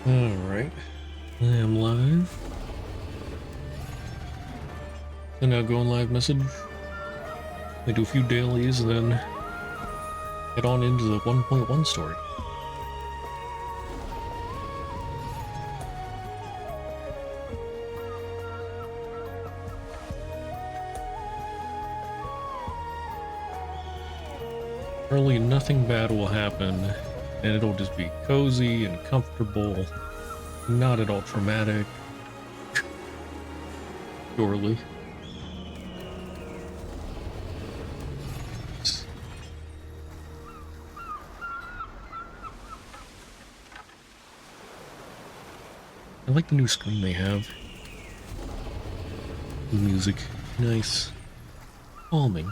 Alright, I am live. And now go on live message. I do a few dailies and then head on into the 1.1 story. Early, nothing bad will happen, and it'll just be cozy and comfortable, not at all traumatic. Surely. I like the new screen they have. The music, nice, calming.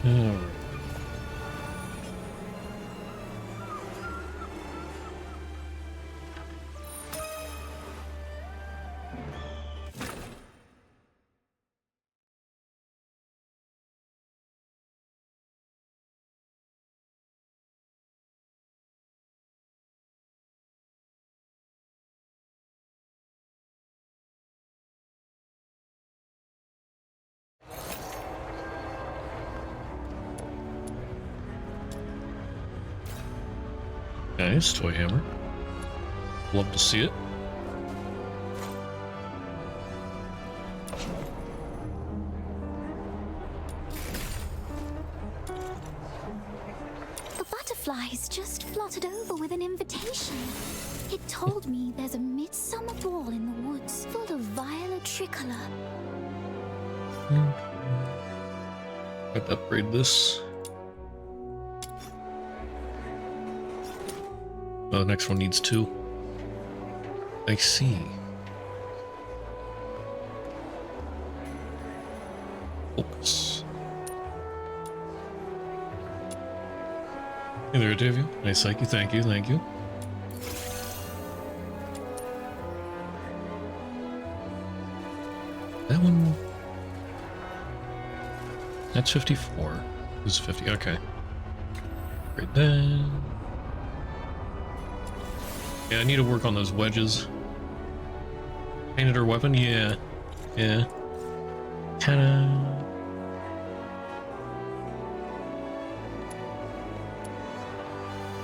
Alright. Nice, toy hammer. Love to see it. The butterflies just fluttered over with an invitation. It told me there's a midsummer ball in the woods full of violet tricolor. Got to upgrade this. Oh, the next one needs 2. I see. Focus. Hey there, Davia. Nice, thank you, thank you, thank you. That one... That's 54. This is 50, okay. Right then. Yeah, I need to work on those wedges. Painted her weapon? Yeah. Yeah. Kinda...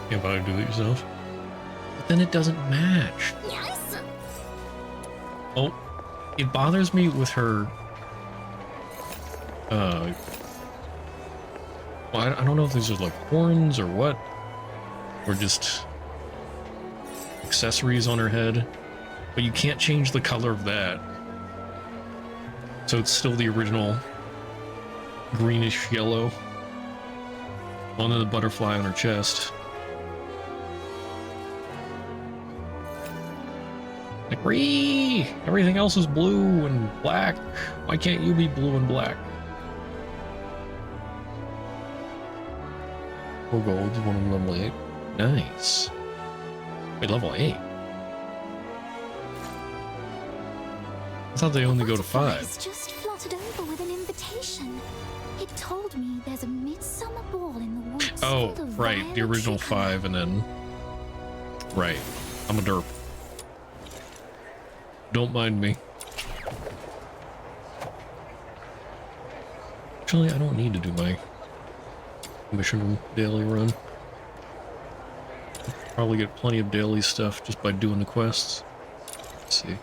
Can't bother to do it yourself. But then it doesn't match. Yes. Oh, it bothers me with her... Well, I don't know if these are like horns or what. Or just... accessories on her head, but you can't change the color of that, so it's still the original greenish yellow. On the butterfly on her chest, like everything else is blue and black. Why can't you be blue and black? 4 golds, 1 of level 8. Nice. Wait, level 8? I thought they only go to 5. Just fluttered over with an invitation. It told me there's a midsummer ball in the woods. Oh, right, the original 5 and then... Right, I'm a derp. Don't mind me. Actually, I don't need to do my mission daily run. Probably get plenty of daily stuff just by doing the quests. Let's see.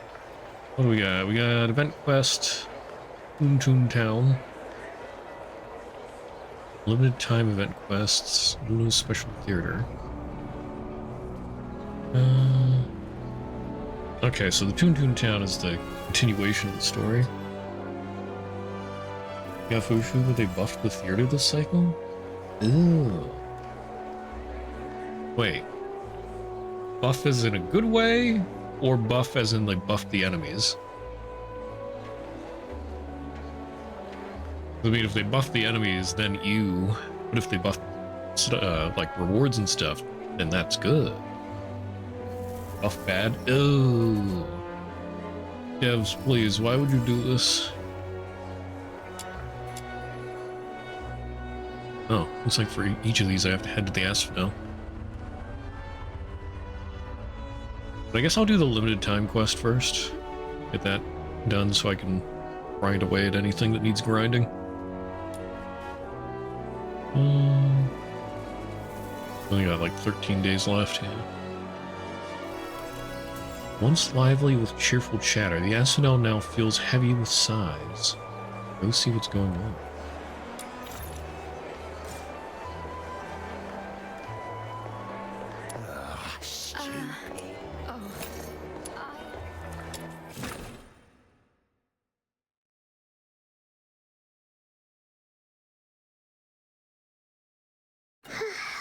What do we got? We got event quest, Toon Town. Limited time event quests. Luna's special theater. Okay, so the Toon Town is the continuation of the story. Yeah, Huaxu, but they buffed the theater this cycle? Ew. Wait. Buff as in a good way? Or buff as in, like, buff the enemies? I mean, if they buff the enemies, then you... But if they buff, like, rewards and stuff, then that's good. Buff bad? Oh. Devs, please, why would you do this? Oh, looks like for each of these I have to head to the Asphodel. But I guess I'll do the limited time quest first. Get that done so I can grind away at anything that needs grinding. Only got like 13 days left, yeah. Once lively with cheerful chatter, the Asphodel now feels heavy with sighs. Go see what's going on.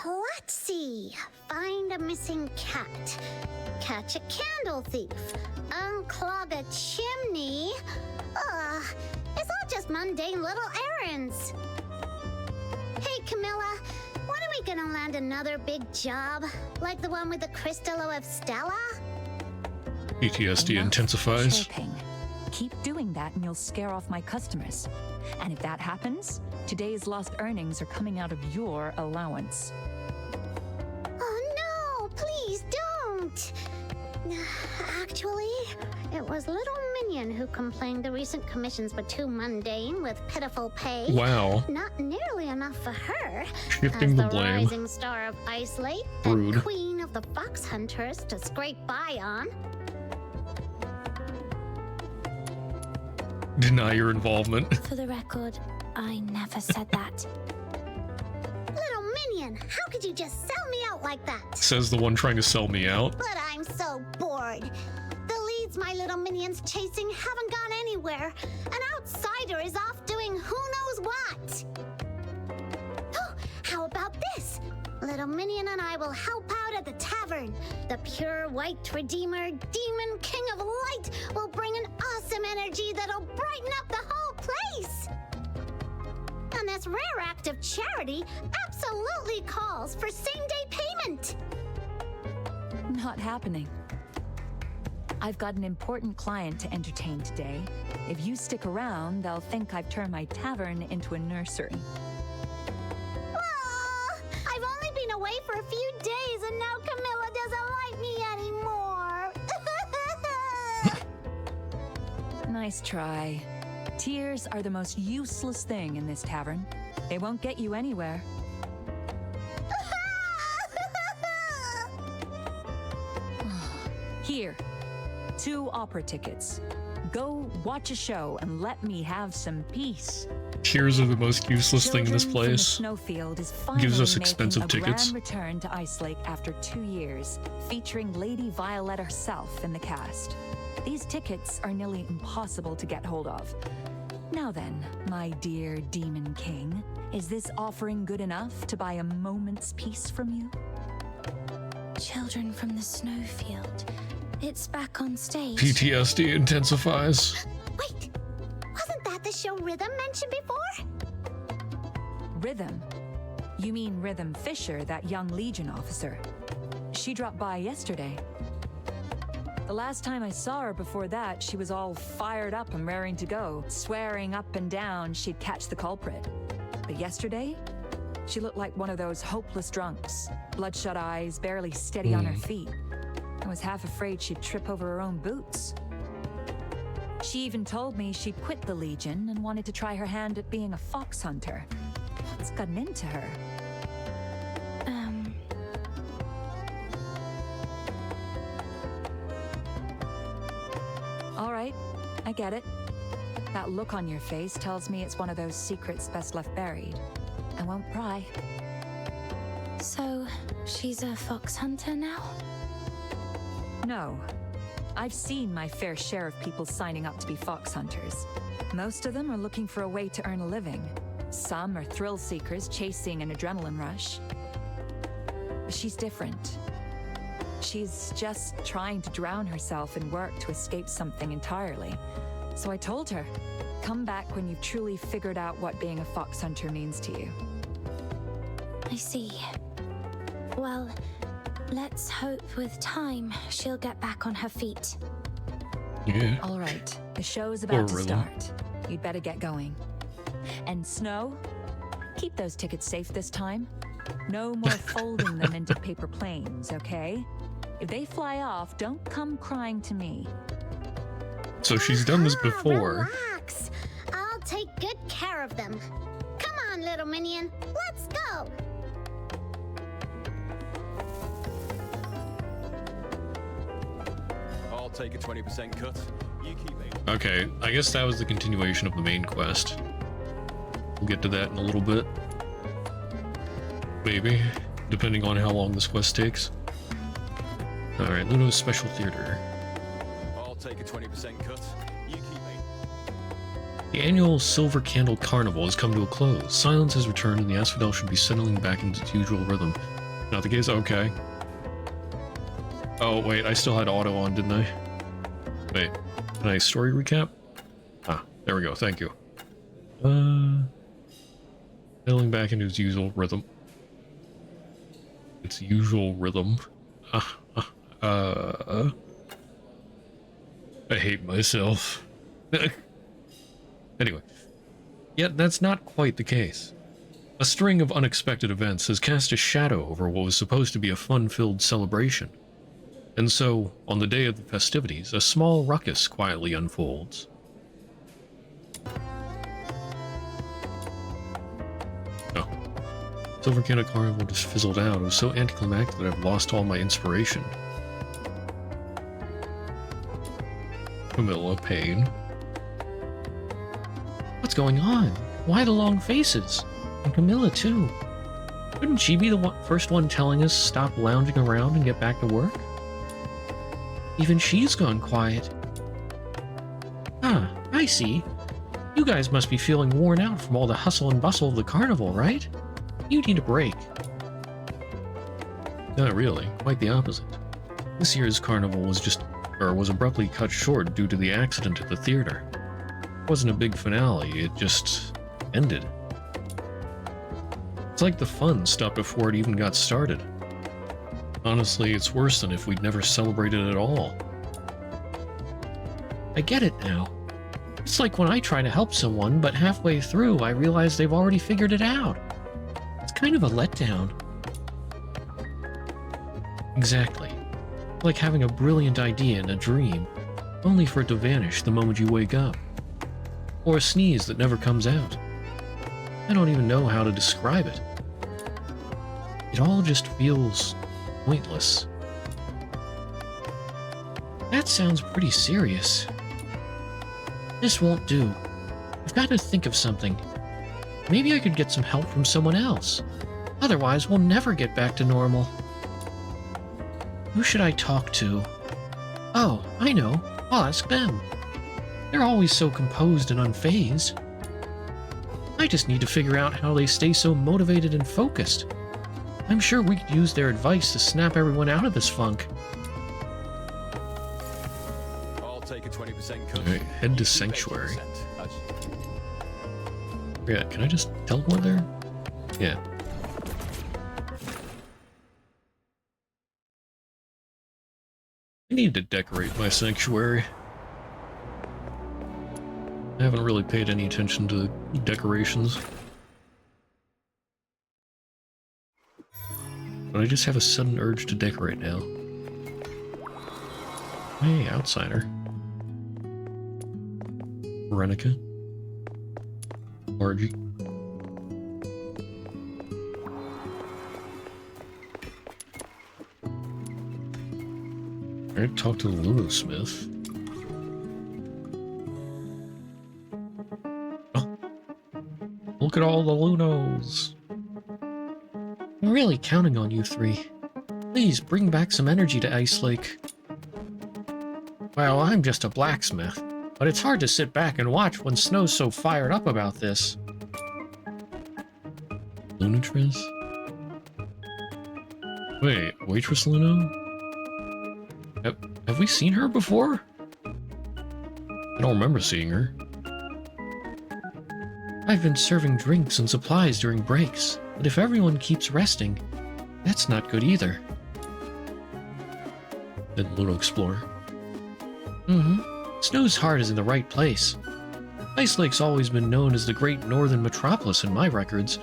Let's see. Find a missing cat. Catch a candle thief. Unclog a chimney. It's all just mundane little errands. Hey, Camilla. When are we gonna land another big job? Like the one with the Crystallo of Stella? PTSD intensifies. Chirping. Keep doing that and you'll scare off my customers. And if that happens, today's lost earnings are coming out of your allowance. Oh no, please don't. Actually, it was Little Minion who complained the recent commissions were too mundane with pitiful pay. Wow. Not nearly enough for her. Shifting as the the blame. rising star of Ice Lake Rude. and queen of the fox hunters to scrape by on. Deny your involvement. For the record, I never said that. Little Minion, how could you just sell me out like that? Says the one trying to sell me out. But I'm so bored. The leads my little minion's chasing haven't gone anywhere. An outsider is off doing who knows what. Oh, how about this? Little Minion and I will help out at the tavern. The pure white redeemer, demon king of light, will bring an awesome energy that'll brighten up the whole place. And this rare act of charity absolutely calls for same-day payment. Not happening. I've got an important client to entertain today. If you stick around, they'll think I've turned my tavern into a nursery. Aw, I've only been away for a few days and now Camilla doesn't like me anymore. Nice try. Tears are the most useless thing in this tavern. They won't get you anywhere. Here, 2 opera tickets. Go watch a show and let me have some peace. Tears are the most useless thing in this Children from place. the Snowfield is finally Gives us making expensive a tickets. grand return to Ice Lake after 2 years, featuring Lady Violet herself in the cast. These tickets are nearly impossible to get hold of. Now then, my dear Demon King, is this offering good enough to buy a moment's peace from you? Children from the Snowfield. It's back on stage. PTSD intensifies. Wait, wasn't that the show Rhythm mentioned before? Rhythm? You mean Rhythm Fisher, that young Legion officer? She dropped by yesterday. The last time I saw her before that, she was all fired up and raring to go, swearing up and down she'd catch the culprit. But yesterday, she looked like one of those hopeless drunks, bloodshot eyes, barely steady on her feet. I was half afraid she'd trip over her own boots. She even told me she'd quit the Legion and wanted to try her hand at being a fox hunter. What's gotten into her? All right, I get it. That look on your face tells me it's one of those secrets best left buried. I won't pry. So, she's a fox hunter now? No. I've seen my fair share of people signing up to be fox hunters. Most of them are looking for a way to earn a living. Some are thrill seekers chasing an adrenaline rush. She's different. She's just trying to drown herself in work to escape something entirely. So I told her, come back when you've truly figured out what being a fox hunter means to you. I see. Well, let's hope with time she'll get back on her feet. Yeah. All right, the show's about to Rhythm. start. You'd better get going. And Snow, keep those tickets safe this time. No more folding them into paper planes, okay? If they fly off, don't come crying to me. So she's done this Ah, before. Relax. I'll take good care of them. Come on, little minion. Let's go. I'll take a 20% cut. You keep it. Okay, I guess that was the continuation of the main quest. We'll get to that in a little bit. Maybe, depending on how long this quest takes. Alright, Luno's Special Theater. I'll take a 20% cut. You keep it. The annual Silver Candle Carnival has come to a close. Silence has returned and the asphodel should be settling back into its usual rhythm. Not the case? Okay. Oh, wait, I still had auto on, didn't I? Wait, can I story recap? Ah, there we go, thank you. Settling back into its usual rhythm. Its usual rhythm. I hate myself. Anyway. Yet that's not quite the case. A string of unexpected events has cast a shadow over what was supposed to be a fun-filled celebration. And so, on the day of the festivities, a small ruckus quietly unfolds. Oh. Silver Candle Carnival just fizzled out. It was so anticlimactic that I've lost all my inspiration. Camilla, pain. What's going on? Why the long faces? And Camilla, too. Couldn't she be the first one telling us stop lounging around and get back to work? Even she's gone quiet. Ah, I see. You guys must be feeling worn out from all the hustle and bustle of the carnival, right? You need a break. Not really. Quite the opposite. This year's carnival was abruptly cut short due to the accident at the theater. It wasn't a big finale, it just ended. It's like the fun stopped before it even got started. Honestly, it's worse than if we'd never celebrated at all. I get it now. It's like when I try to help someone, but halfway through I realize they've already figured it out. It's kind of a letdown. Exactly. Like having a brilliant idea in a dream, only for it to vanish the moment you wake up. Or a sneeze that never comes out. I don't even know how to describe it. It all just feels pointless. That sounds pretty serious. This won't do. I've got to think of something. Maybe I could get some help from someone else. Otherwise, we'll never get back to normal. Who should I talk to? Oh, I know. I'll ask them. They're always so composed and unfazed. I just need to figure out how they stay so motivated and focused. I'm sure we could use their advice to snap everyone out of this funk. I'll take a 20% cut. Alright, head to Sanctuary. Yeah, can I just teleport there? Yeah. I need to decorate my sanctuary. I haven't really paid any attention to decorations. But I just have a sudden urge to decorate now. Hey, outsider. Veronica. Margie. Alright, talk to the Lunosmith. Oh. Look at all the Lunos. really counting on you three. Please bring back some energy to Ice Lake. Well, I'm just a blacksmith, but it's hard to sit back and watch when Snow's so fired up about this. Lunatress? Wait, Waitress Luno? Have we seen her before? I don't remember seeing her. I've been serving drinks and supplies during breaks, but if everyone keeps resting, that's not good either. Didn't Luno explore? Snow's heart is in the right place. Ice Lake's always been known as the great northern metropolis in my records,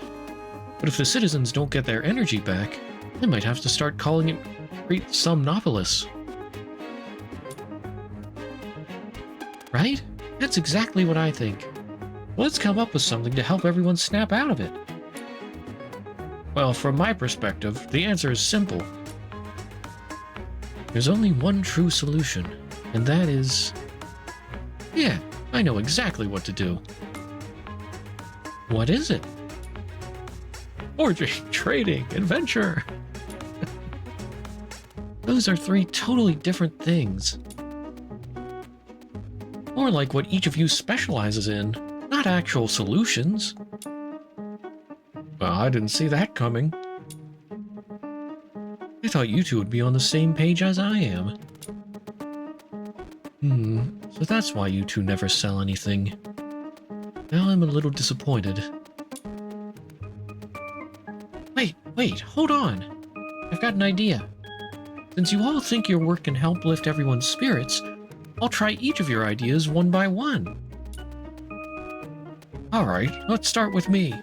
but if the citizens don't get their energy back, I might have to start calling it Great Somnopolis. Right? That's exactly what I think. Let's come up with something to help everyone snap out of it. Well, from my perspective, the answer is simple. There's only one true solution, and that is... Yeah, I know exactly what to do. What is it? Forging, trading, adventure. Those are three totally different things. More like what each of you specializes in, not actual solutions. Well, I didn't see that coming. I thought you two would be on the same page as I am. So that's why you two never sell anything. Now I'm a little disappointed. Wait, hold on. I've got an idea. Since you all think your work can help lift everyone's spirits, I'll try each of your ideas one by one. Alright, let's start with me.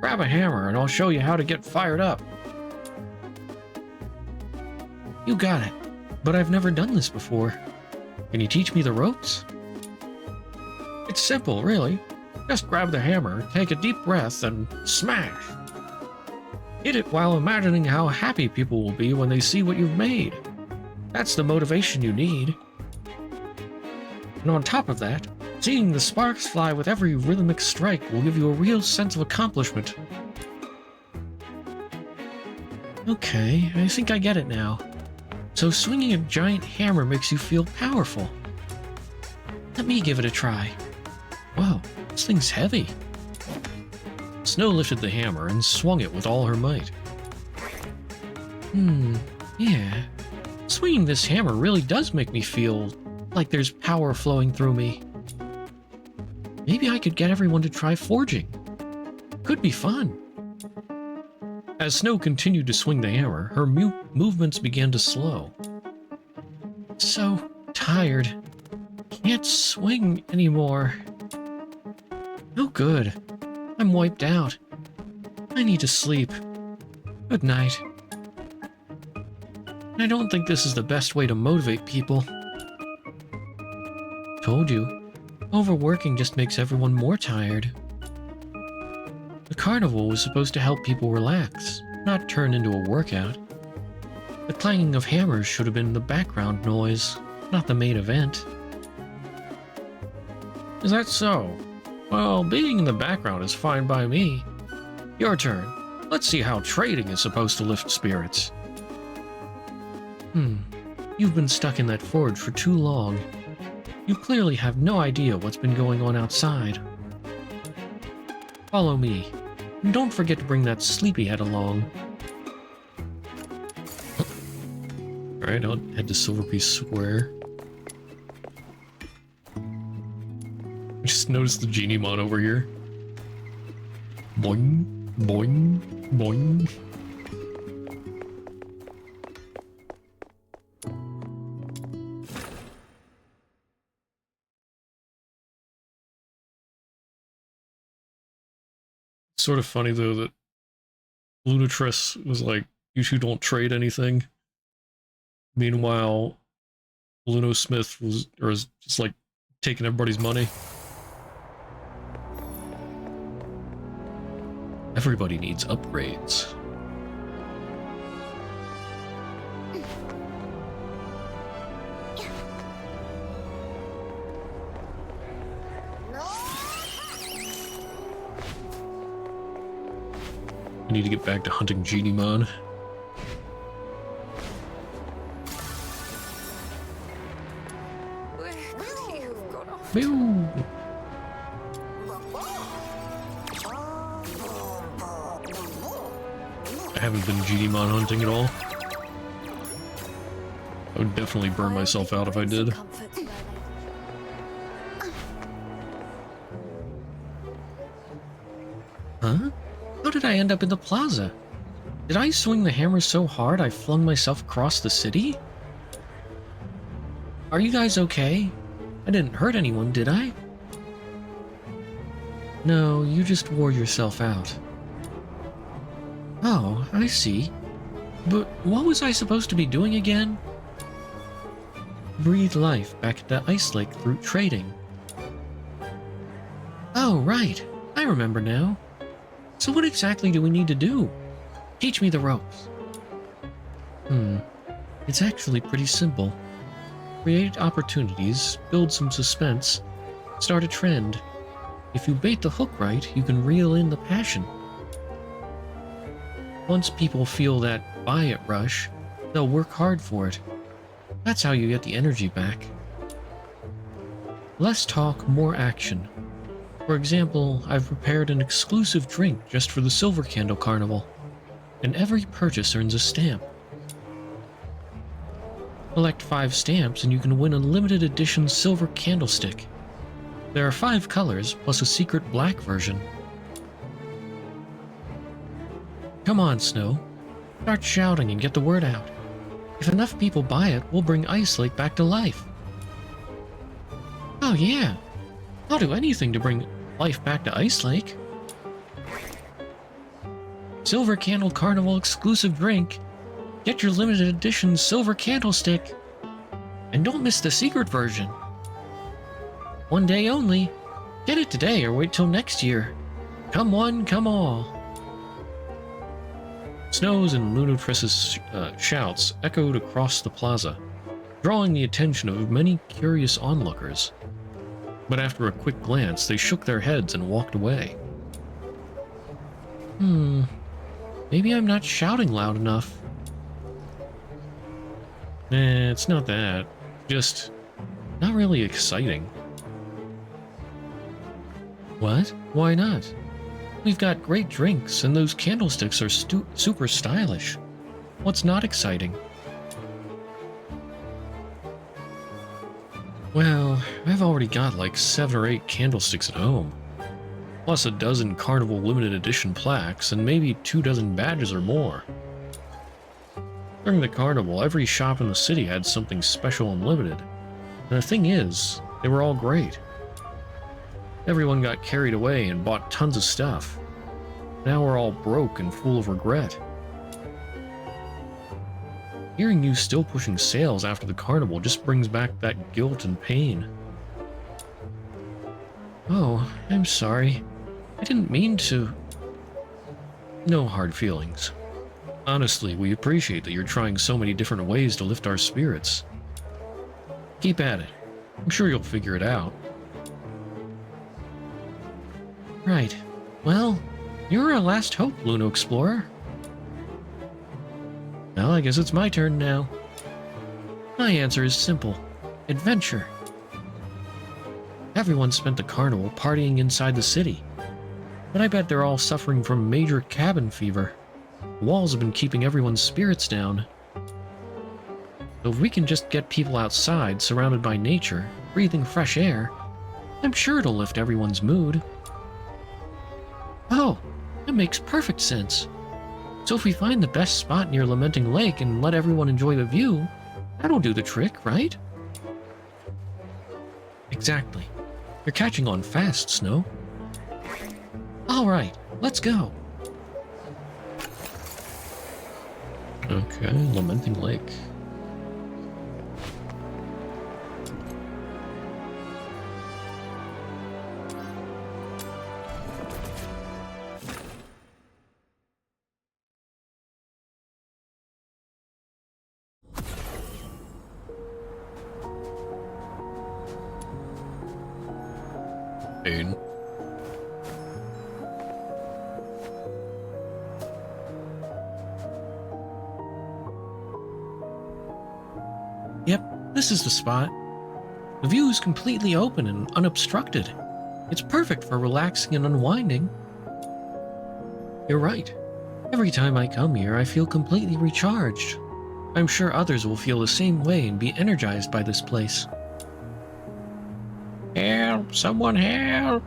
Grab a hammer and I'll show you how to get fired up. You got it, but I've never done this before. Can you teach me the ropes? It's simple, really. Just grab the hammer, take a deep breath, and smash. Hit it while imagining how happy people will be when they see what you've made. That's the motivation you need. And on top of that, seeing the sparks fly with every rhythmic strike will give you a real sense of accomplishment. Okay, I think I get it now. So swinging a giant hammer makes you feel powerful. Let me give it a try. Wow, this thing's heavy. Snow lifted the hammer and swung it with all her might. Yeah. Swinging this hammer really does make me feel like there's power flowing through me. Maybe I could get everyone to try forging. Could be fun. As Snow continued to swing the hammer, her movements began to slow. So tired. Can't swing anymore. No good. I'm wiped out. I need to sleep. Good night. I don't think this is the best way to motivate people. Told you. Overworking just makes everyone more tired. The carnival was supposed to help people relax, not turn into a workout. The clanging of hammers should have been the background noise, not the main event. Is that so? Well, being in the background is fine by me. Your turn. Let's see how trading is supposed to lift spirits. You've been stuck in that forge for too long. You clearly have no idea what's been going on outside. Follow me. And don't forget to bring that sleepyhead along. Alright, I'll head to Silverpiece Square. I just noticed the genie mon over here. Boing, boing, boing. Sort of funny though that Lunatress was like, you two don't trade anything. Meanwhile, Luno Smith was just like taking everybody's money. Everybody needs upgrades. I need to get back to hunting Genimon. Mew. I haven't been Genimon hunting at all. I would definitely burn myself out if I did. Huh? How did I end up in the plaza? Did I swing the hammer so hard I flung myself across the city? Are you guys okay? I didn't hurt anyone, did I? No, you just wore yourself out. Oh, I see. But what was I supposed to be doing again? Breathe life back at the ice lake through trading. Oh, right. I remember now. So what exactly do we need to do? Teach me the ropes. It's actually pretty simple. Create opportunities, build some suspense, start a trend. If you bait the hook right, you can reel in the passion. Once people feel that buy it rush, they'll work hard for it. That's how you get the energy back. Less talk, more action. For example, I've prepared an exclusive drink just for the Silver Candle Carnival, and every purchase earns a stamp. Collect 5 stamps and you can win a limited edition silver candlestick. There are 5 colors, plus a secret black version. Come on, Snow. Start shouting and get the word out. If enough people buy it, we'll bring Ice Lake back to life. Oh yeah. I'll do anything to bring life back to Ice Lake. Silver Candle Carnival exclusive drink. Get your limited edition silver candlestick. And don't miss the secret version. One day only. Get it today or wait till next year. Come one, come all. Snow's and Lunatriss's shouts echoed across the plaza, drawing the attention of many curious onlookers. But after a quick glance, they shook their heads and walked away. Maybe I'm not shouting loud enough. Nah, it's not that. Just not really exciting. What? Why not? We've got great drinks, and those candlesticks are super stylish. What's not exciting? Well, I've already got like 7 or 8 candlesticks at home. Plus a dozen Carnival limited edition plaques, and maybe 24 badges or more. During the carnival, every shop in the city had something special and limited. And the thing is, they were all great. Everyone got carried away and bought tons of stuff. Now we're all broke and full of regret. Hearing you still pushing sales after the carnival just brings back that guilt and pain. Oh, I'm sorry. I didn't mean to. No hard feelings. Honestly, we appreciate that you're trying so many different ways to lift our spirits. Keep at it. I'm sure you'll figure it out. Right. Well, you're our last hope, Luna Explorer. Well, I guess it's my turn now. My answer is simple. Adventure. Everyone spent the carnival partying inside the city. But I bet they're all suffering from major cabin fever. The walls have been keeping everyone's spirits down. So if we can just get people outside, surrounded by nature, breathing fresh air, I'm sure it'll lift everyone's mood. Oh, that makes perfect sense. So if we find the best spot near Lamenting Lake and let everyone enjoy the view, that'll do the trick, right? Exactly. You're catching on fast, Snow. Alright, let's go. Okay, Lamenting Lake. This is the spot. The view is completely open and unobstructed. It's perfect for relaxing and unwinding. You're right. Every time I come here, I feel completely recharged. I'm sure others will feel the same way and be energized by this place. Help! Someone help!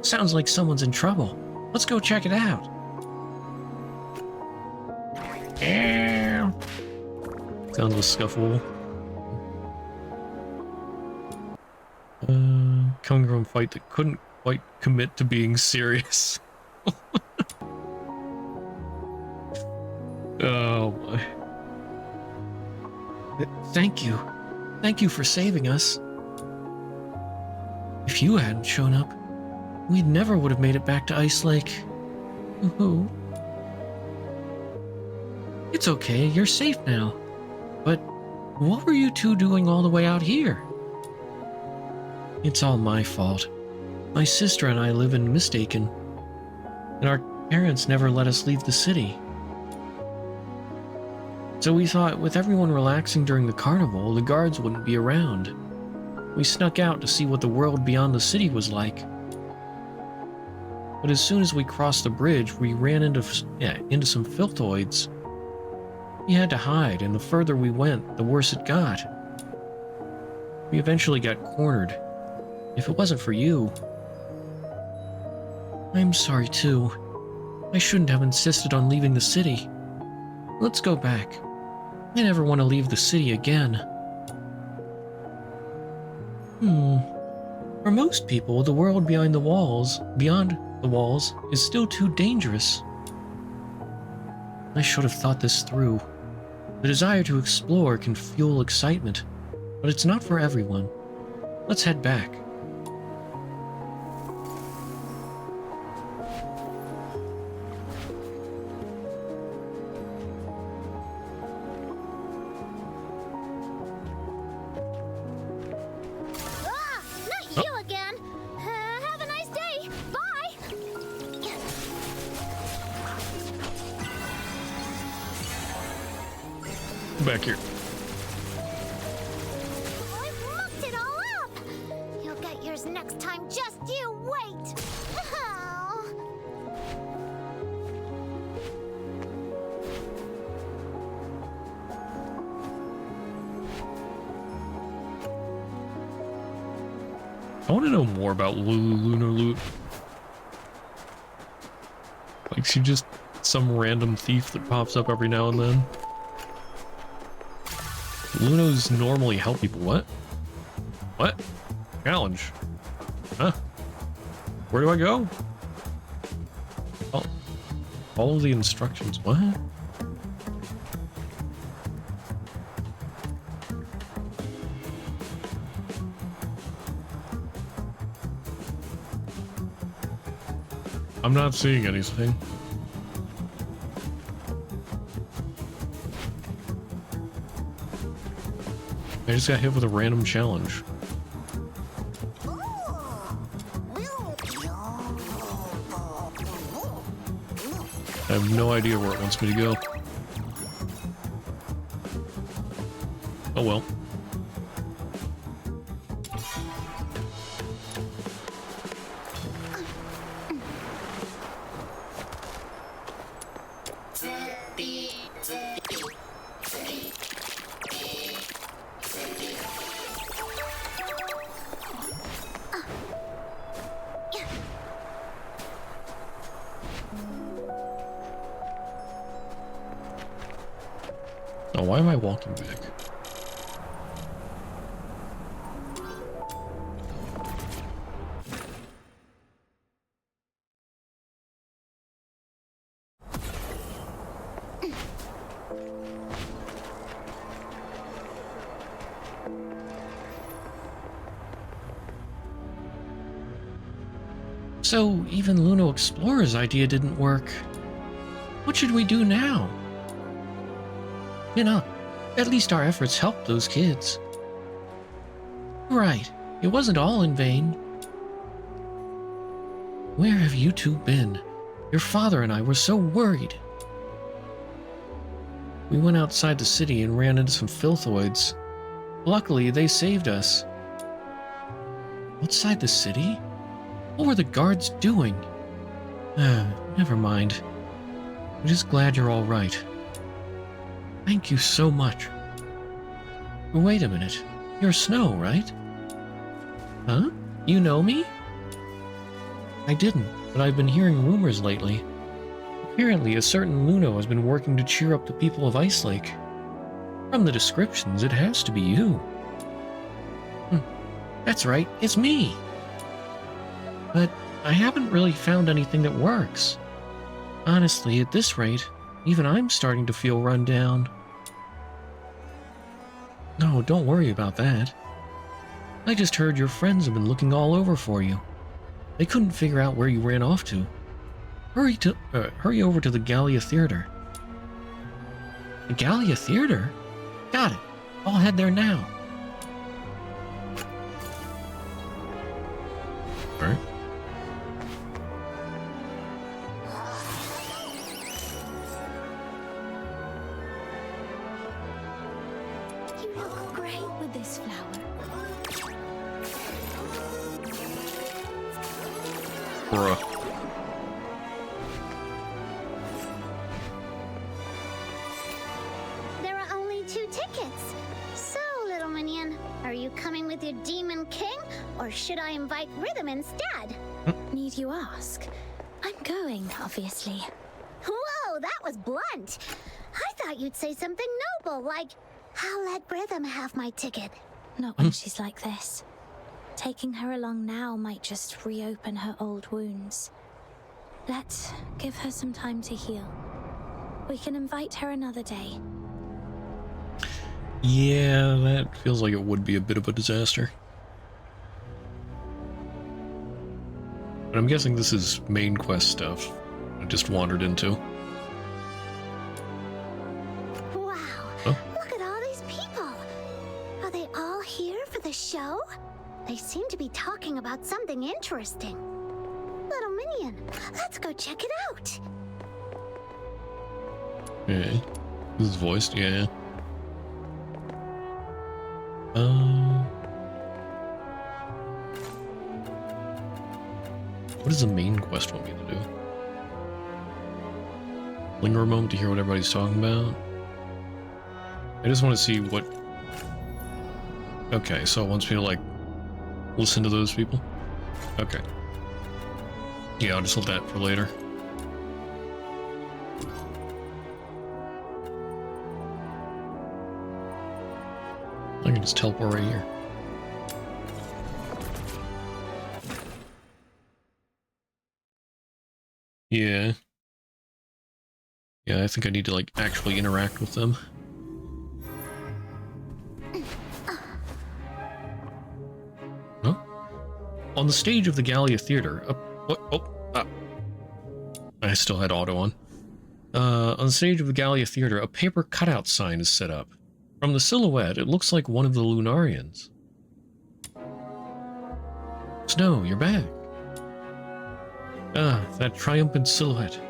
Sounds like someone's in trouble. Let's go check it out. Help! Sounds a scuffle. Coming from a fight that couldn't quite commit to being serious. Oh my. Thank you. Thank you for saving us. If you hadn't shown up, we never would have made it back to Ice Lake. Ooh. It's okay, you're safe now. But what were you two doing all the way out here? It's all my fault. My sister and I live in Mistaken, and our parents never let us leave the city. So we thought with everyone relaxing during the carnival, the guards wouldn't be around. We snuck out to see what the world beyond the city was like. But as soon as we crossed the bridge, we ran into some filthoids. We had to hide, and the further we went, the worse it got. We eventually got cornered. If it wasn't for you... I'm sorry too. I shouldn't have insisted on leaving the city. Let's go back. I never want to leave the city again. For most people, the world beyond the walls is still too dangerous. I should have thought this through. The desire to explore can fuel excitement, but it's not for everyone. Let's head back. Not you again. Have a nice day. Bye. Back here. I mucked it all up. You'll get yours next time. Just you wait. Oh. I want to know more about Lunar Loot. Like, she just some random thief that pops up every now and then. Lunos normally help people. What? What? Challenge. Huh? Where do I go? Oh, follow the instructions. What? I'm not seeing anything. I just got hit with a random challenge. I have no idea where it wants me to go. Oh well. Oh, why am I walking back? So, even Luno Explorer's idea didn't work. What should we do now? You know, at least our efforts helped those kids. Right, it wasn't all in vain. Where have you two been? Your father and I were so worried. We went outside the city and ran into some filthoids. Luckily, they saved us. Outside the city? What were the guards doing? Never mind. I'm just glad you're all right. Thank you so much. Wait a minute. You're Snow, right? Huh? You know me? I didn't, but I've been hearing rumors lately. Apparently, a certain Luno has been working to cheer up the people of Ice Lake. From the descriptions, it has to be you. That's right, it's me. But I haven't really found anything that works. Honestly, at this rate, even I'm starting to feel run down. No, don't worry about that. I just heard your friends have been looking all over for you. They couldn't figure out where you ran off to. Hurry over to the Gallia Theater. The Gallia Theater? Got it. I'll head there now. Alright. You look great with this flower. Bruh. There are only 2 tickets. So, little minion, are you coming with your demon king, or should I invite Rhythm instead? Need you ask? I'm going, obviously. Whoa, that was blunt. I thought you'd say something noble, like, I'll let Rhythm have my ticket. Not when she's like this. Taking her along now might just reopen her old wounds. Let's give her some time to heal. We can invite her another day. Yeah, that feels like it would be a bit of a disaster. But I'm guessing this is main quest stuff I just wandered into. Wow, Huh? look at all these people. Are they all here for the show? They seem to be talking about something interesting. Little minion, let's go check it out. Yeah. This is voiced, yeah. What does the main quest want me to do? Linger a moment to hear what everybody's talking about? I just want to see what... Okay, so it wants me to, like, listen to those people? Okay. Yeah, I'll just hold that for later. I can just teleport right here. Yeah. Yeah, I think I need to, like, actually interact with them. Huh? On the stage of the Gallia Theater, I still had auto on. On the stage of the Gallia Theater, a paper cutout sign is set up. From the silhouette, it looks like one of the Lunarians. Snow, you're back. Ah, that triumphant silhouette,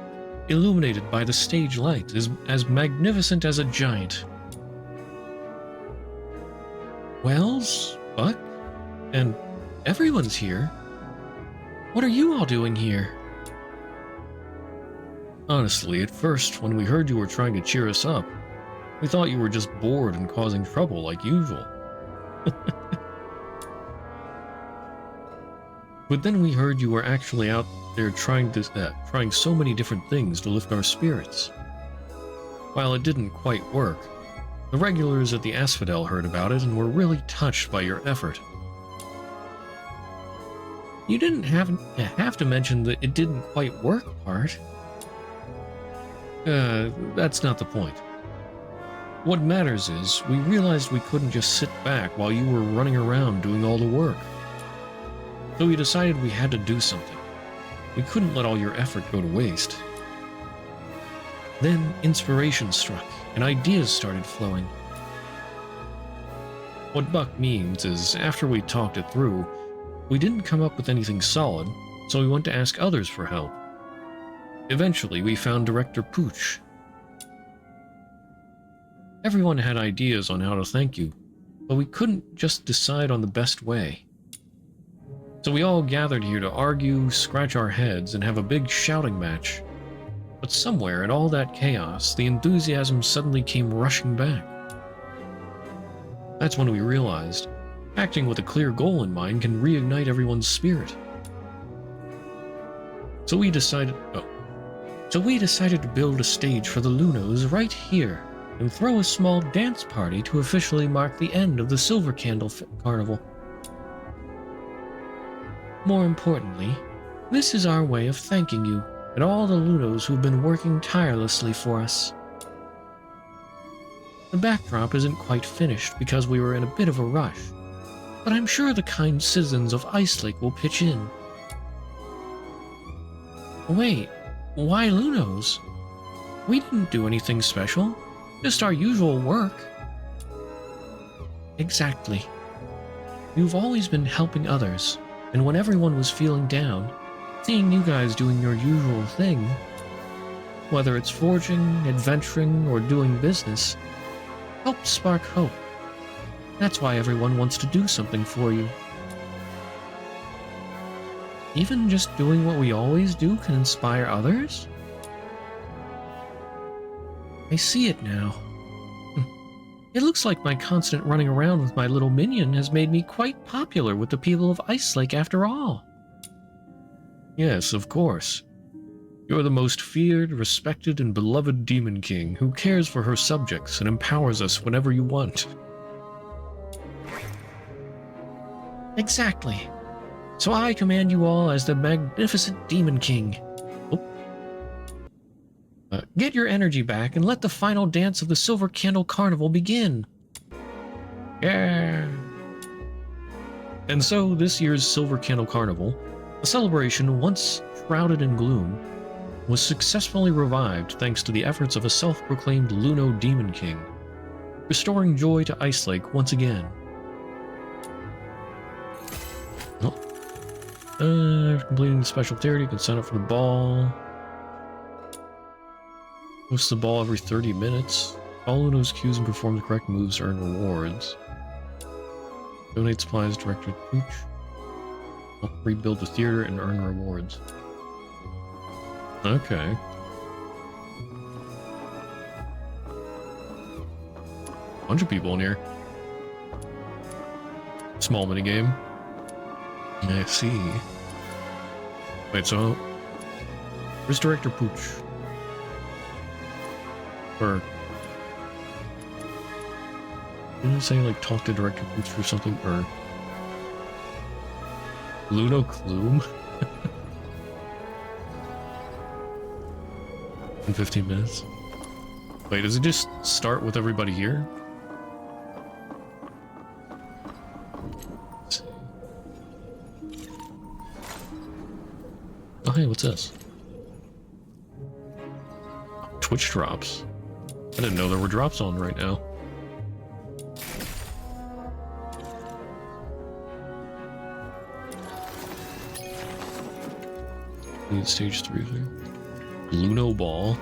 illuminated by the stage light, is as magnificent as a giant. Wells, Buck, and everyone's here. What are you all doing here? Honestly, at first, when we heard you were trying to cheer us up, we thought you were just bored and causing trouble like usual. But then we heard you were actually out there trying so many different things to lift our spirits. While it didn't quite work, the regulars at the Asphodel heard about it and were really touched by your effort. You didn't have to mention the "it didn't quite work" part. That's not the point. What matters is, we realized we couldn't just sit back while you were running around doing all the work. So we decided we had to do something. We couldn't let all your effort go to waste. Then inspiration struck, and ideas started flowing. What Buck means is, after we talked it through, we didn't come up with anything solid, so we went to ask others for help. Eventually, we found Director Pooch. Everyone had ideas on how to thank you, but we couldn't just decide on the best way. So we all gathered here to argue, scratch our heads, and have a big shouting match. But somewhere in all that chaos, the enthusiasm suddenly came rushing back. That's when we realized, acting with a clear goal in mind can reignite everyone's spirit. So we decided to build a stage for the Lunos right here, and throw a small dance party to officially mark the end of the Silver Candle Carnival. More importantly, this is our way of thanking you and all the Lunos who've been working tirelessly for us. The backdrop isn't quite finished because we were in a bit of a rush, but I'm sure the kind citizens of Ice Lake will pitch in. Wait, why Lunos? We didn't do anything special, just our usual work. Exactly. You've always been helping others, and when everyone was feeling down, seeing you guys doing your usual thing, whether it's forging, adventuring, or doing business, helps spark hope. That's why everyone wants to do something for you. Even just doing what we always do can inspire others? I see it now. It looks like my constant running around with my little minion has made me quite popular with the people of Ice Lake after all. Yes, of course. You're the most feared, respected, and beloved Demon King who cares for her subjects and empowers us whenever you want. Exactly. So I command you all as the magnificent Demon King. Get your energy back and let the final dance of the Silver Candle Carnival begin. Yeah. And so this year's Silver Candle Carnival, a celebration once shrouded in gloom, was successfully revived thanks to the efforts of a self-proclaimed Luno Demon King, restoring joy to Ice Lake once again. After completing the special theory, you can sign up for the ball. Host the ball every 30 minutes. Follow Luno's cues and perform the correct moves to earn rewards. Donate supplies directed to Pooch. Help rebuild the theater and earn rewards. Okay. Bunch of people in here. Small minigame. I see. Wait, so where's Director Pooch? Or didn't it say like talk to Director Pooch or something? Or Luno Clume? In 15 minutes. Wait, does it just start with everybody here? Let's see. Oh hey, what's this? Twitch drops. I didn't know there were drops on right now. Need stage 3 here. Luno Ball.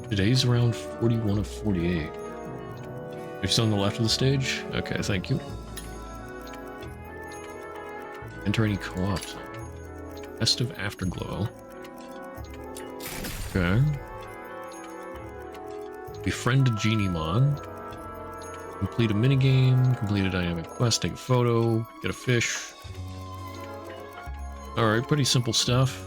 Today's round 41 of 48. Are you still on the left of the stage? Okay, thank you. Enter any co-ops. Festive Afterglow. Okay. Befriend a Geniemon. Complete a minigame. Complete a dynamic quest. Take a photo. Get a fish. Alright, pretty simple stuff.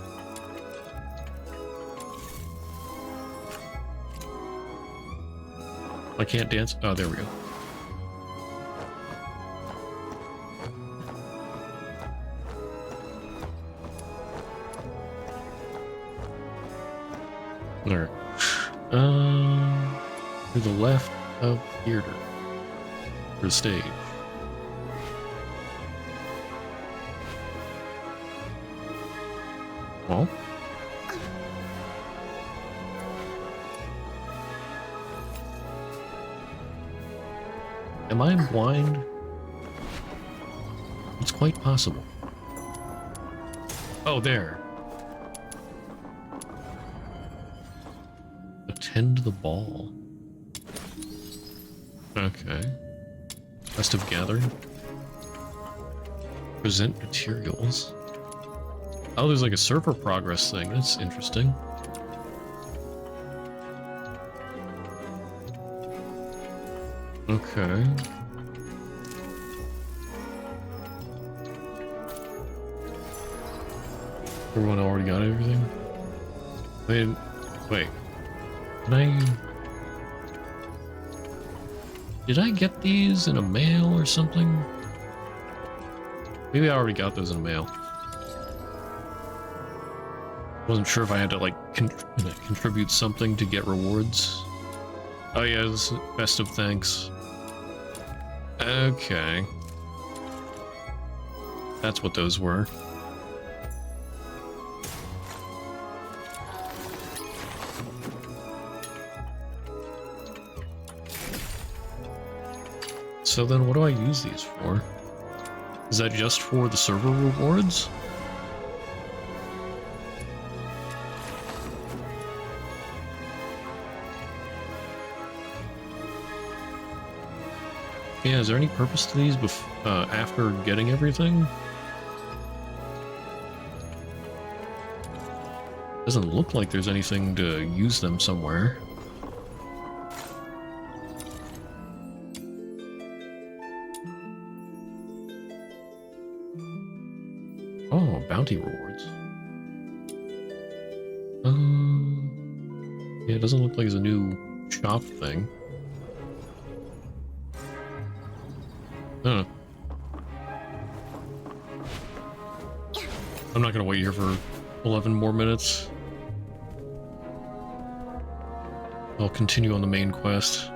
I can't dance. Oh, there we go. Alright. To the left of theater. For the stage. Well. Am I blind? It's quite possible. Oh, there. Attend the ball. Okay. Festive gathering. Present materials. Oh, there's like a server progress thing. That's interesting. Okay. Everyone already got everything? Wait. Did I get these in a mail or something? Maybe I already got those in a mail. Wasn't sure if I had to like contribute something to get rewards. Oh yeah, this is best of thanks. Okay. That's what those were. So then what do I use these for? Is that just for the server rewards? Yeah, is there any purpose to these after getting everything? Doesn't look like there's anything to use them somewhere. Oh, bounty rewards. Yeah, it doesn't look like it's a new shop thing. Huh. I'm not gonna wait here for 11 more minutes. I'll continue on the main quest.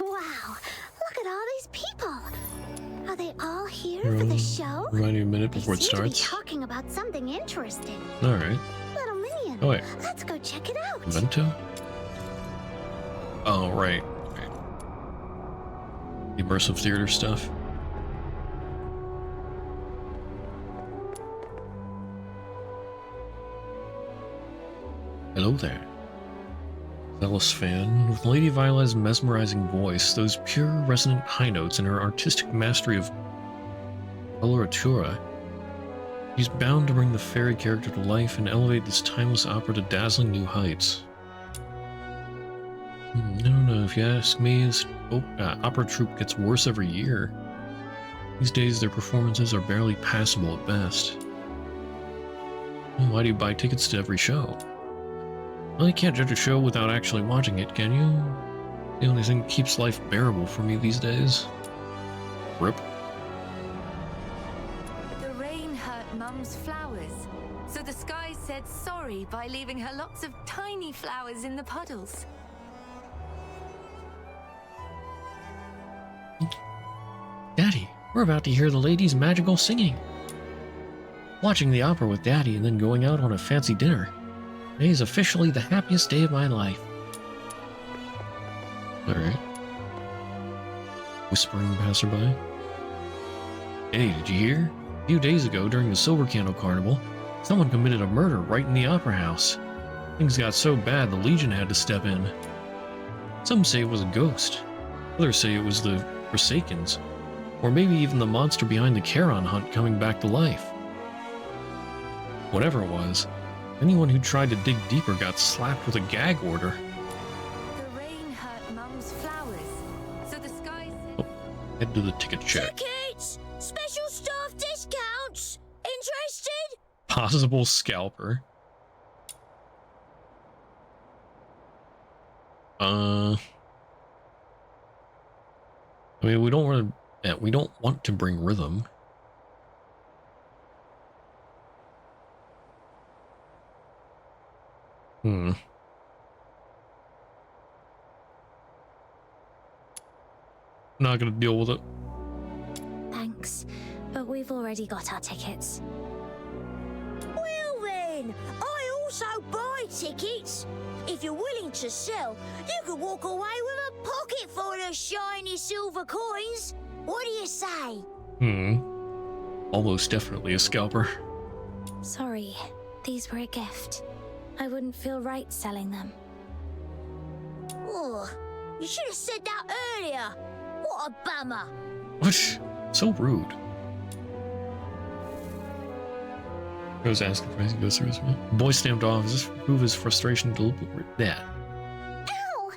Wow, look at all these people. Are they all here for the show? Remind me a minute before it They seem to be starts. talking about something interesting. Alright. Little minion. Oh wait. Let's go check it out. Vento? Oh, right. Immersive theater stuff. Hello there. Zealous fan. With Lady Viola's mesmerizing voice, those pure, resonant high notes, and her artistic mastery of coloratura, she's bound to bring the fairy character to life and elevate this timeless opera to dazzling new heights. I don't know, if you ask me, this opera troupe gets worse every year. These days, their performances are barely passable at best. Why do you buy tickets to every show? Well, you can't judge a show without actually watching it, can you? The only thing that keeps life bearable for me these days. Rip. The rain hurt Mum's flowers, so the sky said sorry by leaving her lots of tiny flowers in the puddles. Daddy, we're about to hear the ladies' magical singing. Watching the opera with Daddy and then going out on a fancy dinner. Today is officially the happiest day of my life. Alright. Whispering passerby. Hey, did you hear? A few days ago, during the Silver Candle Carnival, someone committed a murder right in the opera house. Things got so bad the Legion had to step in. Some say it was a ghost. Others say it was the Forsakens. Or maybe even the monster behind the Charon hunt coming back to life. Whatever it was, anyone who tried to dig deeper got slapped with a gag order. The rain hurt Mum's flowers, so the sky said... Oh, head to the ticket check. Tickets! Special staff discounts! Interested? Possible scalper. I mean, we don't want to bring rhythm. Not gonna deal with it. Thanks, but we've already got our tickets. Well then, I also buy tickets. If you're willing to sell, you could walk away with a pocket full of shiny silver coins. What do you say? Almost definitely a scalper. Sorry, these were a gift. I wouldn't feel right selling them. Oh, you should have said that earlier. What a bummer. What? So rude. Goes asking for anything, goes through his mouth. Boy stamped off. Does this prove his frustration deliberately? Yeah. Ow!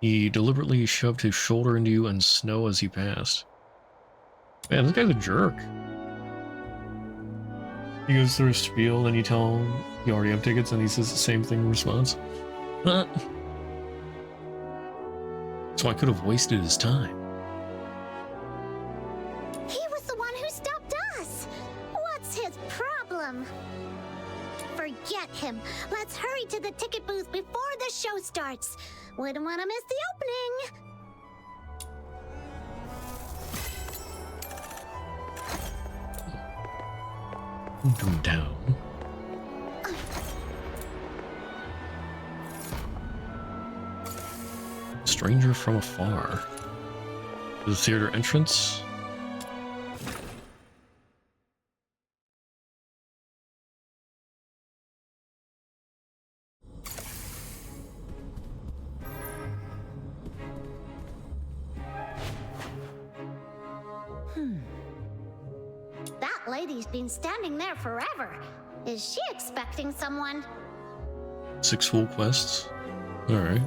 He deliberately shoved his shoulder into you and snow as he passed. Man, this guy's a jerk. He goes through a spiel, then you tell him you already have tickets, and he says the same thing in response. So I could have wasted his time. He was the one who stopped us. What's his problem? Forget him. Let's hurry to the ticket booth before the show starts. Wouldn't want to miss the opening. Down. Stranger from afar. The theater entrance. That lady's been standing there forever. Is she expecting someone? 6 full quests. Alright.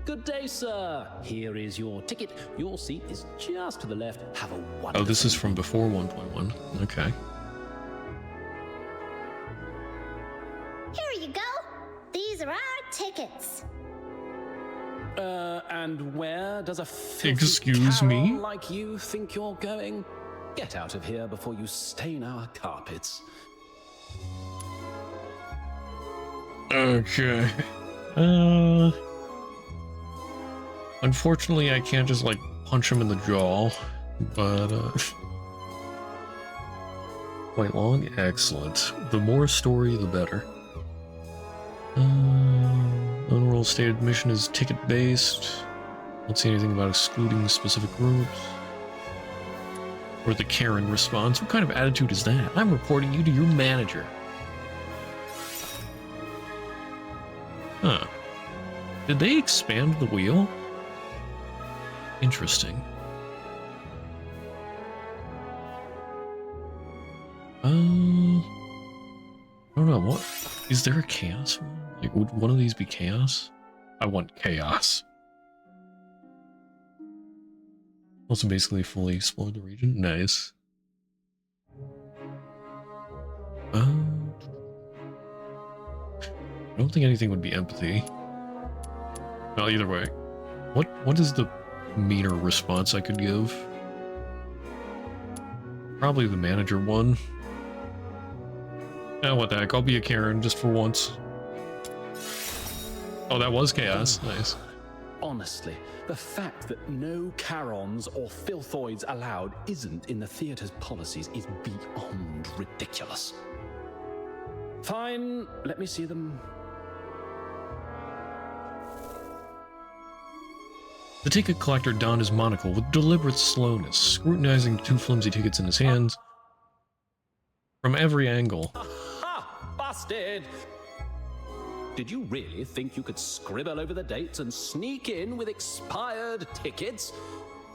Good day, sir. Here is your ticket. Your seat is just to the left. Have a wonderful... Oh, this is from before 1.1. Okay. Here you go. These are our tickets. And where does a filthy Excuse me? Carol like you think you're going? Get out of here before you stain our carpets. Okay. Unfortunately, I can't just, like, punch him in the jaw, but, quite long? Excellent. The more story, the better. Unrolled stated mission is ticket-based. Don't see anything about excluding specific groups. Or the Karen response. What kind of attitude is that? I'm reporting you to your manager. Huh. Did they expand the wheel? Interesting. I don't know, what? Is there a chaos one? Like, would one of these be chaos? I want chaos. Also basically fully explored the region. Nice. I don't think anything would be empathy. Well, either way. What is the meaner response I could give? Probably the manager one. Oh, what the heck, I'll be a Karen just for once. Oh, that was chaos. Nice. Honestly, the fact that no Charons or Filthoids allowed isn't in the theatre's policies is beyond ridiculous. Fine, let me see them. The ticket collector donned his monocle with deliberate slowness, scrutinizing 2 flimsy tickets in his hands from every angle. Aha! Busted! Did you really think you could scribble over the dates and sneak in with expired tickets?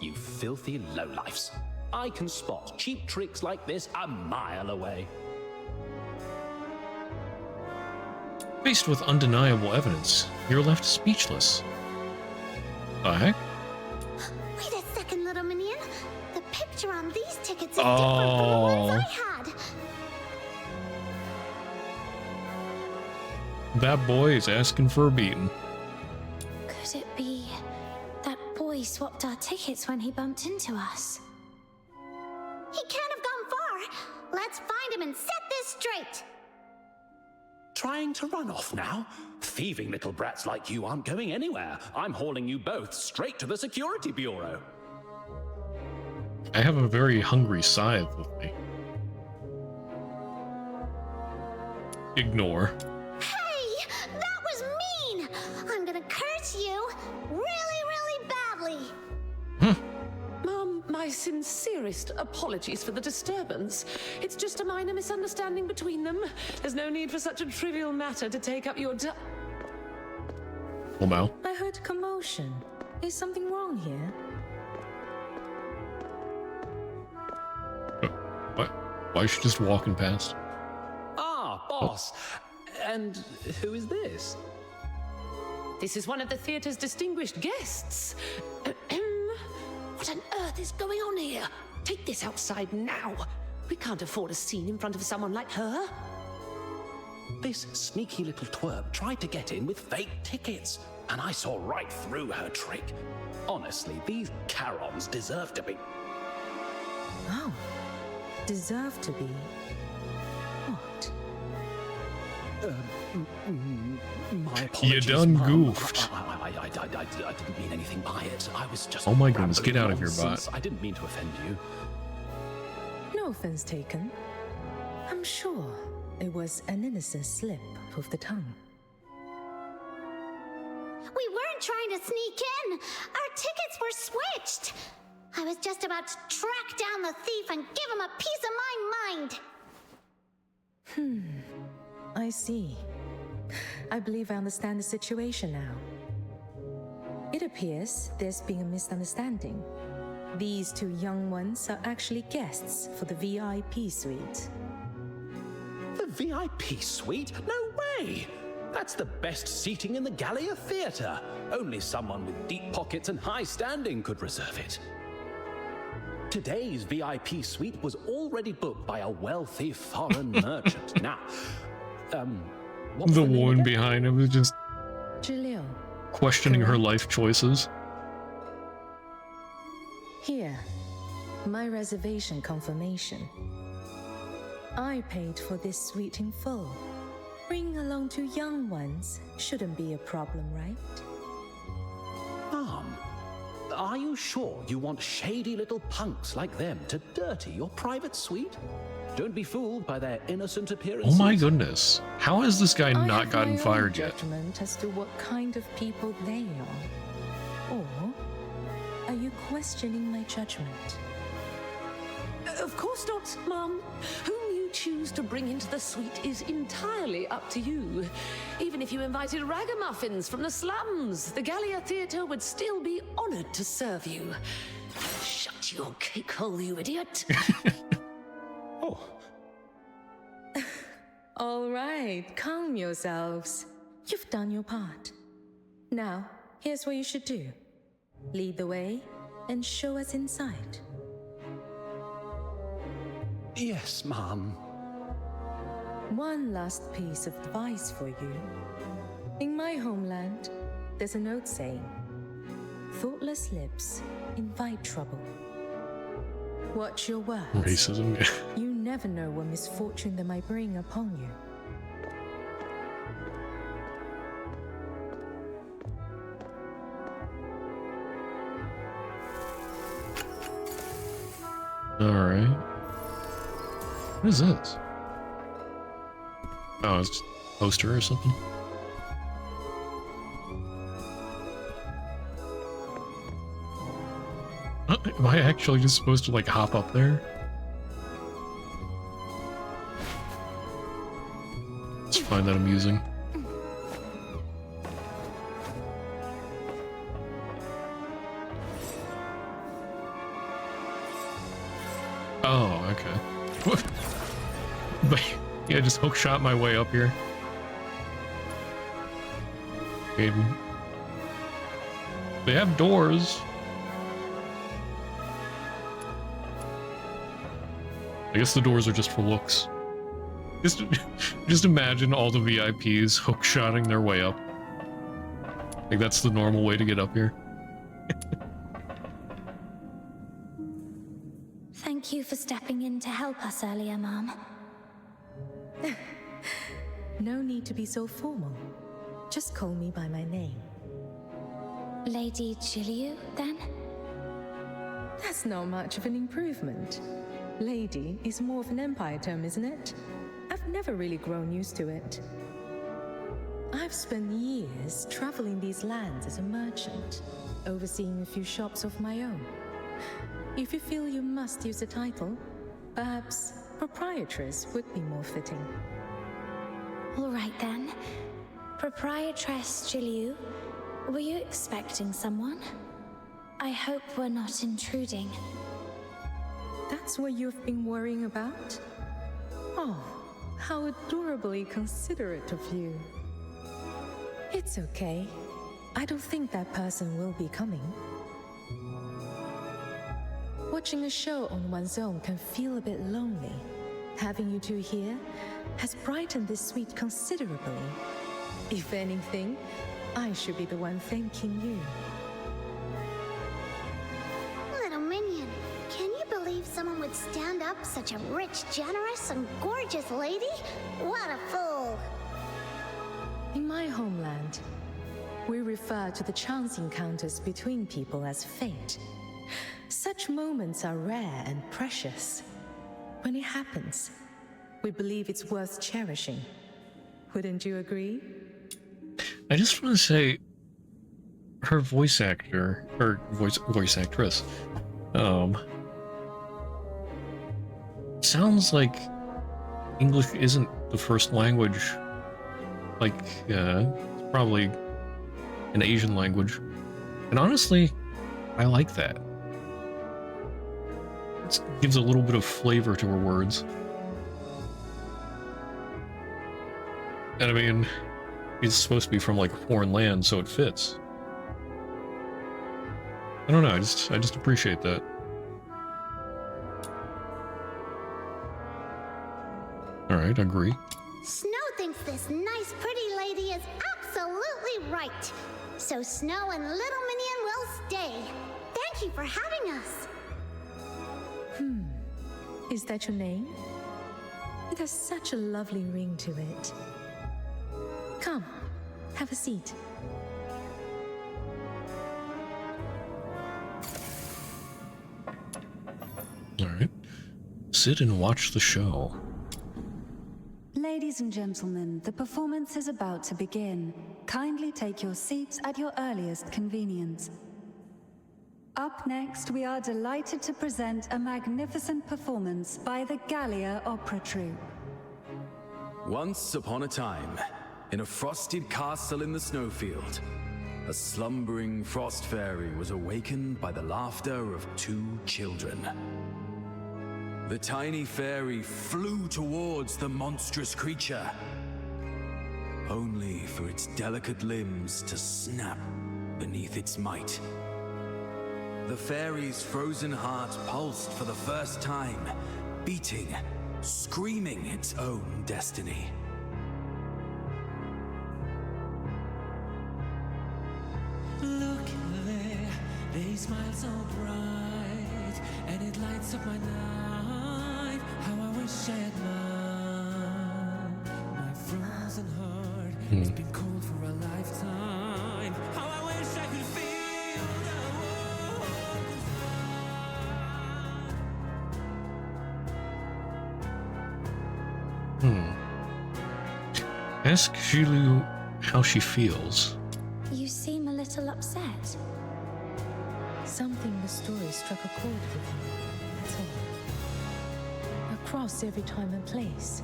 You filthy lowlifes. I can spot cheap tricks like this a mile away. Faced with undeniable evidence, you're left speechless. The heck? Wait a second, little minion. The picture on these tickets is different from the ones I had. That boy is asking for a beating. Could it be that boy swapped our tickets when he bumped into us? He can't have gone far. Let's find him and set this straight. Trying to run off now? Thieving little brats like you aren't going anywhere. I'm hauling you both straight to the Security Bureau. I have a very hungry scythe with me. Ignore. Hey, that was mean! I'm gonna curse you really, really badly. Mum, my sincerest apologies for the disturbance. It's just a minor misunderstanding between them. There's no need for such a trivial matter to take up your Well, now. I heard commotion. Is something wrong here? What? Why is she just walking past? Ah, boss. And who is this? This is one of the theatre's distinguished guests. What on earth is going on here? Take this outside now. We can't afford a scene in front of someone like her. This sneaky little twerp tried to get in with fake tickets, and I saw right through her trick. Honestly, these Charons deserve to be... Oh. Deserve to be. What? My apologies. You done Mum. goofed. I didn't mean anything by it. I was just... Oh my goodness, get out rambling of here, bot. nonsense. I didn't mean to offend you. No offense taken. I'm sure it was an innocent slip of the tongue. We weren't trying to sneak in. Our tickets were switched. I was just about to track down the thief and give him a piece of my mind. I see. I believe I understand the situation now. It appears there's been a misunderstanding. These two young ones are actually guests for the VIP suite. The VIP suite? No way! That's the best seating in the Gallia Theatre. Only someone with deep pockets and high standing could reserve it. Today's VIP suite was already booked by a wealthy foreign merchant. Now, what was The the name woman again? behind him is just Julio, questioning her correct. life choices. Here, my reservation confirmation. I paid for this suite in full. Bring along two young ones shouldn't be a problem, right? Mom, are you sure you want shady little punks like them to dirty your private suite? Don't be fooled by their innocent appearances. Oh my goodness. How has this guy I not have gotten my own fired yet? judgment as to what kind of people they are. Or are you questioning my judgment? Of course not, Mum. Whom you choose to bring into the suite is entirely up to you. Even if you invited ragamuffins from the slums, the Gallia Theatre would still be honored to serve you. Shut your cake hole, you idiot. Oh, All right, calm yourselves. You've done your part. Now, here's what you should do. Lead the way and show us inside. yes, Mom. One last piece of advice for you. In my homeland, there's a note saying, thoughtless lips invite trouble. Watch your words. Racism. You never know what misfortune they might bring upon you. Alright. What is this? Oh, it's just a poster or something? Am I actually just supposed to, like, hop up there? Just find that amusing. Oh, okay. What? But, yeah, just hook shot my way up here. Maybe. They have doors. I guess the doors are just for looks. Just imagine all the VIPs hook-shotting their way up. Like, that's the normal way to get up here. Thank you for stepping in to help us earlier, Mom. No need to be so formal. Just call me by my name. Lady Jiliu, then? That's not much of an improvement. Lady is more of an empire term, isn't it? I've never really grown used to it. I've spent years traveling these lands as a merchant, overseeing a few shops of my own. If you feel you must use a title, perhaps proprietress would be more fitting. All right then. Proprietress Jiliu, were you expecting someone? I hope we're not intruding. That's what you've been worrying about? Oh, how adorably considerate of you. It's okay. I don't think that person will be coming. Watching a show on one's own can feel a bit lonely. Having you two here has brightened this suite considerably. If anything, I should be the one thanking you. Little minion, can you believe someone would stand up such a rich, generous, and gorgeous lady? What a fool! In my homeland, we refer to the chance encounters between people as fate. Such moments are rare and precious. When it happens, we believe it's worth cherishing. Wouldn't you agree? I just want to say, her voice actor, or voice actress, sounds like English isn't the first language. Like, it's probably an Asian language. And honestly, I like that. It gives a little bit of flavor to her words. And I mean, it's supposed to be from like a foreign land, so it fits. I don't know, I just appreciate that. Alright, agree. Snow thinks this nice, pretty lady is absolutely right. So Snow and Little Minion will stay. Thank you for having us. Is that your name? It has such a lovely ring to it. Come, have a seat. Alright. Sit and watch the show. Ladies and gentlemen, the performance is about to begin. Kindly take your seats at your earliest convenience. Up next, we are delighted to present a magnificent performance by the Gallia Opera Troupe. Once upon a time, in a frosted castle in the snowfield, a slumbering frost fairy was awakened by the laughter of two children. The tiny fairy flew towards the monstrous creature, only for its delicate limbs to snap beneath its might. The fairy's frozen heart pulsed for the first time, beating, screaming its own destiny. Look there, they smile so bright, and it lights up my night. How I wish I had known. My frozen heart has been cold for a lifetime. How I wish I could feel the Ask Jilu how she feels. You seem a little upset. Something in the story struck a chord with me, that's all. Across every time and place,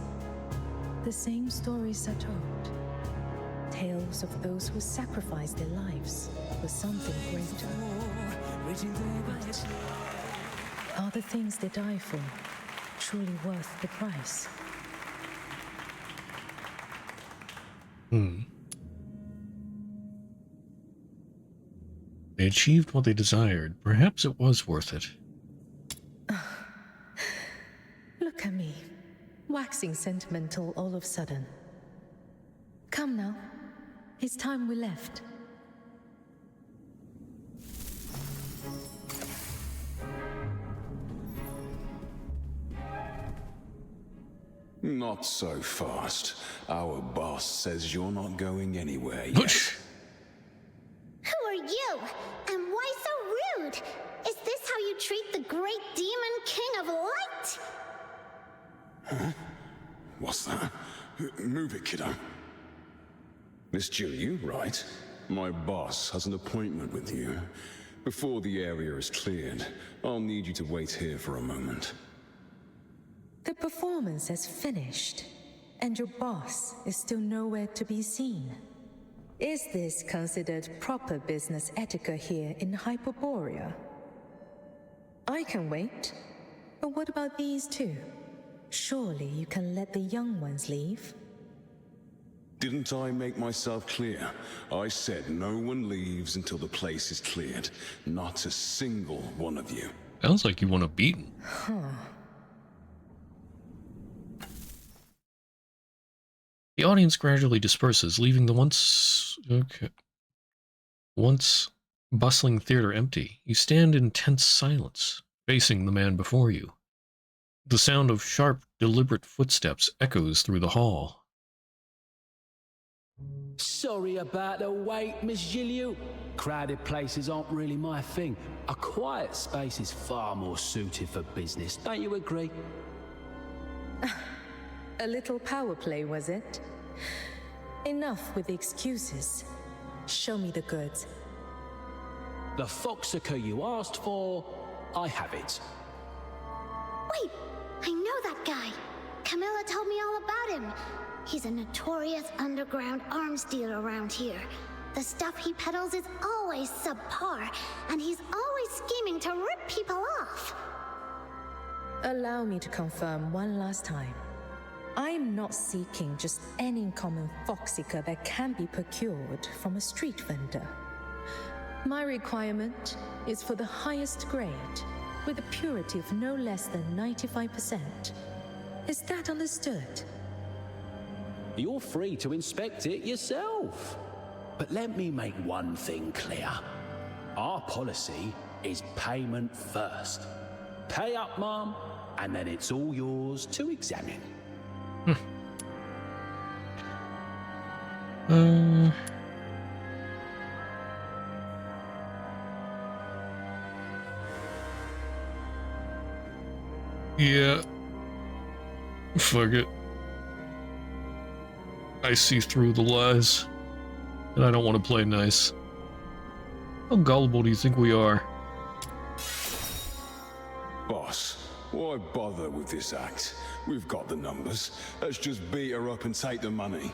the same stories are told. Tales of those who sacrificed their lives for something greater. But are the things they die for truly worth the price? They achieved what they desired. Perhaps it was worth it. Look at me, waxing sentimental all of a sudden. Come now, it's time we left. Not so fast. Our boss says you're not going anywhere yet. Who are you? And why so rude? Is this how you you treat the great demon king of light? Huh? What's that? Move it, kiddo. Miss Jill, right? My boss has an appointment with you. Before the area is cleared, I'll need you to wait here for a moment. The performance has finished, and your boss is still nowhere to be seen. Is this considered proper business etiquette here in Hyperborea? I can wait, but what about these two? Surely you can let the young ones leave? Didn't I make myself clear? I said no one leaves until the place is cleared. Not a single one of you. Sounds like you want to beat him. Huh. The audience gradually disperses, leaving the once bustling theater empty. You stand in tense silence, facing the man before you. The sound of sharp, deliberate footsteps echoes through the hall. Sorry about the wait, Miss Gilliu. Crowded places aren't really my thing. A quiet space is far more suited for business, don't you agree? A little power play, was it? Enough with the excuses. Show me the goods. The foxica you asked for, I have it. Wait, I know that guy. Camilla told me all about him. He's a notorious underground arms dealer around here. The stuff he peddles is always subpar, and he's always scheming to rip people off. Allow me to confirm one last time. I am not seeking just any common foxica that can be procured from a street vendor. My requirement is for the highest grade, with a purity of no less than 95%. Is that understood? You're free to inspect it yourself. But let me make one thing clear. Our policy is payment first. Pay up, Mom, and then it's all yours to examine. Yeah. Fuck it. I see through the lies, and I don't want to play nice. How gullible do you think we are? Boss, why bother with this act? We've got the numbers. Let's just beat her up and take the money.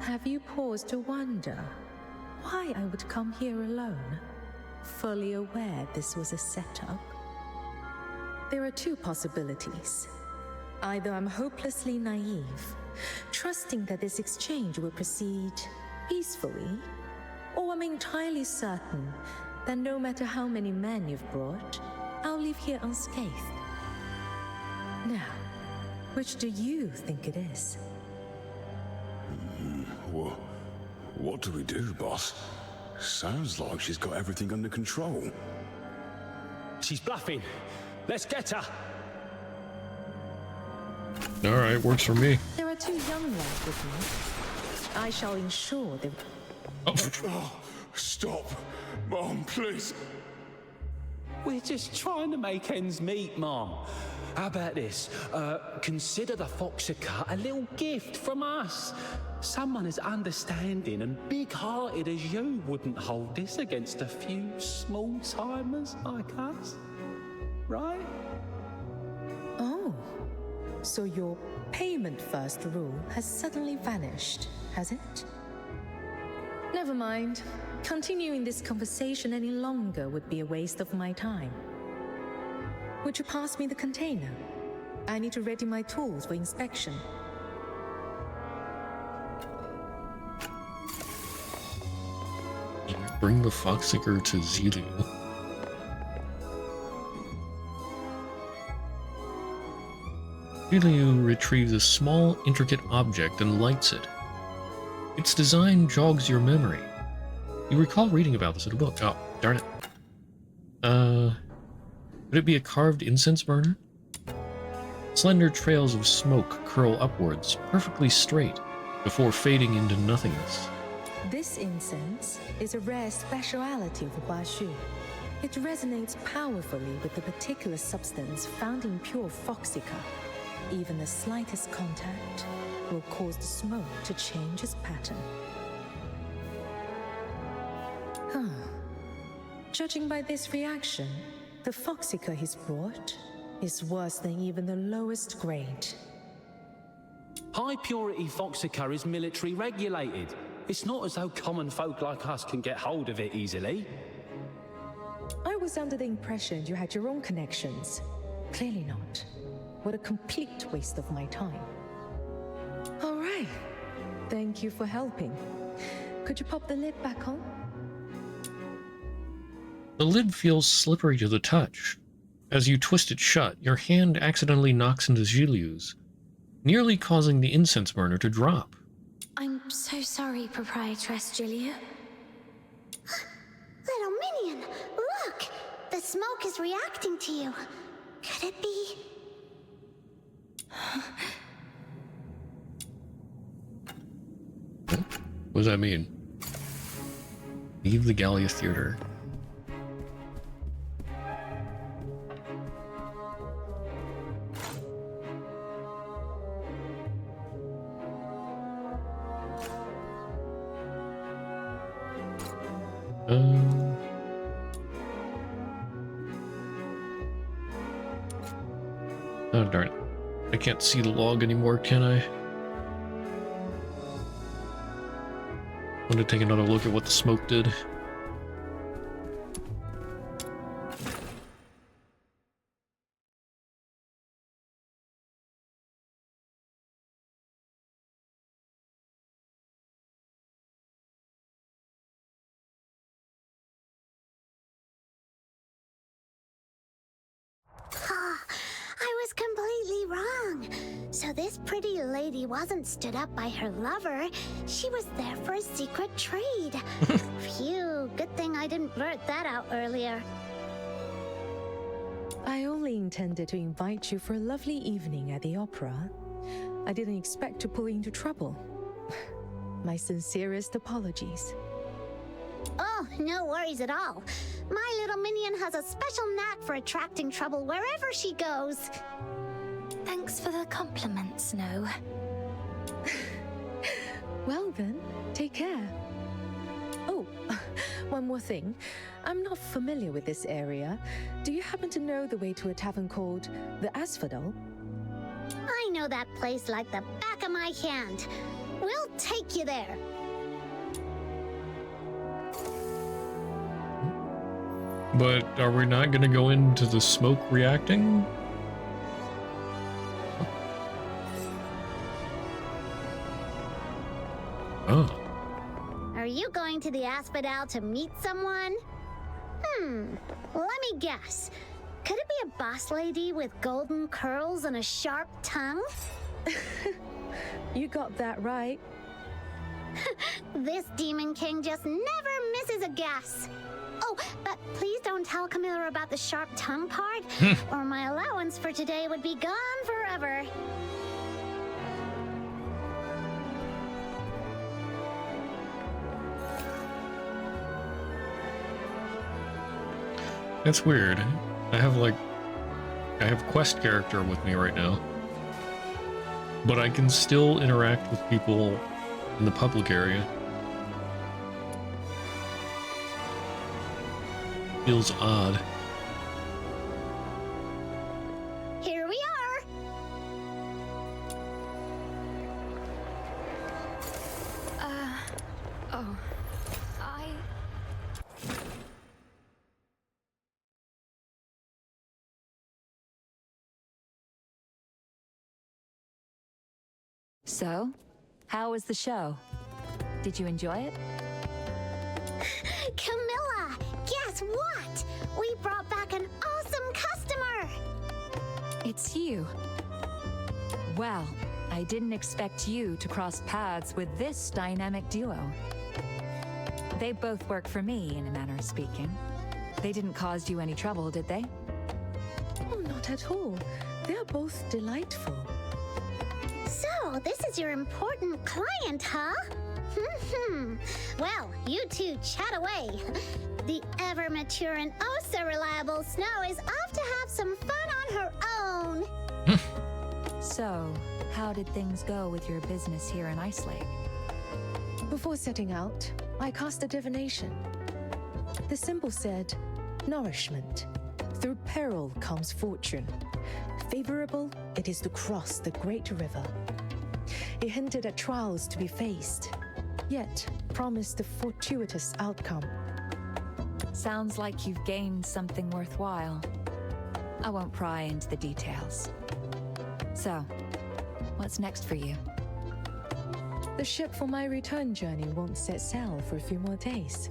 Have you paused to wonder why I would come here alone, fully aware this was a setup? There are two possibilities. Either I'm hopelessly naive, trusting that this exchange will proceed peacefully, or I'm entirely certain that no matter how many men you've brought, I'll leave here unscathed. Now, which do you think it is? What do we do, boss? Sounds like she's got everything under control. She's bluffing. Let's get her. Alright, works for me. There are two young ones with me. I shall ensure they... Oh, stop. Mom, please. We're just trying to make ends meet, Mom. How about this? Consider the foxica a little gift from us. Someone as understanding and big-hearted as you wouldn't hold this against a few small-timers like us, right? Oh, so your payment first rule has suddenly vanished, has it? Never mind. Continuing this conversation any longer would be a waste of my time. Would you pass me the container? I need to ready my tools for inspection. Bring the foxseeker to Zilu. Zilu retrieves a small, intricate object and lights it. Its design jogs your memory. You recall reading about this in a book. Oh, darn it. Could it be a carved incense burner? Slender trails of smoke curl upwards, perfectly straight, before fading into nothingness. This incense is a rare speciality of Huaxu. It resonates powerfully with the particular substance found in pure foxica. Even the slightest contact will cause the smoke to change its pattern. Judging by this reaction, the foxica he's brought is worse than even the lowest grade. High purity foxica is military regulated. It's not as though common folk like us can get hold of it easily. I was under the impression you had your own connections. Clearly not. What a complete waste of my time. All right. Thank you for helping. Could you pop the lid back on? The lid feels slippery to the touch. As you twist it shut, your hand accidentally knocks into Zhiliu's, nearly causing the incense burner to drop. I'm so sorry, Proprietress Zhiliu. Little minion, look! The smoke is reacting to you. Could it be? What does that mean? Leave the Gallia Theater. Oh darn it. I can't see the log anymore, can I? I'm gonna take another look at what the smoke did. I was completely wrong. So this pretty lady wasn't stood up by her lover. She was there for a secret trade. Phew, good thing I didn't blurt that out earlier. I only intended to invite you for a lovely evening at the opera. I didn't expect to pull you into trouble. My sincerest apologies. Oh, no worries at all. My little minion has a special knack for attracting trouble wherever she goes. Thanks for the compliment, Snow. Well then, take care. Oh, one more thing. I'm not familiar with this area. Do you happen to know the way to a tavern called the Asphodel? I know that place like the back of my hand. We'll take you there. But are we not going to go into the smoke reacting? Oh. Are you going to the Asphodel to meet someone? Let me guess. Could it be a boss lady with golden curls and a sharp tongue? You got that right. This Demon King just never misses a guess. Oh, but please don't tell Camilla about the sharp tongue part, or my allowance for today would be gone forever. That's weird. I have quest character with me right now. But I can still interact with people in the public area. Feels odd. Here we are. Oh. So, how was the show? Did you enjoy it? Camilla, guess what? We brought back an awesome customer. It's you. Well, I didn't expect you to cross paths with this dynamic duo. They both work for me, in a manner of speaking. They didn't cause you any trouble, did they? Oh, not at all. They're both delightful. So, this is your important client, huh? Well, you two chat away. The ever-mature and oh-so-reliable Snow is off to have some fun on her own. So, how did things go with your business here in Ice Lake? Before setting out, I cast a divination. The symbol said, nourishment. Through peril comes fortune. Favorable, it is to cross the great river. It hinted at trials to be faced, yet promised a fortuitous outcome. Sounds like you've gained something worthwhile. I won't pry into the details. So, what's next for you? The ship for my return journey won't set sail for a few more days.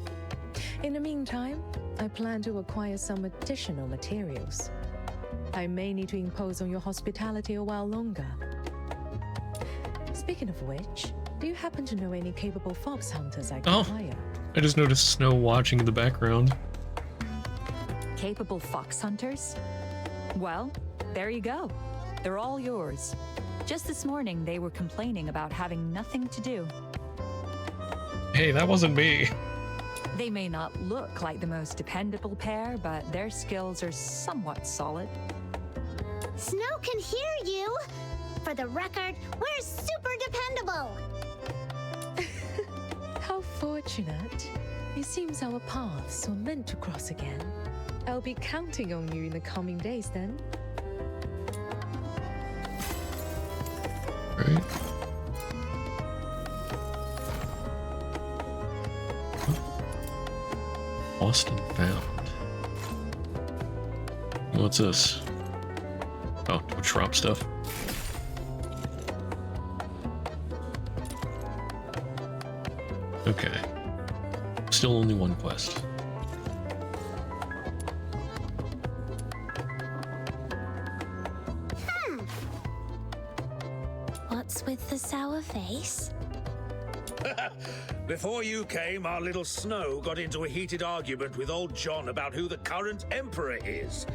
In the meantime, I plan to acquire some additional materials. I may need to impose on your hospitality a while longer. Speaking of which, do you happen to know any capable fox hunters I can hire? I just noticed Snow watching in the background. Capable fox hunters? Well, there you go. They're all yours. Just this morning, they were complaining about having nothing to do. Hey, that wasn't me. They may not look like the most dependable pair, but their skills are somewhat solid. Snow can hear you. For the record, we're super dependable. How fortunate. It seems our paths were meant to cross again. I'll be counting on you in the coming days then. Right. Lost and found. What's this? Oh, Twitch drop stuff. Okay. Still only one quest. What's with the sour face? Before you came, our little Snow got into a heated argument with old John about who the current emperor is.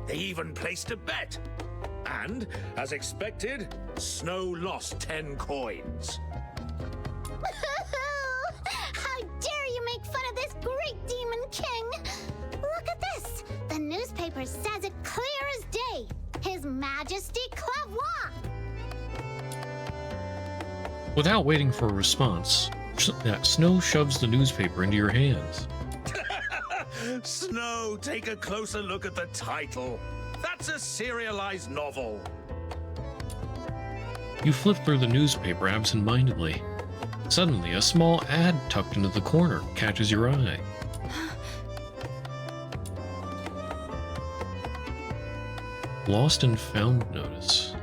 They even placed a bet. And, as expected, Snow lost 10 coins. How dare you make fun of this great demon king? Look at this. The newspaper says it clear as day. His Majesty Clavois. Without waiting for a response, Snow shoves the newspaper into your hands. Snow, take a closer look at the title. That's a serialized novel. You flip through the newspaper absent-mindedly. Suddenly, a small ad tucked into the corner catches your eye. Lost and found notice.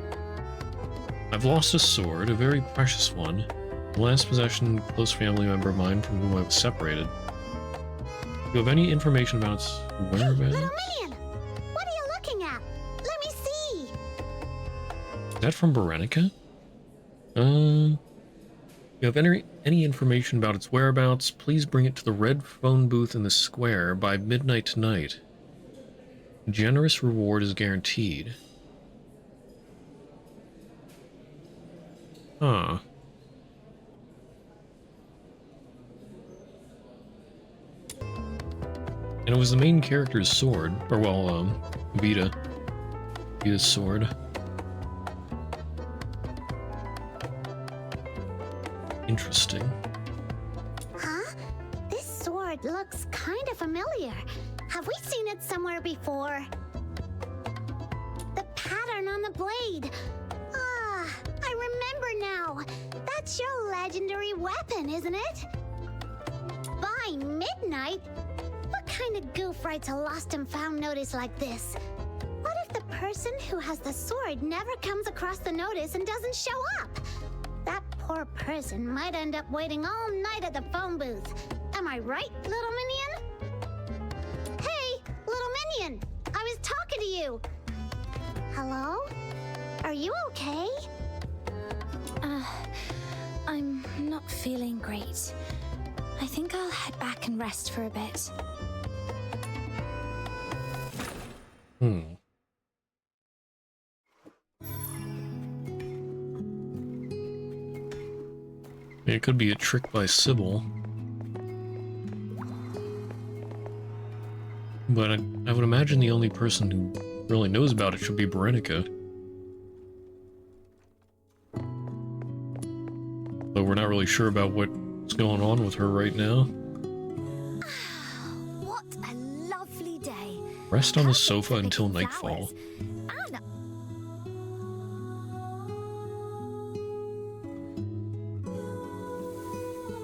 I've lost a sword, a very precious one. The last possession, a close family member of mine from whom I was separated. Do you have any information about its whereabouts? Little Minion! What are you looking at? Let me see! Is that from Berenica? You have any information about its whereabouts, please bring it to the red phone booth in the square by midnight tonight. Generous reward is guaranteed. Huh. And it was the main character's sword, or well, Vita's sword. Interesting. Huh? This sword looks kind of familiar. Have we seen it somewhere before? The pattern on the blade. Ah, I remember now. That's your legendary weapon, isn't it? By midnight? What kind of goof writes a lost and found notice like this? What if the person who has the sword never comes across the notice and doesn't show up? That poor person might end up waiting all night at the phone booth. Am I right, little minion? Hey, little minion! I was talking to you! Hello? Are you okay? I'm not feeling great. I think I'll head back and rest for a bit. It could be a trick by Sybil. But I would imagine the only person who really knows about it should be Berenica. Though we're not really sure about what's going on with her right now. What a lovely day. Rest on the sofa until nightfall.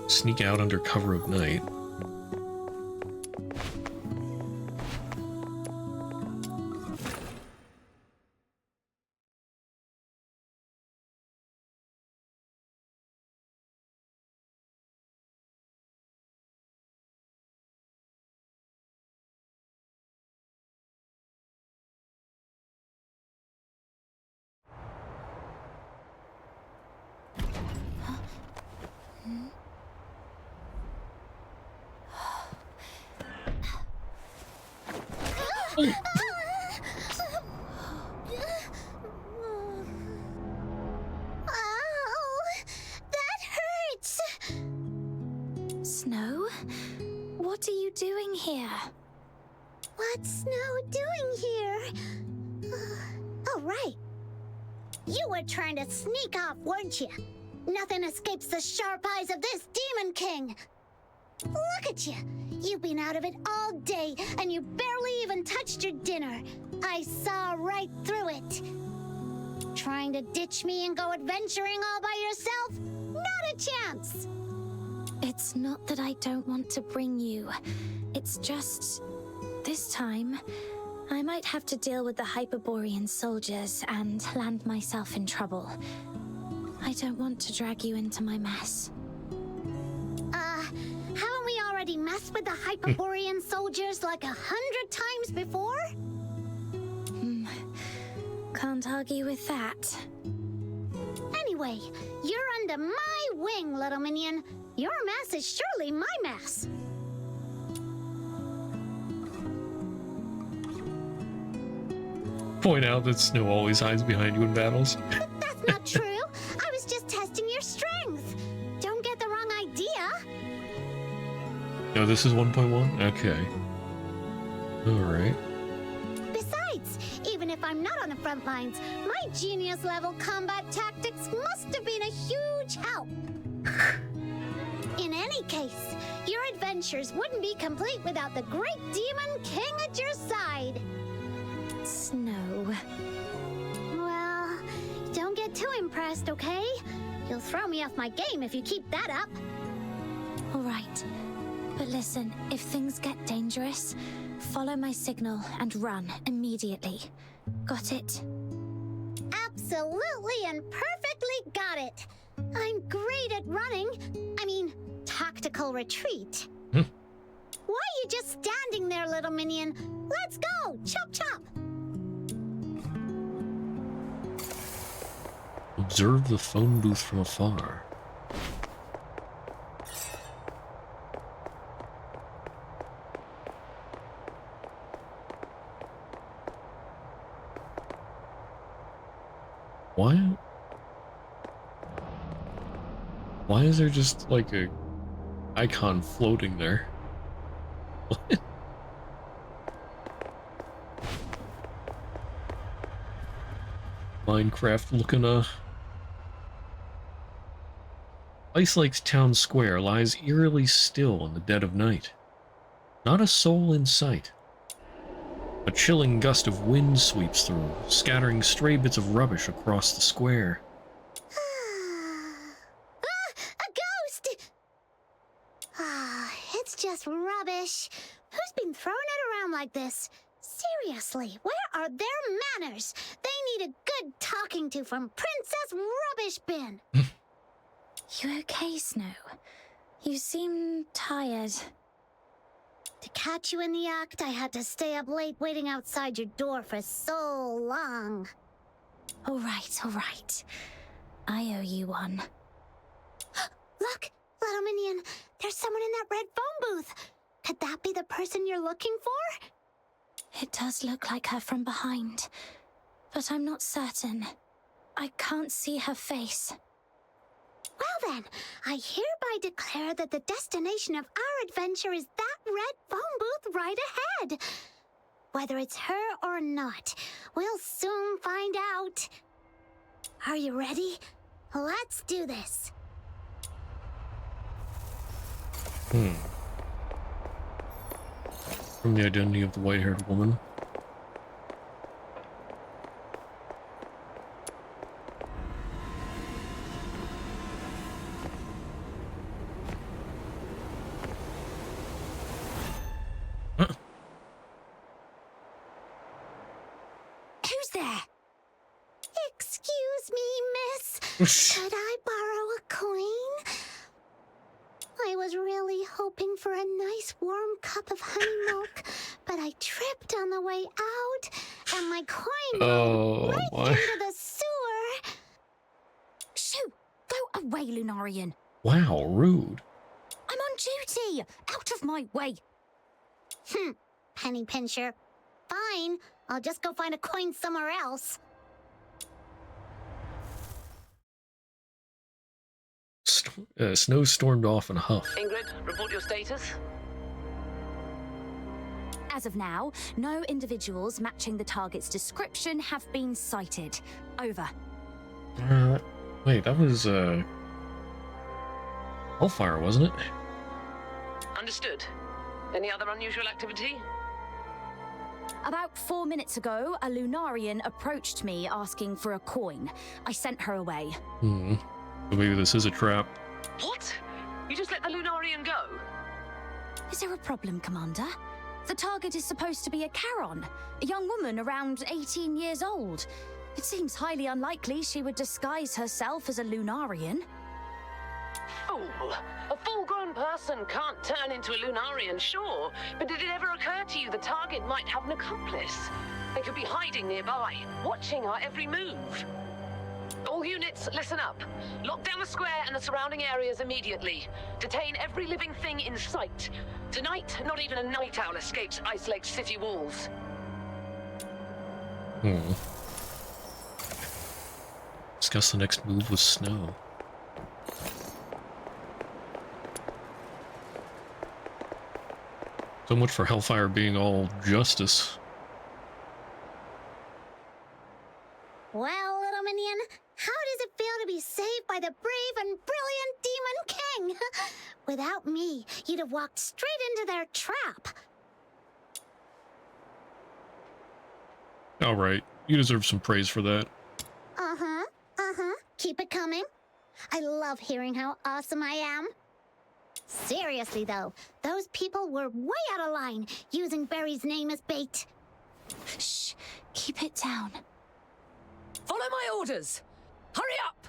Sneak out under cover of night. Oh, that hurts. Snow? What are you doing here? What's Snow doing here? Oh, right. You were trying to sneak off, weren't you? Nothing escapes the sharp eyes of this Demon King. Look at you. You've been out of it all day, and you barely even touched your dinner. I saw right through it. Trying to ditch me and go adventuring all by yourself? Not a chance. It's not that I don't want to bring you. It's just... this time, I might have to deal with the Hyperborean soldiers and land myself in trouble. I don't want to drag you into my mess. Haven't we already messed with the Hyperborean soldiers like 100 times before? Can't argue with that. Anyway, you're under my wing, little minion. Your mess is surely my mess. Point out that Snow always hides behind you in battles. That's not true. I was just testing your strength. Don't get the wrong idea. No, this is 1.1? Okay. Alright. Besides, even if I'm not on the front lines, my genius-level combat tactics must have been a huge help. In any case, your adventures wouldn't be complete without the great Demon King at your side. Snow. Well, don't get too impressed, okay? You'll throw me off my game if you keep that up. All right. But listen, if things get dangerous, follow my signal and run immediately. Got it? Absolutely and perfectly got it. I'm great at running. I mean, tactical retreat. Why are you just standing there, little minion? Let's go! Chop chop! Observe the phone booth from afar. Why is there just like a icon floating there? What? Minecraft looking Ice Lake's town square lies eerily still in the dead of night. Not a soul in sight. A chilling gust of wind sweeps through, scattering stray bits of rubbish across the square. A ghost! It's just rubbish. Who's been throwing it around like this? Seriously, where are their manners? They need a good talking to from Princess Rubbish Bin. You okay, Snow? You seem tired. To catch you in the act, I had to stay up late waiting outside your door for so long. All right. I owe you one. Look, little minion, there's someone in that red phone booth. Could that be the person you're looking for? It does look like her from behind, but I'm not certain. I can't see her face. Well then, I hereby declare that the destination of our adventure is that red phone booth right ahead. Whether it's her or not, we'll soon find out. Are you ready? Let's do this. From the identity of the white-haired woman. Who's there? Excuse me, miss. Could I borrow a coin? I was really hoping for a nice warm cup of honey milk, but I tripped on the way out, and my coin rolled right into the sewer. Shoo! Go away, Lunarian. Wow, rude. I'm on duty! Out of my way! Penny pincher. Fine, I'll just go find a coin somewhere else. Snow stormed off in a huff. Ingrid, report your status. As of now, no individuals matching the target's description have been sighted. Over. Wait, that was, Hellfire, wasn't it? Understood. Any other unusual activity? About 4 minutes ago, a Lunarian approached me asking for a coin. I sent her away. So maybe this is a trap. What? You just let the Lunarian go? Is there a problem, Commander? The target is supposed to be a Charon, a young woman around 18 years old. It seems highly unlikely she would disguise herself as a Lunarian. Oh, a full-grown person can't turn into a Lunarian, sure. But did it ever occur to you the target might have an accomplice? They could be hiding nearby, watching our every move. All units, listen up. Lock down the square and the surrounding areas immediately. Detain every living thing in sight. Tonight, not even a night owl escapes Ice Lake's city walls. Discuss the next move with Snow. So much for Hellfire being all justice. Well, little minion, how does it feel to be saved by the brave and brilliant Demon King? Without me, you'd have walked straight into their trap. Alright, you deserve some praise for that. Keep it coming. I love hearing how awesome I am. Seriously, though, those people were way out of line, using Barry's name as bait. Shh, keep it down. Follow my orders! Hurry up!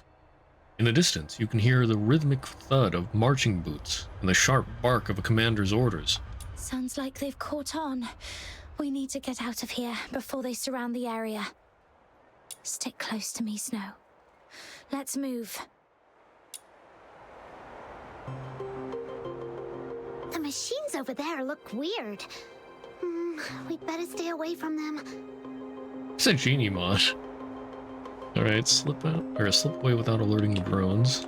In the distance, you can hear the rhythmic thud of marching boots and the sharp bark of a commander's orders. Sounds like they've caught on. We need to get out of here before they surround the area. Stick close to me, Snow. Let's move. The machines over there look weird. We'd better stay away from them. It's a genie mod. Alright, slip out, or slip away without alerting the drones.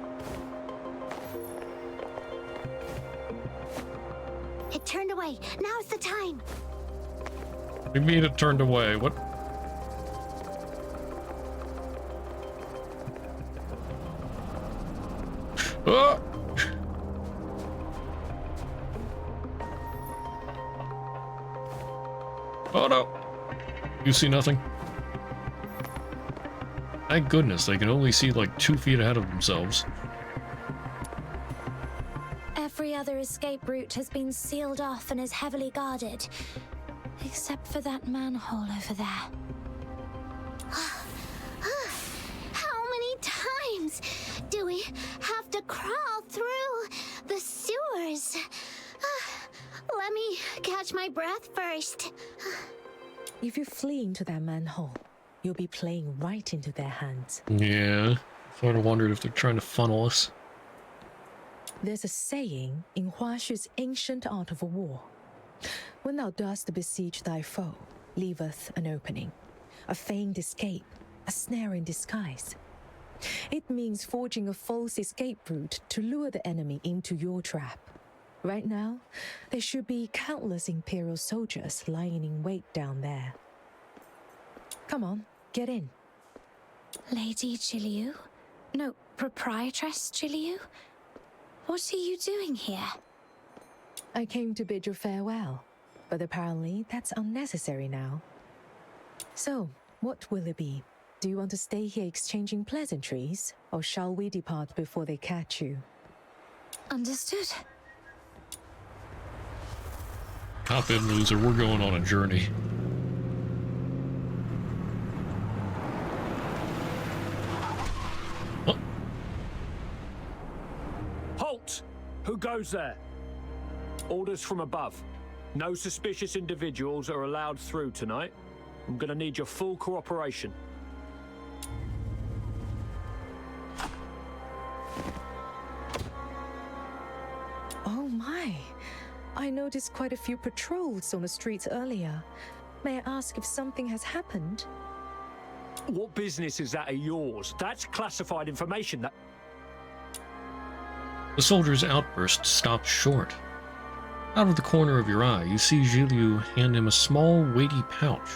It turned away. Now's the time. What do you mean it turned away? What? Oh! Oh no! You see nothing? Thank goodness, they can only see like 2 feet ahead of themselves. Every other escape route has been sealed off and is heavily guarded. Except for that manhole over there. How many times do we have to crawl through the sewers? Let me catch my breath first. If you flee into that manhole, you'll be playing right into their hands. Yeah, sort of wondered if they're trying to funnel us. There's a saying in Huaxu's ancient art of war. When thou dost besiege thy foe, leaveth an opening, a feigned escape, a snare in disguise. It means forging a false escape route to lure the enemy into your trap. Right now, there should be countless Imperial soldiers lying in wait down there. Come on, get in. Lady Jiliu? No, Proprietress Jiliu? What are you doing here? I came to bid you farewell, but apparently that's unnecessary now. So, what will it be? Do you want to stay here exchanging pleasantries, or shall we depart before they catch you? Understood. Hop in, loser. We're going on a journey. Oh. Halt! Who goes there? Orders from above. No suspicious individuals are allowed through tonight. I'm gonna need your full cooperation. Oh my! I noticed quite a few patrols on the streets earlier. May I ask if something has happened? What business is that of yours? That's classified information that... The soldier's outburst stopped short. Out of the corner of your eye, you see Jiliu hand him a small, weighty pouch.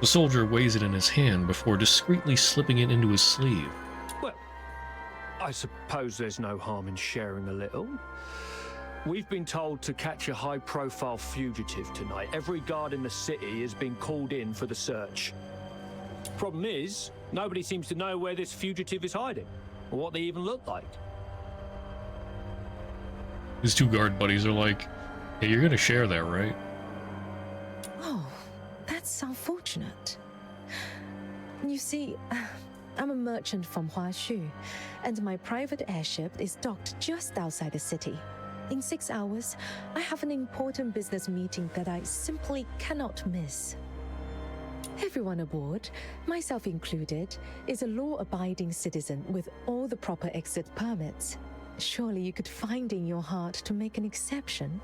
The soldier weighs it in his hand before discreetly slipping it into his sleeve. Well, I suppose there's no harm in sharing a little. We've been told to catch a high-profile fugitive tonight. Every guard in the city has been called in for the search. Problem is, nobody seems to know where this fugitive is hiding, or what they even look like. His two guard buddies are like, hey, you're gonna share that, right? Oh, that's unfortunate. You see, I'm a merchant from Huaxu, and my private airship is docked just outside the city. In 6 hours, I have an important business meeting that I simply cannot miss. Everyone aboard, myself included, is a law-abiding citizen with all the proper exit permits. Surely you could find in your heart to make an exception.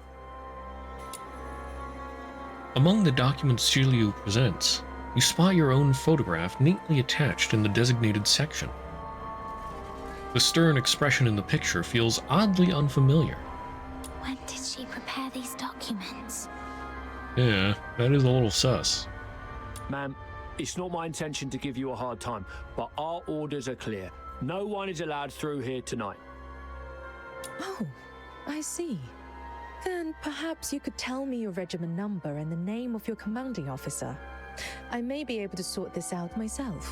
Among the documents Jiliu presents, you spot your own photograph neatly attached in the designated section. The stern expression in the picture feels oddly unfamiliar. When did she prepare these documents? Yeah, that is a little sus. Ma'am, it's not my intention to give you a hard time, but our orders are clear. No one is allowed through here tonight. Oh, I see. Then perhaps you could tell me your regiment number and the name of your commanding officer. I may be able to sort this out myself.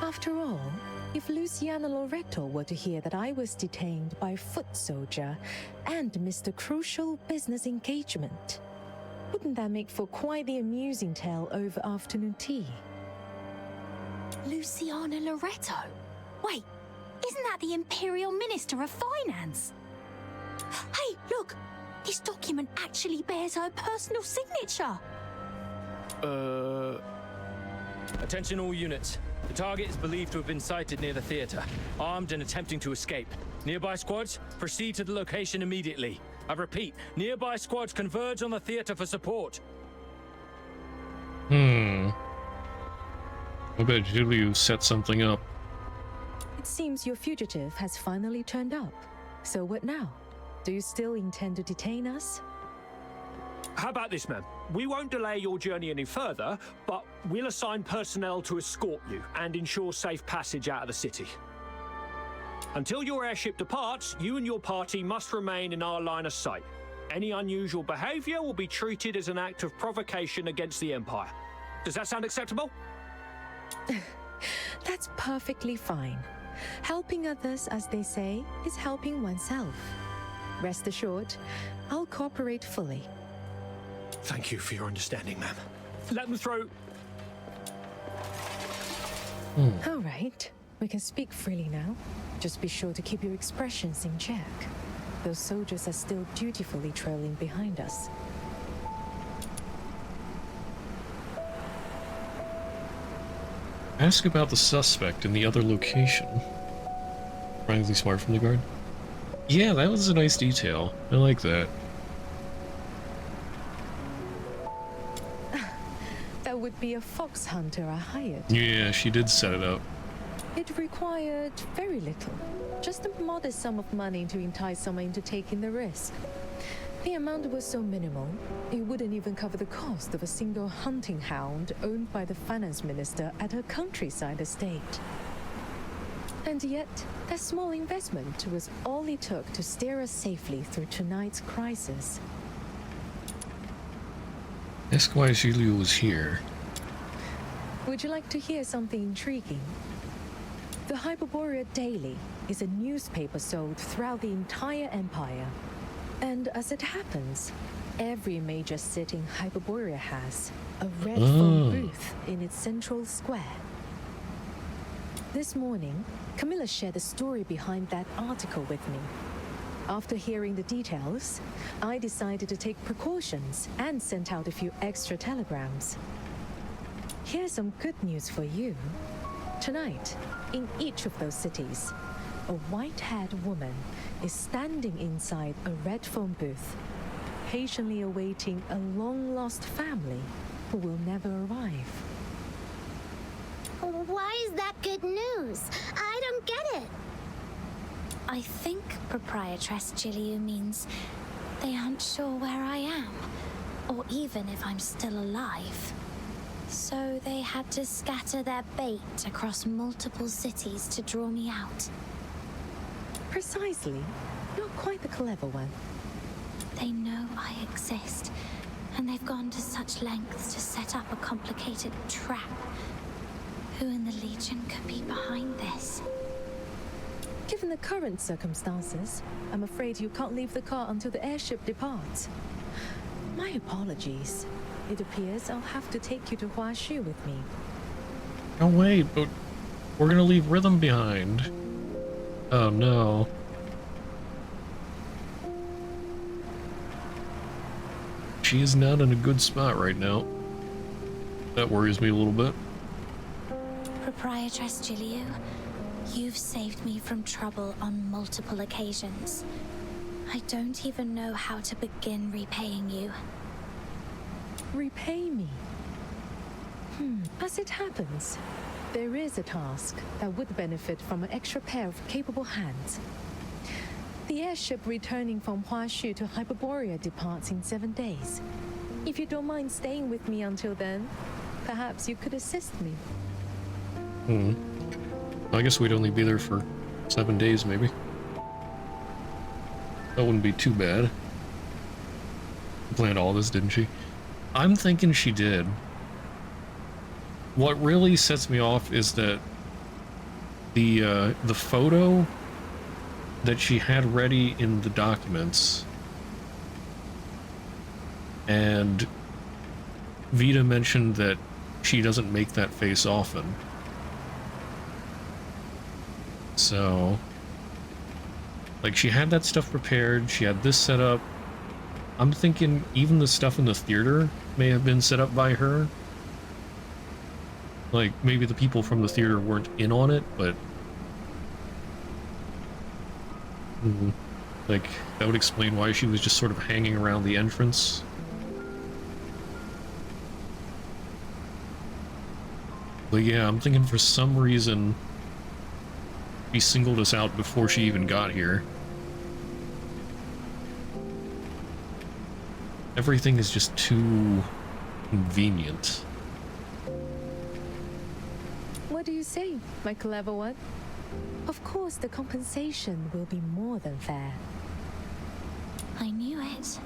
After all, if Luciana Loreto were to hear that I was detained by a foot soldier and missed a crucial business engagement, wouldn't that make for quite the amusing tale over afternoon tea? Luciana Loreto? Wait, isn't that the Imperial Minister of Finance? Hey, look! This document actually bears her personal signature! Attention all units. The target is believed to have been sighted near the theater, armed and attempting to escape. Nearby squads, proceed to the location immediately. I repeat, nearby squads converge on the theater for support. I bet Jiliu set something up. It seems your fugitive has finally turned up. So what now? Do you still intend to detain us? How about this, ma'am? We won't delay your journey any further, but we'll assign personnel to escort you and ensure safe passage out of the city. Until your airship departs, you and your party must remain in our line of sight. Any unusual behavior will be treated as an act of provocation against the Empire. Does that sound acceptable? That's perfectly fine. Helping others, as they say, is helping oneself. Rest assured, I'll cooperate fully. Thank you for your understanding, ma'am. Let them through. All right, we can speak freely now. Just be sure to keep your expressions in check. Those soldiers are still dutifully trailing behind us. Ask about the suspect in the other location. Surprisingly smart from the guard. Yeah, that was a nice detail. I like that. That would be a fox hunter I hired. Yeah, she did set it up. It required very little. Just a modest sum of money to entice someone into taking the risk. The amount was so minimal, it wouldn't even cover the cost of a single hunting hound owned by the finance minister at her countryside estate. And yet, that small investment was all it took to steer us safely through tonight's crisis. Esquire Julio was here. Would you like to hear something intriguing? The Hyperborea Daily is a newspaper sold throughout the entire empire. And as it happens, every major city in Hyperborea has a red phone booth in its central square. This morning, Camilla shared the story behind that article with me. After hearing the details, I decided to take precautions and sent out a few extra telegrams. Here's some good news for you. Tonight, in each of those cities, a white-haired woman is standing inside a red phone booth, patiently awaiting a long-lost family who will never arrive. Why is that good news? I don't get it. I think Proprietress Jiliu means they aren't sure where I am, or even if I'm still alive. So they had to scatter their bait across multiple cities to draw me out. Precisely. Not quite the clever one. They know I exist, and they've gone to such lengths to set up a complicated trap. Who in the Legion could be behind this? Given the current circumstances, I'm afraid you can't leave the car until the airship departs. My apologies. It appears I'll have to take you to Huaxu with me. Oh wait, but we're gonna leave Rhythm behind. Oh no. She is not in a good spot right now. That worries me a little bit. Proprietress Jiliu, you've saved me from trouble on multiple occasions. I don't even know how to begin repaying you. Repay me? As it happens, there is a task that would benefit from an extra pair of capable hands. The airship returning from Huaxu to Hyperborea departs in 7 days. If you don't mind staying with me until then, perhaps you could assist me. I guess we'd only be there for 7 days, maybe. That wouldn't be too bad. Planned all this, didn't she? I'm thinking she did. What really sets me off is that the photo that she had ready in the documents, and Vita mentioned that she doesn't make that face often. So, like, she had that stuff prepared, she had this set up. I'm thinking even the stuff in the theater may have been set up by her. Like, maybe the people from the theater weren't in on it, but... like, that would explain why she was just sort of hanging around the entrance. But yeah, I'm thinking for some reason she singled us out before she even got here. Everything is just too convenient. What do you say, my clever one? Of course, the compensation will be more than fair. I knew it.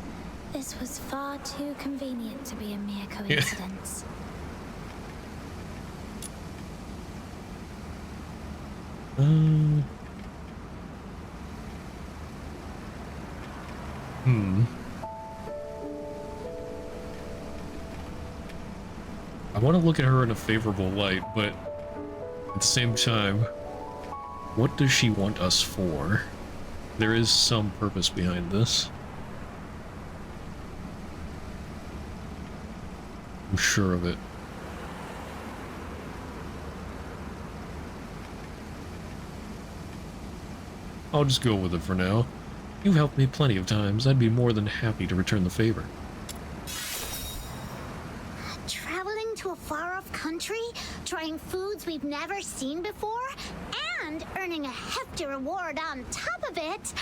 This was far too convenient to be a mere coincidence. I want to look at her in a favorable light, but at the same time, what does she want us for? There is some purpose behind this. I'm sure of it. I'll just go with it for now. You've helped me plenty of times. I'd be more than happy to return the favor. Traveling to a far-off country? Trying foods we've never seen before? and earning a hefty reward on top of it.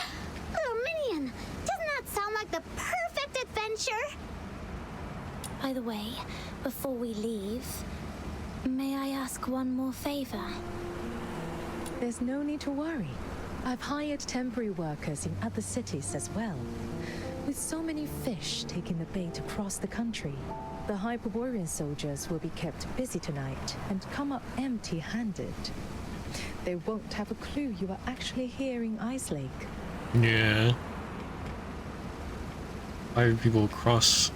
Little Minion, doesn't that sound like the perfect adventure? By the way, before we leave, may I ask one more favor? There's no need to worry. I've hired temporary workers in other cities as well. With so many fish taking the bait across the country, the Hyperborean soldiers will be kept busy tonight and come up empty-handed. They won't have a clue you are actually here in Ice Lake. Yeah. Hired people across...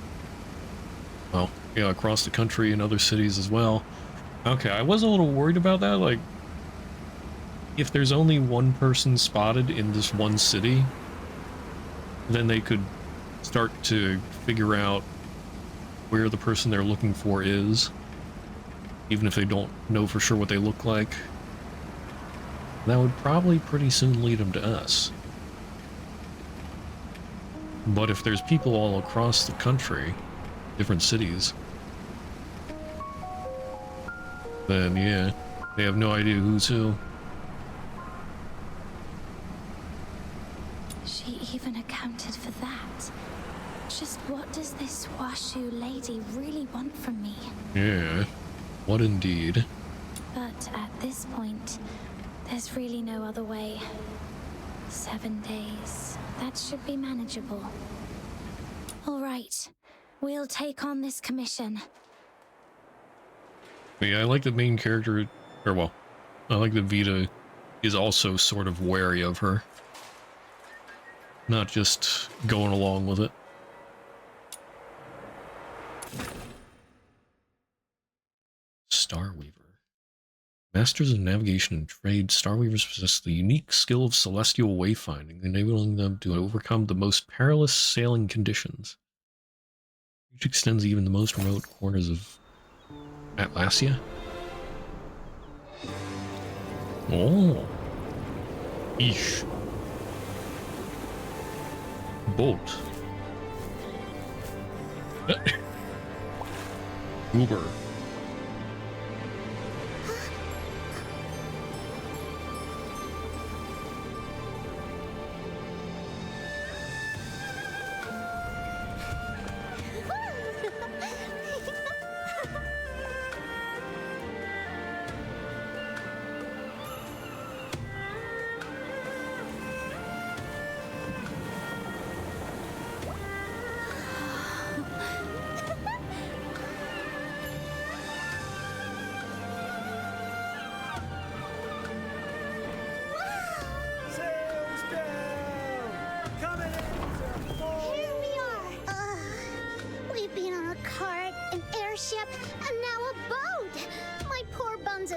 well, yeah, across the country and other cities as well. Okay, I was a little worried about that, like... if there's only one person spotted in this one city, then they could start to figure out where the person they're looking for is, even if they don't know for sure what they look like. That would probably pretty soon lead them to us. But if there's people all across the country, different cities, then yeah, they have no idea who's who. She even accounted for that. Just what does this Huaxu lady really want from me? Yeah, what indeed. But at this point, there's really no other way. 7 days. That should be manageable. All right, we'll take on this commission. Yeah, I like the main character, or well, I like that Vita is also sort of wary of her. Not just going along with it. Starweaver. Masters of navigation and trade, Starweavers possess the unique skill of celestial wayfinding, enabling them to overcome the most perilous sailing conditions, which extends even the most remote corners of Atlasia. Oh. Eesh. Bolt. Uber.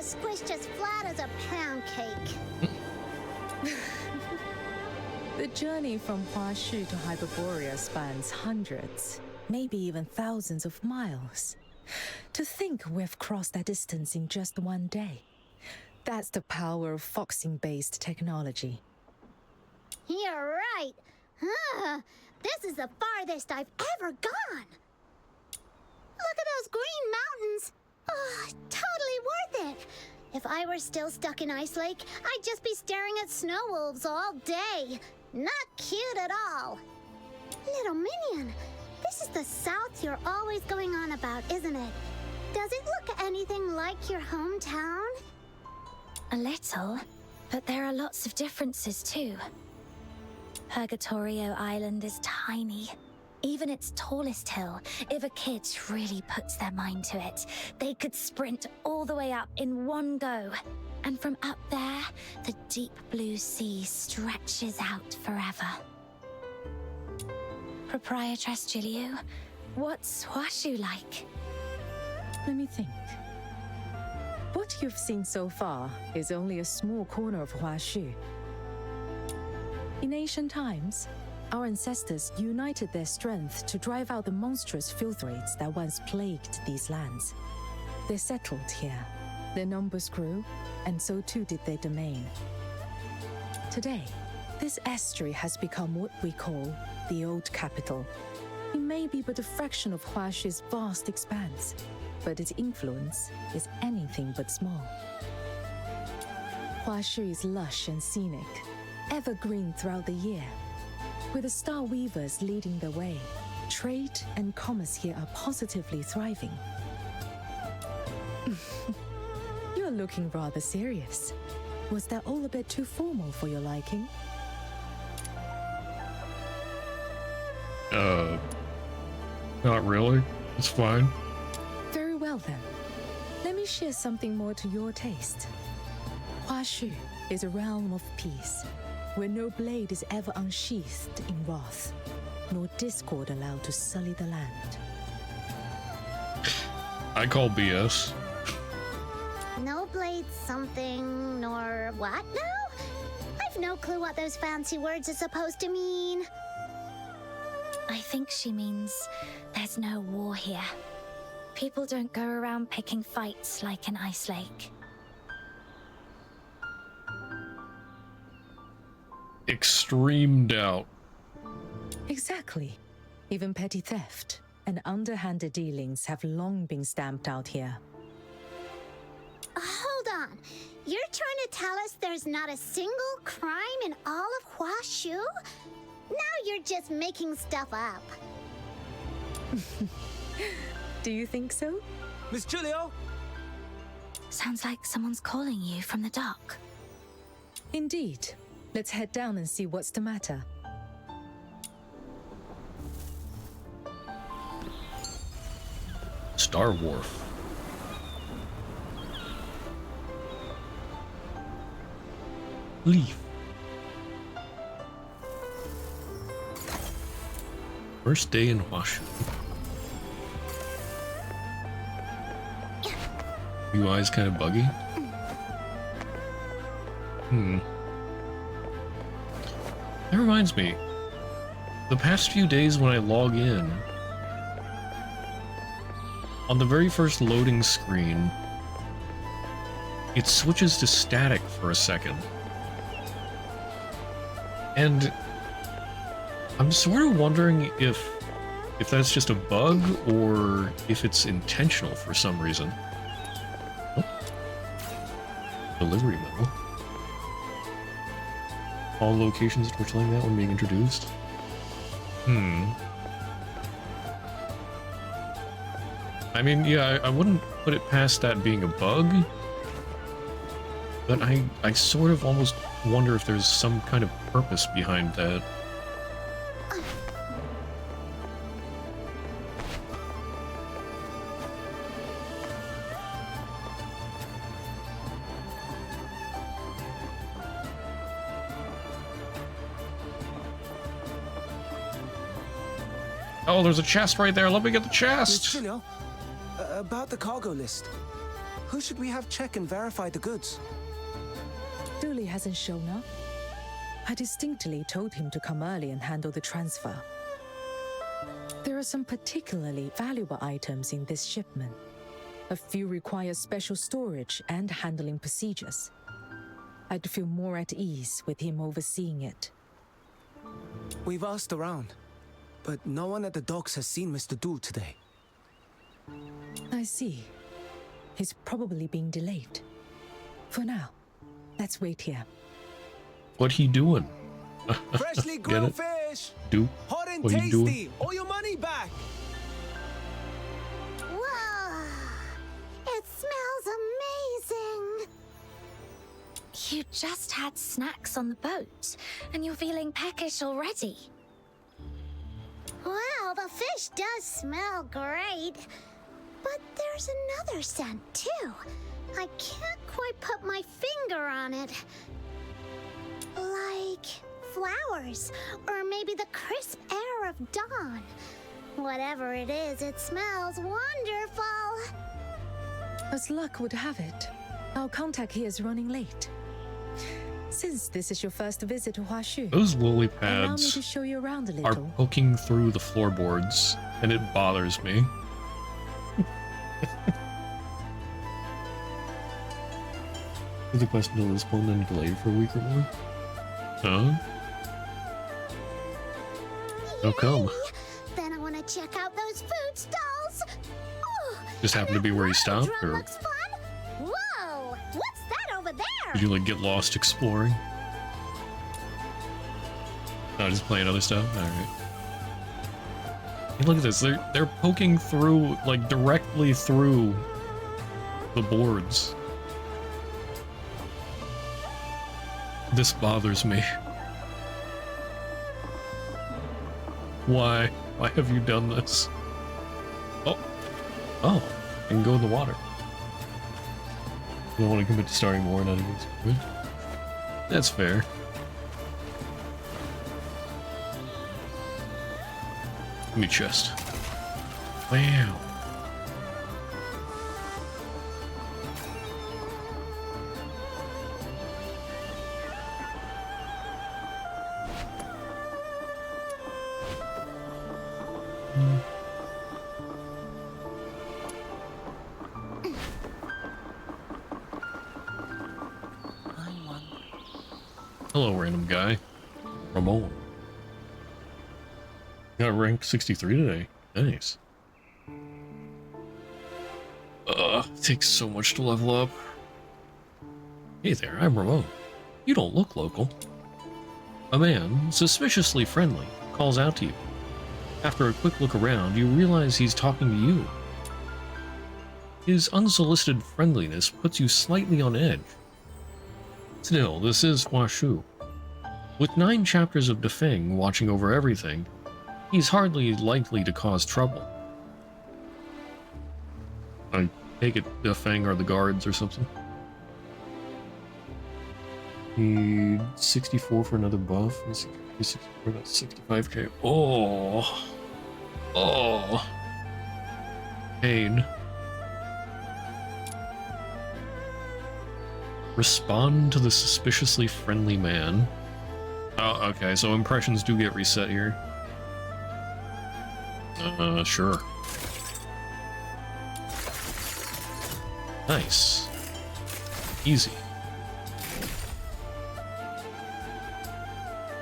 Squished as flat as a pound cake. The journey from Huaxu to Hyperborea spans hundreds, maybe even thousands of miles. To think we've crossed that distance in just one day. That's the power of foxing-based technology. You're right. This is the farthest I've ever gone. Look at those green mountains. Oh, totally worth it. If I were still stuck in Ice Lake, I'd just be staring at snow wolves all day. Not cute at all. Little Minion, this is the south you're always going on about, isn't it? Does it look anything like your hometown? A little, but there are lots of differences too. Purgatorio Island is tiny. Even its tallest hill, if a kid really puts their mind to it, they could sprint all the way up in one go. And from up there, the deep blue sea stretches out forever. Proprietress Jiliu, what's Huaxu like? Let me think. What you've seen so far is only a small corner of Huaxu. In ancient times, our ancestors united their strength to drive out the monstrous filth raids that once plagued these lands. They settled here. Their numbers grew, and so too did their domain. Today, this estuary has become what we call the Old Capital. It may be but a fraction of Huaxu's vast expanse, but its influence is anything but small. Huaxu is lush and scenic, evergreen throughout the year. With the star weavers leading the way, trade and commerce here are positively thriving. You're looking rather serious. Was that all a bit too formal for your liking? Not really. It's fine. Very well then. Let me share something more to your taste. Huaxu is a realm of peace, where no blade is ever unsheathed in wrath, nor discord allowed to sully the land. I call BS. No blade something, nor what now? I've no clue what those fancy words are supposed to mean. I think she means there's no war here. People don't go around picking fights like an ice lake. Extreme doubt. Exactly. Even petty theft and underhanded dealings have long been stamped out here. Hold on. You're trying to tell us there's not a single crime in all of Huaxu? Now you're just making stuff up. Do you think so? Miss Julio? Sounds like someone's calling you from the dock. Indeed. Let's head down and see what's the matter. Star Wharf. Leaf. First day in Huaxu. UI's kind of buggy. That reminds me. The past few days when I log in, on the very first loading screen, it switches to static for a second. And I'm sort of wondering if that's just a bug or if it's intentional for some reason. Oh. Delivery memo. All locations that were telling that when being introduced. I mean, yeah, I wouldn't put it past that being a bug, but I sort of almost wonder if there's some kind of purpose behind that. Oh, there's a chest right there. Let me get the chest. Miss Julio, about the cargo list. Who should we have check and verify the goods? Dooley hasn't shown up. I distinctly told him to come early and handle the transfer. There are some particularly valuable items in this shipment. A few require special storage and handling procedures. I'd feel more at ease with him overseeing it. We've asked around, but no one at the docks has seen Mr. Du today. I see. He's probably being delayed. For now, let's wait here. What he doing? Freshly grilled fish! Do? Hot and What he tasty! doing? All your money back! Whoa! It smells amazing! You just had snacks on the boat, and you're feeling peckish already. Well, the fish does smell great. But there's another scent, too. I can't quite put my finger on it. Like flowers, or maybe the crisp air of dawn. Whatever it is, it smells wonderful. As luck would have it, our contact here is running late. Since this is your first visit to Huaxu, Those lily allow me pads to show you around a are little. poking through the floorboards, and it bothers me. The question to Lisbon and Glaive for a week or more? Huh? How come? Then I want to check out those food stalls. Oh, Just happened to be where he stopped, drum or? looks fun. Whoa! What's that over there? Did you like get lost exploring? No, just playing other stuff? Alright. Hey, look at this. They're poking through, like, directly through the boards. This bothers me. Why? Why have you done this? Oh. Oh. I can go in the water. I don't want to commit to starting more, not even good. That's fair. Give me chest. Wow. Hello, random guy. Ramon. Got rank 63 today. Nice. It takes so much to level up. Hey there, I'm Ramon. You don't look local. A man, suspiciously friendly, calls out to you. After a quick look around, you realize he's talking to you. His unsolicited friendliness puts you slightly on edge. Still, this is Huaxu. With 9 chapters of Defeng watching over everything, he's hardly likely to cause trouble. I take it Defeng are the guards or something. Need 64 for another buff. 64, that's 65k. Oh. Oh. Pain. Respond to the suspiciously friendly man. Oh, okay, so impressions do get reset here. Sure. Nice. Easy.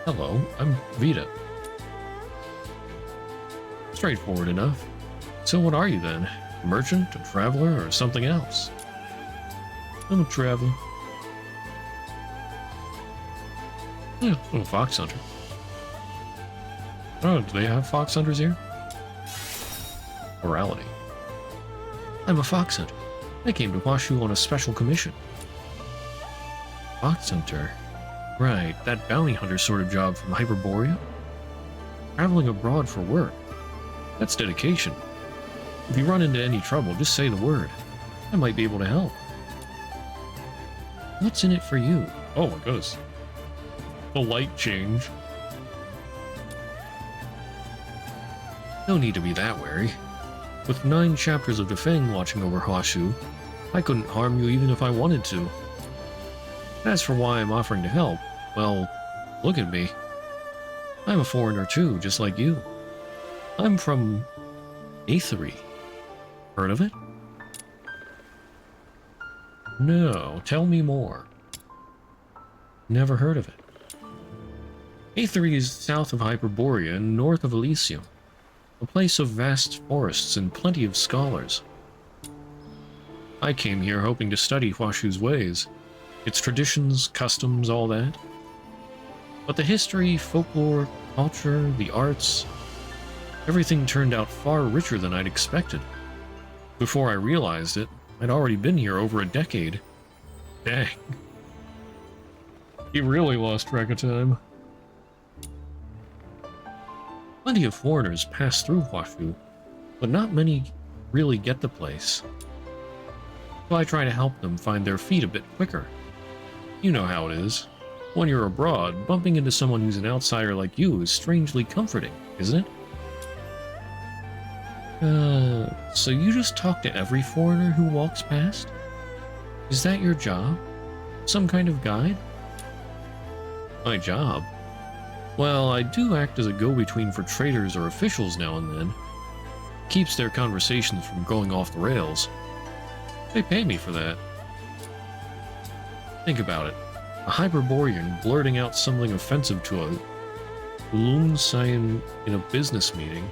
Hello, I'm Vita. Straightforward enough. So what are you then? A merchant, a traveler, or something else? I'm a traveler. Yeah, I'm a fox hunter. Oh, do they have fox hunters here? Morality. I'm a fox hunter. I came to Huaxu on a special commission. Fox hunter? Right, that bounty hunter sort of job from Hyperborea? Traveling abroad for work. That's dedication. If you run into any trouble, just say the word. I might be able to help. What's in it for you? Oh my goodness. The light change. No need to be that wary. With 9 chapters of Defeng watching over Huaxu, I couldn't harm you even if I wanted to. As for why I'm offering to help, well, look at me. I'm a foreigner too, just like you. I'm from Aethery. Heard of it? No, tell me more. Never heard of it. Aethery is south of Hyperborea and north of Elysium, a place of vast forests and plenty of scholars. I came here hoping to study Huaxu's ways, its traditions, customs, all that. But the history, folklore, culture, the arts, everything turned out far richer than I'd expected. Before I realized it, I'd already been here over a decade. Dang. He really lost track of time. Plenty of foreigners pass through Huaxu, but not many really get the place. So I try to help them find their feet a bit quicker. You know how it is. When you're abroad, bumping into someone who's an outsider like you is strangely comforting, isn't it? So you just talk to every foreigner who walks past? Is that your job? Some kind of guide? My job? Well, I do act as a go-between for traders or officials now and then. Keeps their conversations from going off the rails. They pay me for that. Think about it. A Hyperborean blurting out something offensive to a Loong Scion in a business meeting.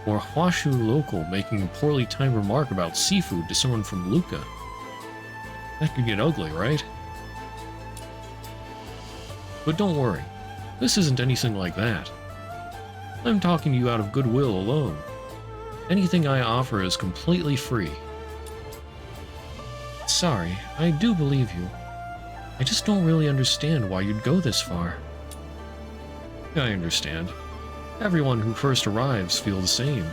Or a Huaxu local making a poorly timed remark about seafood to someone from Luca. That could get ugly, right? But don't worry, this isn't anything like that. I'm talking to you out of goodwill alone. Anything I offer is completely free. Sorry, I do believe you. I just don't really understand why you'd go this far. I understand. Everyone who first arrives feels the same.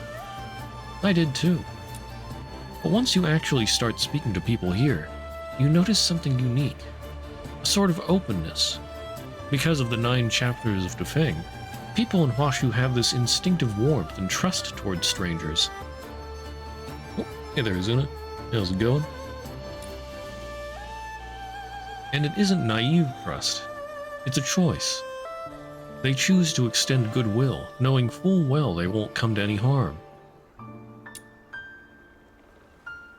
I did too. But once you actually start speaking to people here, you notice something unique. A sort of openness. Because of the 9 chapters of Defeng, people in Huaxu have this instinctive warmth and trust towards strangers. Oh, hey there, Zuna. How's it going? And it isn't naive trust. It's a choice. They choose to extend goodwill, knowing full well they won't come to any harm.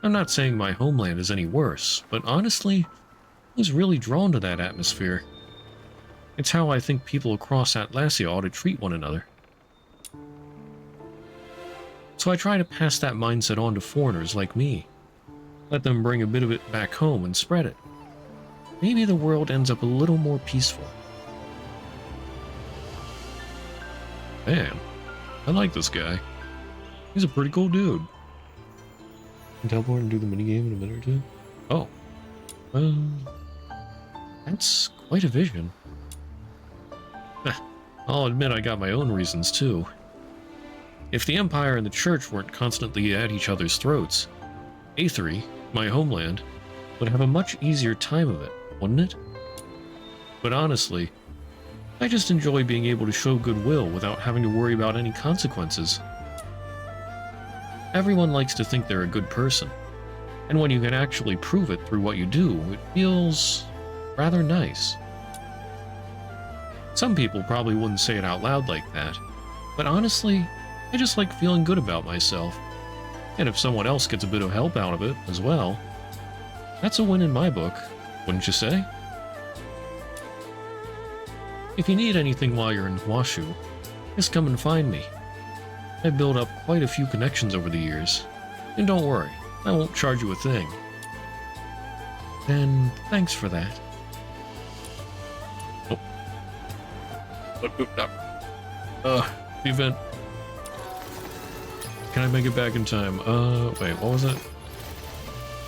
I'm not saying my homeland is any worse, but honestly, I was really drawn to that atmosphere. It's how I think people across Atlasia ought to treat one another. So I try to pass that mindset on to foreigners like me. Let them bring a bit of it back home and spread it. Maybe the world ends up a little more peaceful. Man, I like this guy. He's a pretty cool dude. Can teleport and do the minigame in a minute or two? Oh. That's quite a vision. I'll admit I got my own reasons too. If the Empire and the Church weren't constantly at each other's throats, A3, my homeland, would have a much easier time of it, wouldn't it? But honestly, I just enjoy being able to show goodwill without having to worry about any consequences. Everyone likes to think they're a good person, and when you can actually prove it through what you do, it feels rather nice. Some people probably wouldn't say it out loud like that, but honestly, I just like feeling good about myself. And if someone else gets a bit of help out of it as well, that's a win in my book, wouldn't you say? If you need anything while you're in Huaxu, just come and find me. I've built up quite a few connections over the years, and don't worry, I won't charge you a thing. And thanks for that. The event. Can I make it back in time? Wait, what was it?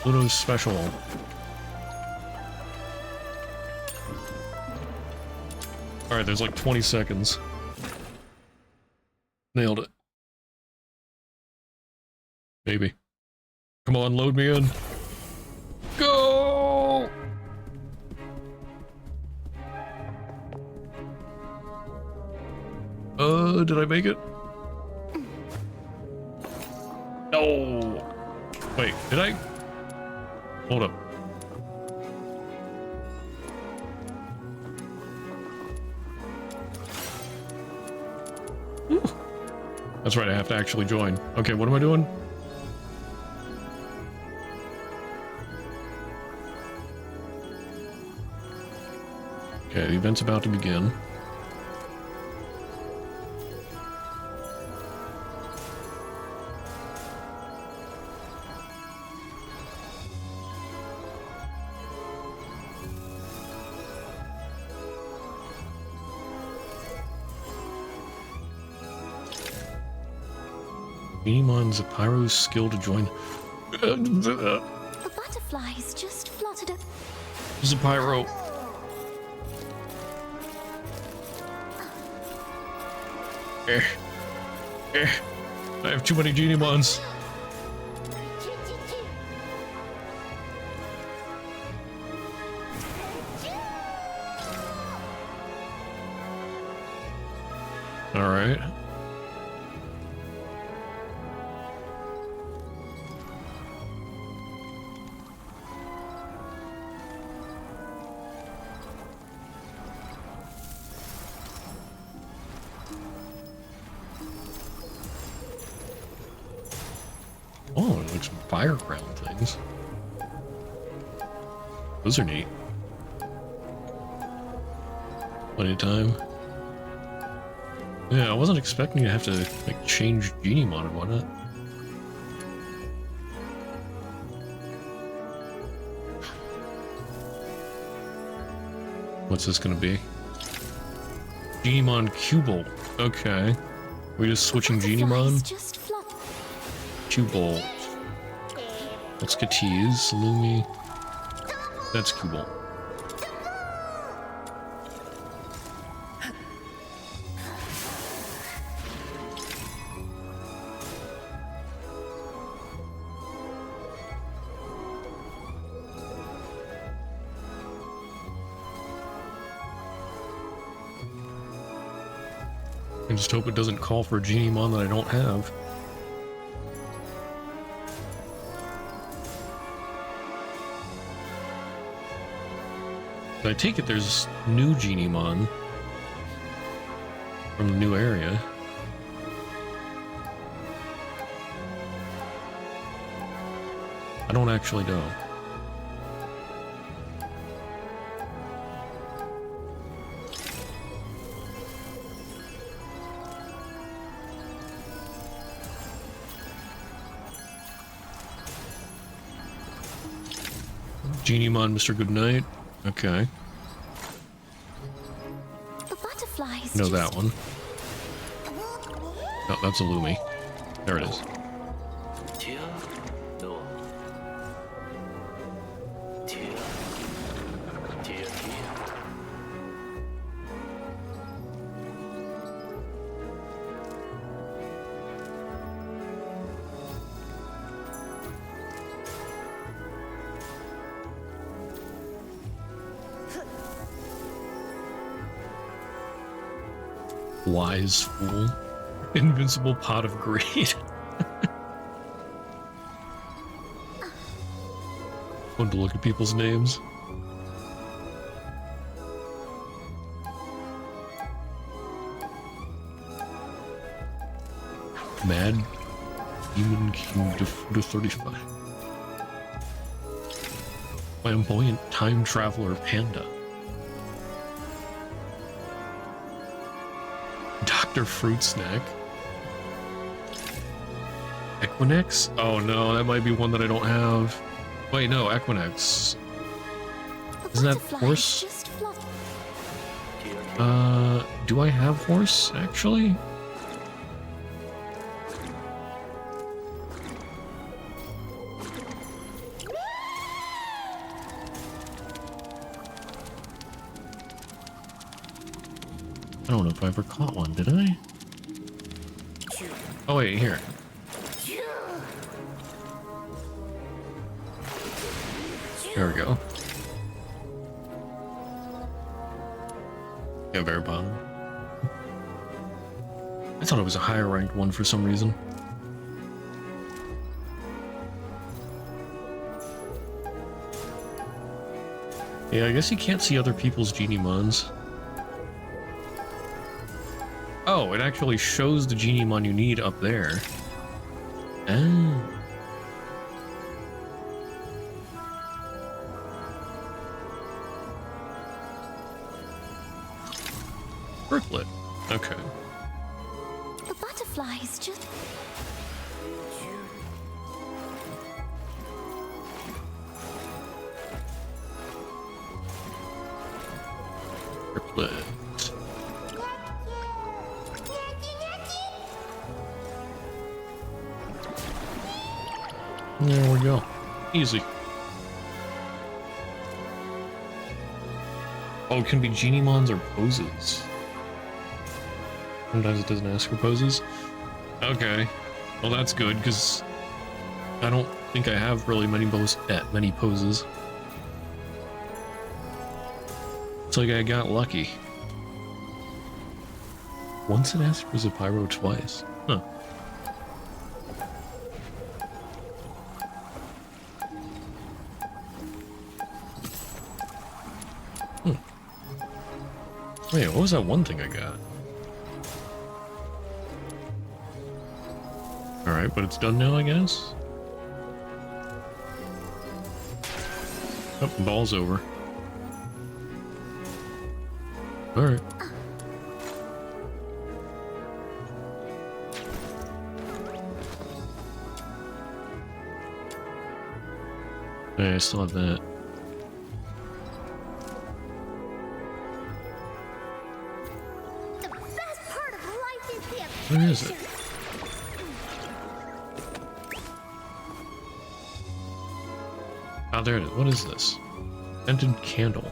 Ludo's special. Alright, there's like 20 seconds. Nailed it. Maybe. Come on, load me in. Go! Did I make it? No! Wait, did I? Hold up. Ooh. That's right, I have to actually join. Okay, what am I doing? Okay, the event's about to begin. Beamon Zapyro's skill to join. The butterflies just fluttered up. Zapyro. I have too many Genimons. Alright. Oh, like some fire crown things. Those are neat. Plenty of time. Yeah, I wasn't expecting to have to like change Genimon and whatnot. What's this gonna be? Genimon Cubble. Okay. We're just switching Genimon? Cubble. Let's get tease. Lumi. That's Cubble. I just hope it doesn't call for a Genimon that I don't have. I take it there's new Genimon from the new area. I don't actually know. Genimon, Mr. Goodnight. Okay. The butterflies. Know that one. No, that's a Lumi. There it is. Wise fool. Invincible pot of greed. Fun to look at people's names. Mad Demon King to 35. Flamboyant Time Traveler Panda. Dr. Fruit Snack. Equinix? Oh no, that might be one that I don't have. Wait, no, Equinix. Isn't that horse? Do I have horse, actually? I don't know if I ever caught one, did I? Oh wait, here. There we go. Yeah, very bottom. I thought it was a higher ranked one for some reason. Yeah, I guess you can't see other people's Genimons. Oh, it actually shows the Genimon you need up there. Ah. Brooklet. Okay. The butterflies just... Brooklet. There we go. Easy. Oh, it can be Genimons or poses. Sometimes it doesn't ask for poses. Okay. Well, that's good, because I don't think I have really many poses. It's like I got lucky. Once it asked for Zapyro, twice. Huh. Wait, what was that one thing I got? Alright, but it's done now, I guess? Oh, ball's over. Alright. Yeah, I still have that. Where is it? Oh, there it is. What is this? Scented candle.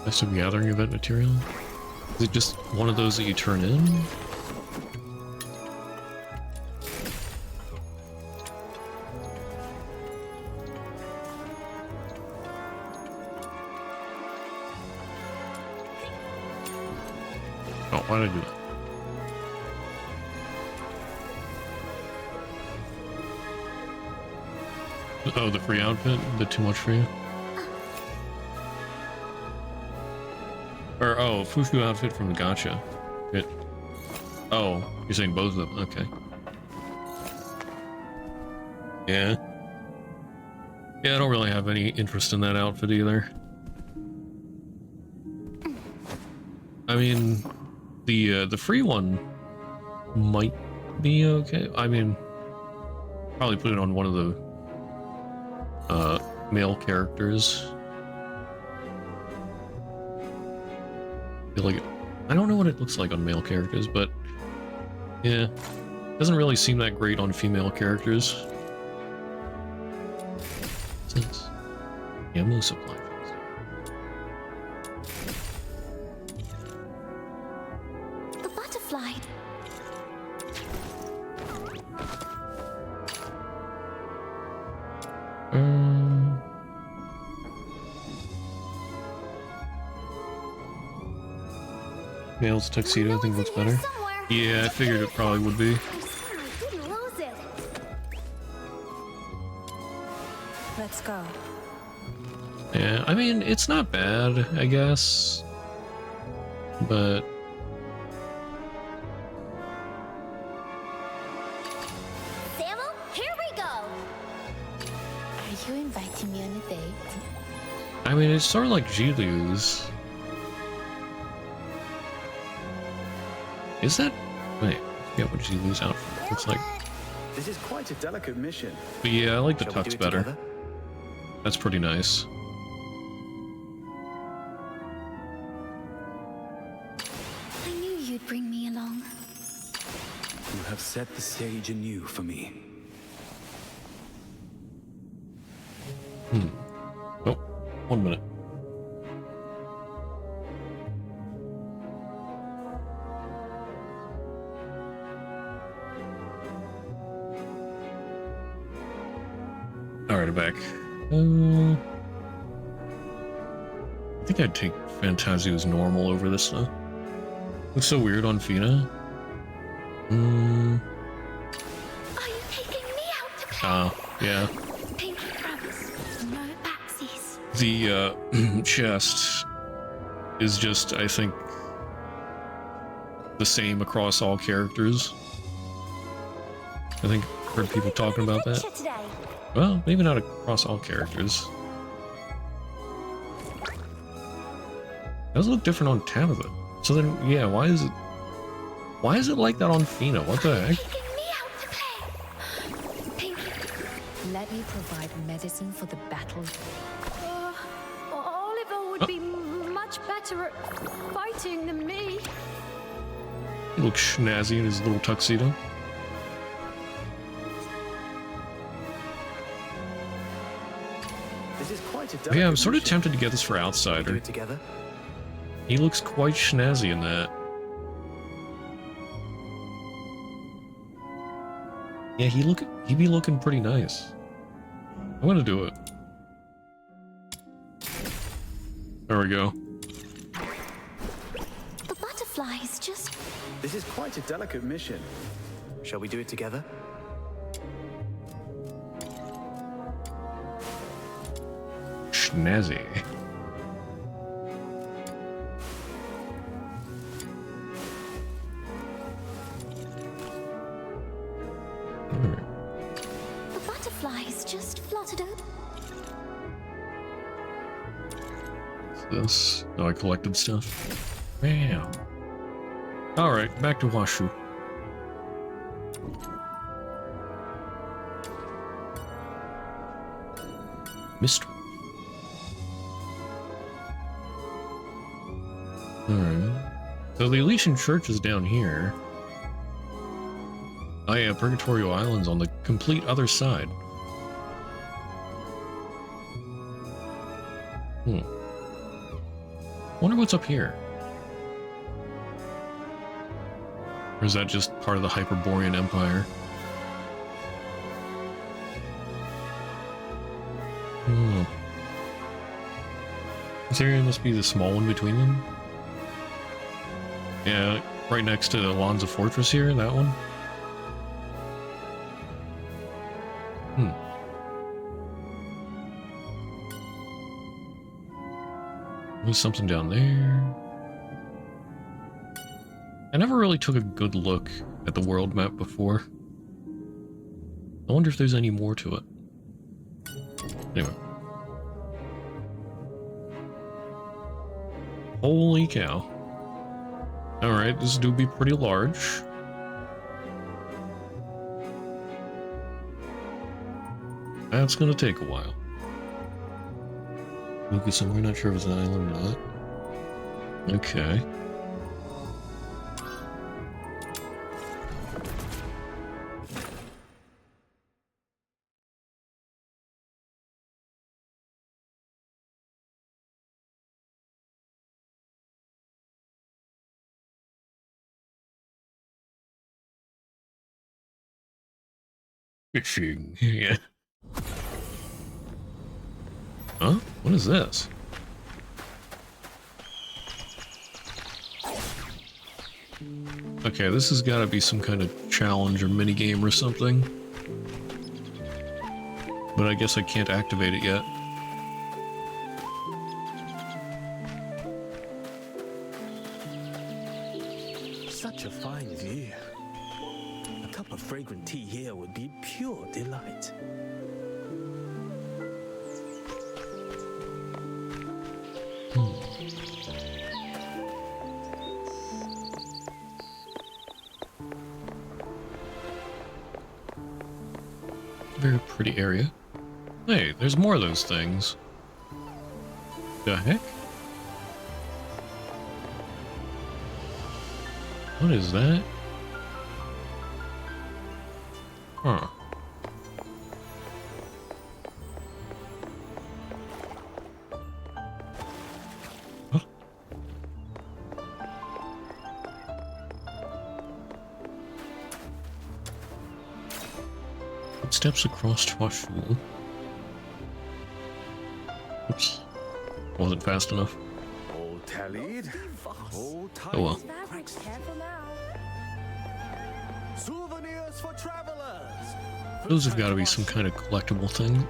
Best of gathering event material? Is it just one of those that you turn in? Oh, why did I do that? Oh, the free outfit? A bit too much for you? Or, oh, Fufu outfit from the gacha. It. Oh, you're saying both of them? Okay. Yeah. Yeah, I don't really have any interest in that outfit either. I mean, the free one might be okay. I mean, probably put it on one of the male characters. Like, I don't know what it looks like on male characters, but yeah, doesn't really seem that great on female characters. Since ammo supply. The butterfly. Male's tuxedo, I think looks better. Yeah, I figured it probably would be. Let's go. Yeah, I mean, it's not bad, I guess. But Samuel, here we go. Are you inviting me on a date? I mean, it's sort of like Jilu's. Is that? Wait, I forget what Jilu's outfit looks like. This is quite a delicate mission. But yeah, I like the Shall we tux do it better. together? That's pretty nice. I knew you'd bring me along. You have set the stage anew for me. Oh, 1 minute. Alright, I'm back. I think I'd take Fantasio's normal over this stuff. Looks so weird on Fina. Are you taking me out to play? Yeah. Pinky promise. No backsies. The chest is just, I think, the same across all characters. I think I've heard people talking about that. Well, maybe not across all characters. Does look different on Tabitha. So then, yeah, why is it like that on Fina? What the heck? Let me provide medicine for the battle. Oliver would be much better at fighting than me. He looks snazzy in his little tuxedo. This is quite a Yeah, I'm delicate sort of mission. tempted to get this for Do Outsider. it together? He looks quite snazzy in that. Yeah, he'd be looking pretty nice. I'm gonna do it. There we go. The butterflies just... This is quite a delicate mission. Shall we do it together? Snazzy. The butterflies just fluttered over. This. Oh, I collected stuff. Bam. Alright, back to Huaxu. Mystery. Alright. So the Elysian Church is down here. Oh yeah, Purgatorio Island's on the complete other side. Wonder what's up here. Or is that just part of the Hyperborean Empire? This area must be the small one between them. Yeah, right next to the Alonza Fortress here, that one. There's something down there. I never really took a good look at the world map before. I wonder if there's any more to it. Anyway. Holy cow. Alright, this do be pretty large. That's gonna take a while. Lucas, somewhere, not sure if it's an island or not. Okay. Fishing, yeah. Huh? What is this? Okay, this has got to be some kind of challenge or minigame or something. But I guess I can't activate it yet. Such a fine view. A cup of fragrant tea here would be pure delight. Very pretty area. Hey, there's more of those things. The heck? What is that? Huh. Steps across Huaxu. Oops. Wasn't fast enough. All tallied. All tied. Oh well. Souvenirs for travelers. Those have got to be some kind of collectible thing.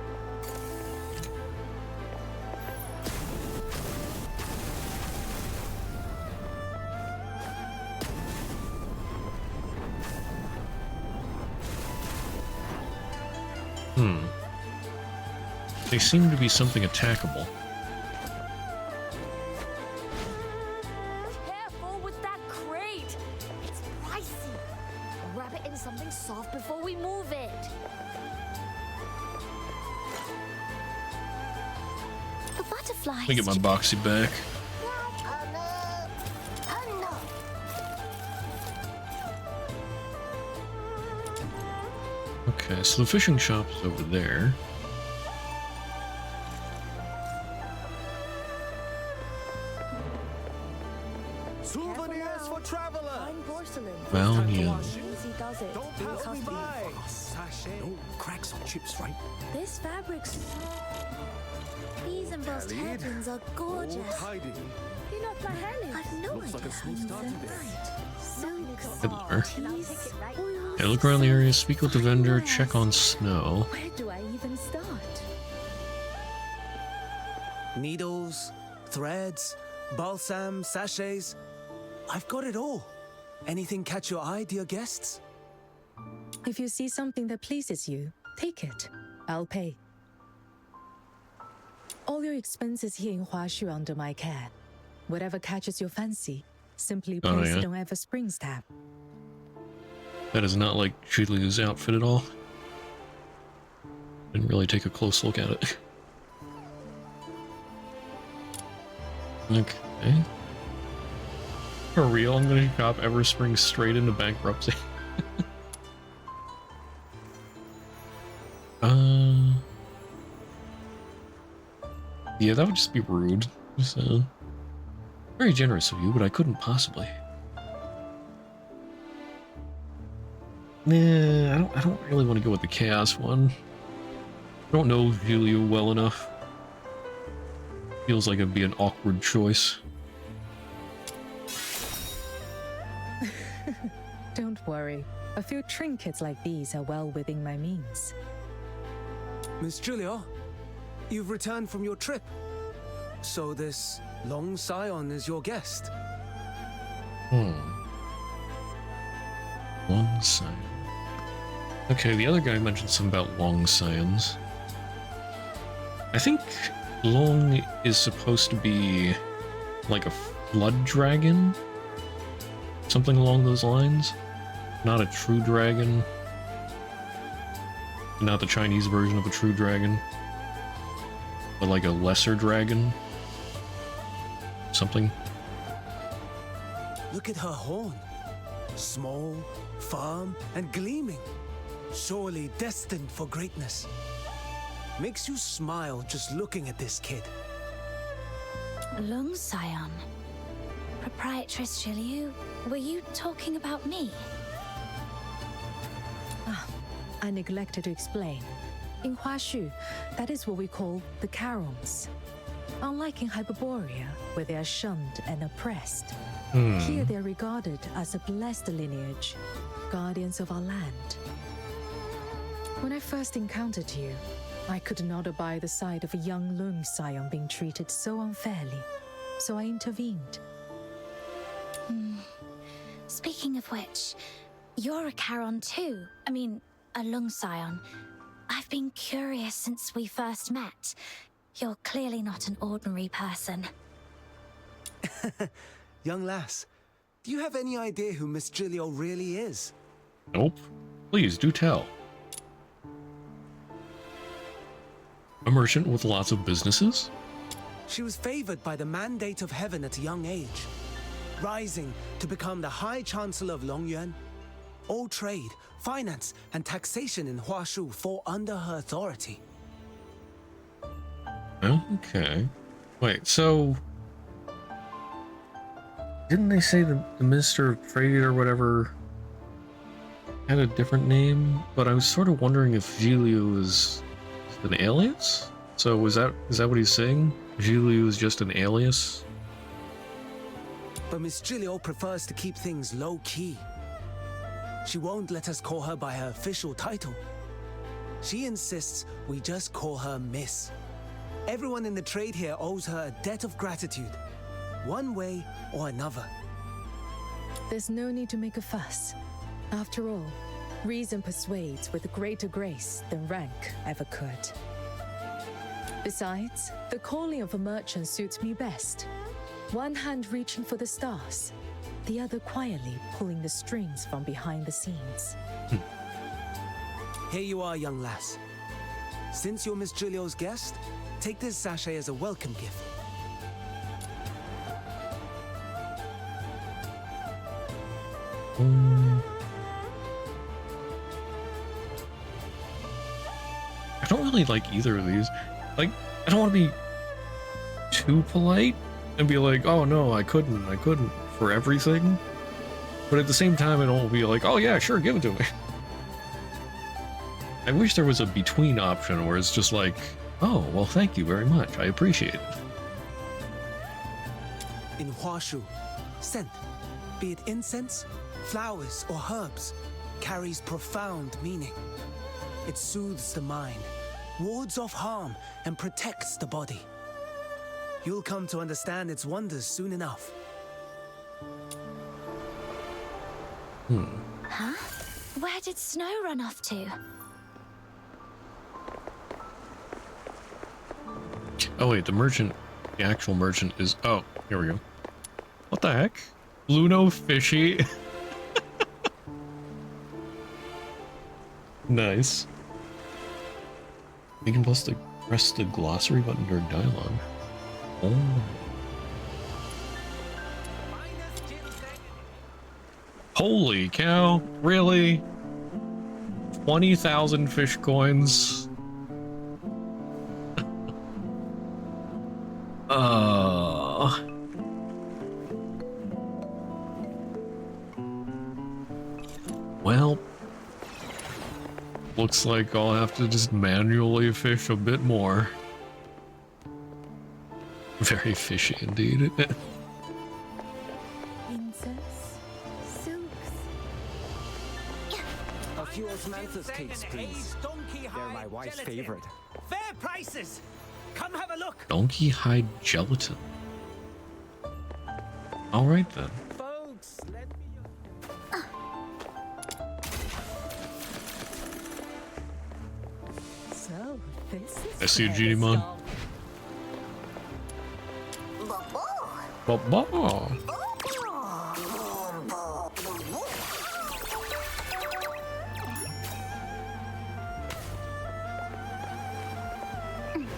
They seem to be something attackable. Careful with that crate. It's pricey. Wrap it in something soft before we move it. The butterflies. Let me get my boxy back. Okay, so the fishing shop is over there. Souvenirs for travelers. Valiant. Don't pass me by. No cracks or chips, right? This fabric's... These embossed hairpins are gorgeous. You're not my Helen. I've no Looks like idea a smooth start today. Fiddler. Hey, look around the area, speak with the vendor, check on snow. Where do I even start? Needles, threads, balsam, sachets. I've got it all. Anything catch your eye, dear guests? If you see something that pleases you, take it. I'll pay. All your expenses here in Huaxu under my care. Whatever catches your fancy, simply place it on Everspring's tab. That is not like Shiliu's outfit at all. Didn't really take a close look at it. Okay. For real, I'm gonna shop Everspring straight into bankruptcy. Yeah, that would just be rude. So, very generous of you, but I couldn't possibly. Nah, I don't really want to go with the Chaos one. I don't know Julio well enough. Feels like it'd be an awkward choice. Don't worry. A few trinkets like these are well within my means. Miss Julio, you've returned from your trip. So this Loong Scion is your guest. Loong Scion. Okay, the other guy mentioned something about Loong Scions. I think Loong is supposed to be like a flood dragon? Something along those lines? Not a true dragon. Not the Chinese version of a true dragon. But like a lesser dragon? Something. Look at her horn. Small, firm, and gleaming. Surely destined for greatness. Makes you smile just looking at this kid. Loong Scion. Proprietress Julio, were you talking about me? I neglected to explain. In Huaxu, that is what we call the Carons. Unlike in Hyperborea, where they are shunned and oppressed, here they are regarded as a blessed lineage, guardians of our land. When I first encountered you, I could not abide the sight of a young Loong Scion being treated so unfairly, so I intervened. Speaking of which, you're a Charon too. I mean, a Loong Scion. I've been curious since we first met. You're clearly not an ordinary person. Young lass, do you have any idea who Miss Julio really is? Nope. Please, do tell. A merchant with lots of businesses? She was favored by the mandate of heaven at a young age, rising to become the High Chancellor of Longyuan. All trade, finance, and taxation in Huaxu fall under her authority. Okay. Wait, so... Didn't they say the Minister of Trade or whatever had a different name? But I was sort of wondering if Julio is an alias? So is that what he's saying? Julio is just an alias? But Miss Julio prefers to keep things low-key. She won't let us call her by her official title. She insists we just call her Miss. Everyone in the trade here owes her a debt of gratitude, one way or another. There's no need to make a fuss. After all, reason persuades with greater grace than rank ever could. Besides, the calling of a merchant suits me best. One hand reaching for the stars, the other quietly pulling the strings from behind the scenes. Here you are, young lass. Since you're Miss Julio's guest, take this sachet as a welcome gift. I don't really like either of these. Like, I don't want to be too polite and be like, oh no, I couldn't for everything. But at the same time, I don't want to be like, oh yeah, sure, give it to me. I wish there was a between option where it's just like, oh, well, thank you very much. I appreciate it. In Huaxu, scent, be it incense, flowers, or herbs, carries profound meaning. It soothes the mind, wards off harm, and protects the body. You'll come to understand its wonders soon enough. Huh? Where did Snow run off to? Oh wait, the actual merchant is, oh, here we go. What the heck? Luno Fishy. Nice. You can press the glossary button during dialogue. Oh. Holy cow, really? 20,000 fish coins? Well, looks like I'll have to just manually fish a bit more. Very fishy indeed. A few osmanthus cakes, please. They're my wife's favorite. Fair prices. Come have a look. Donkey hide gelatin. All right then. Folks, let me... So, this is I see a genie mon. Ba-ba.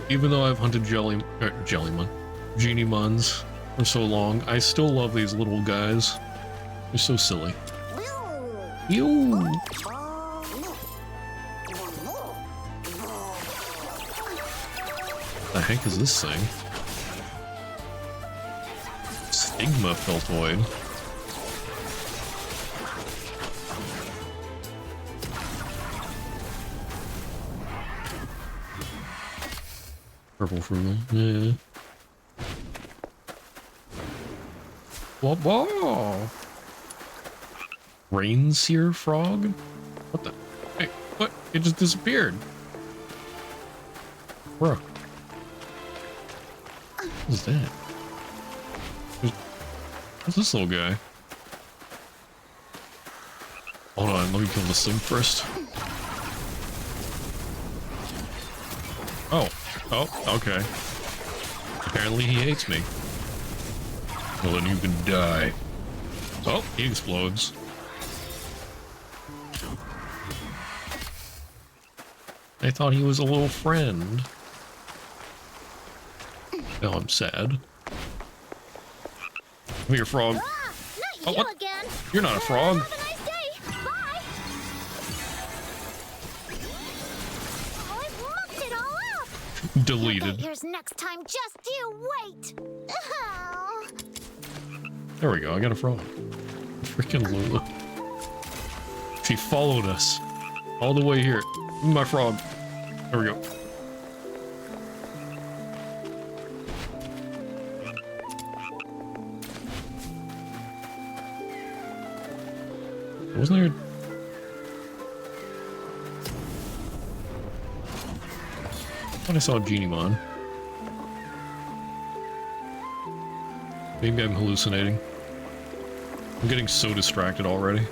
Even though I've hunted Genie-mons for so long, I still love these little guys. They're so silly. Ew. The heck is this thing? Stigma Feltoid. Purple frugal, yeah. Whoa! Rain seer frog? What the? Hey, what? It just disappeared. Bro. What is that? What's this little guy? Hold on, let me kill this thing first. Oh. Oh, okay. Apparently he hates me. Well, then you can die. Oh, he explodes. I thought he was a little friend. Now I'm sad. Come here, frog. Oh, what? Again. You're not a frog. Have a nice day. Bye. Oh, I've mucked it all up. Deleted. Here's next time. Just you wait. Oh. There we go. I got a frog. Freaking Lula. She followed us all the way here. My frog. There we go. Wasn't there? I thought I saw a Genie-mon. Maybe I'm hallucinating. I'm getting so distracted already.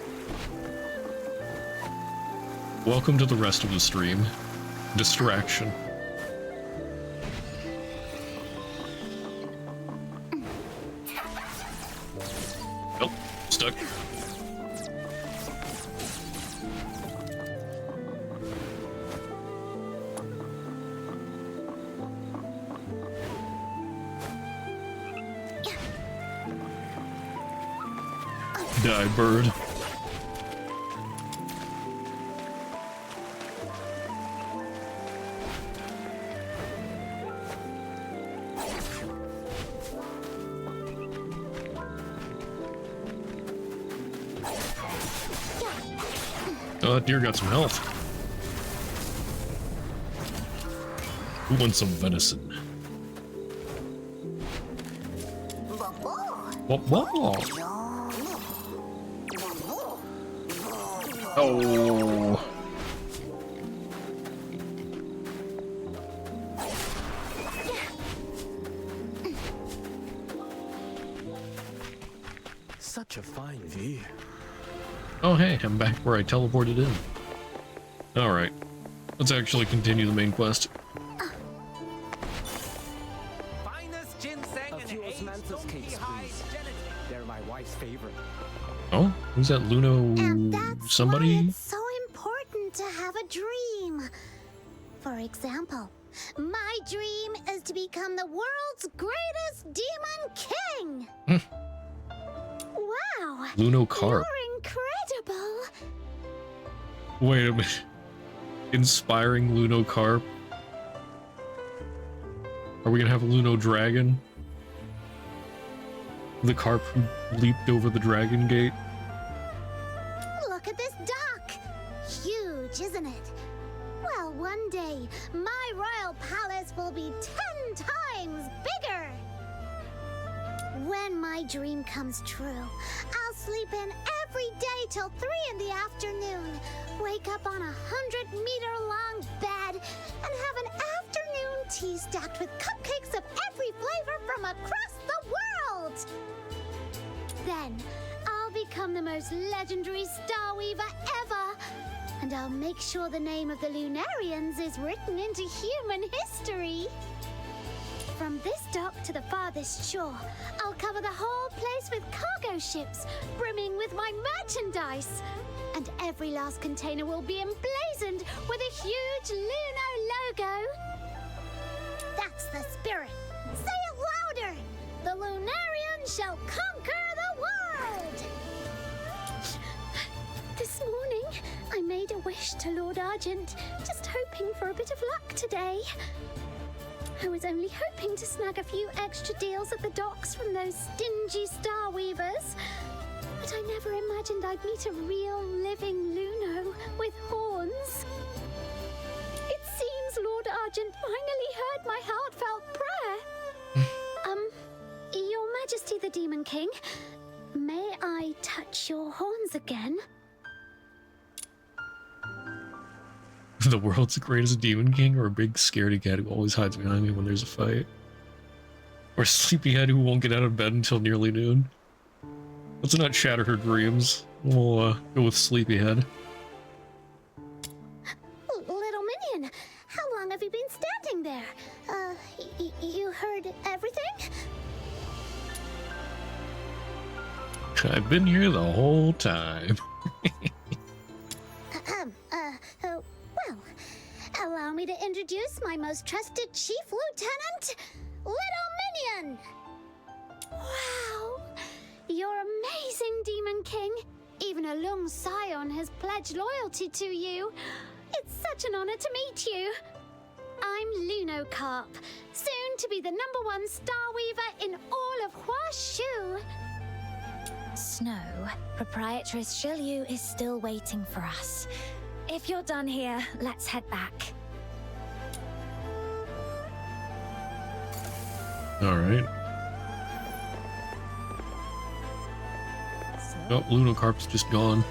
Welcome to the rest of the stream. Distraction. Oh, stuck. Die, bird. Oh, that deer got some health. Who wants some venison? What? Oh. Such a fine view. Oh, hey, I'm back where I teleported in. Alright. Let's actually continue the main quest. A few osmanthus cakes, please. They're my wife's favorite. Oh, who's that? Luno somebody? It's so important to have a dream. For example, my dream is to become the world's greatest demon king. Wow. Luno Carp. You're incredible. Wait a minute. Inspiring Luno Carp? Are we gonna have a Luno Dragon? The carp who leaped over the dragon gate? Look at this dock! Huge, isn't it? Well, one day, my royal palace will be 10 times bigger! When my dream comes true, I'll sleep in every day till 3 in the afternoon, wake up on a 100-meter-long bed, and have an afternoon tea stacked with cupcakes of every flavor from across the world! Then, I'll become the most legendary Star Weaver ever, and I'll make sure the name of the Lunarians is written into human history. From this dock to the farthest shore, I'll cover the whole place with cargo ships, brimming with my merchandise. And every last container will be emblazoned with a huge Luno logo. That's the spirit. Say it louder! The Lunarians shall conquer the world! This morning, I made a wish to Lord Argent, just hoping for a bit of luck today. I was only hoping to snag a few extra deals at the docks from those stingy Star Weavers. But I never imagined I'd meet a real living Luno with horns. It seems Lord Argent finally heard my heartfelt prayer. Your Majesty the Demon King, may I touch your horns again? The world's greatest demon king, or a big scaredy cat who always hides behind me when there's a fight? Or a sleepyhead who won't get out of bed until nearly noon? Let's not shatter her dreams. We'll go with sleepyhead. Little minion, how long have you been standing there? You heard everything? I've been here the whole time. Well, allow me to introduce my most trusted Chief Lieutenant, Little Minion! Wow! You're amazing, Demon King! Even a Loong scion has pledged loyalty to you. It's such an honor to meet you. I'm Luno Carp, soon to be the #1 Star Weaver in all of Huaxu. Snow, Proprietress Shilyu is still waiting for us. If you're done here, let's head back. Alright. Oh, Luno Carp's just gone.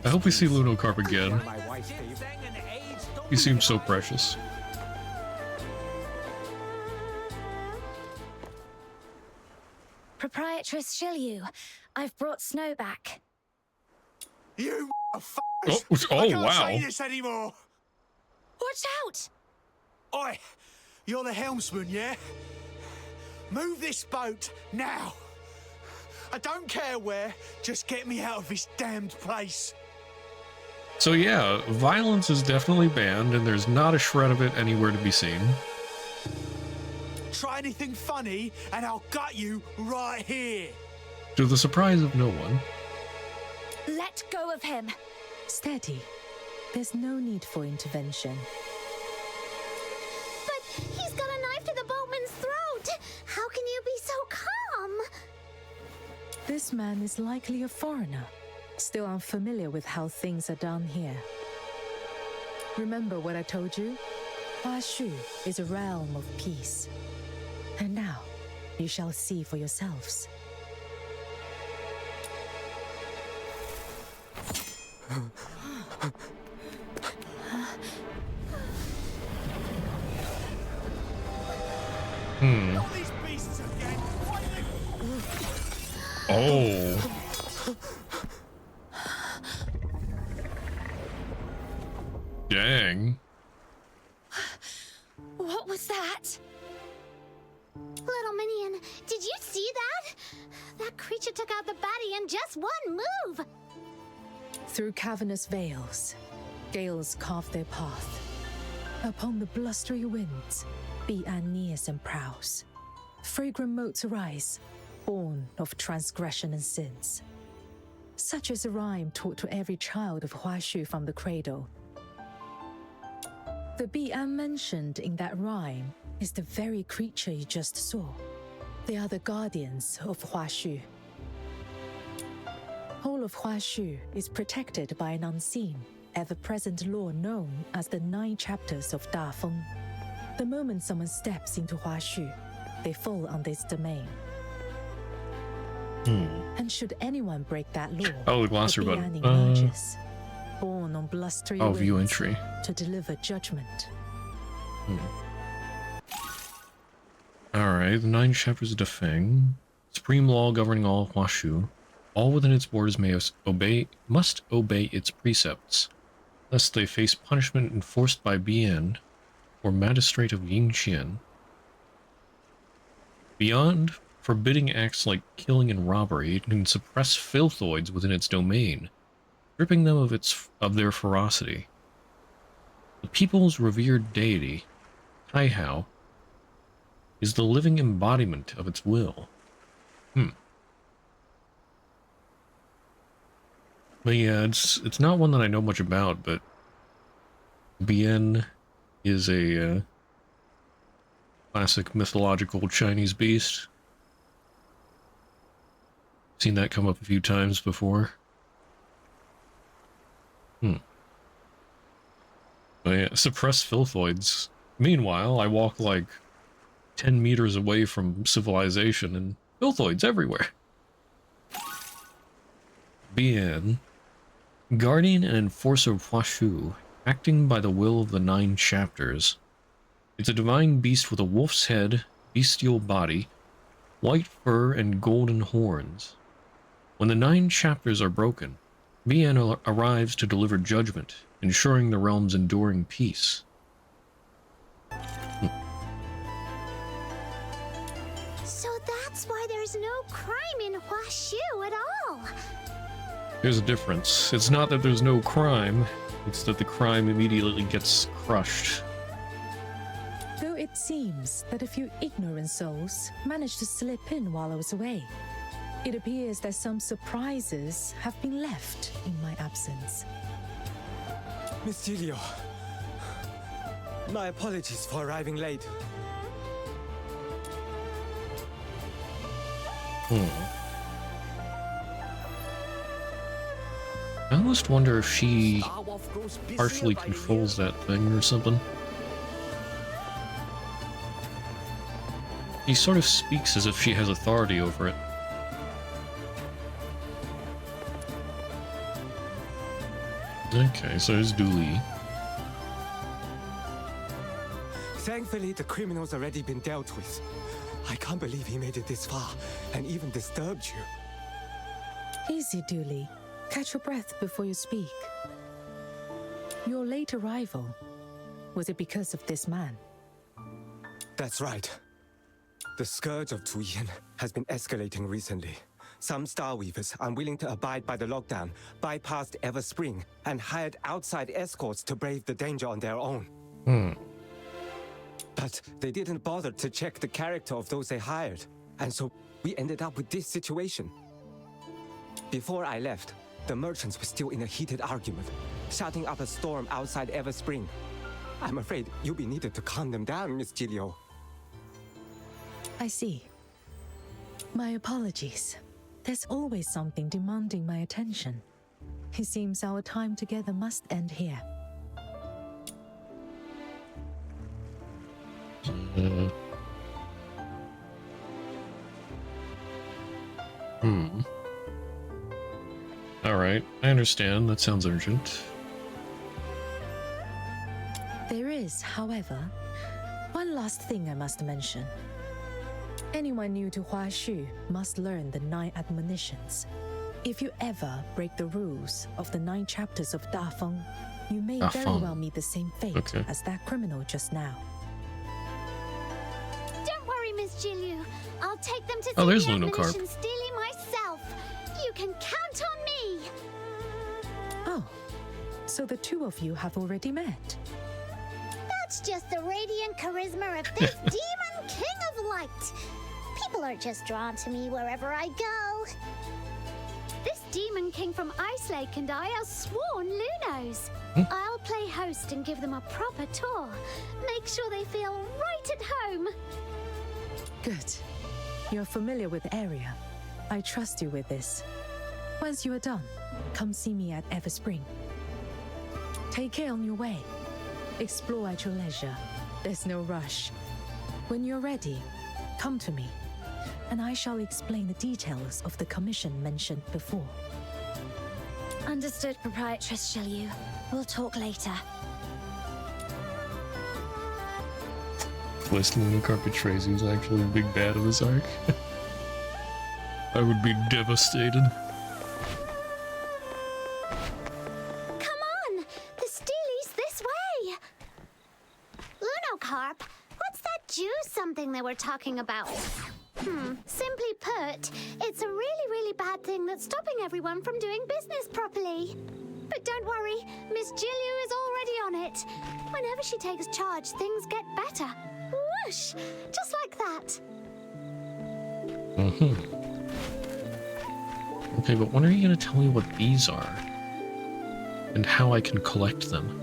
I hope we see Luno Carp again. He seems so precious. Proprietress Shilyu, I've brought Snow back. You Oh, I can't wow. say this anymore. Watch out! Oi, you're the helmsman, yeah? Move this boat now. I don't care where, just get me out of this damned place. So yeah, violence is definitely banned, and there's not a shred of it anywhere to be seen. Try anything funny, and I'll gut you right here. To the surprise of no one. Let go of him. Steady. There's no need for intervention. But he's got a knife to the boatman's throat. How can you be so calm? This man is likely a foreigner, still unfamiliar with how things are done here. Remember what I told you? Huaxu is a realm of peace. And now, you shall see for yourselves. Oh. Dang. What was that? Little Minion, did you see that? That creature took out the baddie in just one move. Through cavernous veils, gales carve their path. Upon the blustery winds, be Aeneas and prows. Fragrant motes arise, born of transgression and sins. Such is a rhyme taught to every child of Huaxu from the cradle. The Bi'an mentioned in that rhyme is the very creature you just saw. They are the guardians of Huaxu. Whole of Huaxu is protected by an unseen, ever-present law known as the 9 chapters of Dafeng. The moment someone steps into Huaxu, they fall on this domain. And should anyone break that law, Oh, the glossary the button. Bi'an emerges, born on blustery Oh, view winds entry. to deliver judgment. Alright, the 9 chapters of Dafeng. Supreme law governing all of Huaxu. All within its borders must obey its precepts, lest they face punishment enforced by Bian or magistrate of Yingqian. Beyond forbidding acts like killing and robbery, it can suppress filthoids within its domain, stripping them of their ferocity. The people's revered deity, Taihao, is the living embodiment of its will. But yeah, it's not one that I know much about, but Bian is a classic mythological Chinese beast. Seen that come up a few times before. But yeah, suppress filthoids. Meanwhile, I walk like 10 meters away from civilization and filthoids everywhere. Bian, guardian and enforcer of Huaxu, acting by the will of the 9 chapters. It's a divine beast with a wolf's head, bestial body, white fur, and golden horns. When the 9 chapters are broken, Bian arrives to deliver judgment, ensuring the realm's enduring peace. So that's why there's no crime in Huaxu at all. There's a difference. It's not that there's no crime, it's that the crime immediately gets crushed. Though it seems that a few ignorant souls managed to slip in while I was away, it appears that some surprises have been left in my absence. Miss Gilio, my apologies for arriving late. I almost wonder if she partially controls that thing or something. She sort of speaks as if she has authority over it. Okay, so there's Dooley. Thankfully, the criminal's already been dealt with. I can't believe he made it this far and even disturbed you. Easy, Dooley. Catch your breath before you speak. Your late arrival, was it because of this man? That's right. The scourge of Tuyin has been escalating recently. Some Star Weavers, unwilling to abide by the lockdown, bypassed Everspring and hired outside escorts to brave the danger on their own. But they didn't bother to check the character of those they hired, and so we ended up with this situation. Before I left, the merchants were still in a heated argument, shouting up a storm outside Everspring. I'm afraid you'll be needed to calm them down, Miss Gilio. I see. My apologies. There's always something demanding my attention. It seems our time together must end here. Alright, I understand. That sounds urgent. There is, however, one last thing I must mention. Anyone new to Huaxu must learn the 9 admonitions. If you ever break the rules of the 9 chapters of Dafeng, you may very well meet the same fate as that criminal just now. Don't worry, Miss Gilio. I'll take them to Oh, see there's the Lunocarp. admonitions daily myself. You can count on me. Oh, so the 2 of you have already met. That's just the radiant charisma of this demon king of light. People are just drawn to me wherever I go. This demon king from Ice Lake and I are sworn Lunos. I'll play host and give them a proper tour. Make sure they feel right at home. Good. You're familiar with the area. I trust you with this. Once you are done, come see me at Everspring. Take care on your way. Explore at your leisure. There's no rush. When you're ready, come to me, and I shall explain the details of the commission mentioned before. Understood, Proprietress Shilyu. We'll talk later. Listening to Carpet Tracy was actually a big bad of this arc. I would be devastated. Come on! The Steely's this way! Lunocarp, what's that juice something they were talking about? Simply put, it's a really, really bad thing that's stopping everyone from doing business properly. But don't worry, Miss Jilyu is already on it. Whenever she takes charge, things get better. Whoosh! Just like that. Okay, but when are you going to tell me what these are? And how I can collect them?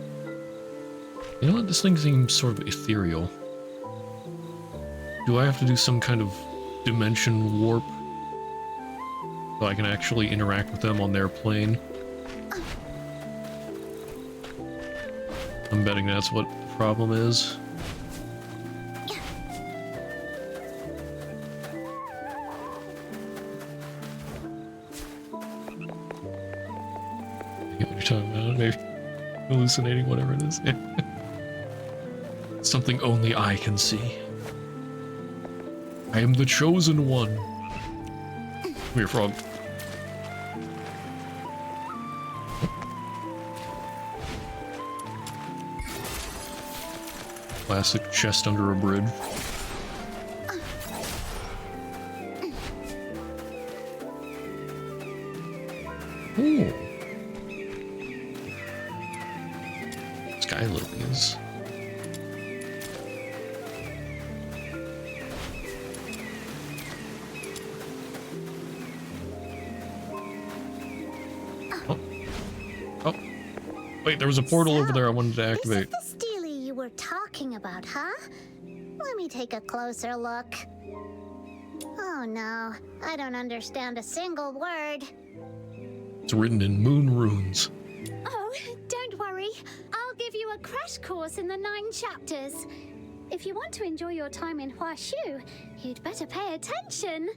You know what? This thing seems sort of ethereal. Do I have to do some kind of dimension warp so I can actually interact with them on their plane? I'm betting that's what the problem is. I get what you're talking about. Maybe hallucinating, whatever it is. Something only I can see. I am the chosen one. Come here, frog. Classic chest under a bridge. Ooh. Sky lilies. Wait, there was a portal over there I wanted to activate. This is the Steely you were talking about, huh? Let me take a closer look. Oh no, I don't understand a single word. It's written in moon runes. Oh, don't worry. I'll give you a crash course in the 9 chapters. If you want to enjoy your time in Huaxu, you'd better pay attention.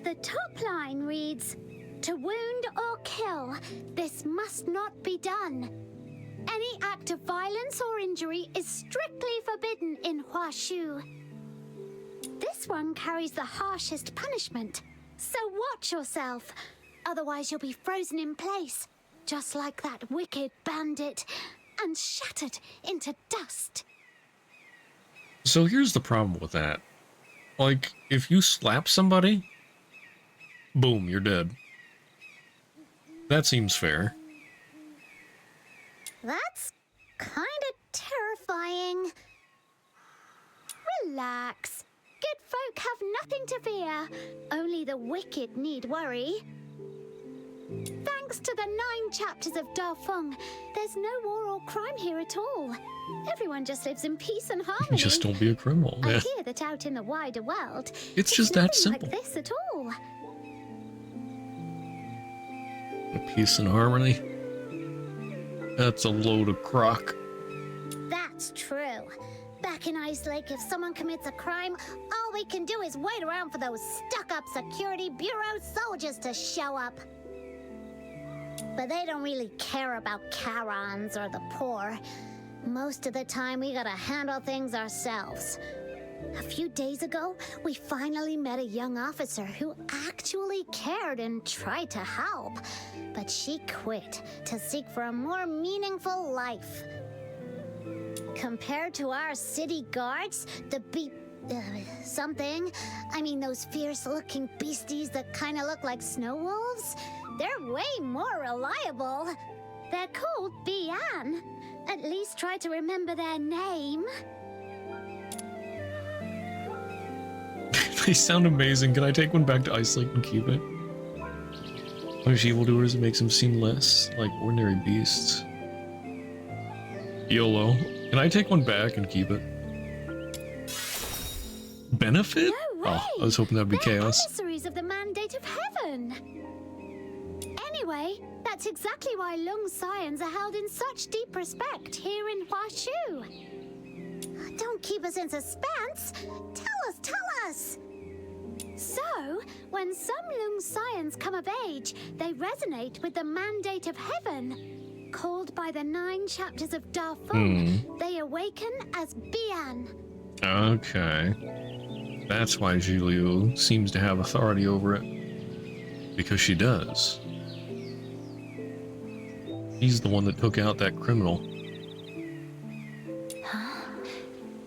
The top line reads, "To wound or kill, this must not be done. Any act of violence or injury is strictly forbidden in Huaxu." This one carries the harshest punishment, so watch yourself. Otherwise you'll be frozen in place, just like that wicked bandit, and shattered into dust. So here's the problem with that. Like, if you slap somebody, boom, you're dead. That seems fair. That's kinda terrifying. Relax. Good folk have nothing to fear. Only the wicked need worry. Thanks to the 9 chapters of Dafeng, there's no war or crime here at all. Everyone just lives in peace and harmony. Just don't be a criminal. I Yeah. hear that out in the wider world, It's just that nothing simple. like this at all. Peace and harmony. That's a load of crock. That's true. Back in Ice Lake, if someone commits a crime, all we can do is wait around for those stuck-up Security Bureau soldiers to show up. But they don't really care about Karons or the poor. Most of the time, we gotta handle things ourselves. A few days ago, we finally met a young officer who actually cared and tried to help. But she quit to seek for a more meaningful life. Compared to our city guards, the those fierce-looking beasties that kind of look like snow wolves, they're way more reliable. They're called Bian. At least try to remember their name. They sound amazing. Can I take one back to Ice Lake and keep it? Punish evildoers and makes them seem less like ordinary beasts. YOLO. Can I take one back and keep it? Benefit? No way. Oh, I was hoping that'd be They're chaos. emissaries of the Mandate of Heaven. Anyway, that's exactly why Loong scions are held in such deep respect here in Huaxu. Don't keep us in suspense. Tell us. So, when some Loong scions come of age, they resonate with the Mandate of Heaven. Called by the 9 chapters of Dafeng, they awaken as Bian. Okay. That's why Zhiliu seems to have authority over it. Because she does. He's the one that took out that criminal. Huh?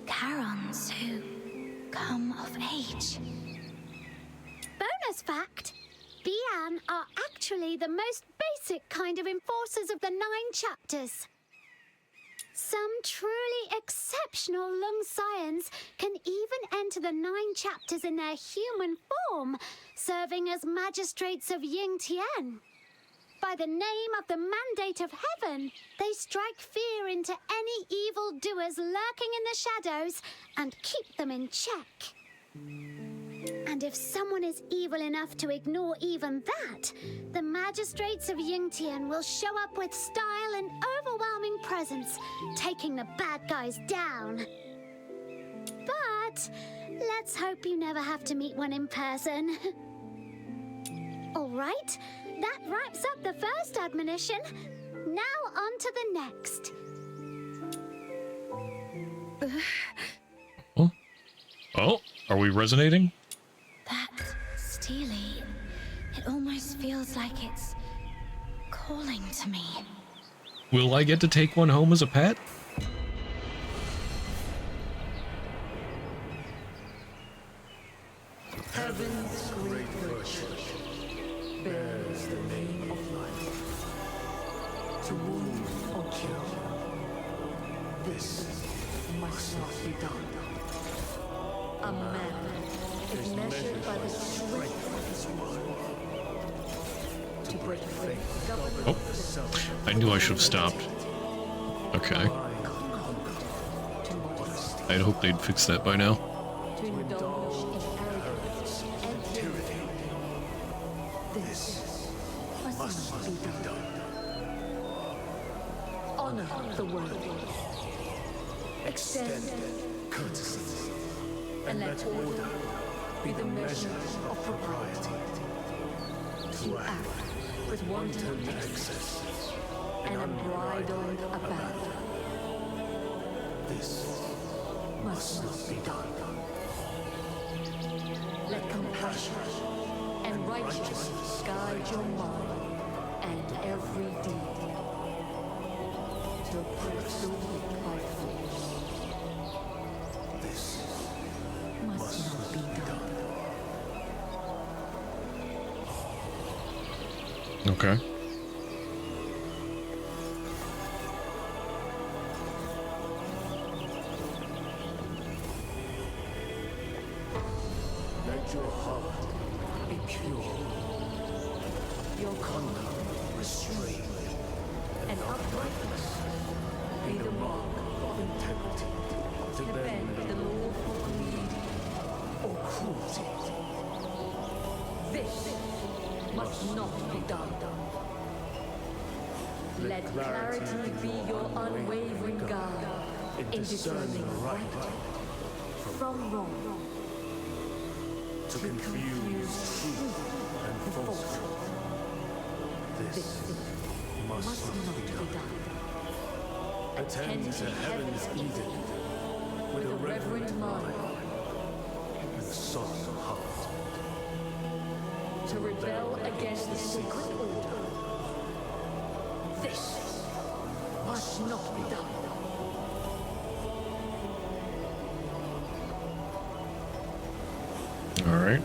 Charons who come of age. Bonus fact, Bian are actually the most basic kind of enforcers of the 9 chapters. Some truly exceptional Loong scions can even enter the 9 chapters in their human form, serving as magistrates of Yingtian. By the name of the Mandate of Heaven, they strike fear into any evildoers lurking in the shadows and keep them in check. And if someone is evil enough to ignore even that, the magistrates of Yingtian will show up with style and overwhelming presence, taking the bad guys down. But let's hope you never have to meet one in person. All right, that wraps up the first admonition. Now on to the next. Oh, are we resonating? That Steely, it almost feels like it's calling to me. Will I get to take one home as a pet? Heaven's great virtue bears the name of life. To wound or kill, this must not be done. A man is measured by the strength of his word. To break faith, Oh, I knew I should have stopped. Okay. I'd hoped they'd fix that by now. to indulge in arrogance and tyranny. This must not be done. Honor the word. Extend courtesy. And let order be the measure of propriety. To act with wanton excess and unbridled abandon. This must not be done. Let compassion and righteousness guide your mind and every deed. To oppress the weak by force. This must not be done. Okay. Let your heart be pure, your conduct restrained, and uprightness be the mark of integrity. To bend the law for greed or cruelty. This must not be done. Let clarity be your unwavering guide in discerning right from wrong. To confuse truth and falsehood. This must not be done. Attend to heaven's Eden with a reverent mind and a solemn heart. To rebel against the sacred order. This must not be done. All right.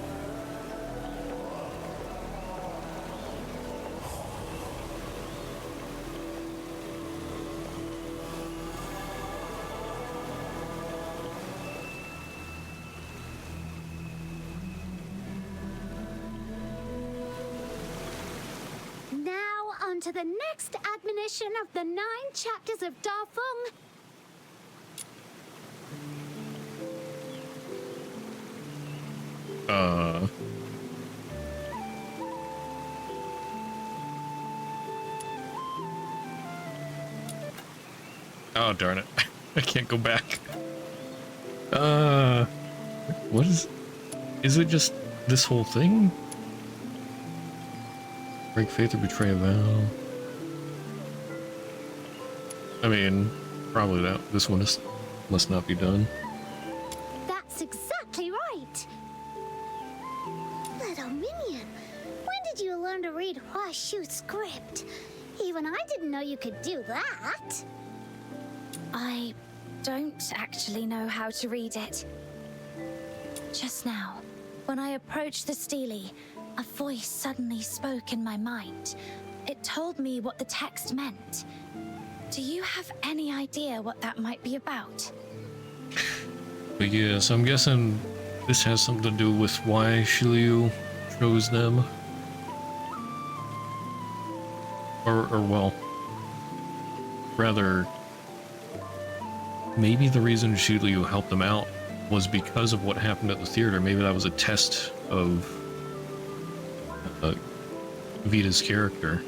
on to the next admonition of the 9 chapters of Dafeng. Oh, darn it. I can't go back. What is it just this whole thing? Break faith or betray a vow? I mean, probably this one must not be done. That's exactly right. Little minion, when did you learn to read Huaxu script? Even I didn't know you could do that. I don't actually know how to read it. Just now, when I approached the stele, a voice suddenly spoke in my mind. It told me what the text meant. Do you have any idea what that might be about? But yes, I'm guessing this has something to do with why Shiliu chose them. Or well, rather, maybe the reason Shiliu helped them out was because of what happened at the theater. Maybe that was a test of Vita's character.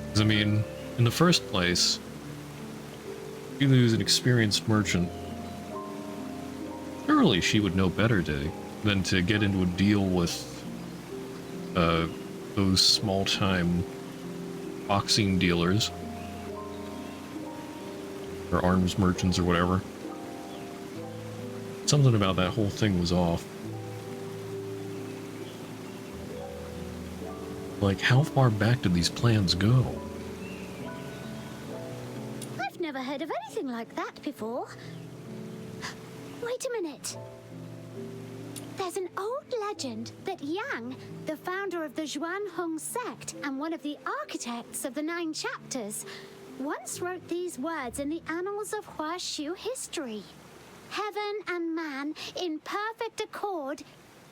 Because, I mean, in the first place, Shiliu's an experienced merchant. Surely she would know better than to get into a deal with those small-time boxing dealers or arms merchants or whatever. Something about that whole thing was off. Like, how far back did these plans go? I've never heard of anything like that before. Wait a minute. There's an old legend that Yang, the founder of the Zhuanhong sect and one of the architects of the 9 chapters, once wrote these words in the annals of Huaxu history. Heaven and man in perfect accord,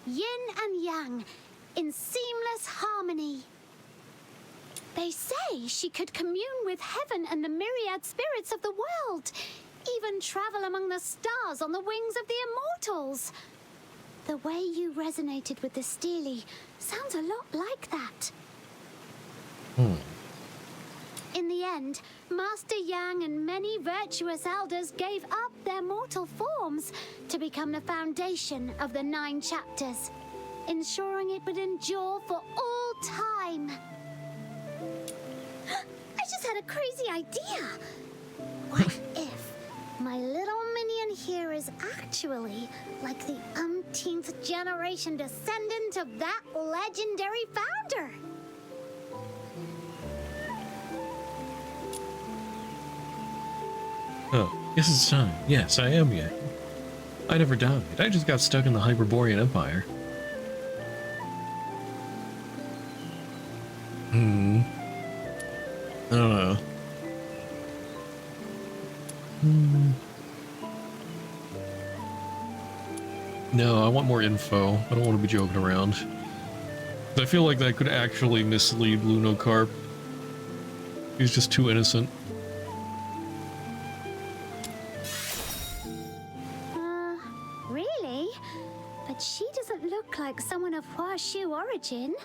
yin and yang, in seamless harmony. They say she could commune with heaven and the myriad spirits of the world, even travel among the stars on the wings of the immortals. The way you resonated with the stele sounds a lot like that. In the end, Master Yang and many virtuous elders gave up their mortal forms to become the foundation of the 9 chapters, ensuring it would endure for all time. I just had a crazy idea. What if my little minion here is actually like the umpteenth generation descendant of that legendary founder? Oh, yes, it's time. Yes, I am Yang. I never died. I just got stuck in the Hyperborean Empire. I don't know. No, I want more info. I don't want to be joking around. I feel like that could actually mislead Lunocarp. He's just too innocent. Really? But she doesn't look like someone of Huaxu origin.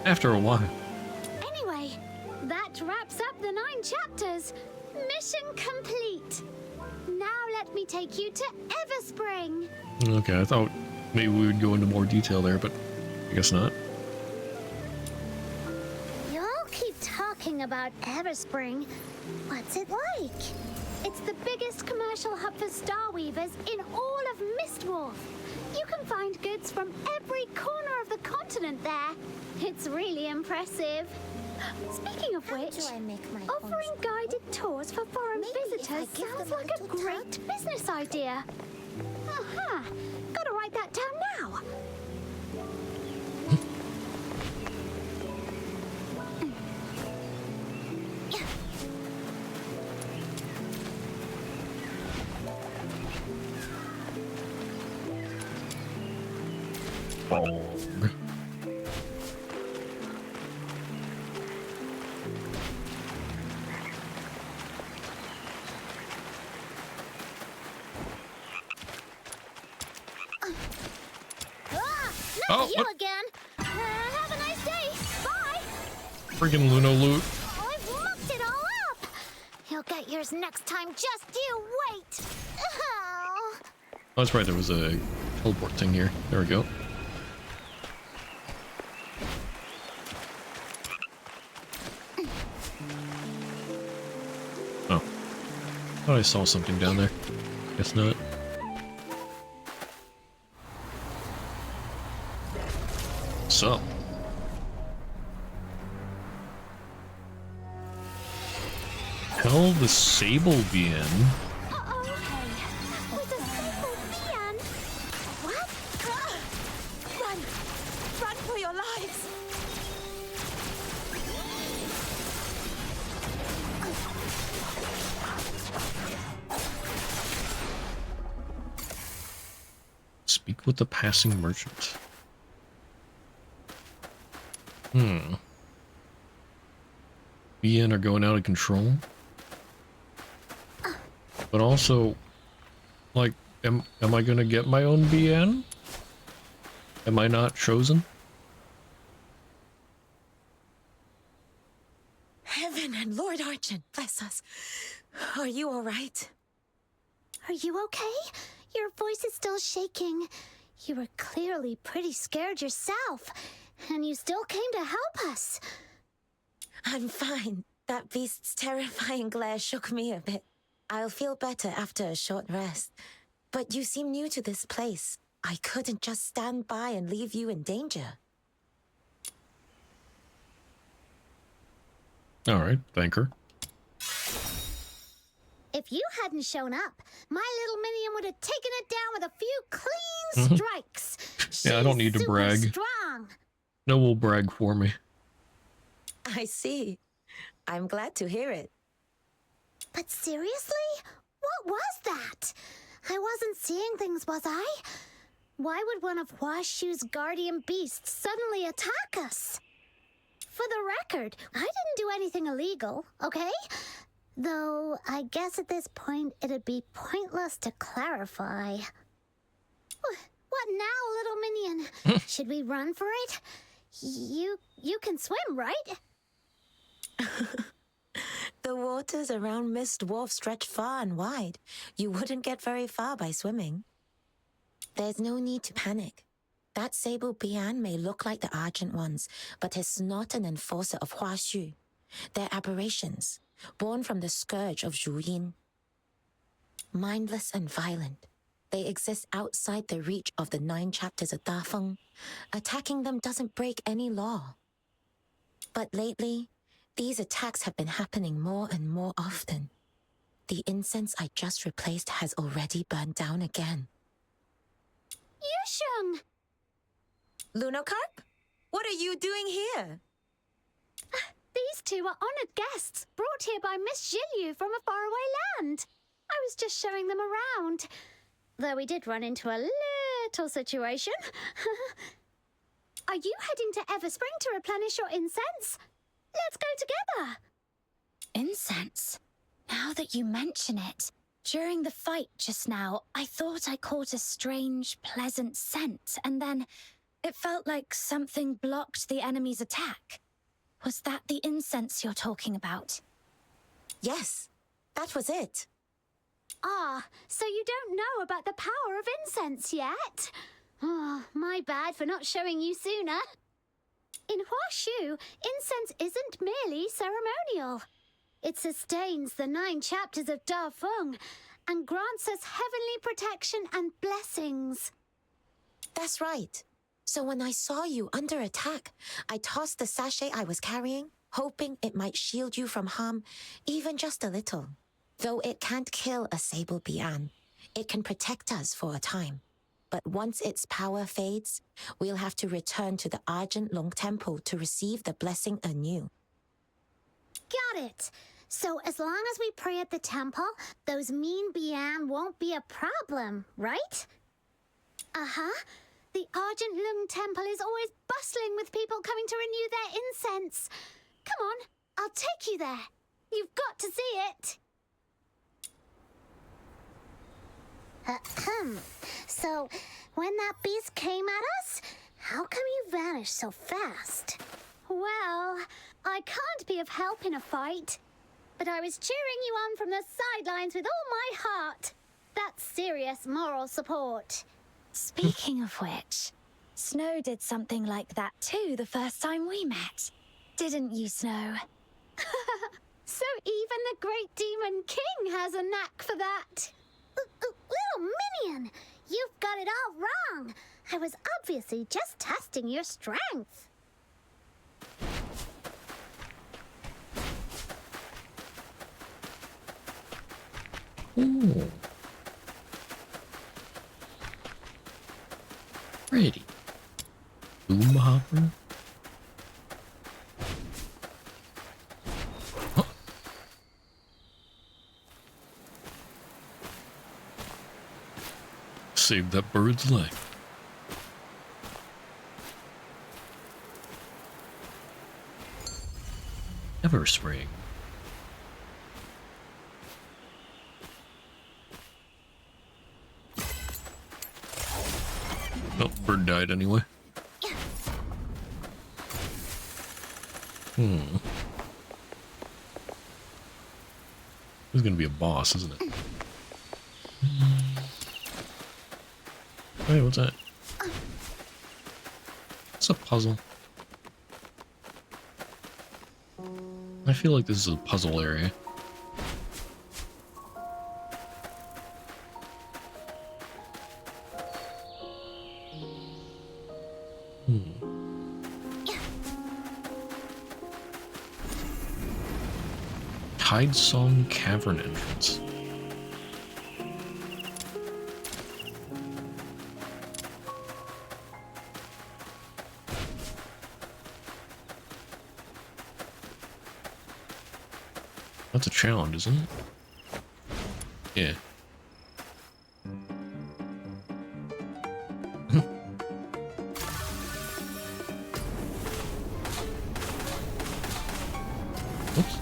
After a while. Anyway, that wraps up the 9 chapters. Mission complete. Now let me take you to Everspring. Okay, I thought maybe we would go into more detail there, but I guess not. You all keep talking about Everspring. What's it like? It's the biggest commercial hub for Star Weavers in all of Mistwolf. You can find goods from every corner of the continent there. It's really impressive. Speaking of which, offering guided tours for foreign visitors sounds like a great business idea. Aha! Gotta write that down now. Bong. Not you again. Have a nice day. Bye. Freaking Luno loot. I've mucked it all up. You'll get yours next time. Just you wait. Oh. Oh, that's right. There was a teleport thing here. There we go. Oh. Thought I saw something down there. Guess not. So. Hell, the Sable Bien. What? Run! Run for your lives! Speak with the passing merchant. BN are going out of control. But also, like, am I gonna get my own BN? Am I not chosen? Heaven and Lord Argent, bless us. Are you all right? Are you okay? Your voice is still shaking. You were clearly pretty scared yourself, and you still came to help us. I'm fine. That beast's terrifying glare shook me a bit. I'll feel better after a short rest. But you seem new to this place. I couldn't just stand by and leave you in danger. Alright, thank her. If you hadn't shown up, my little minion would have taken it down with a few clean strikes. Yeah, I don't need to She's super brag. strong. No will brag for me. I see. I'm glad to hear it. But seriously? What was that? I wasn't seeing things, was I? Why would one of Huaxu's guardian beasts suddenly attack us? For the record, I didn't do anything illegal, okay? Though, I guess at this point it'd be pointless to clarify. What now, little minion? Should we run for it? You can swim, right? The waters around Mist Wharf stretch far and wide. You wouldn't get very far by swimming. There's no need to panic. That Sable Bian may look like the Argent ones, but is not an enforcer of Huaxu. They're aberrations, born from the scourge of Zhuyin. Mindless and violent, they exist outside the reach of the 9 chapters of Dafeng. Attacking them doesn't break any law. But lately, these attacks have been happening more and more often. The incense I just replaced has already burned down again. Yusheng! Lunocarp? What are you doing here? These two are honored guests, brought here by Miss Zhilyu from a faraway land. I was just showing them around. Though we did run into a little situation. Are you heading to Everspring to replenish your incense? Let's go together. Incense? Now that you mention it, during the fight just now, I thought I caught a strange, pleasant scent, and then it felt like something blocked the enemy's attack. Was that the incense you're talking about? Yes, that was it. Ah, so you don't know about the power of incense yet? Oh, my bad for not showing you sooner. In Huaxu, incense isn't merely ceremonial. It sustains the 9 chapters of Dafeng and grants us heavenly protection and blessings. That's right. So when I saw you under attack, I tossed the sachet I was carrying, hoping it might shield you from harm, even just a little. Though it can't kill a Sable Bian, it can protect us for a time. But once its power fades, we'll have to return to the Argent Loong Temple to receive the blessing anew. Got it. So as long as we pray at the temple, those mean Bian won't be a problem, right? Uh-huh. The Argent Loong Temple is always bustling with people coming to renew their incense. Come on, I'll take you there. You've got to see it. So, when that beast came at us, how come you vanished so fast? Well, I can't be of help in a fight, but I was cheering you on from the sidelines with all my heart. That's serious moral support. Speaking of which, Snow did something like that too the first time we met. Didn't you, Snow? So even the Great Demon King has a knack for that. Little Minion, you've got it all wrong. I was obviously just testing your strength. Ooh. Pretty. Boom hopper. Saved that bird's life. Ever spraying. Oh, bird died anyway. This is gonna be a boss, isn't it? Hey, what's that? It's a puzzle. I feel like this is a puzzle area. Tide Song Cavern entrance. That's a challenge, isn't it? Yeah. Oops.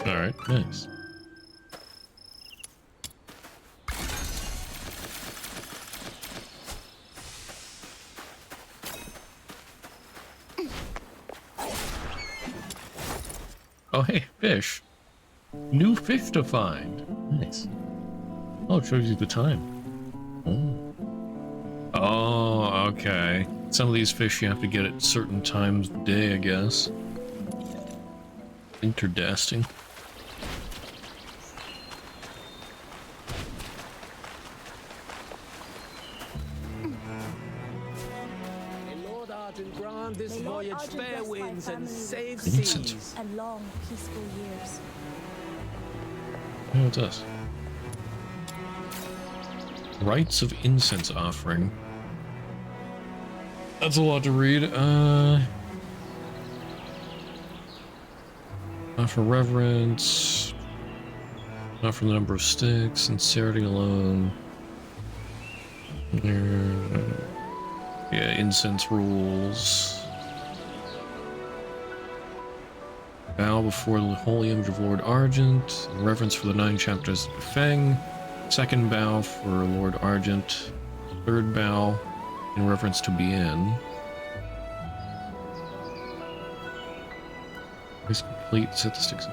Alright, nice. Oh hey, fish. New fish to find. Nice. Oh, it shows you the time. Oh, okay. Some of these fish you have to get at certain times of day, I guess. Interdasting. This voyage fair winds and safe Incense. seas. And long, peaceful years. Oh, what's this? Rites of Incense Offering. That's a lot to read. Offer reverence. Offer the number of sticks. Sincerity alone. Yeah, incense rules. Bow before the holy image of Lord Argent. Reverence for the 9 chapters of Feng. Second bow for Lord Argent. Third bow in reverence to Bien. Please complete. Set the sticks.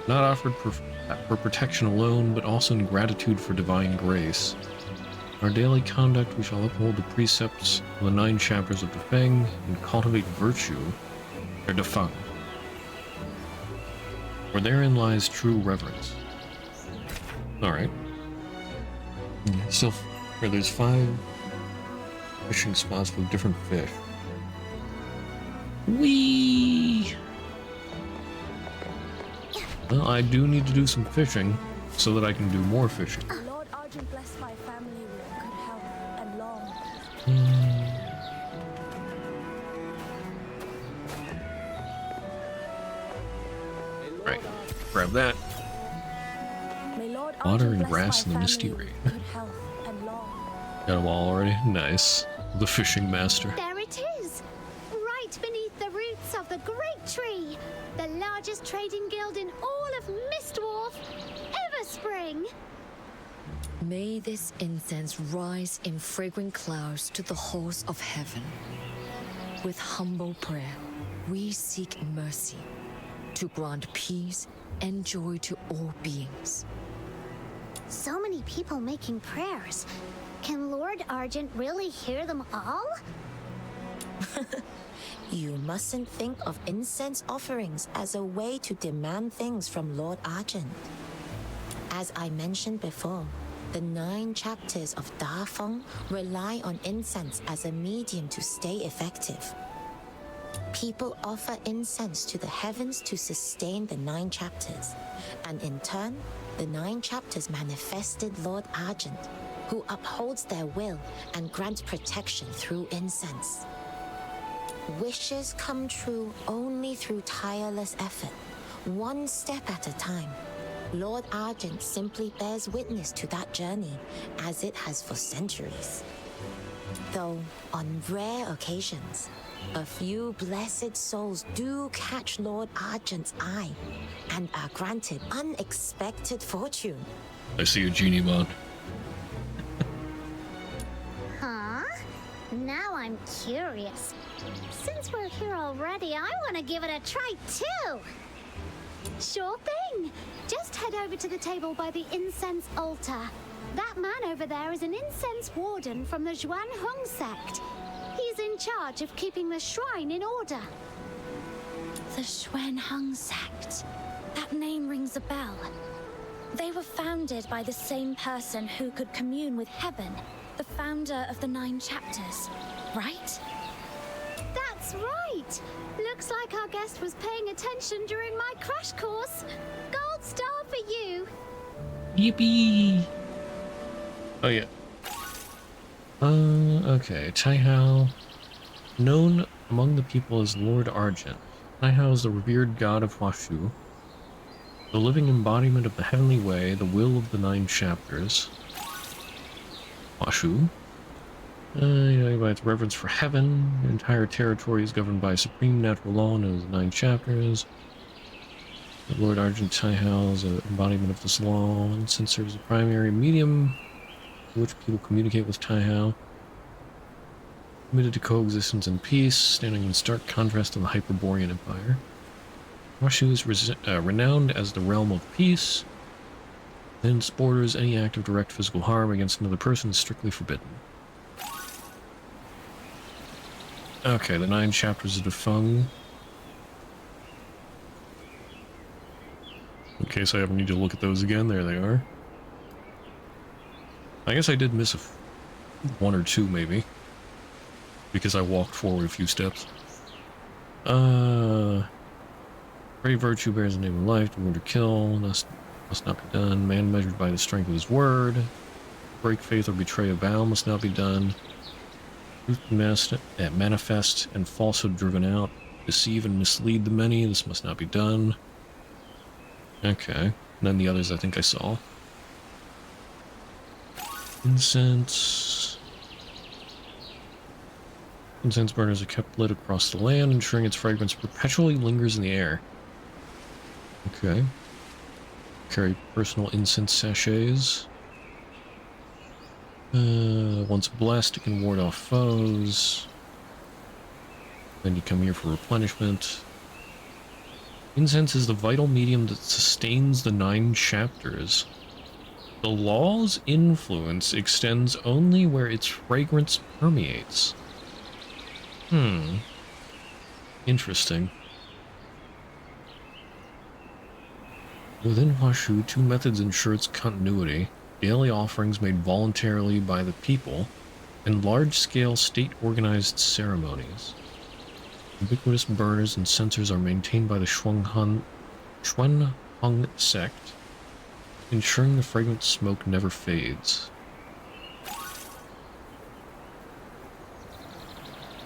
Not offered for protection alone, but also in gratitude for divine grace. In our daily conduct, we shall uphold the precepts of the 9 chapters of the Feng and cultivate virtue, or Defeng. For therein lies true reverence. Alright. So, there's 5 fishing spots with different fish. Whee! Well, I do need to do some fishing so that I can do more fishing. Lord Argent bless my family will could help Right, grab that. May Lord Water Argent and bless grass my in the misty family rain. with good health and long. Got them all already? Nice. The fishing master. There it is! Right beneath the roots of the great tree! The largest trading guild in all of Mistwolf, Everspring! May this incense rise in fragrant clouds to the halls of heaven. With humble prayer, we seek mercy to grant peace and joy to all beings. So many people making prayers. Can Lord Argent really hear them all? You mustn't think of incense offerings as a way to demand things from Lord Argent. As I mentioned before, the 9 chapters of Da Feng rely on incense as a medium to stay effective. People offer incense to the heavens to sustain the 9 chapters, and in turn, the 9 chapters manifested Lord Argent, who upholds their will and grants protection through incense. Wishes come true only through tireless effort, one step at a time. Lord Argent simply bears witness to that journey, as it has for centuries. Though, on rare occasions, a few blessed souls do catch Lord Argent's eye and are granted unexpected fortune. I see a genie mod. Huh? Now I'm curious. Since we're here already, I want to give it a try too! Sure thing! Just head over to the table by the incense altar. That man over there is an incense warden from the Zhuan Hong sect. He's in charge of keeping the shrine in order. The Xuan Hung sect. That name rings a bell. They were founded by the same person who could commune with heaven, the founder of the 9 chapters, right? That's right! Looks like our guest was paying attention during my crash course. Gold star for you! Yippee! Oh yeah. Okay. Taihao, known among the people as Lord Argent. Taihao is the revered god of Huaxu, the living embodiment of the heavenly way, the will of the 9 chapters. Huaxu. By its reverence for heaven, the entire territory is governed by supreme natural law known as the 9 chapters. The Lord Argent Taihao is an embodiment of this law, and since serves as a primary medium through which people communicate with Taihao, committed to coexistence and peace, standing in stark contrast to the Hyperborean Empire. Huaxu is renowned as the realm of peace, and in its borders, any act of direct physical harm against another person is strictly forbidden. Okay, the 9 chapters of the Feng. In case I ever need to look at those again, there they are. I guess I did miss one or two, maybe. Because I walked forward a few steps. Great virtue bears the name of life, to wound or kill, must not be done. Man measured by the strength of his word. Break faith or betray a vow must not be done. Truth manifest and falsehood driven out. Deceive and mislead the many, this must not be done. Okay, and then the others I think I saw. Incense. Incense burners are kept lit across the land, ensuring its fragrance perpetually lingers in the air. Okay. Carry personal incense sachets. Once blessed, it can ward off foes. Then you come here for replenishment. Incense is the vital medium that sustains the 9 chapters. The law's influence extends only where its fragrance permeates. Interesting. Within Huaxu, 2 methods ensure its continuity. Daily offerings made voluntarily by the people, and large-scale state-organized ceremonies. Ubiquitous burners and censers are maintained by the Xuan Hong sect, ensuring the fragrant smoke never fades.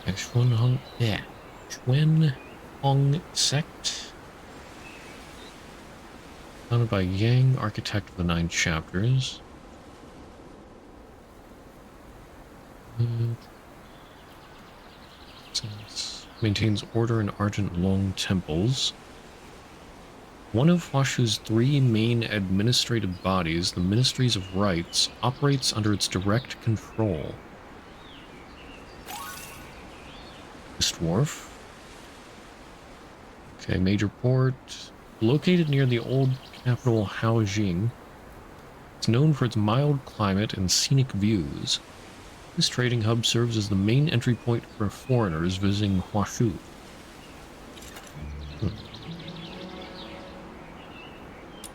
Xuan Hong sect. Founded by Yang, architect of the 9 chapters. Maintains order in Argent Loong temples. One of Huaxu's 3 main administrative bodies, the Ministries of Rights, operates under its direct control. This dwarf. Okay, major port. Located near the old capital Haojing. It's known for its mild climate and scenic views. This trading hub serves as the main entry point for foreigners visiting Huaxu.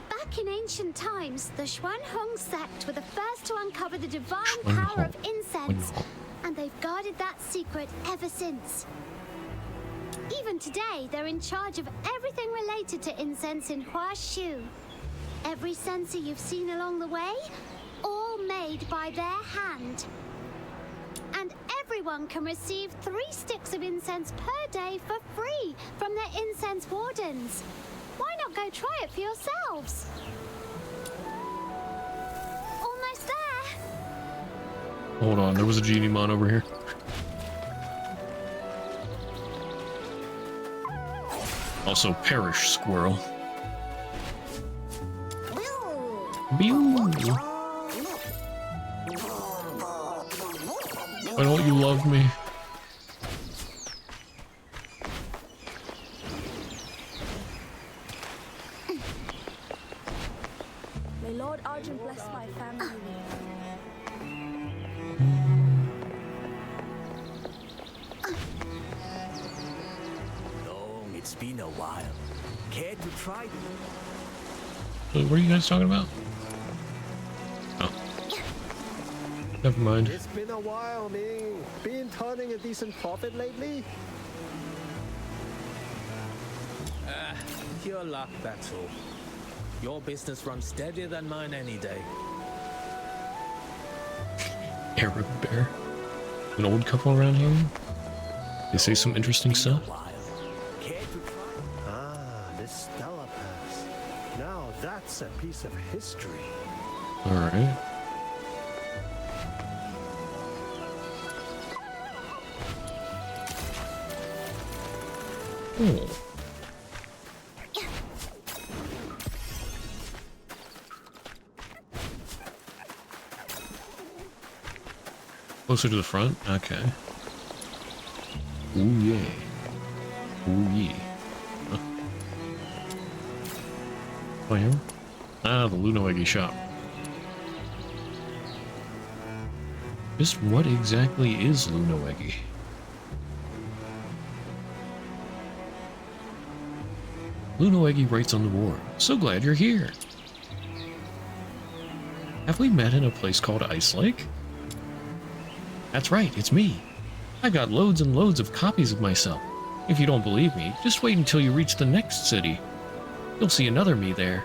Back in ancient times, the Xuanhong sect were the first to uncover the divine power of incense, and they've guarded that secret ever since. Even today, they're in charge of everything related to incense in Huaxu. Every censer you've seen along the way, all made by their hand. And everyone can receive 3 sticks of incense per day for free from their incense wardens. Why not go try it for yourselves? Almost there. Hold on, there was a genie mon over here. Also, perish, squirrel. Bew. Why don't you love me? May Lord Argent bless my family. Loong, it's been a while. Care to try? What are you guys talking about? Oh. Never mind. It's been a while, Ming. Been turning a decent profit lately? Pure luck, that's all. Your business runs steadier than mine any day. Arab bear. An old couple around here? They say some interesting stuff? Ah, this Stella Pass. Now that's a piece of history. Alright. Cool. Closer to the front? Okay. Ooh yeah. Ooh yeah. Huh. Oh yeah? Ah, the Lunoegi shop. Just what exactly is Lunoegi? Lunoegi writes on the board. So glad you're here. Have we met in a place called Ice Lake? That's right, it's me. I got loads and loads of copies of myself. If you don't believe me, just wait until you reach the next city. You'll see another me there.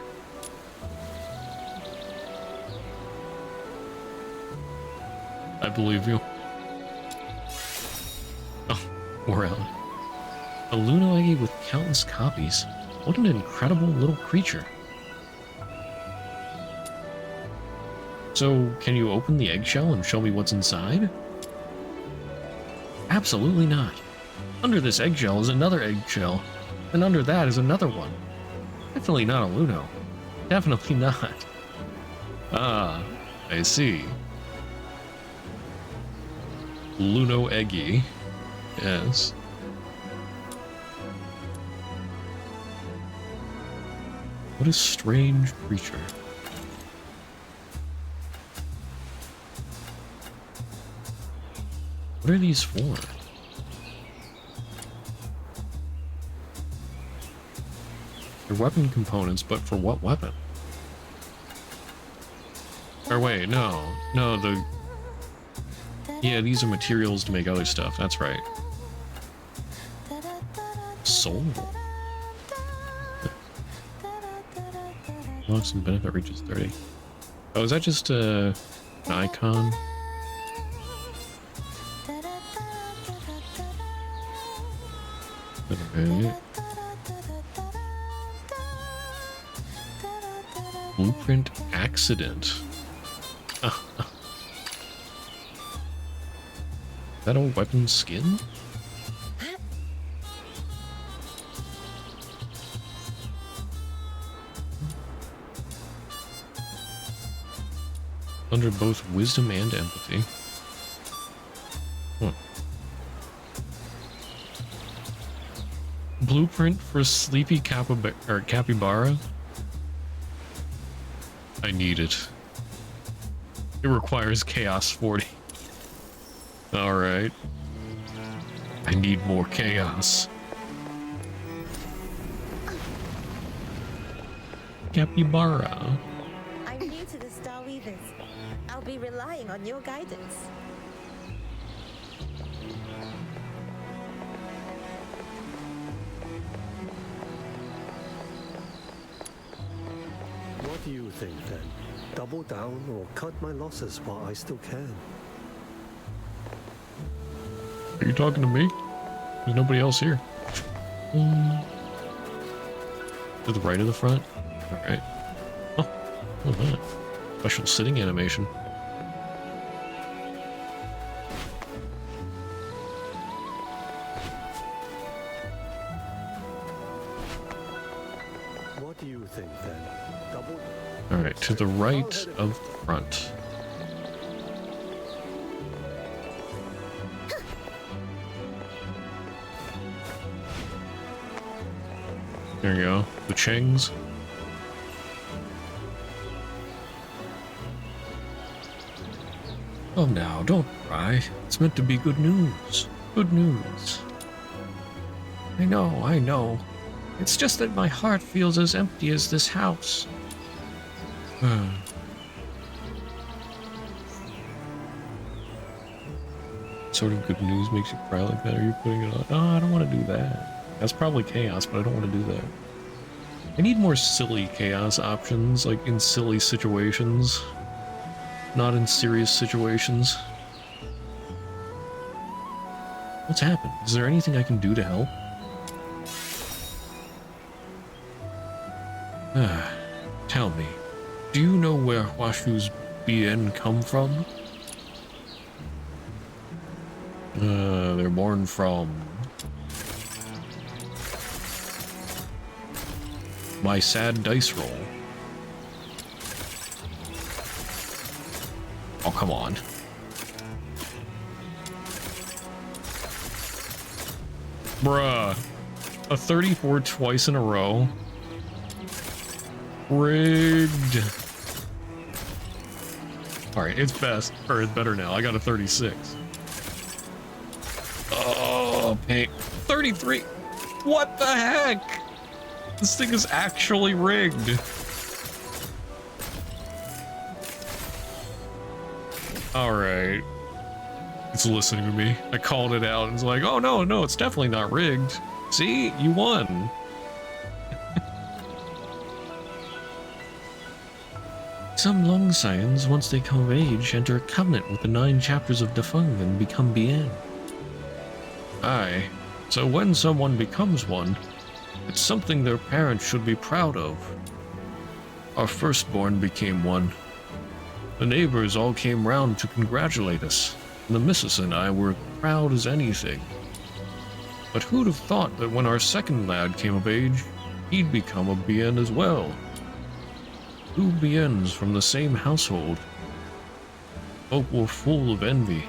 I believe you. Oh, we're out. A Lunoegi with countless copies. What an incredible little creature. So, can you open the eggshell and show me what's inside? Absolutely not. Under this eggshell is another eggshell, and under that is another one. Definitely not a Luno. Definitely not. Ah, I see. Lunoegi. Yes. What a strange creature. What are these for? They're weapon components, but for what weapon? Or wait, no, the... Yeah, these are materials to make other stuff, that's right. Soul? Unlock some benefit reaches 30. Oh, is that just an Okay. Blueprint accident. Is that a weapon skin? Under both wisdom and empathy. Blueprint for sleepy capybara? I need it. It requires chaos 40. Alright. I need more chaos. Capybara. I'm new to the Star Weavers. I'll be relying on your guidance. What do you think then? Double down or cut my losses while I still can? Are you talking to me? There's nobody else here. To the right of the front? Alright. Oh, look at that. Special sitting animation. What do you think then? Double. Alright, to the right of the front. There you go. The Chengs. Oh, now, don't cry. It's meant to be good news. Good news. I know. It's just that my heart feels as empty as this house. Sort of good news makes you cry like that? Are you putting it on? Oh, I don't want to do that. That's probably chaos, but I don't want to do that. I need more silly chaos options, like in silly situations. Not in serious situations. What's happened? Is there anything I can do to help? Tell me, do you know where Huaxu's BN come from? They're born from... my sad dice roll. Oh, come on. Bruh. A 34 twice in a row. Rigged. Alright, it's best. Or it's better now. I got a 36. Oh, pain. 33. What the heck? This thing is actually rigged. Alright. It's listening to me. I called it out and it's like, oh no, it's definitely not rigged. See? You won. Some Loong scions, once they come of age, enter a covenant with the 9 chapters of Defeng and become Bien. Aye. So when someone becomes one, it's something their parents should be proud of. Our firstborn became one. The neighbors all came round to congratulate us, and the missus and I were proud as anything. But who'd have thought that when our second lad came of age, he'd become a Bien as well? 2 Biens from the same household. Both were full of envy,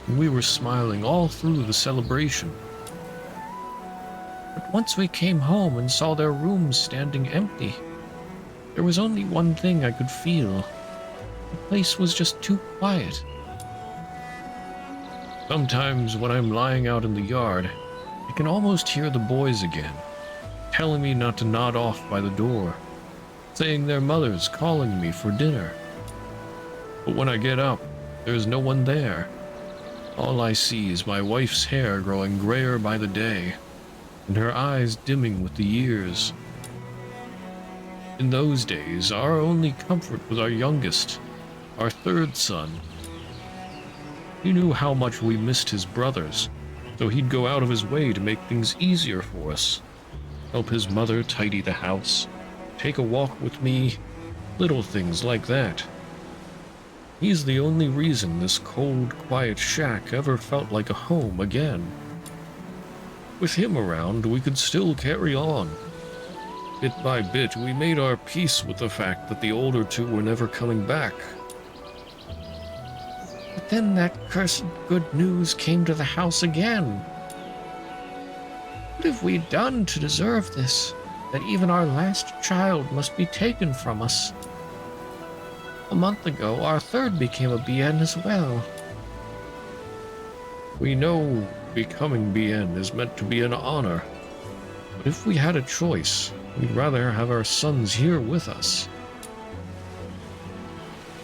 and we were smiling all through the celebration. But once we came home and saw their rooms standing empty, there was only one thing I could feel. The place was just too quiet. Sometimes when I'm lying out in the yard, I can almost hear the boys again, telling me not to nod off by the door, saying their mother's calling me for dinner. But when I get up, there's no one there. All I see is my wife's hair growing grayer by the day, and her eyes dimming with the years. In those days, our only comfort was our youngest, our 3rd son. He knew how much we missed his brothers, So he'd go out of his way to make things easier for us. Help his mother tidy the house, take a walk with me, little things like that. He's the only reason this cold, quiet shack ever felt like a home again. With him around, we could still carry on. Bit by bit, we made our peace with the fact that the older two were never coming back. But then that cursed good news came to the house again. What have we done to deserve this, that even our last child must be taken from us? A month ago, our third became a BN as well. We know becoming BN is meant to be an honor, but if we had a choice, we'd rather have our sons here with us.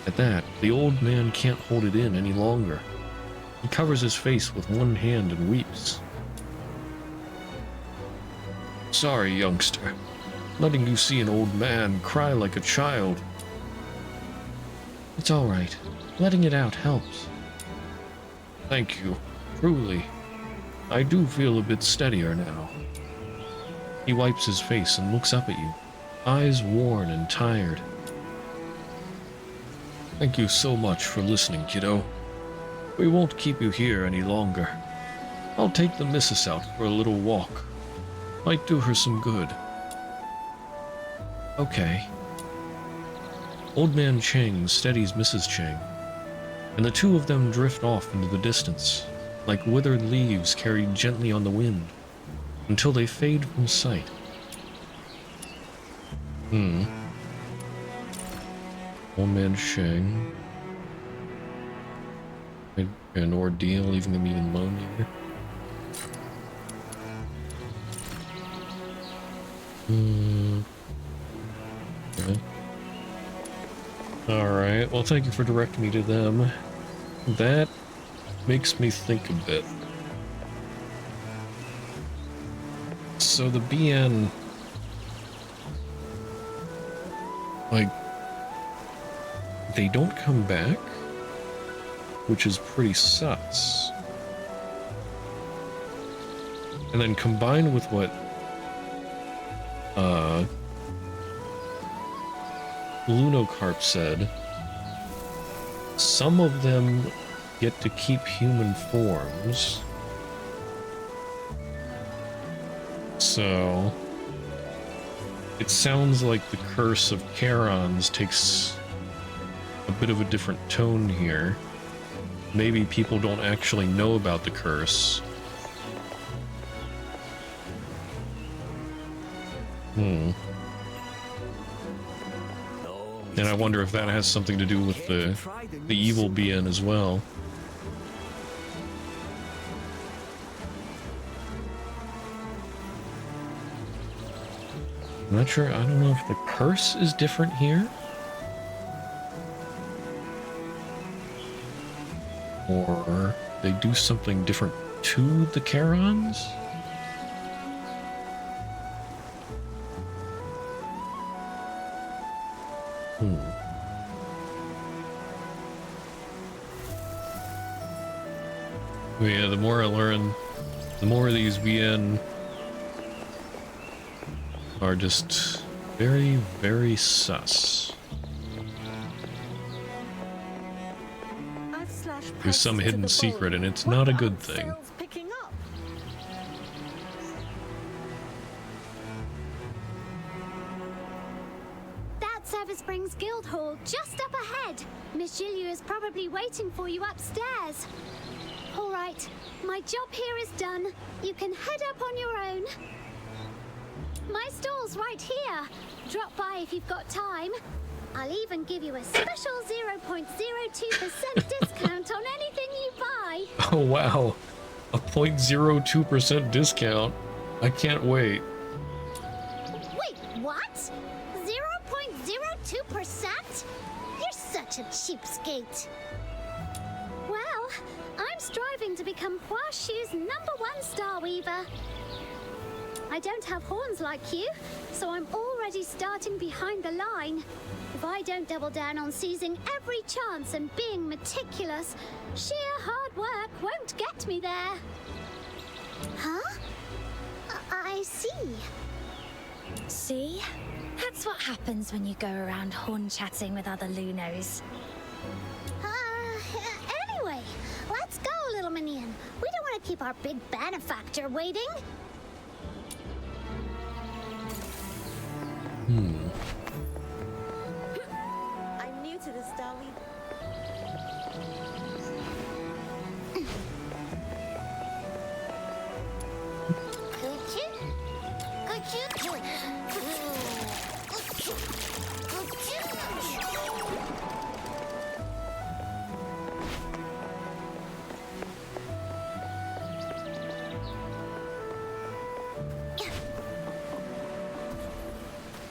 At that, the old man can't hold it in any longer. He covers his face with one hand and weeps. Sorry, youngster. Letting you see an old man cry like a child. It's all right. Letting it out helps. Thank you. Truly. I do feel a bit steadier now. He wipes his face and looks up at you, eyes worn and tired. Thank you so much for listening, kiddo. We won't keep you here any longer. I'll take the missus out for a little walk. Might do her some good. Okay. Old Man Cheng steadies Mrs. Cheng, and the two of them drift off into the distance, like withered leaves carried gently on the wind, until they fade from sight. Old Man Cheng. An ordeal, leaving them even lonelier. Okay. Alright, well thank you for directing me to them. That makes me think a bit. So the BN... like... they don't come back? Which is pretty sus. And then combined with what Lunocarp said, some of them get to keep human forms. So it sounds like the curse of Charons takes a bit of a different tone here. Maybe people don't actually know about the curse. And I wonder if that has something to do with the evil BN as well. I'm not sure. I don't know if the curse is different here, or they do something different to the Charons. Yeah, the more I learn, the more these BN are just very, very sus. There's some hidden secret, and it's not a good thing. That service brings Guildhall just up ahead. Miss Julia is probably waiting for you upstairs. All right, my job here is done. You can head up on your own. My stall's right here. Drop by if you've got time. I'll even give you a special 0.02% discount on anything you buy. Oh wow, a 0.02% discount. I can't wait. Wait, what? 0.02%? You're such a cheapskate. Well, I'm striving to become Huaxu's #1 star weaver. I don't have horns like you, so I'm already starting behind the line. If I don't double down on seizing every chance and being meticulous, sheer hard work won't get me there. Huh? I see. See? That's what happens when you go around horn-chatting with other Lunos. Anyway, let's go, little minion. We don't want to keep our big benefactor waiting. I'm new to this, Darwin.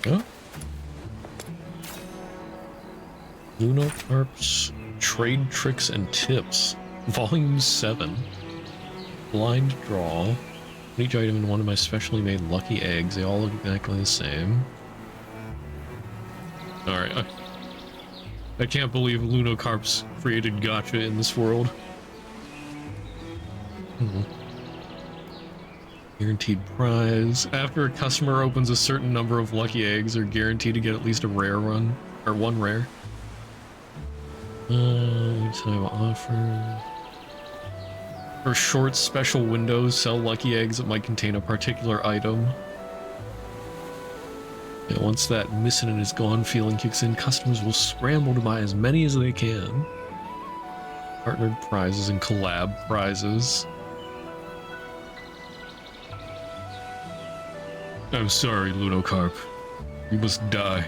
Huh? Lunocarp's Trade Tricks and Tips, Volume 7. Blind Draw. Each item in one of my specially made lucky eggs. They all look exactly the same. Alright, I can't believe Lunocarp's created gacha in this world. Guaranteed prize. After a customer opens a certain number of lucky eggs, they're guaranteed to get at least a rare run, or one rare. Time offer. For short special windows, sell lucky eggs that might contain a particular item. Yeah, once that missing and is gone feeling kicks in, customers will scramble to buy as many as they can. Partnered prizes and collab prizes. I'm sorry, Lunocarp. You must die.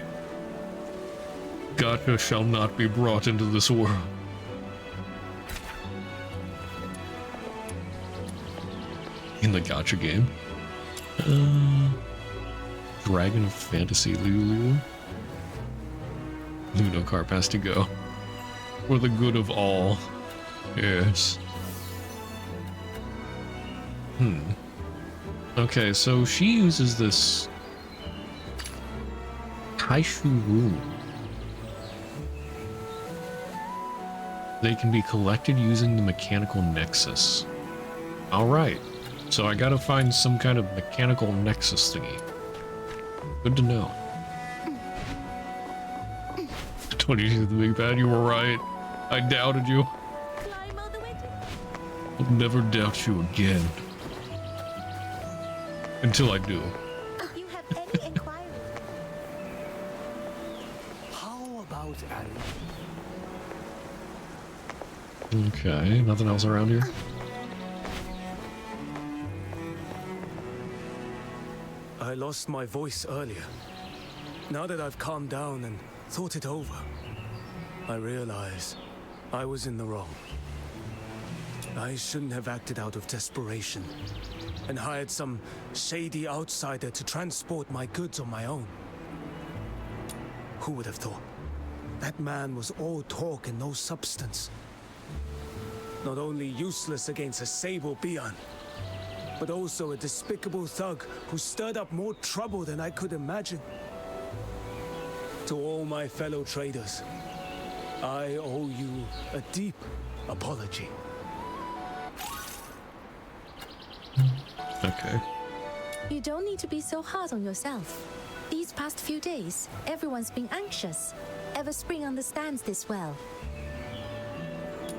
Gacha shall not be brought into this world. In the gacha game. Dragon of Fantasy Lulu. Lunocarp has to go. For the good of all. Yes. Okay, so she uses this Huaxu rune. They can be collected using the mechanical nexus. Alright, so I gotta find some kind of mechanical nexus thingy. Good to know. 22 the big bad, you were right. I doubted you. I'll never doubt you again. Until I do. If you have any inquiries. How about Annie? Okay, nothing else around here? I lost my voice earlier. Now that I've calmed down and thought it over, I realize I was in the wrong. I shouldn't have acted out of desperation and hired some shady outsider to transport my goods on my own. Who would have thought? That man was all talk and no substance. Not only useless against a sable Bian, but also a despicable thug who stirred up more trouble than I could imagine. To all my fellow traders, I owe you a deep apology. Okay. You don't need to be so hard on yourself. These past few days, everyone's been anxious. Ever Spring understands this well.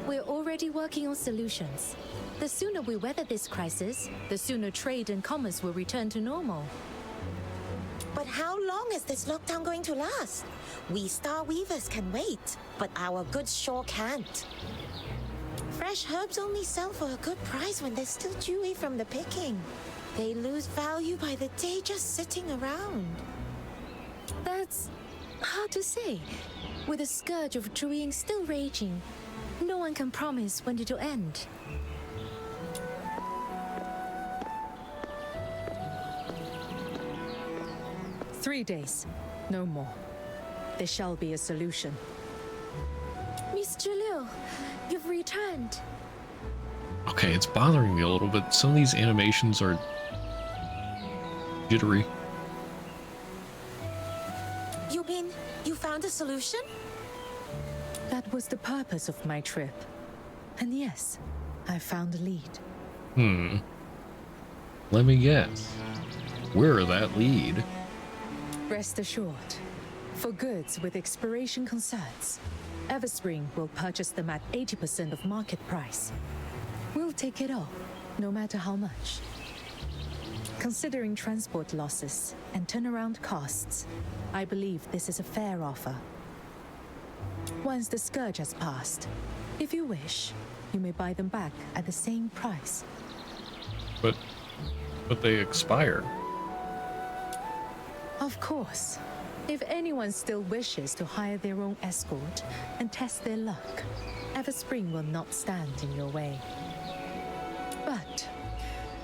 We're already working on solutions. The sooner we weather this crisis, the sooner trade and commerce will return to normal. But how long is this lockdown going to last? We Star Weavers can wait, but our goods sure can't. Fresh herbs only sell for a good price when they're still dewy from the picking. They lose value by the day just sitting around. That's hard to say. With the scourge of Druiding still raging, no one can promise when it'll end. "3 days, no more. There shall be a solution." Mr. Liu, you've returned. Okay, it's bothering me a little bit. Some of these animations are jittery. You mean you found a solution? That was the purpose of my trip. And yes, I found a lead. Let me guess. We're that lead. Rest assured, for goods with expiration concerns, Everspring will purchase them at 80% of market price. We'll take it all, no matter how much. Considering transport losses and turnaround costs, I believe this is a fair offer. Once the scourge has passed, if you wish, you may buy them back at the same price. But they expire. Of course. If anyone still wishes to hire their own escort and test their luck, Everspring will not stand in your way. But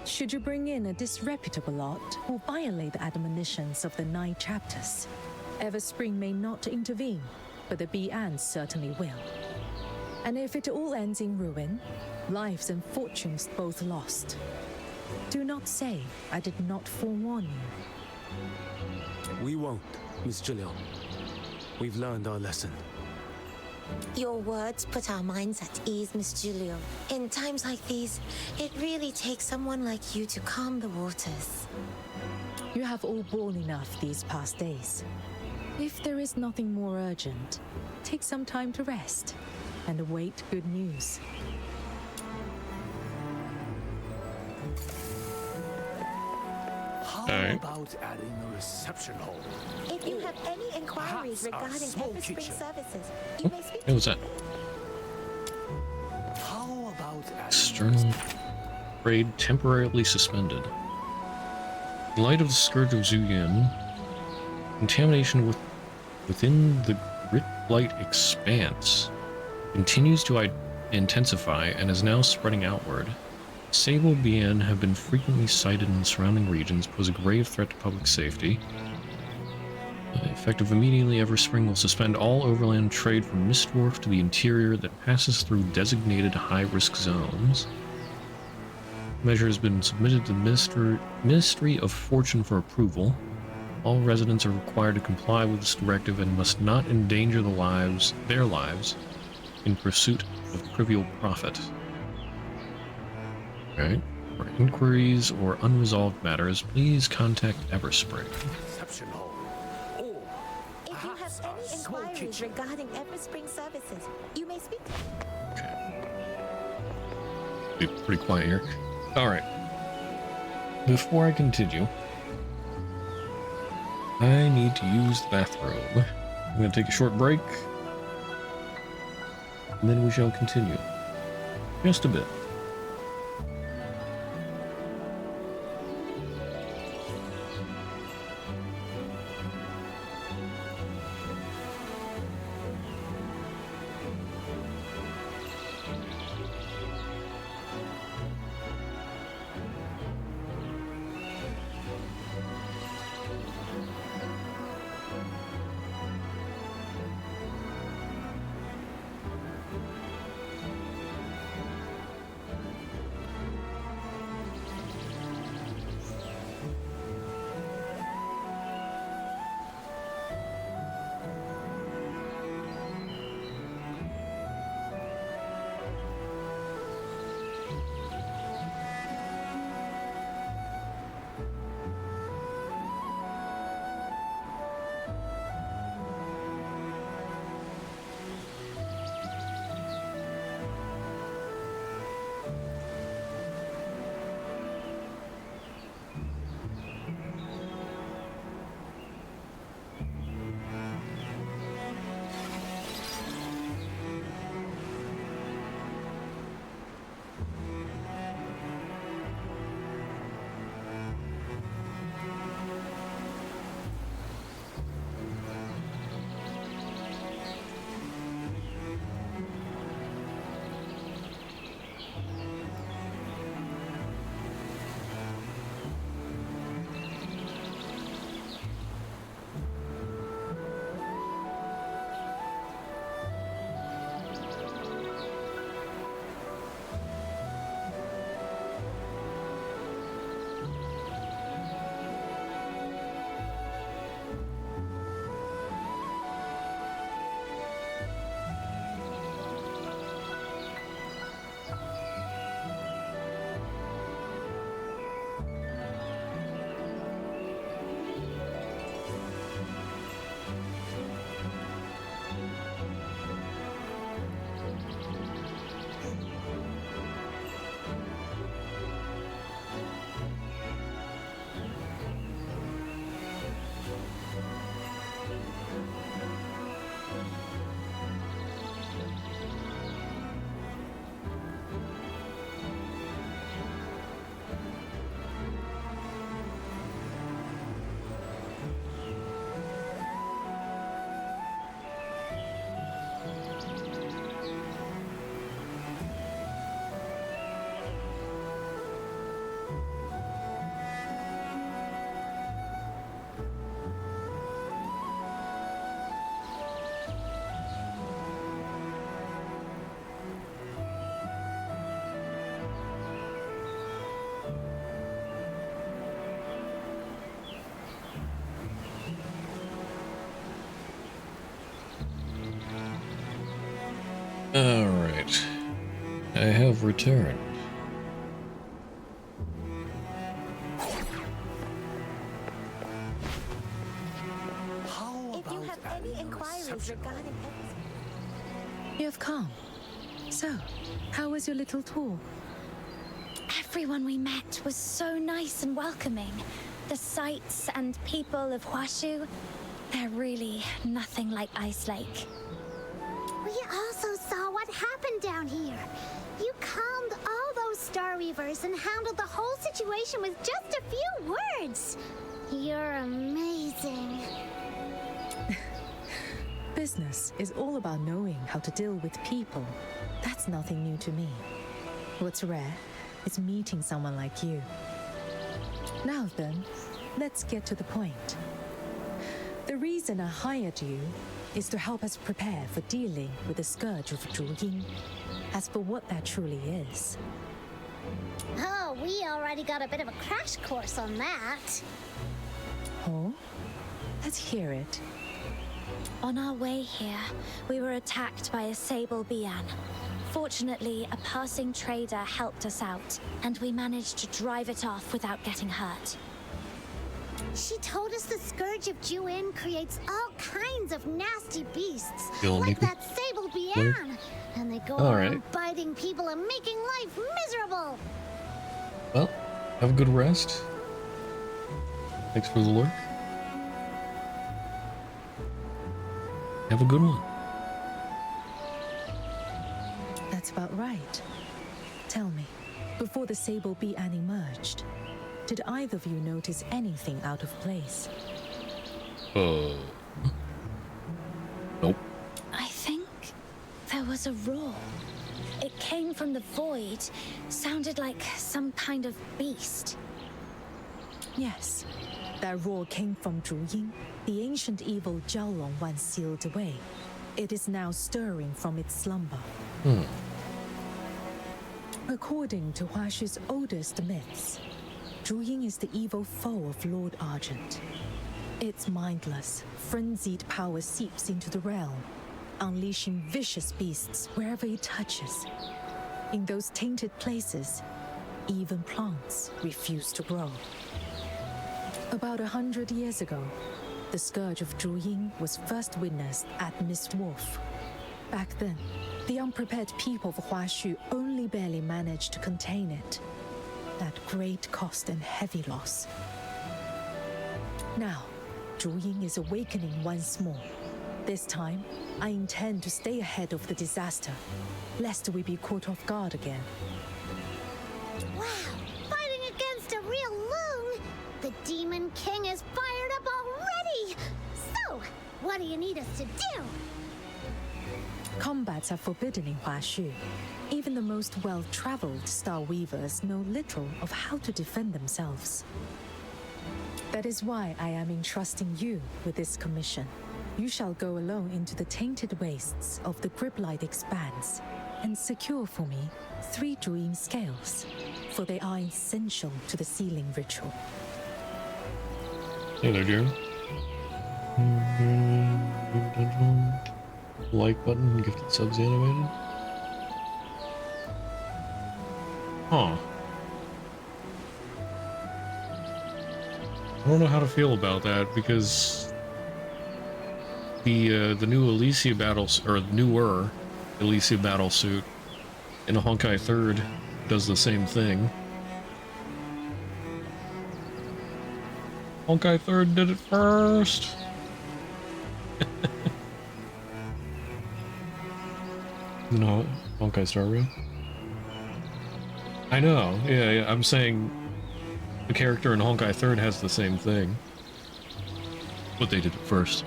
should you bring in a disreputable lot or violate the admonitions of the 9 chapters, Everspring may not intervene, but the Bian certainly will. And if it all ends in ruin, lives and fortunes both lost, do not say I did not forewarn you. We won't, Miss Julio. We've learned our lesson. Your words put our minds at ease, Miss Julio. In times like these, it really takes someone like you to calm the waters. You have all borne enough these past days. If there is nothing more urgent, take some time to rest and await good news. How about adding a reception hall? If you have any inquiries regarding Everspring services, you may speak. What was that? How about External trade temporarily suspended. In light of the scourge of Zuyan, contamination within the Grit Light expanse continues to intensify and is now spreading outward. Sable Bian have been frequently sighted in the surrounding regions, pose a grave threat to public safety. Effective immediately, Everspring will suspend all overland trade from Mistdwarf to the interior that passes through designated high-risk zones. Measure has been submitted to the Ministry of Fortune for approval. All residents are required to comply with this directive and must not endanger their lives in pursuit of trivial profit. Okay. For inquiries or unresolved matters, please contact Everspring. Reception hall. If you have any inquiries regarding Everspring services, you may speak. Be pretty quiet here. Alright. Before I continue, I need to use the bathrobe. I'm going to take a short break, and then we shall continue. Just a bit. Alright. I have returned. If you have any inquiries regarding You have come. So, how was your little tour? Everyone we met was so nice and welcoming. The sights and people of Huaxu, they're really nothing like Ice Lake. We also saw what happened down here. You calmed all those Star Weavers and handled the whole situation with just a few words. You're amazing. Business is all about knowing how to deal with people. That's nothing new to me. What's rare is meeting someone like you. Now then, let's get to the point. The reason I hired you is to help us prepare for dealing with the scourge of Zhuying. As for what that truly is. Oh, we already got a bit of a crash course on that. Oh? Let's hear it. On our way here, we were attacked by a Sable Bian. Fortunately, a passing trader helped us out, and we managed to drive it off without getting hurt. She told us the Scourge of Juin creates all kinds of nasty beasts, You'll like need that Sable Bian, and they go around biting people and making life miserable. Well, have a good rest. Thanks for the lure. Have a good one. That's about right. Tell me, before the Sable Bian emerged, did either of you notice anything out of place? Nope. I think there was a roar. It came from the void, sounded like some kind of beast. Yes, that roar came from Zhuying, the ancient evil jiaolong once sealed away. It is now stirring from its slumber. According to Huaxu's oldest myths, Zhuying is the evil foe of Lord Argent. Its mindless, frenzied power seeps into the realm, unleashing vicious beasts wherever it touches. In those tainted places, even plants refuse to grow. About 100 years ago, the scourge of Zhuying was first witnessed at Mist Wolf. Back then, the unprepared people of Huaxu only barely managed to contain it. At great cost and heavy loss. Now, Zhuying is awakening once more. This time, I intend to stay ahead of the disaster, lest we be caught off guard again. Wow, fighting against a real Loong! The Demon King is fired up already! So, what do you need us to do? Combats are forbidden in Huaxu. Even the most well-traveled Star Weavers know little of how to defend themselves. That is why I am entrusting you with this commission. You shall go alone into the tainted wastes of the Griblight Expanse and secure for me 3 Zhuying scales, for they are essential to the sealing ritual. Hey there, Jeremy. Like button, gifted subs animated. Huh. I don't know how to feel about that because the new Elysia or newer Elysia battle suit in a Honkai 3rd does the same thing. Honkai 3rd did it first. No, Honkai Star Rail. I know, yeah, I'm saying the character in Honkai 3rd has the same thing. But they did it first.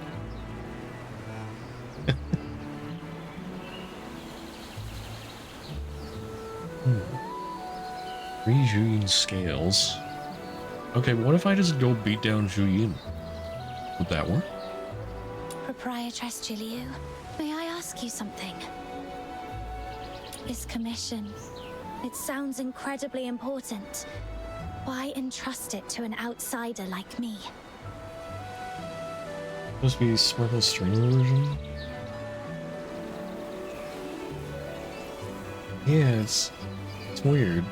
Three Zhuying scales. Okay, what if I just go beat down Zhuying? Would that work? Proprietress Jiliu, may I ask you something? This commission, it sounds incredibly important. Why entrust it to an outsider like me? Supposed to be Smirkle's stream version? Yeah, it's weird.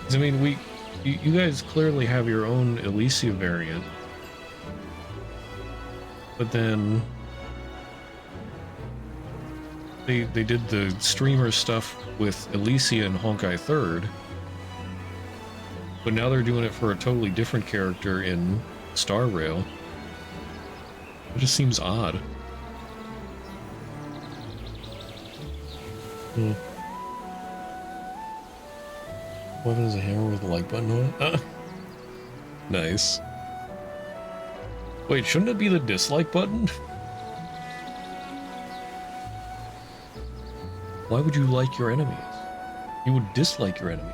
'Cause, I mean, you guys clearly have your own Elysia variant, but then they did the streamer stuff with Elysia and Honkai 3rd, but now they're doing it for a totally different character in Star Rail. It just seems odd. Weapon is a hammer with a like button on it? Nice. Wait, shouldn't it be the dislike button? Why would you like your enemies? You would dislike your enemies.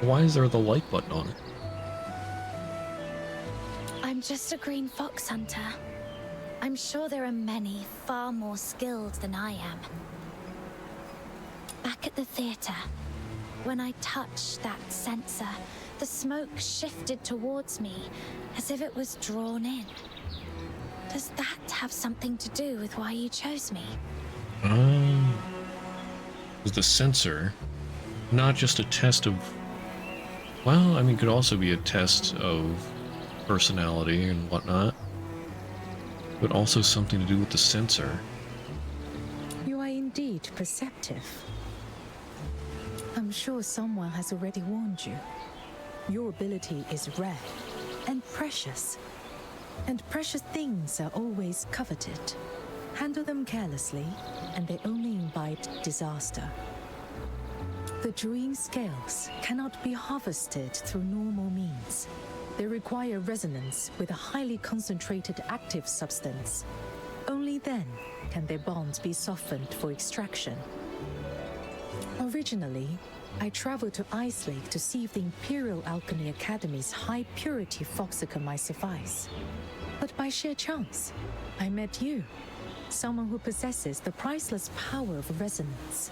Why is there the like button on it? I'm just a green fox hunter. I'm sure there are many far more skilled than I am. Back at the theater, when I touched that sensor, the smoke shifted towards me as if it was drawn in. Does that have something to do with why you chose me? Was the sensor not just a test of... Well, I mean, it could also be a test of personality and whatnot, but also something to do with the sensor. You are indeed perceptive. I'm sure someone has already warned you. Your ability is rare and precious. And precious things are always coveted. Handle them carelessly, and they only invite disaster. The druid scales cannot be harvested through normal means. They require resonance with a highly concentrated active substance. Only then can their bonds be softened for extraction. Originally, I traveled to Ice Lake to see if the Imperial Alchemy Academy's high-purity foxicum might suffice. But by sheer chance, I met you, someone who possesses the priceless power of resonance.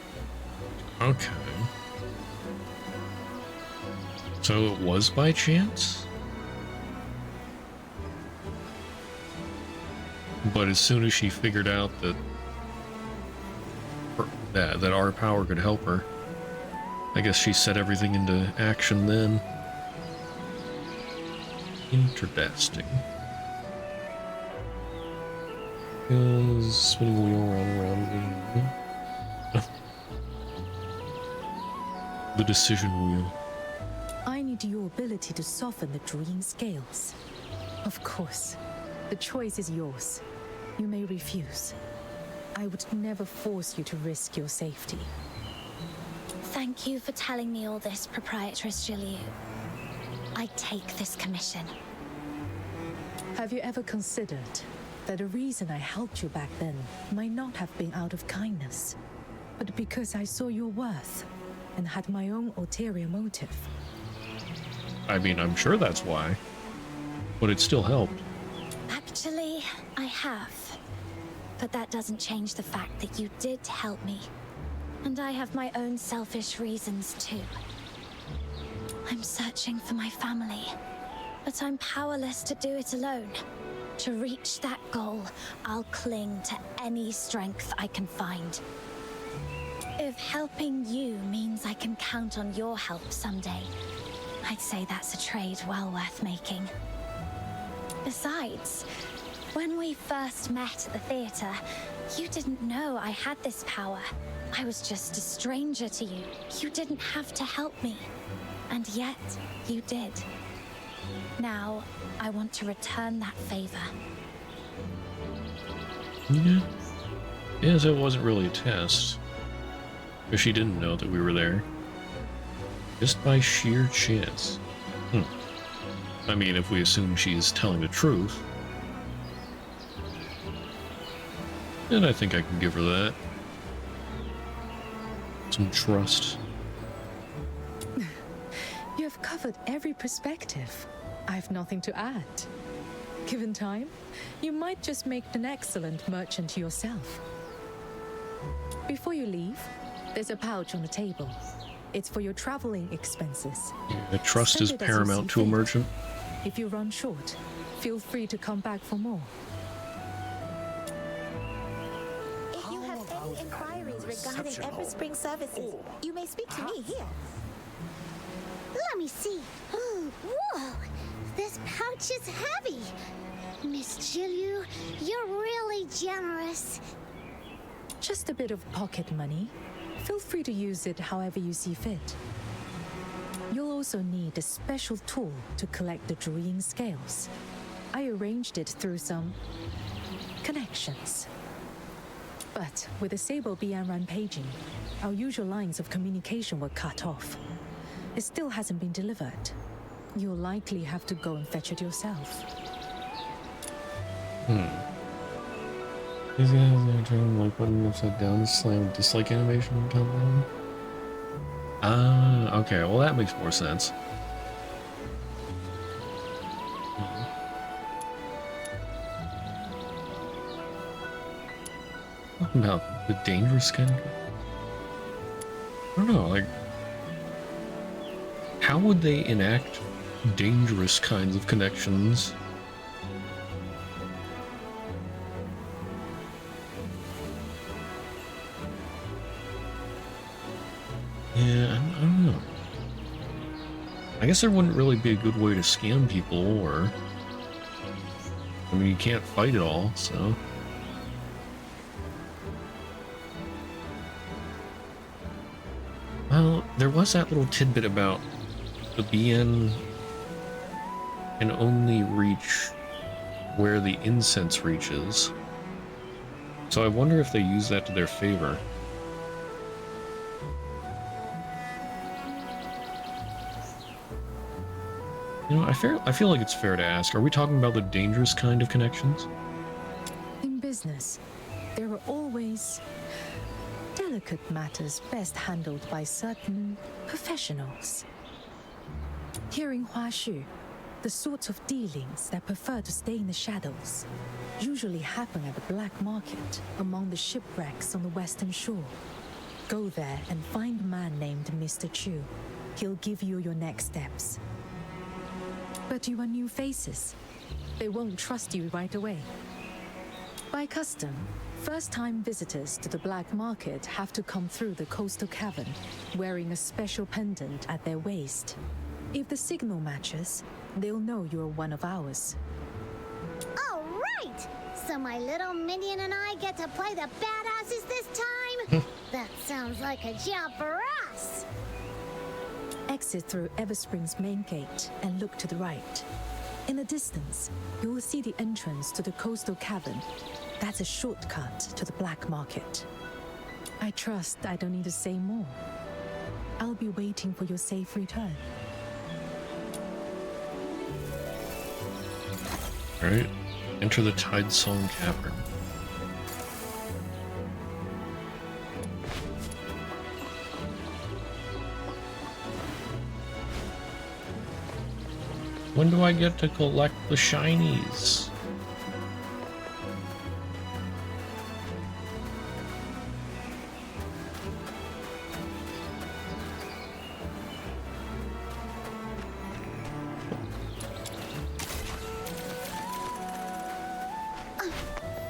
Okay. So it was by chance? But as soon as she figured out that our power could help her, I guess she set everything into action then. Interesting. Spinning a wheel round and round. The decision wheel. I need your ability to soften the druid scales. Of course, the choice is yours. You may refuse. I would never force you to risk your safety. Thank you for telling me all this, Proprietress Jiaolong. I take this commission. Have you ever considered that the reason I helped you back then might not have been out of kindness, but because I saw your worth and had my own ulterior motive? I mean, I'm sure that's why, but it still helped. Actually, I have. But that doesn't change the fact that you did help me. And I have my own selfish reasons too. I'm searching for my family, but I'm powerless to do it alone. To reach that goal, I'll cling to any strength I can find. If helping you means I can count on your help someday, I'd say that's a trade well worth making. Besides, when we first met at the theater, you didn't know I had this power. I was just a stranger to you. You didn't have to help me. And yet, you did. Now, I want to return that favor. Yeah. Yes, it wasn't really a test. Because she didn't know that we were there. Just by sheer chance. I mean, if we assume she's telling the truth, then I think I can give her that. Some trust. You have covered every perspective. I have nothing to add. Given time, you might just make an excellent merchant yourself. Before you leave, there's a pouch on the table. It's for your traveling expenses. The trust is Send it as paramount you to a see fit. merchant. If you run short, feel free to come back for more. If you have any Any inquiries regarding Everspring services, you may speak to me here. Let me see. Whoa! This pouch is heavy. Miss Jilu, you're really generous. Just a bit of pocket money. Feel free to use it however you see fit. You'll also need a special tool to collect the drawing scales. I arranged it through some connections. But with the Sable Bian rampaging, our usual lines of communication were cut off. It still hasn't been delivered. You'll likely have to go and fetch it yourself. These guys are trying like putting them upside down, slam dislike animation on top of them. Ah, okay, well that makes more sense. Talking about the dangerous kind of... I don't know, like... How would they enact dangerous kinds of connections? Yeah, I don't know. I guess there wouldn't really be a good way to scam people, or... I mean, you can't fight it all, so... Well, there was that little tidbit about the BN can only reach where the incense reaches. So I wonder if they use that to their favor. You know, I feel like it's fair to ask, are we talking about the dangerous kind of connections? In business, there are always delicate matters best handled by certain professionals. Here in Huaxu, the sorts of dealings that prefer to stay in the shadows usually happen at the black market among the shipwrecks on the western shore. Go there and find a man named Mr. Chu. He'll give you your next steps. But you are new faces. They won't trust you right away. By custom, first-time visitors to the black market have to come through the coastal cavern, wearing a special pendant at their waist. If the signal matches, they'll know you're one of ours. All right! So my little minion and I get to play the badasses this time? That sounds like a job for us! Exit through Everspring's main gate and look to the right. In the distance, you will see the entrance to the coastal cavern. That's a shortcut to the black market. I trust I don't need to say more. I'll be waiting for your safe return. Alright, enter the Tide Song Cavern. When do I get to collect the shinies?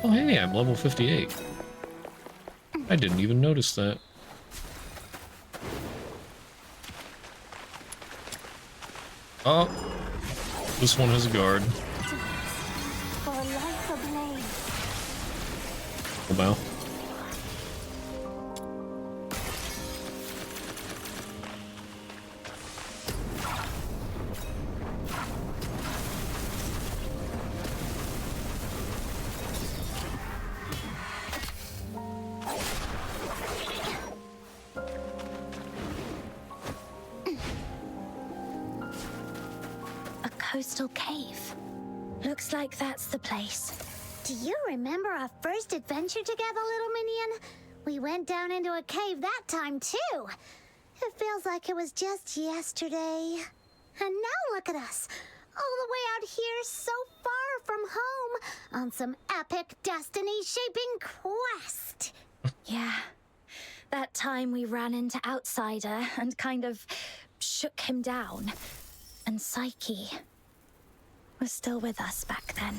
Oh hey, I'm level 58. I didn't even notice that. Oh, this one has a guard. For life ablaze. Oh, wow. Coastal cave. Looks like that's the place. Do you remember our first adventure together, little minion? We went down into a cave that time, too. It feels like it was just yesterday. And now look at us, all the way out here so far from home, on some epic destiny-shaping quest. Yeah. That time we ran into Outsider and kind of shook him down. And Psyche was still with us back then.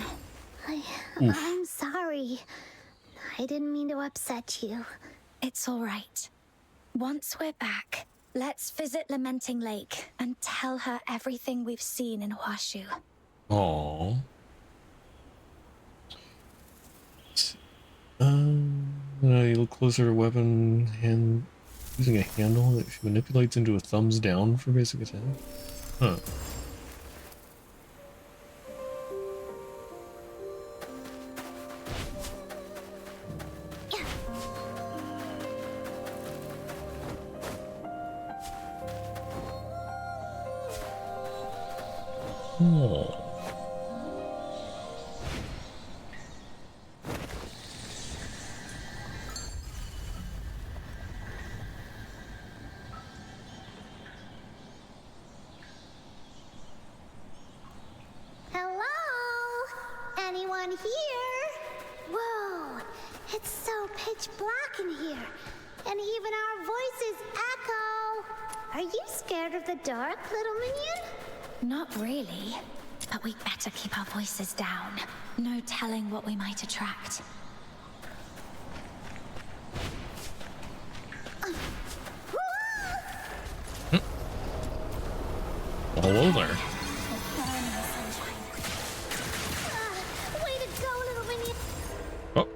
I'm sorry. I didn't mean to upset you. It's all right. Once we're back, let's visit Lamenting Lake and tell her everything we've seen in Huaxu. Aww. You look closer to weapon hand using a handle that she manipulates into a thumbs down for basic attack. Huh. Oh. Hello? Anyone here? Whoa, it's so pitch black in here. And even our voices echo. Are you scared of the dark, little minion? Not really, but we'd better keep our voices down. No telling what we might attract. Hello there. Way to go, little minion. Oh.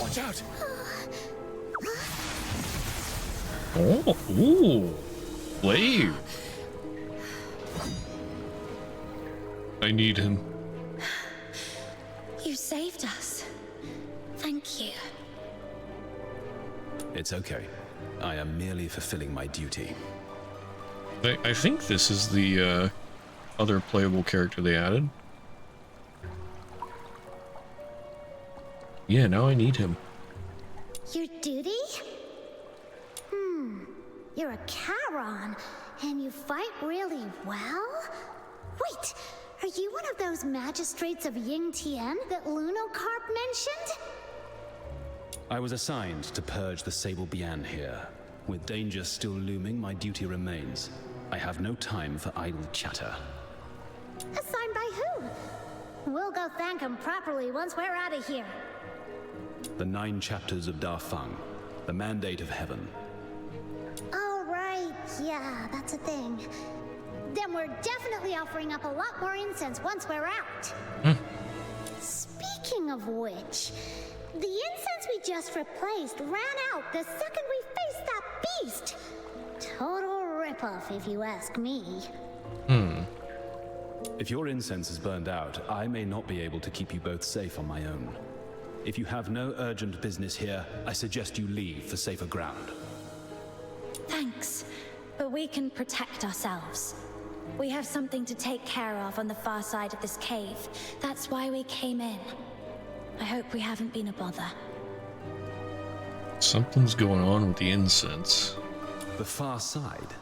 Watch out! Oh, ooh, Glaive. I need him. You saved us. Thank you. It's okay. I am merely fulfilling my duty. I think this is the other playable character they added. Yeah, now I need him. Your duty? You're a Charon, and you fight really well? Wait, are you one of those magistrates of Ying Tian that Lunocarp mentioned? I was assigned to purge the Sable Bian here. With danger still looming, my duty remains. I have no time for idle chatter. Assigned by who? We'll go thank him properly once we're out of here. The 9 chapters of Dafeng, the mandate of heaven. Oh, right, yeah, that's a thing. Then we're definitely offering up a lot more incense once we're out. Speaking of which, the incense we just replaced ran out the second we faced that beast. Total ripoff, if you ask me. If your incense is burned out, I may not be able to keep you both safe on my own. If you have no urgent business here, I suggest you leave for safer ground. Thanks, but we can protect ourselves. We have something to take care of on the far side of this cave. That's why we came in. I hope we haven't been a bother. Something's going on with the incense. The far side?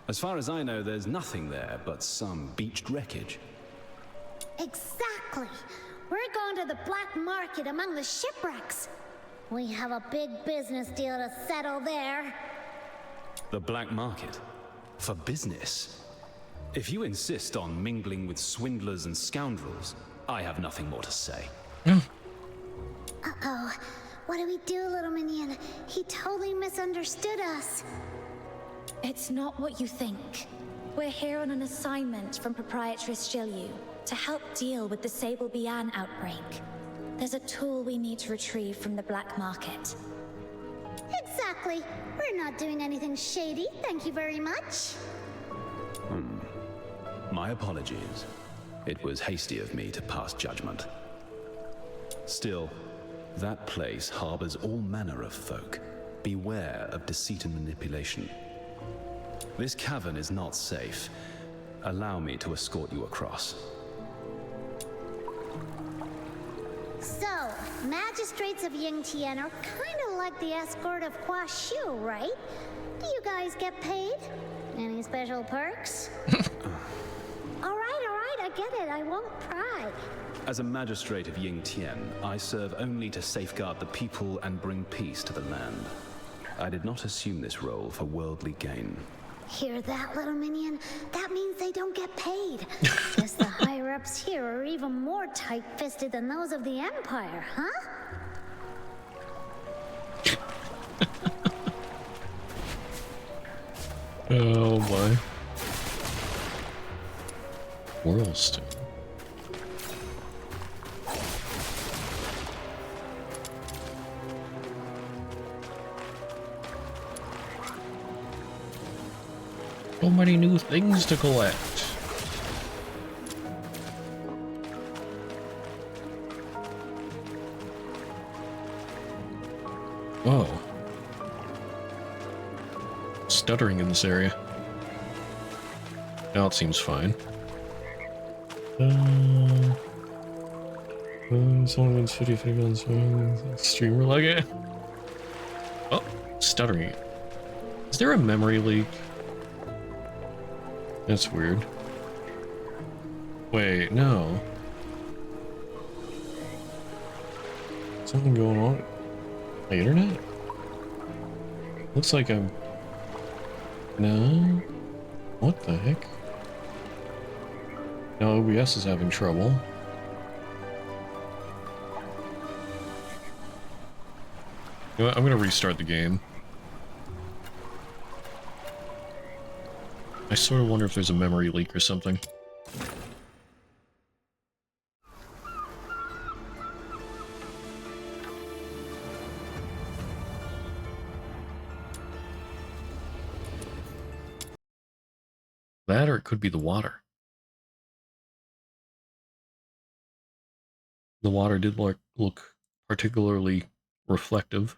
As far as I know, there's nothing there but some beached wreckage. Exactly. We're going to the black market among the shipwrecks. We have a big business deal to settle there. The black market? For business? If you insist on mingling with swindlers and scoundrels, I have nothing more to say. Uh-oh. What do we do, little minion? He totally misunderstood us. It's not what you think. We're here on an assignment from Proprietress Jilyu to help deal with the Sable Bian outbreak. There's a tool we need to retrieve from the black market. Exactly. We're not doing anything shady, thank you very much. My apologies. It was hasty of me to pass judgment. Still, that place harbors all manner of folk. Beware of deceit and manipulation. This cavern is not safe. Allow me to escort you across. So, magistrates of Ying Tian are kind of like the escort of Huaxu, right? Do you guys get paid? Any special perks? All right, I get it. I won't pry. As a magistrate of Ying Tian, I serve only to safeguard the people and bring peace to the land. I did not assume this role for worldly gain. Hear that, little minion? That means they don't get paid. Guess the higher-ups here are even more tight-fisted than those of the Empire, huh? Oh my. Whirlstone. So many new things to collect. Whoa. Stuttering in this area. Now it seems fine. Someone's 50 guns. Streamer like it. Oh, stuttering. Is there a memory leak? That's weird. Wait, no. Something going on? My internet? Looks like I'm... No? What the heck? Now OBS is having trouble. You know what? I'm gonna restart the game. I sort of wonder if there's a memory leak or something. That, or it could be the water. The water did look particularly reflective.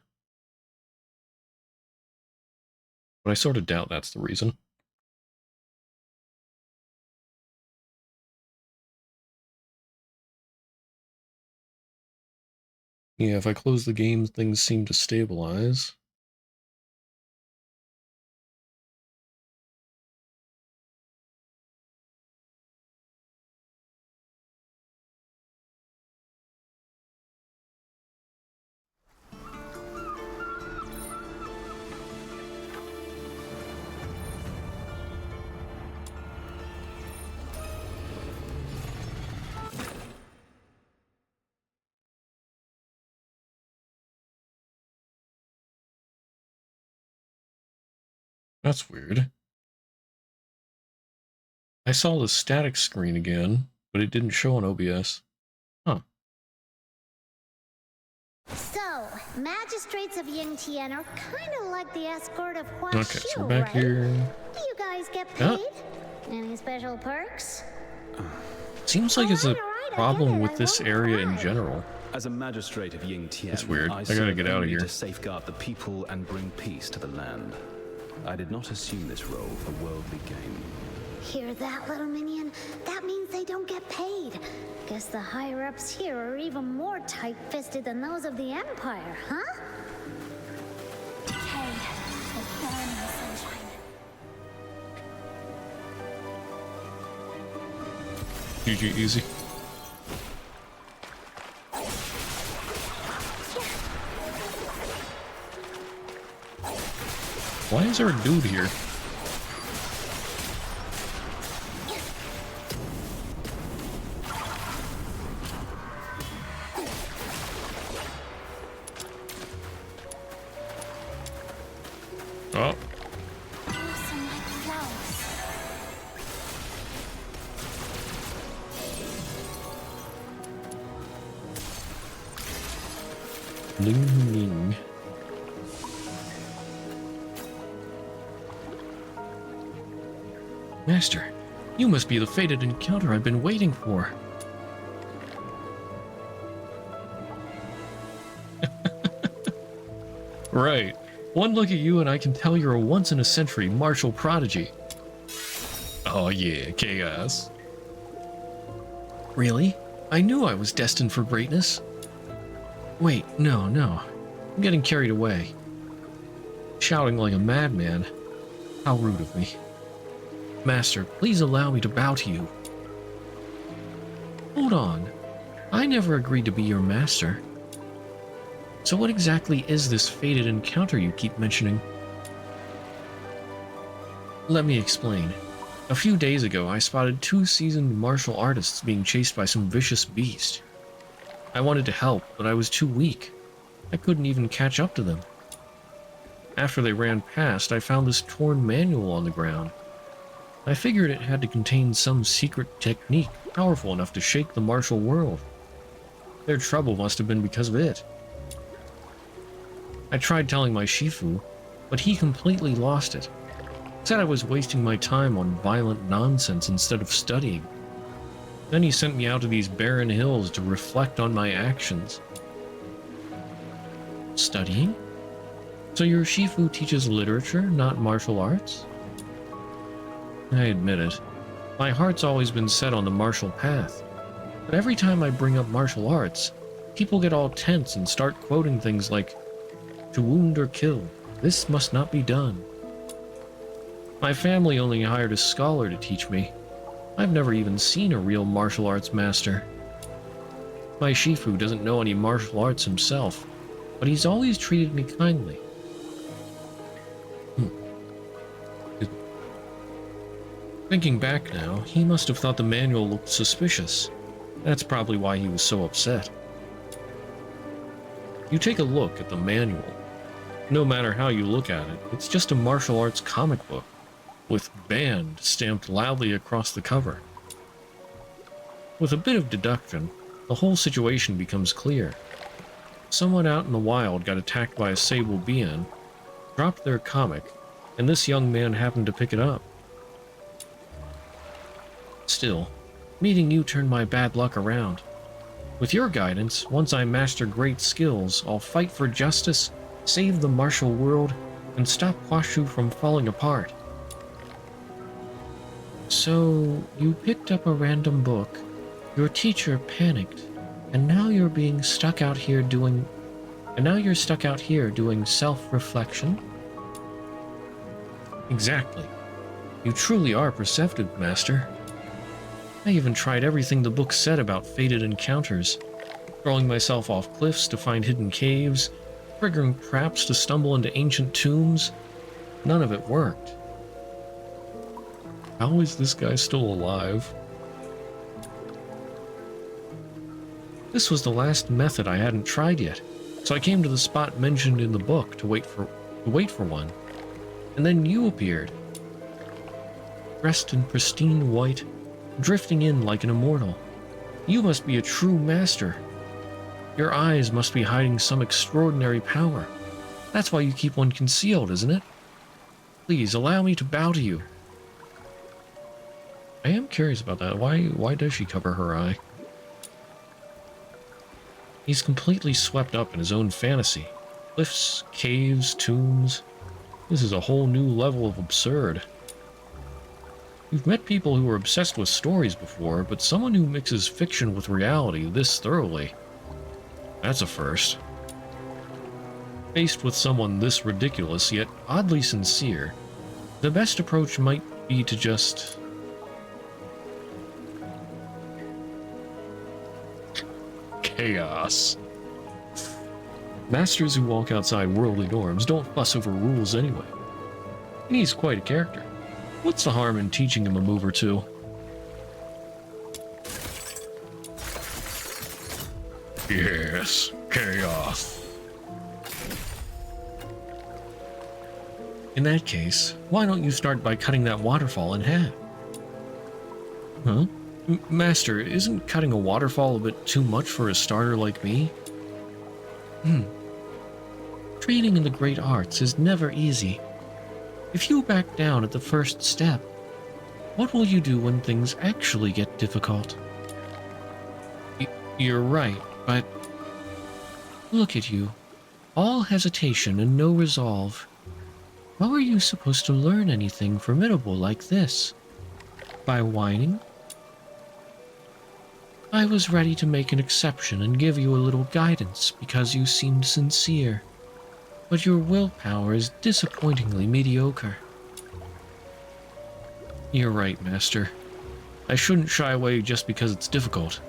But I sort of doubt that's the reason. Yeah, if I close the game, things seem to stabilize. That's weird. I saw the static screen again, but it didn't show on OBS. Huh. So, magistrates of Yingtian are kind of like the escort of Huaxu, Okay, so we're back right? here. Do you guys get paid? Any special perks? Seems like it's a problem with this area in general. As a magistrate of Yingtian, That's weird. I gotta serve get out of only here. to safeguard the people and bring peace to the land. I did not assume this role for worldly gain. Hear that, little minion? That means they don't get paid. Guess the higher-ups here are even more tight-fisted than those of the Empire, huh? Decay will burn in the sunshine. GG easy. Why is there a dude here? Oh. Ling Ling. Master, you must be the fated encounter I've been waiting for. Right. One look at you and I can tell you're a once-in-a-century martial prodigy. Oh yeah, chaos. Really? I knew I was destined for greatness. Wait, no. I'm getting carried away. Shouting like a madman. How rude of me. Master, please allow me to bow to you. Hold on. I never agreed to be your master. So what exactly is this fated encounter you keep mentioning? Let me explain. A few days ago, I spotted 2 seasoned martial artists being chased by some vicious beast. I wanted to help, but I was too weak. I couldn't even catch up to them. After they ran past, I found this torn manual on the ground. I figured it had to contain some secret technique powerful enough to shake the martial world. Their trouble must have been because of it. I tried telling my Shifu, but he completely lost it. Said I was wasting my time on violent nonsense instead of studying. Then he sent me out to these barren hills to reflect on my actions. Studying? So your Shifu teaches literature, not martial arts? I admit it. My heart's always been set on the martial path. But every time I bring up martial arts, people get all tense and start quoting things like, "To wound or kill, this must not be done." My family only hired a scholar to teach me. I've never even seen a real martial arts master. My Shifu doesn't know any martial arts himself, but he's always treated me kindly. Thinking back now, he must have thought the manual looked suspicious. That's probably why he was so upset. You take a look at the manual. No matter how you look at it, it's just a martial arts comic book, with "banned" stamped loudly across the cover. With a bit of deduction, the whole situation becomes clear. Someone out in the wild got attacked by a sable Bian, dropped their comic, and this young man happened to pick it up. Still, meeting you turned my bad luck around. With your guidance, once I master great skills, I'll fight for justice, save the martial world, and stop Huaxu from falling apart. So, you picked up a random book, your teacher panicked, and now you're stuck out here doing self-reflection? Exactly. You truly are perceptive, Master. I even tried everything the book said about fated encounters, throwing myself off cliffs to find hidden caves, triggering traps to stumble into ancient tombs. None of it worked. How is this guy still alive? This was the last method I hadn't tried yet, so I came to the spot mentioned in the book to wait for one. And then you appeared, dressed in pristine white, drifting in like an immortal. You must be a true master. Your eyes must be hiding some extraordinary power. That's why you keep one concealed, isn't it? Please, allow me to bow to you. I am curious about that. Why does she cover her eye? He's completely swept up in his own fantasy. Cliffs, caves, tombs. This is a whole new level of absurd. You've met people who are obsessed with stories before, but someone who mixes fiction with reality this thoroughly. That's a first. Faced with someone this ridiculous, yet oddly sincere, the best approach might be to just... chaos. Masters who walk outside worldly norms don't fuss over rules anyway. And he's quite a character. What's the harm in teaching him a move or two? Yes, chaos. In that case, why don't you start by cutting that waterfall in half? Huh? Master, isn't cutting a waterfall a bit too much for a starter like me? Training in the great arts is never easy. If you back down at the first step, what will you do when things actually get difficult? You're right, but... Look at you. All hesitation and no resolve. How are you supposed to learn anything formidable like this? By whining? I was ready to make an exception and give you a little guidance because you seemed sincere. But your willpower is disappointingly mediocre. You're right, Master. I shouldn't shy away just because it's difficult.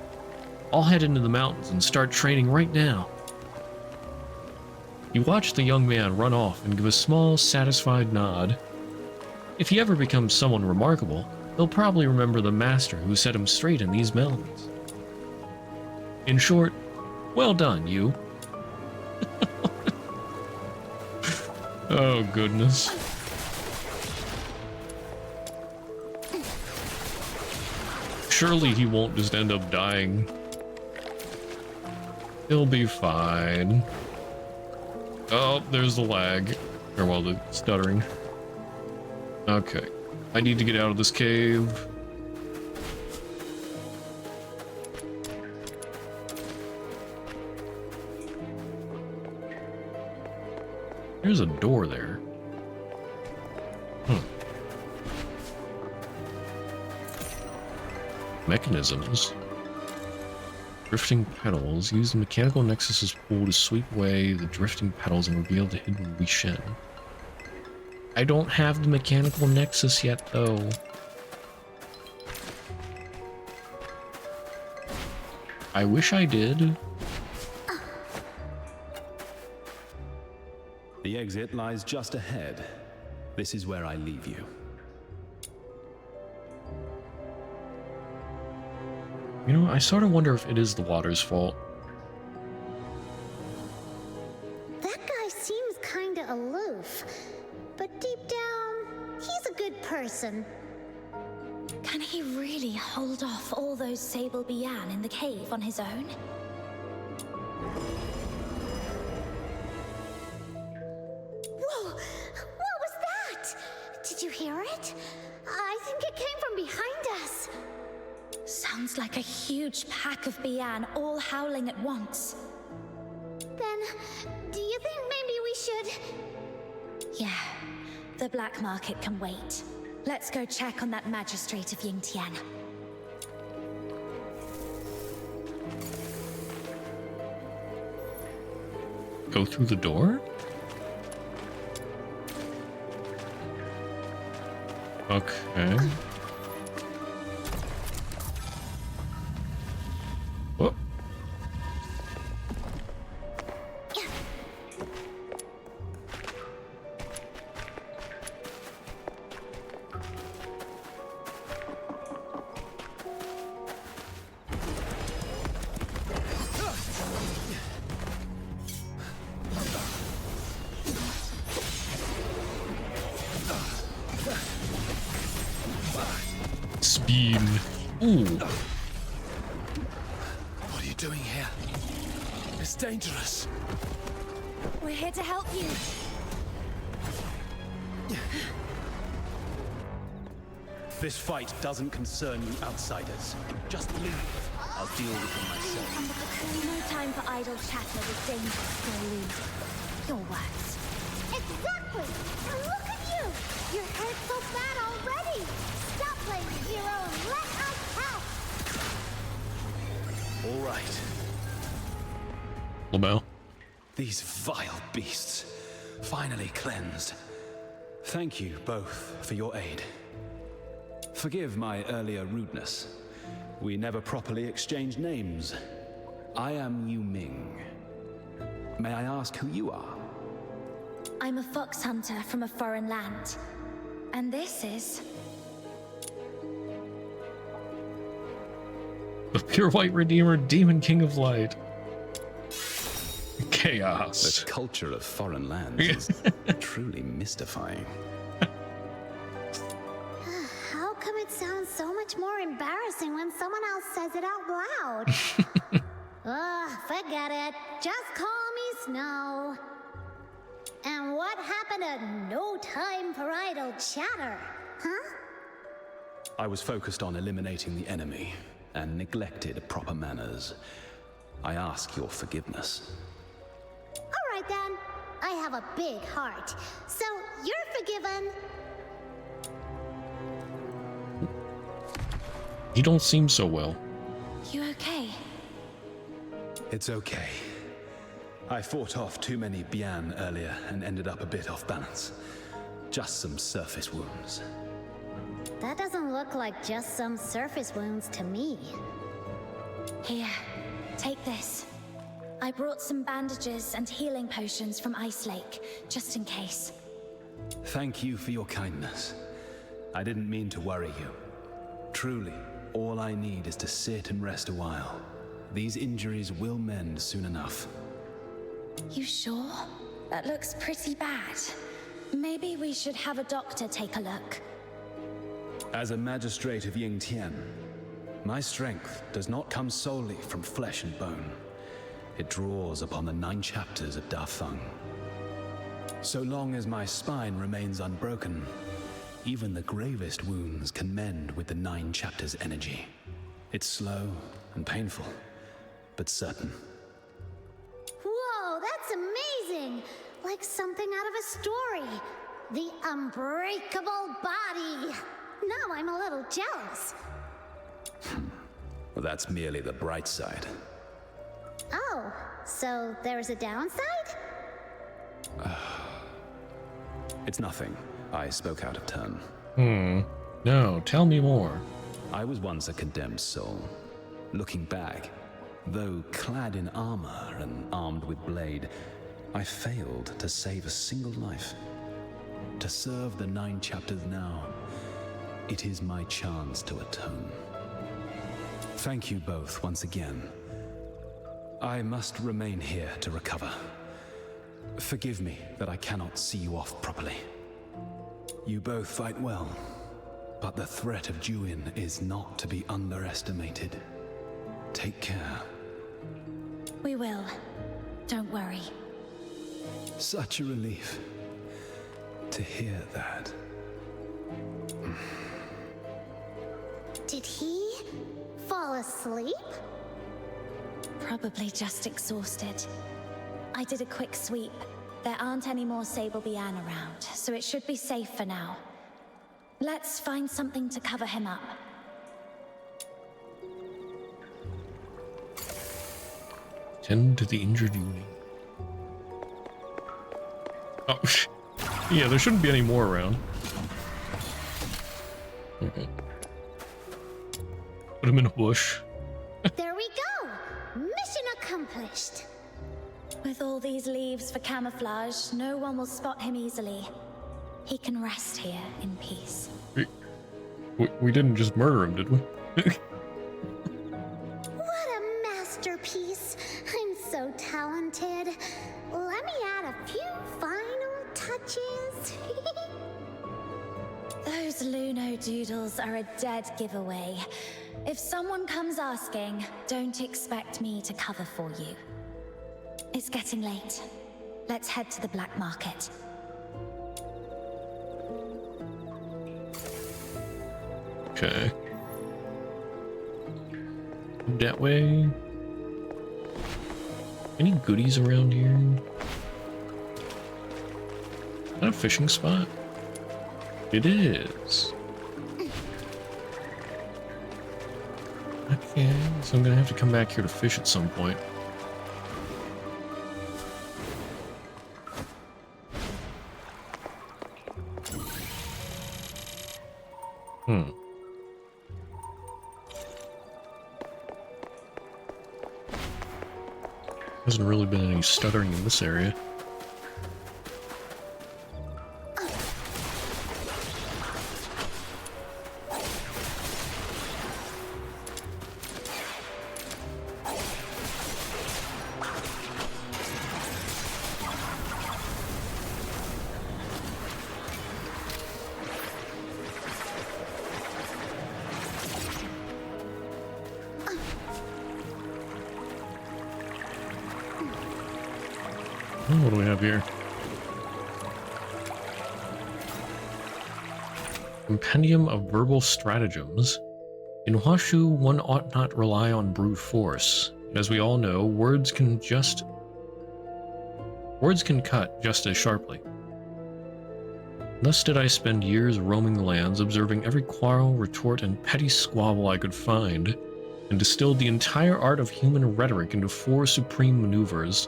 I'll head into the mountains and start training right now. You watch the young man run off and give a small, satisfied nod. If he ever becomes someone remarkable, he'll probably remember the master who set him straight in these mountains. In short, well done, you. Oh, goodness. Surely he won't just end up dying. He'll be fine. Oh, there's the lag. Or, well, the stuttering. Okay. I need to get out of this cave. There's a door there. Mechanisms. Drifting pedals. Use the mechanical nexus's pull to sweep away the drifting pedals and reveal the hidden Wei Shen. I don't have the mechanical nexus yet, though. I wish I did. The exit lies just ahead. This is where I leave you. You know, I sort of wonder if it is the water's fault. That guy seems kinda aloof, but deep down, he's a good person. Can he really hold off all those Sable Bian in the cave on his own? Whoa! What was that? Did you hear it? I think it came from behind us. Sounds like a huge pack of Bian all howling at once. Then, do you think maybe we should... Yeah, the black market can wait. Let's go check on that magistrate of Yingtian. Go through the door? Okay. Whoop. Speed. Ooh. What are you doing here? It's dangerous. We're here to help you. This fight doesn't concern you outsiders. Just leave. I'll deal with them myself. No time for idle chatter with dangerous Glaive. Your words. Exactly! And look at you! Your head's so bad already! Stop playing hero and let us help! All right. LaBelle. These vile beasts, finally cleansed. Thank you both for your aid. Forgive my earlier rudeness. We never properly exchanged names. I am Yu Ming. May I ask who you are? I'm a fox hunter from a foreign land. And this is... the pure white redeemer, demon king of light. Chaos. The culture of foreign lands is truly mystifying. How come it sounds so much more embarrassing when someone else says it out loud? Ugh, forget it. Just call me Snow. And what happened to no time for idle chatter, huh? I was focused on eliminating the enemy and neglected proper manners. I ask your forgiveness. All right then. I have a big heart, so you're forgiven. You don't seem so well. You okay? It's okay. I fought off too many Bian earlier and ended up a bit off balance. Just some surface wounds. That doesn't look like just some surface wounds to me. Here, take this. I brought some bandages and healing potions from Ice Lake, just in case. Thank you for your kindness. I didn't mean to worry you. Truly, all I need is to sit and rest a while. These injuries will mend soon enough. You sure? That looks pretty bad. Maybe we should have a doctor take a look. As a magistrate of Yingtian, my strength does not come solely from flesh and bone. It draws upon the 9 chapters of Da Feng. So long as my spine remains unbroken, even the gravest wounds can mend with the 9 chapters' energy. It's slow and painful, but certain. Whoa, that's amazing! Like something out of a story. The unbreakable body. Now I'm a little jealous. Well, that's merely the bright side. Oh, so there's a downside? It's nothing. I spoke out of turn. No, tell me more. I was once a condemned soul. Looking back, though clad in armor and armed with blade, I failed to save a single life. To serve the 9 chapters now, it is my chance to atone. Thank you both once again. I must remain here to recover. Forgive me that I cannot see you off properly. You both fight well, but the threat of Juin is not to be underestimated. Take care. We will. Don't worry. Such a relief to hear that. Did he fall asleep? Probably just exhausted. I did a quick sweep. There aren't any more Sable Bian around, so it should be safe for now. Let's find something to cover him up. Tend to the injured unit. Oh, yeah, there shouldn't be any more around. Okay. Put him in a bush. There we go! Mission accomplished! With all these leaves for camouflage, no one will spot him easily. He can rest here in peace. We didn't just murder him, did we? What a masterpiece! I'm so talented. Let me add a few final touches. Those Luno doodles are a dead giveaway. If someone comes asking, don't expect me to cover for you. It's getting late. Let's head to the black market. Okay. That way. Any goodies around here? Is that a fishing spot? It is. Okay, so I'm gonna have to come back here to fish at some point. Hasn't really been any stuttering in this area. What do we have here? Compendium of Verbal Stratagems. In Huaxu, one ought not rely on brute force. As we all know, words can cut just as sharply. Thus did I spend years roaming the lands, observing every quarrel, retort, and petty squabble I could find, and distilled the entire art of human rhetoric into 4 supreme maneuvers.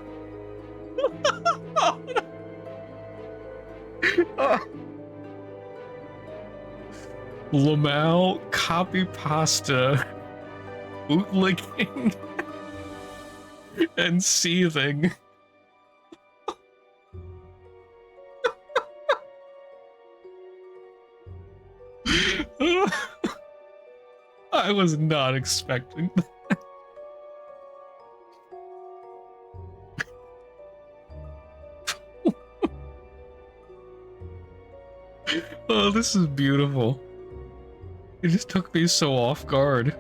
Lamau, copy pasta, bootlicking, and seething. I was not expecting that. Oh, this is beautiful. It just took me so off guard.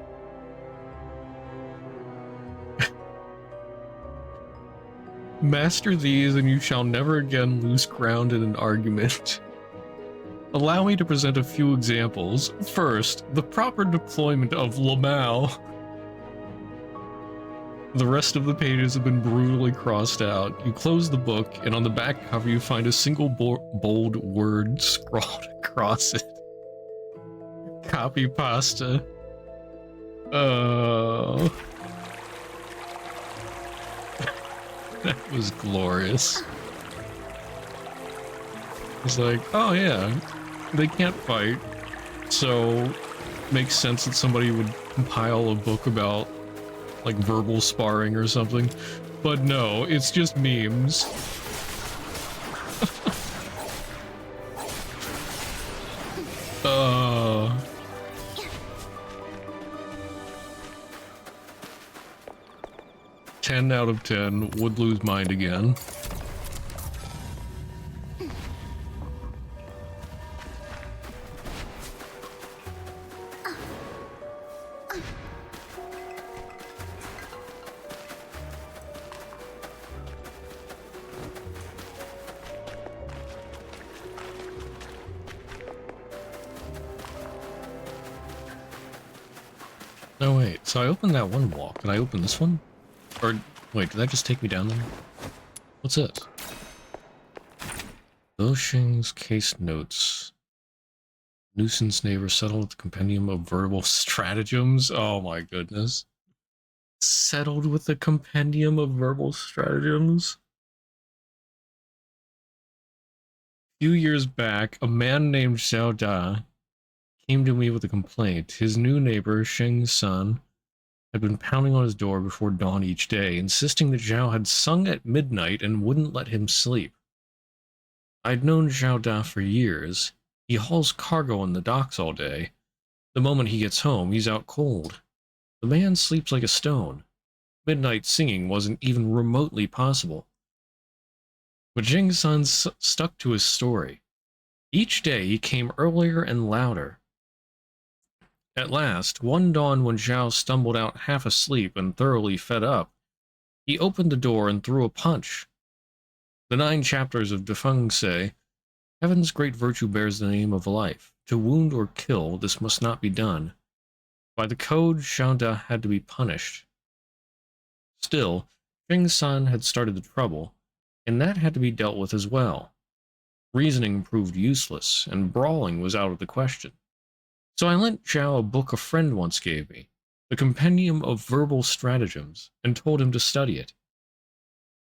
Master these and you shall never again lose ground in an argument. Allow me to present a few examples. First, the proper deployment of Lamau. The rest of the pages have been brutally crossed out. You close the book, and on the back cover you find a single bold word scrawled across it. Copy pasta. Oh. That was glorious. It's like, oh yeah, they can't fight, so makes sense that somebody would compile a book about like verbal sparring or something. But no, it's just memes. uh 10 out of 10, would lose mind again. No, wait, so I opened that one wall. Can I open this one? Or, wait, did that just take me down there? What's this? Loshing's case notes. Nuisance neighbor settled with the compendium of verbal stratagems. Oh my goodness. Settled with the compendium of verbal stratagems? A few years back, a man named Xiao Da came to me with a complaint. His new neighbor, Sheng's son, had been pounding on his door before dawn each day, insisting that Zhao had sung at midnight and wouldn't let him sleep. I'd known Zhao Da for years. He hauls cargo on the docks all day. The moment he gets home, he's out cold. The man sleeps like a stone. Midnight singing wasn't even remotely possible. But Jing's son stuck to his story. Each day he came earlier and louder. At last, one dawn when Zhao stumbled out half asleep and thoroughly fed up, he opened the door and threw a punch. The 9 chapters of Defeng say, Heaven's great virtue bears the name of life. To wound or kill, this must not be done. By the code, Xiao Da had to be punished. Still, Jing's son had started the trouble, and that had to be dealt with as well. Reasoning proved useless, and brawling was out of the question. So I lent Zhao a book a friend once gave me, the Compendium of Verbal Stratagems, and told him to study it.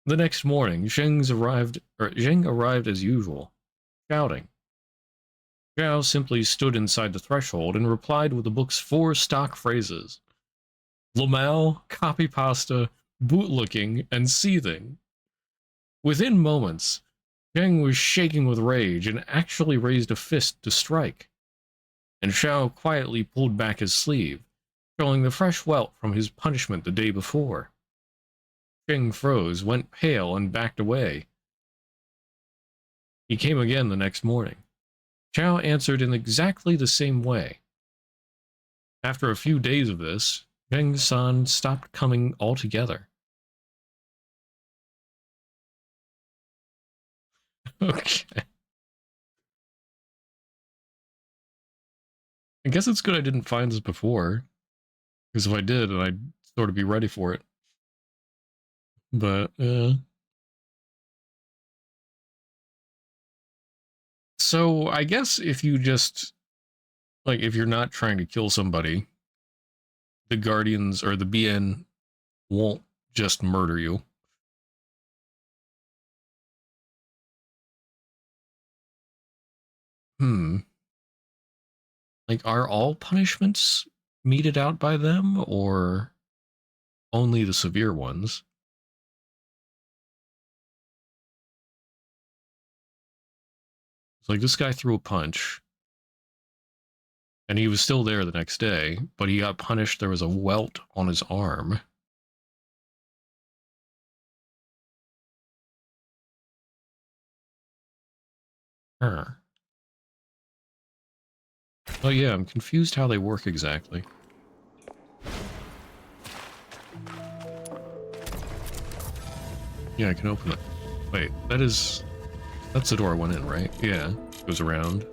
The next morning, Zheng arrived as usual, shouting. Zhao simply stood inside the threshold and replied with the book's 4 stock phrases. Lamau, copy pasta, bootlicking, and seething. Within moments, Zheng was shaking with rage and actually raised a fist to strike. And Xiao quietly pulled back his sleeve, showing the fresh welt from his punishment the day before. Zheng froze, went pale, and backed away. He came again the next morning. Xiao answered in exactly the same way. After a few days of this, Zheng's son stopped coming altogether. Okay. I guess it's good I didn't find this before, because if I did, then I'd sort of be ready for it. But, so I guess if you just, like, if you're not trying to kill somebody, the Guardians or the BN won't just murder you. Like, are all punishments meted out by them, or only the severe ones? It's like, this guy threw a punch. And he was still there the next day, but he got punished. There was a welt on his arm. Huh. Oh yeah, I'm confused how they work exactly. Yeah, I can open it. Wait, that's the door I went in, right? Yeah, it goes around.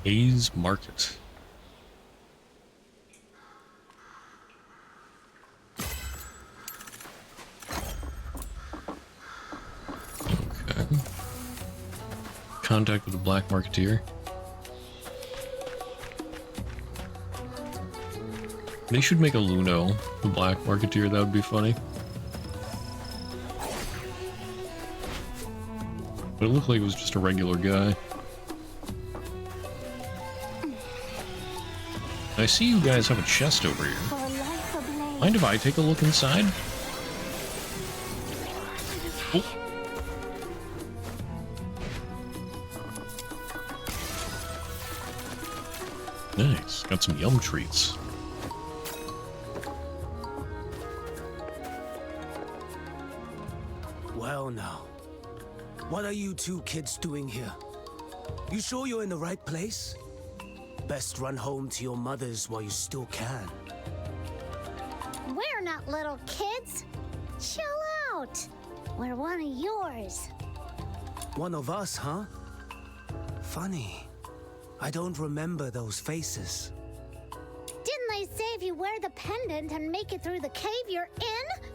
Hayes Market. Okay. Contact with the Black Marketeer. They should make a Luno, the Black Marketeer, that would be funny. But it looked like it was just a regular guy. I see you guys have a chest over here. Mind if I take a look inside? Oh. Nice. Got some yum treats. Well now, what are you two kids doing here? You sure you're in the right place? Best run home to your mothers while you still can. We're not little kids. Chill out. We're one of yours. One of us, huh? Funny. I don't remember those faces. Didn't they say if you wear the pendant and make it through the cave you're in?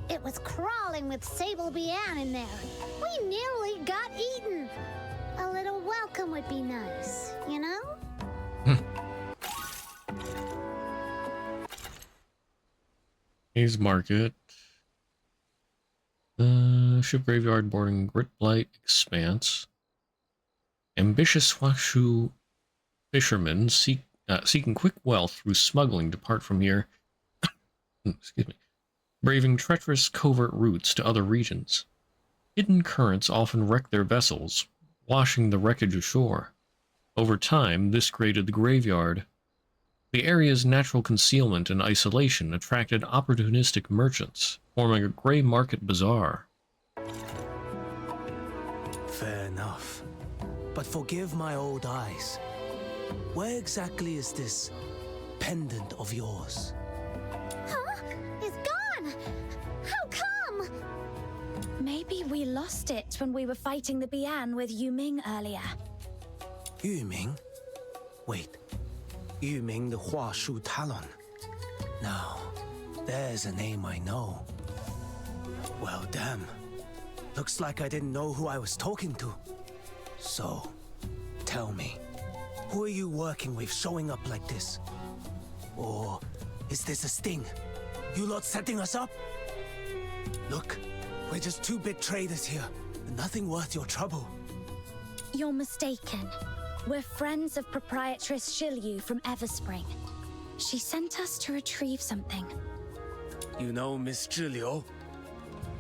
It was crawling with Sable Bian in there. We nearly got eaten. A little welcome would be nice, you know? Hayes Market. Ship Graveyard boarding Grit Blight Expanse. Ambitious Huaxu fishermen seeking quick wealth through smuggling depart from here. Excuse me. Braving treacherous covert routes to other regions. Hidden currents often wreck their vessels, washing the wreckage ashore. Over time, this created the graveyard. The area's natural concealment and isolation attracted opportunistic merchants, forming a gray market bazaar. Fair enough. But forgive my old eyes. Where exactly is this pendant of yours? Huh? It's gone! How come? Maybe we lost it when we were fighting the Bian with Yuming earlier. Yuming? Wait. Yuming the Huaxu Talon. Now, there's a name I know. Well, damn. Looks like I didn't know who I was talking to. So, tell me, who are you working with showing up like this? Or is this a sting? You lot setting us up? Look, we're just two big traders here. Nothing worth your trouble. You're mistaken. We're friends of Proprietress Shilyu from Everspring. She sent us to retrieve something. You know Miss Julio?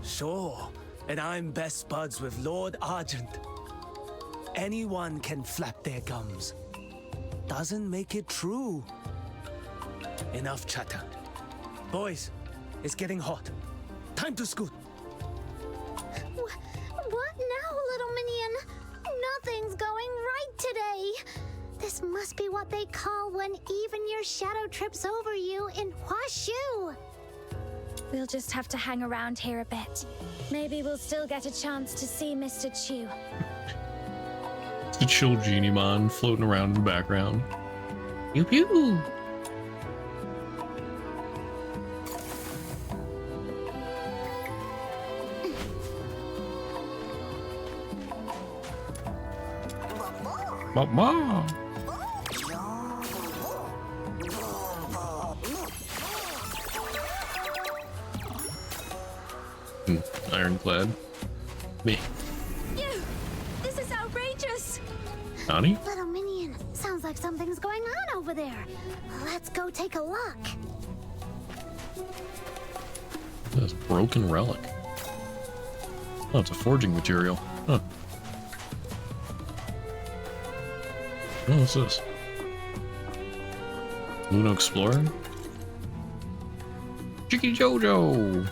Sure, and I'm best buds with Lord Argent. Anyone can flap their gums. Doesn't make it true. Enough chatter. Boys, it's getting hot. Time to scoot. What now, little minion? Nothing's going right today. This must be what they call when even your shadow trips over you in Huaxu. We'll just have to hang around here a bit. Maybe we'll still get a chance to see Mr. Chu. It's the chill Genie Mon floating around in the background. Pew pew! Mama! Ironclad. Me. You! This is outrageous! Nani? Little minion, sounds like something's going on over there. Let's go take a look. This broken relic. Oh, it's a forging material. Huh. Oh, what's this? Luno Explorer? Chicky Jojo!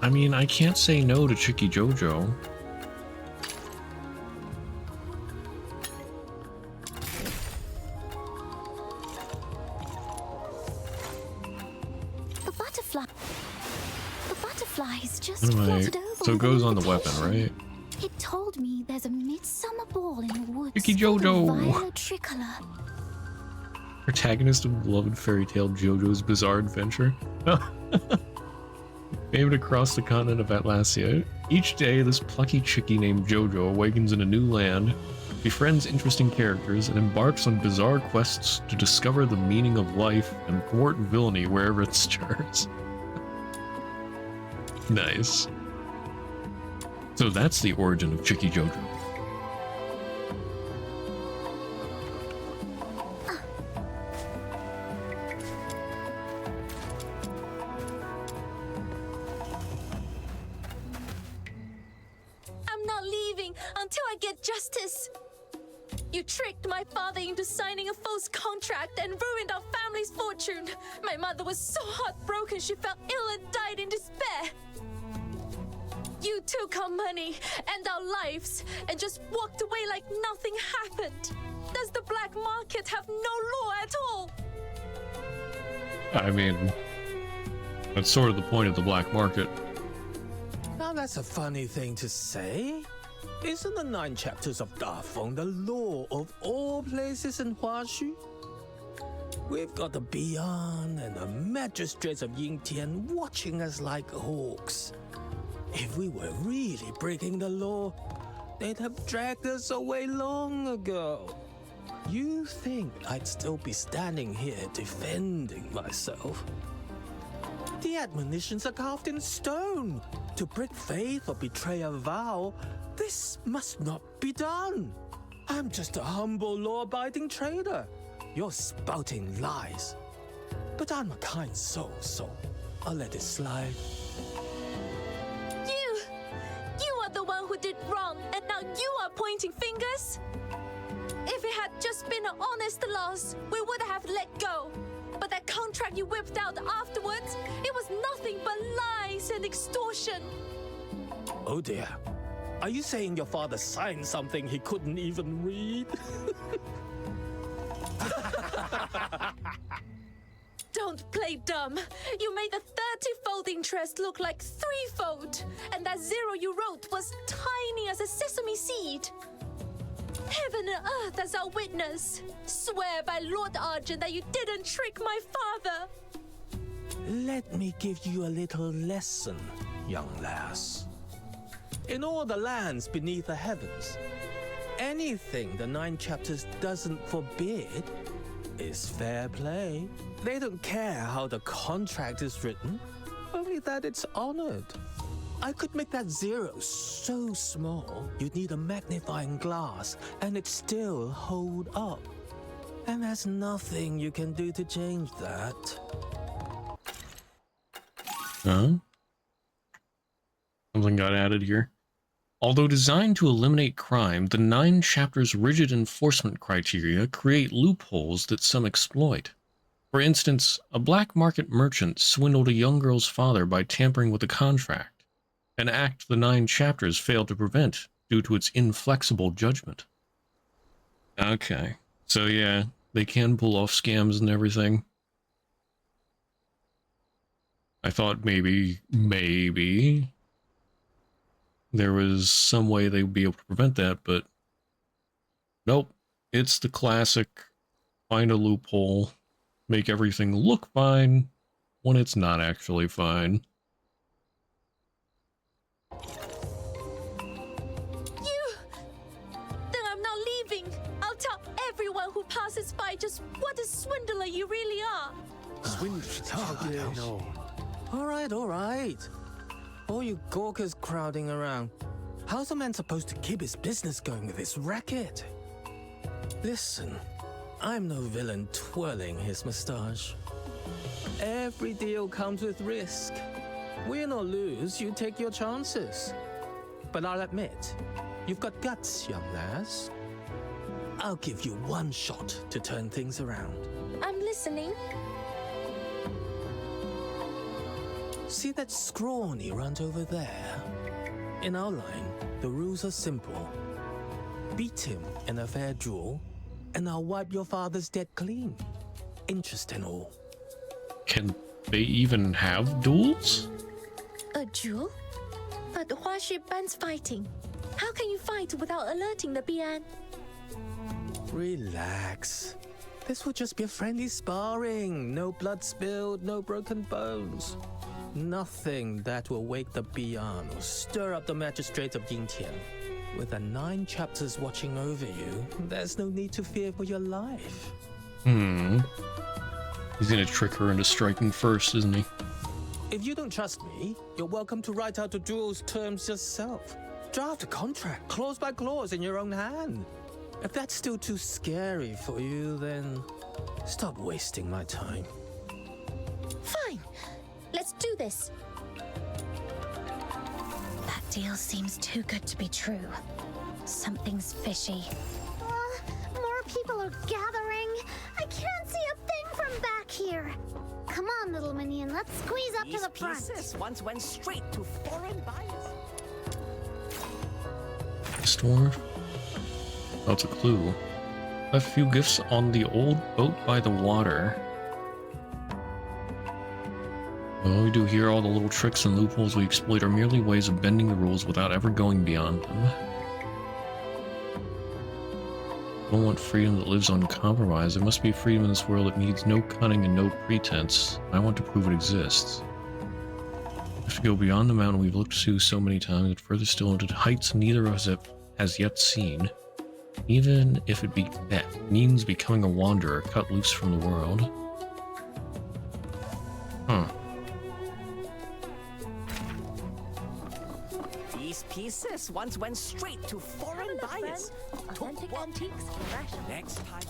I mean, I can't say no to Chicky Jojo. The butterflies just Anyway, fluttered over. so it with goes an on the weapon, invitation. right? It told me there's a midsummer ball in the woods. Chicky filled with Jojo. violet tricolor. Protagonist of beloved fairy tale JoJo's Bizarre Adventure. Famed across the continent of Atlasia. Each day, this plucky chickie named JoJo awakens in a new land, befriends interesting characters, and embarks on bizarre quests to discover the meaning of life and thwart villainy wherever it stirs. Nice. So that's the origin of Chicky Jojo. I'm not leaving until I get justice. You tricked my father into signing a false contract and ruined our family's fortune. My mother was so heartbroken she fell ill and died in despair. You took our money and our lives and just walked away like nothing happened. Does the black market have no law at all? I mean, that's sort of the point of the black market. Now that's a funny thing to say. Isn't the 9 chapters of Dafeng the law of all places in Huaxu? We've got the Beyond and the magistrates of Yingtian watching us like hawks. If we were really breaking the law, they'd have dragged us away long ago. You think I'd still be standing here defending myself? The admonitions are carved in stone. To break faith or betray a vow, this must not be done. I'm just a humble law-abiding trader. You're spouting lies. But I'm a kind soul, so I'll let it slide. You are the one who did wrong, and now you are pointing fingers? If it had just been an honest loss, we would have let go. But that contract you whipped out afterwards, it was nothing but lies and extortion. Oh dear. Are you saying your father signed something he couldn't even read? Don't play dumb. You made the 30-fold interest look like 3-fold. And that zero you wrote was tiny as a sesame seed. Heaven and earth as our witness. Swear by Lord Argent that you didn't trick my father. Let me give you a little lesson, young lass. In all the lands beneath the heavens, anything the 9 chapters doesn't forbid is fair play. They don't care how the contract is written, only that it's honored. I could make that zero so small, you'd need a magnifying glass, and it'd still hold up. And there's nothing you can do to change that. Something got added here. Although designed to eliminate crime, the 9 chapters' rigid enforcement criteria create loopholes that some exploit. For instance, a black market merchant swindled a young girl's father by tampering with a contract, an act the 9 chapters failed to prevent due to its inflexible judgment. Okay, so yeah, they can pull off scams and everything. I thought maybe there was some way they would be able to prevent that, but nope. It's the classic find a loophole, make everything look fine when it's not actually fine. Then I'm not leaving. I'll tell everyone who passes by just what a swindler you really are. Swindler? No. All right. All you gawkers crowding around. How's a man supposed to keep his business going with this racket? Listen, I'm no villain twirling his moustache. Every deal comes with risk. Win or lose, you take your chances. But I'll admit, you've got guts, young lass. I'll give you one shot to turn things around. I'm listening. See that scrawny runt over there? In our line, the rules are simple. Beat him in a fair duel, and I'll wipe your father's debt clean. Interest and all. Can they even have duels? A duel? But Huaxu bans fighting. How can you fight without alerting the Bian? Relax. This will just be a friendly sparring. No blood spilled, no broken bones. Nothing that will wake the Bian or stir up the magistrates of Yingtian. With the 9 chapters watching over you, there's no need to fear for your life. He's gonna trick her into striking first, isn't he? If you don't trust me, you're welcome to write out the duel's terms yourself. Draft a contract, clause by clause, in your own hand. If that's still too scary for you, then stop wasting my time. Fine. Let's do this. That deal seems too good to be true. Something's fishy. More people are gathering. I can't see a thing from back here. Come on, little minion, let's squeeze up to the front. These pieces once went straight to foreign buyers. Store? Oh, it's a clue. A few gifts on the old boat by the water. Well, we do here, all the little tricks and loopholes we exploit are merely ways of bending the rules without ever going beyond them. I don't want freedom that lives uncompromised. There must be freedom in this world that needs no cunning and no pretense. I want to prove it exists. We have to go beyond the mountain we've looked to so many times and further still into heights neither of us has yet seen. Even if it means becoming a wanderer, cut loose from the world. These pieces once went straight to foreign buyers. Authentic antiques, fresh. Next time.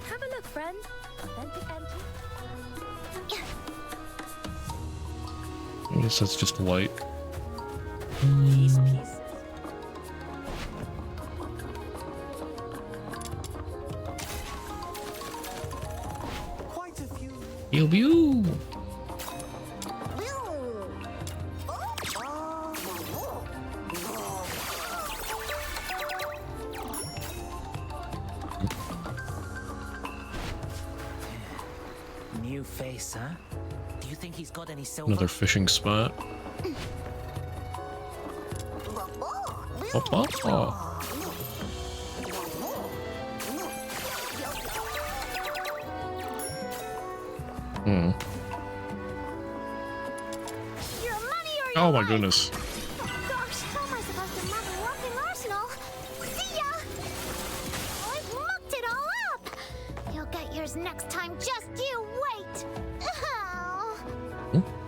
Have a look, friend. Authentic antique. I guess that's just white. These pieces. Quite a few. Pew pew! New face, huh? Do you think he's got any silver? Another fishing spot. Oh. Oh my goodness. Gosh, how am I supposed to mug a walking arsenal? See ya! I've mucked it all up! You'll get yours next time, just you wait! Oh.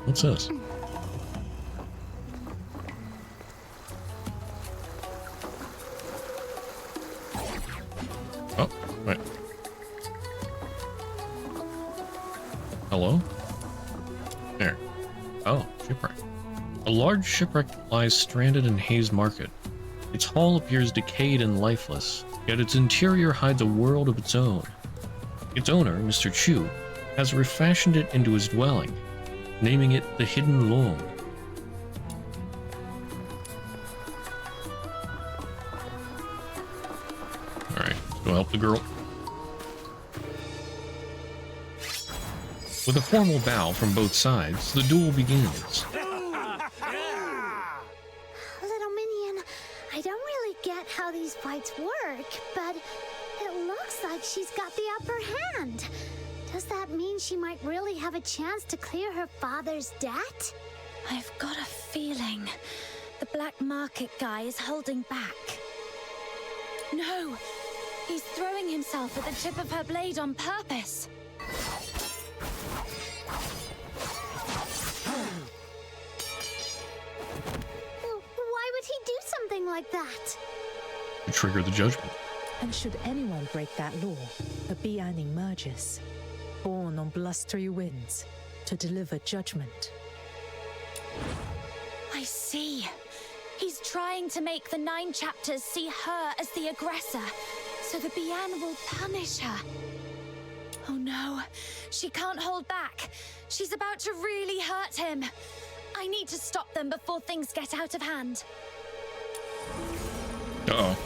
What's this? Oh, wait. Hello? There. Oh, shipwreck. A large shipwreck lies stranded in Hayes Market. Its hull appears decayed and lifeless, yet its interior hides a world of its own. Its owner, Mr. Chu, has refashioned it into his dwelling, naming it the Hidden Loong. Alright, let's go help the girl. With a formal bow from both sides, the duel begins. Little minion, I don't really get how these fights work, but it looks like she's got the upper hand. Does that mean she might really have a chance to clear her father's debt? I've got a feeling the black market guy is holding back. No! He's throwing himself at the tip of her blade on purpose. Why would he do something like that? To trigger the judgment. And should anyone break that law, a Bian emerges, born on blustery winds, to deliver judgment. I see. He's trying to make the 9 chapters see her as the aggressor, so the Bian will punish her. Oh no, she can't hold back. She's about to really hurt him. I need to stop them before things get out of hand. Uh-oh.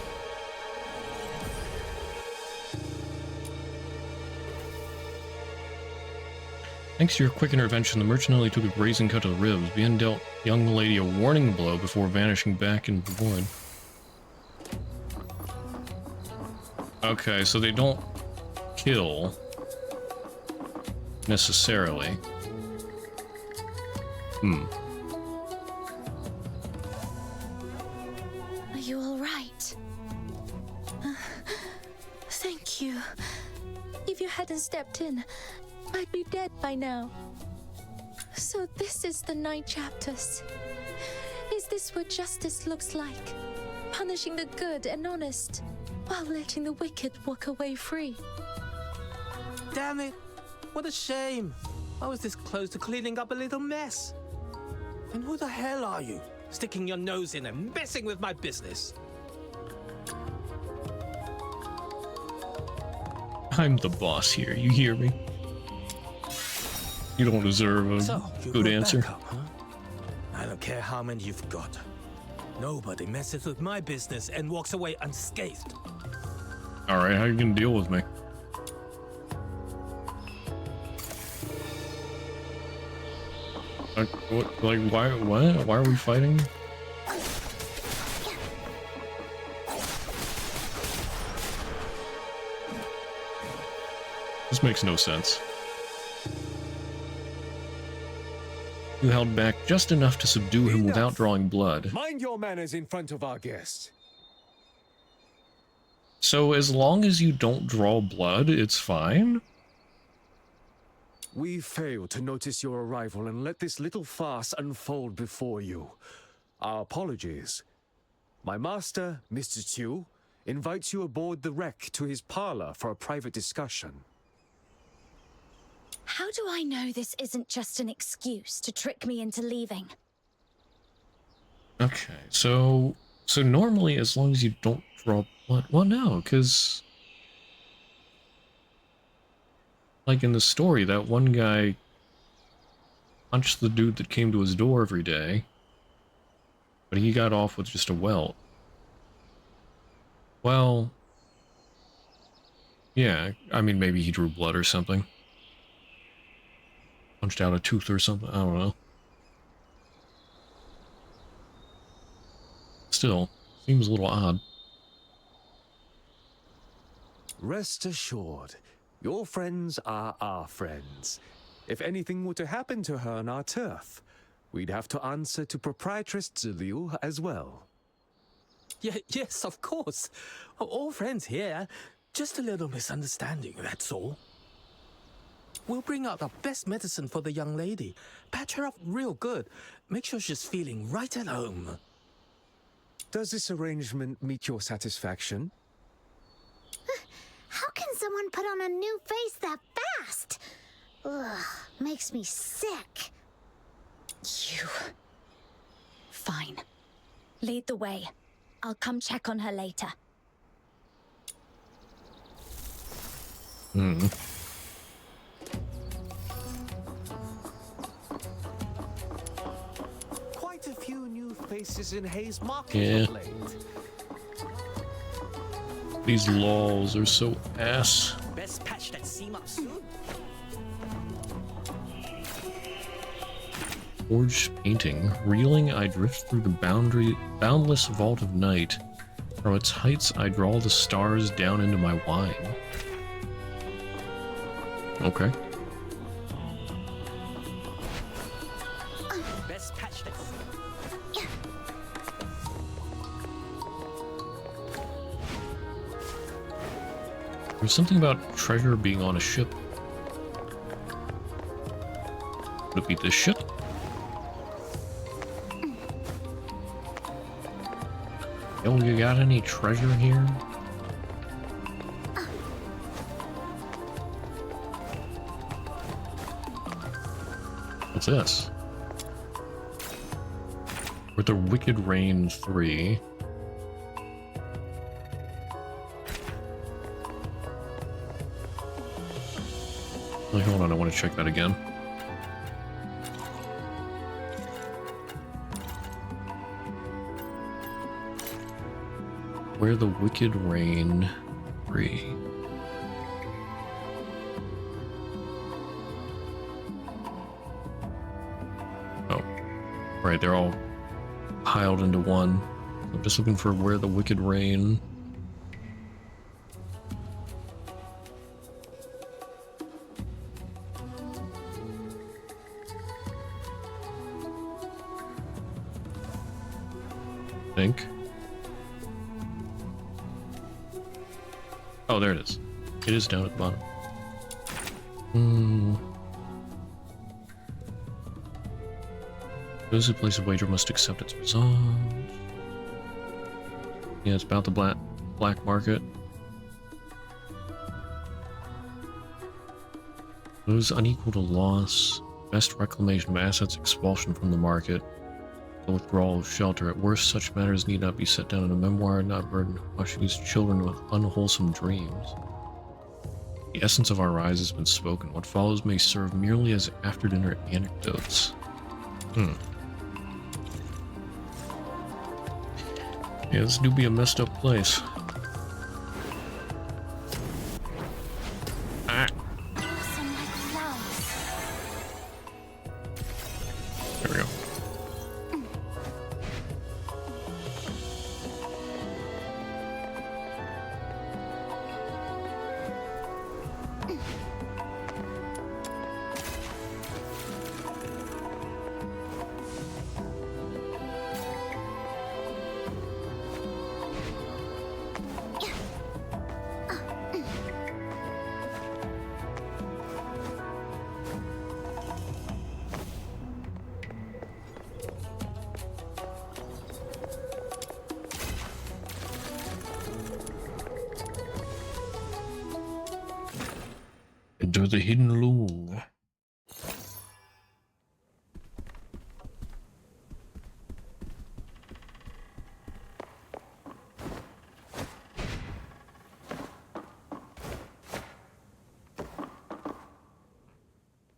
Thanks to your quick intervention, the merchant only took a grazing cut to the ribs. Bien dealt young lady a warning blow before vanishing back into the void. Okay, so they don't kill necessarily. Are you all right? Thank you. If you hadn't stepped in, I'd be dead by now. So this is the 9 chapters. Is this what justice looks like? Punishing the good and honest, while letting the wicked walk away free. Damn it! What a shame! I was this close to cleaning up a little mess. And who the hell are you? Sticking your nose in and messing with my business. I'm the boss here, you hear me? You don't deserve a good answer. Backup, huh? I don't care how many you've got. Nobody messes with my business and walks away unscathed. Alright, how are you gonna deal with me? Why are we fighting? This makes no sense. You held back just enough to subdue him without drawing blood. Mind your manners in front of our guest. So as long as you don't draw blood, it's fine? We failed to notice your arrival and let this little farce unfold before you. Our apologies. My master, Mr. Chu, invites you aboard the wreck to his parlor for a private discussion. How do I know this isn't just an excuse to trick me into leaving? Okay, so normally as long as you don't draw blood, well no, because like in the story, that one guy punched the dude that came to his door every day, but he got off with just a welt. Well, yeah, I mean maybe he drew blood or something. Punched out a tooth or something, I don't know. Still, seems a little odd. Rest assured, your friends are our friends. If anything were to happen to her on our turf, we'd have to answer to Proprietress Ziliu as well. Yes, of course. All friends here. Just a little misunderstanding, that's all. We'll bring out our best medicine for the young lady. Patch her up real good. Make sure she's feeling right at home. Does this arrangement meet your satisfaction? How can someone put on a new face that fast? Ugh, makes me sick. You. Fine. Lead the way. I'll come check on her later. Quite a few new faces in Hayes Market Yeah. of late. These laws are so ass. Best patch that seam up soon. Forged painting. Reeling, I drift through the boundless vault of night. From its heights, I draw the stars down into my wine. Okay. Best patch that seam. There's something about treasure being on a ship. Would it be this ship? Yo, you got any treasure here? What's this? With the Wicked Rain 3. Wait, hold on, I want to check that again. Where the Wicked Rain 3. Oh, right, they're all piled into one. I'm just looking for where the Wicked Rain. Think. Oh, there it is. It is down at the bottom. Those who place a wager must accept its result. Yeah, it's about the black market. Those unequal to loss. Best reclamation of assets, expulsion from the market. The withdrawal of shelter. At worst, such matters need not be set down in a memoir, not burden Huaxu's children with unwholesome dreams. The essence of our rise has been spoken. What follows may serve merely as after-dinner anecdotes. Yeah, this do be a messed up place. Ah. There we go. Into the hidden Loong.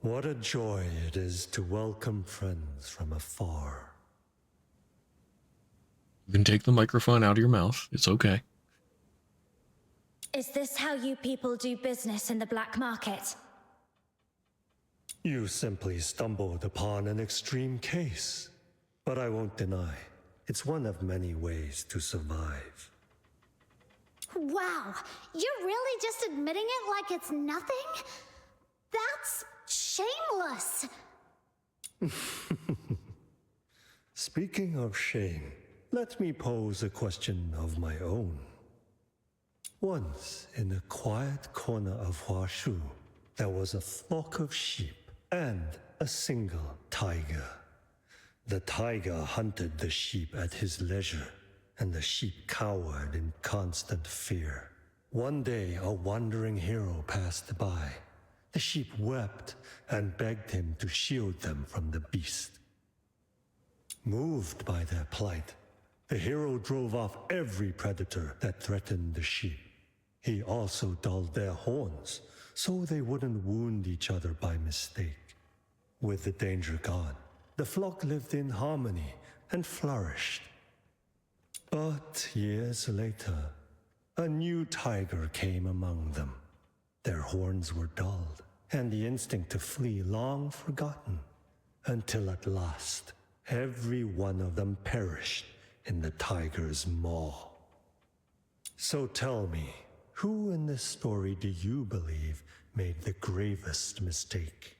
What a joy it is to welcome friends from afar. You can take the microphone out of your mouth. It's okay. Is this how you people do business in the black market? You simply stumbled upon an extreme case. But I won't deny, it's one of many ways to survive. Wow, you're really just admitting it like it's nothing? That's shameless. Speaking of shame, let me pose a question of my own. Once, in a quiet corner of Huaxu, there was a flock of sheep and a single tiger. The tiger hunted the sheep at his leisure, and the sheep cowered in constant fear. One day, a wandering hero passed by. The sheep wept and begged him to shield them from the beast. Moved by their plight, the hero drove off every predator that threatened the sheep. He also dulled their horns, so they wouldn't wound each other by mistake. With the danger gone, the flock lived in harmony and flourished. But years later, a new tiger came among them. Their horns were dulled, and the instinct to flee long forgotten, until at last, every one of them perished in the tiger's maw. So tell me, who in this story do you believe made the gravest mistake?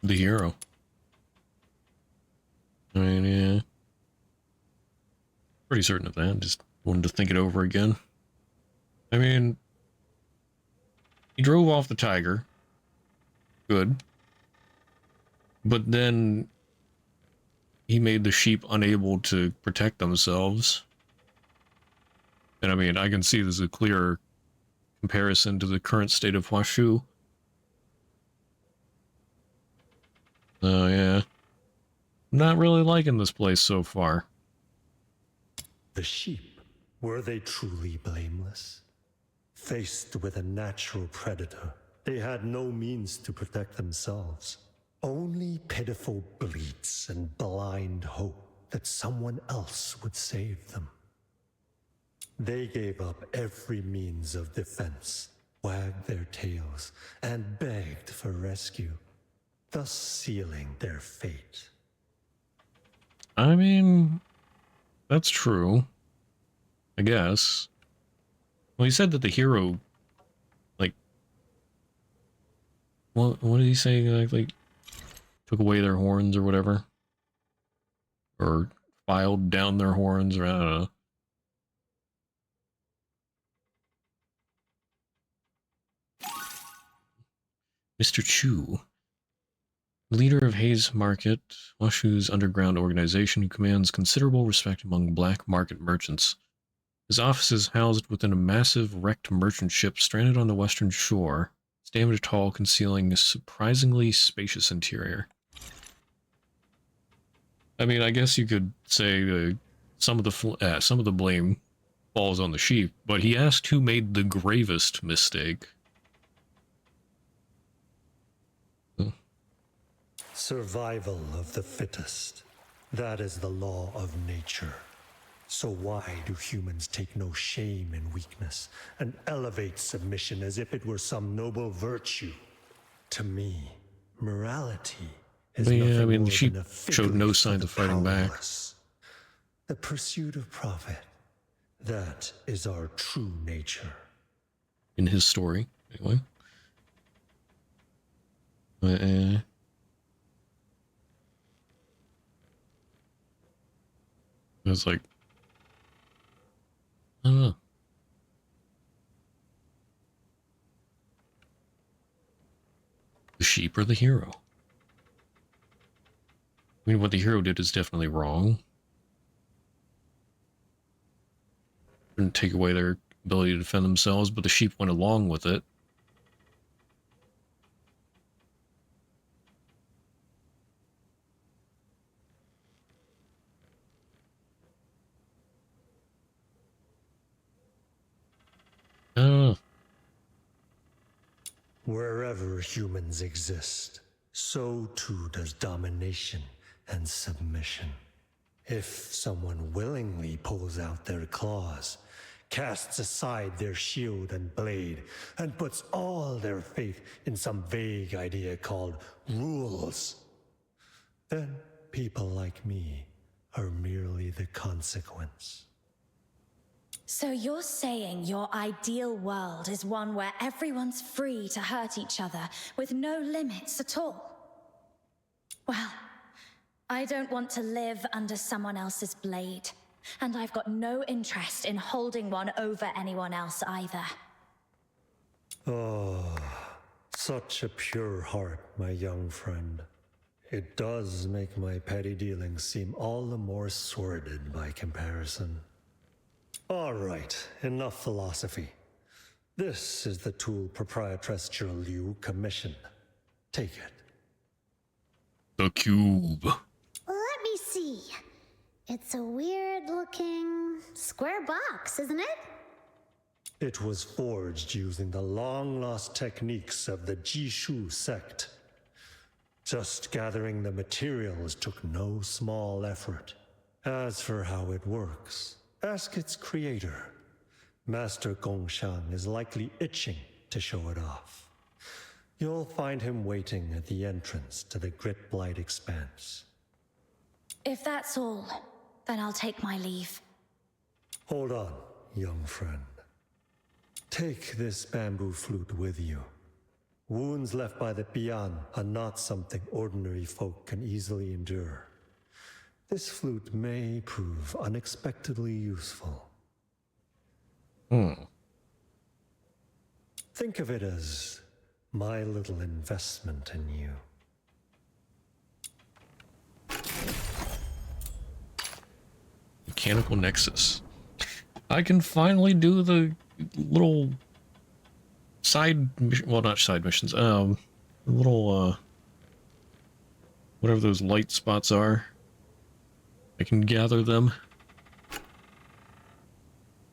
the hero. I mean, yeah. Pretty certain of that. Just wanted to think it over again. I mean, he drove off the tiger. Good. But then he made the sheep unable to protect themselves. And I mean, I can see there's a clear comparison to the current state of Huaxu. Oh, yeah. Not really liking this place so far. The sheep, were they truly blameless? Faced with a natural predator, they had no means to protect themselves. Only pitiful bleats and blind hope that someone else would save them. They gave up every means of defense, wagged their tails, and begged for rescue, thus sealing their fate. I mean, that's true. I guess. Well, he said that the hero, like, what did he say? Like took away their horns or whatever? Or filed down their horns, or I don't know. Mr. Chu, leader of Hayes Market, Huaxu's underground organization who commands considerable respect among black market merchants. His office is housed within a massive wrecked merchant ship stranded on the western shore, its diameter tall, concealing a surprisingly spacious interior. I mean, I guess you could say some of the blame falls on the sheep, but he asked who made the gravest mistake. Survival of the fittest. That is the law of nature. So why do humans take no shame in weakness and elevate submission as if it were some noble virtue? To me, morality is nothing more the sheep than a showed no signs of fighting back. The pursuit of profit. That is our true nature. In his story, anyway. It's like, I don't know. The sheep are the hero. I mean, what the hero did is definitely wrong. Didn't take away their ability to defend themselves, but the sheep went along with it. Wherever humans exist, so too does domination and submission. If someone willingly pulls out their claws, casts aside their shield and blade, and puts all their faith in some vague idea called rules, then people like me are merely the consequence. So you're saying your ideal world is one where everyone's free to hurt each other with no limits at all? Well, I don't want to live under someone else's blade, and I've got no interest in holding one over anyone else either. Oh, such a pure heart, my young friend. It does make my petty dealings seem all the more sordid by comparison. All right, enough philosophy. This is the tool Proprietress Liu commissioned. Take it. The cube. Let me see. It's a weird-looking square box, isn't it? It was forged using the long-lost techniques of the Jishu sect. Just gathering the materials took no small effort. As for how it works, ask its creator. Master Gongshan is likely itching to show it off. You'll find him waiting at the entrance to the Grit Blight Expanse. If that's all, then I'll take my leave. Hold on, young friend. Take this bamboo flute with you. Wounds left by the Bian are not something ordinary folk can easily endure. This flute may prove unexpectedly useful. Think of it as my little investment in you. Mechanical Nexus. I can finally do the little side mission, well, not side missions, the little, whatever those light spots are. I can gather them.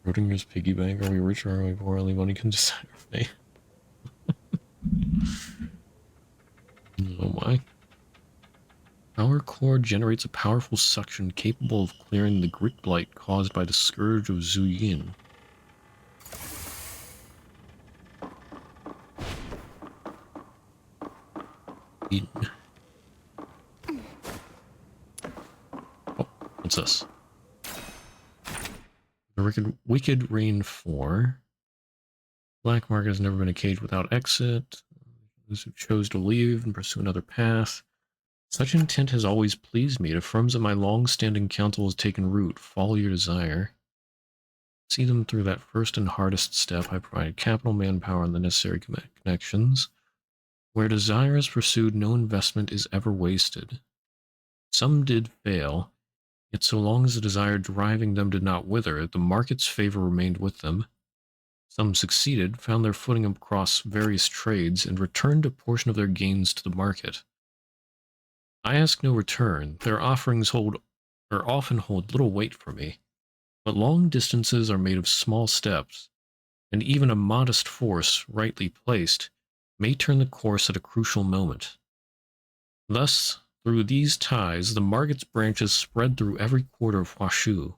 Schrodinger's piggy bank. Are we rich or are we poor? Only money can decide our fate. Oh my. Our core generates a powerful suction capable of clearing the grit blight caused by the Scourge of Zuyin. Oh, what's this? The Wicked Rain 4. Black Market has never been a cage without exit. Those who chose to leave and pursue another path. Such intent has always pleased me. It affirms that my long-standing counsel has taken root. Follow your desire. See them through that first and hardest step. I provided capital, manpower, and the necessary connections. Where desire is pursued, no investment is ever wasted. Some did fail, yet so long as the desire driving them did not wither, the market's favor remained with them. Some succeeded, found their footing across various trades, and returned a portion of their gains to the market. I ask no return. Their offerings often hold little weight for me, but long distances are made of small steps, and even a modest force, rightly placed, may turn the course at a crucial moment. Thus, through these ties, the market's branches spread through every quarter of Huaxu.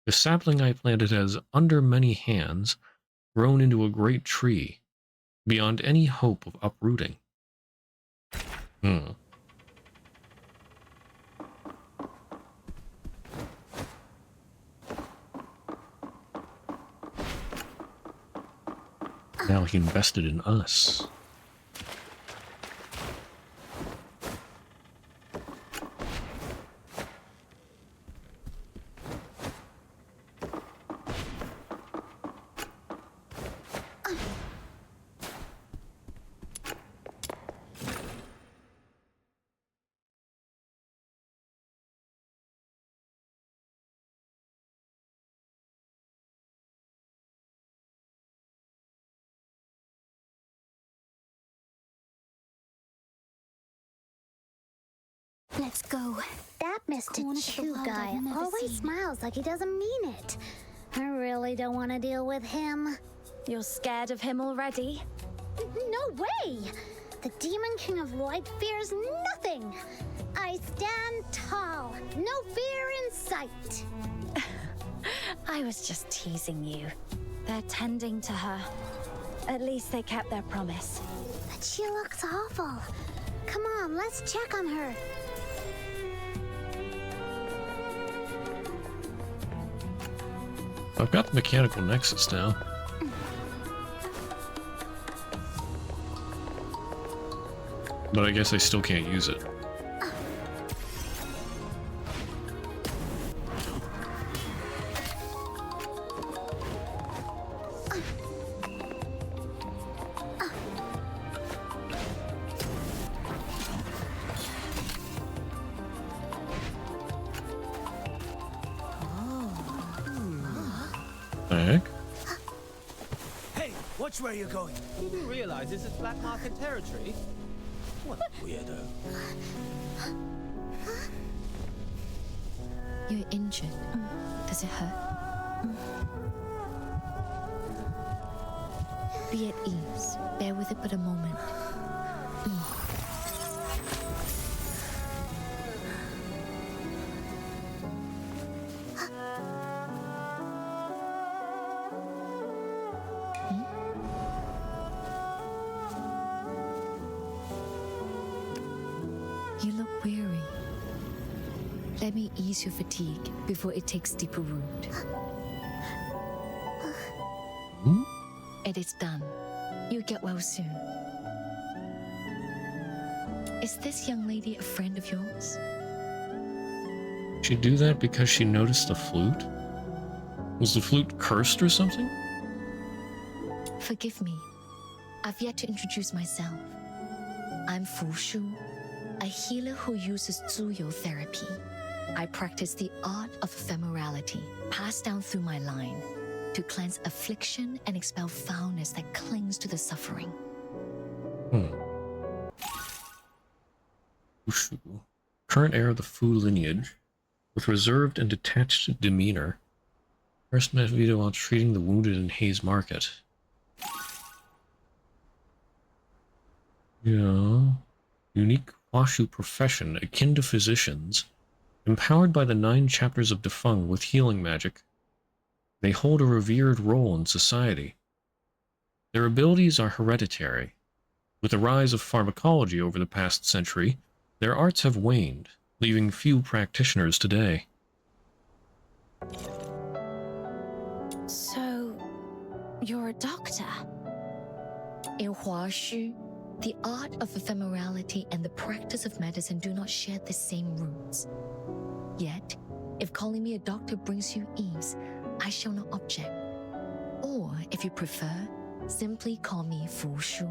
The sapling I planted has, under many hands, grown into a great tree, beyond any hope of uprooting. Now he invested in us. Let's go. That Mr. Chu guy always smiles like he doesn't mean it. I really don't want to deal with him. You're scared of him already? No way! The Demon King of Light fears nothing. I stand tall, no fear in sight. I was just teasing you. They're tending to her. At least they kept their promise. But she looks awful. Come on, let's check on her. I've got the mechanical nexus now. But I guess I still can't use it. Watch where you're going. You do realize this is black market territory? What a weirdo. You're injured. Does it hurt? Be at ease. Bear with it but a moment. You look weary. Let me ease your fatigue before it takes deeper root. It is done. You'll get well soon. Is this young lady a friend of yours? She'd do that because she noticed the flute? Was the flute cursed or something? Forgive me. I've yet to introduce myself. I'm Huaxu, a healer who uses Zuyou therapy. I practice the art of ephemerality, passed down through my line, to cleanse affliction and expel foulness that clings to the suffering. Huaxu, current heir of the Fu lineage, with reserved and detached demeanor. First met Vita while treating the wounded in Hayes Market. Yeah. Unique Huaxu profession akin to physicians, empowered by the 9 chapters of Defeng with healing magic. They hold a revered role in society. Their abilities are hereditary. With the rise of pharmacology over the past century, their arts have waned, leaving few practitioners today. So, you're a doctor? In Huaxu, the art of ephemerality and the practice of medicine do not share the same roots. Yet, if calling me a doctor brings you ease, I shall not object. Or, if you prefer, simply call me Huaxu.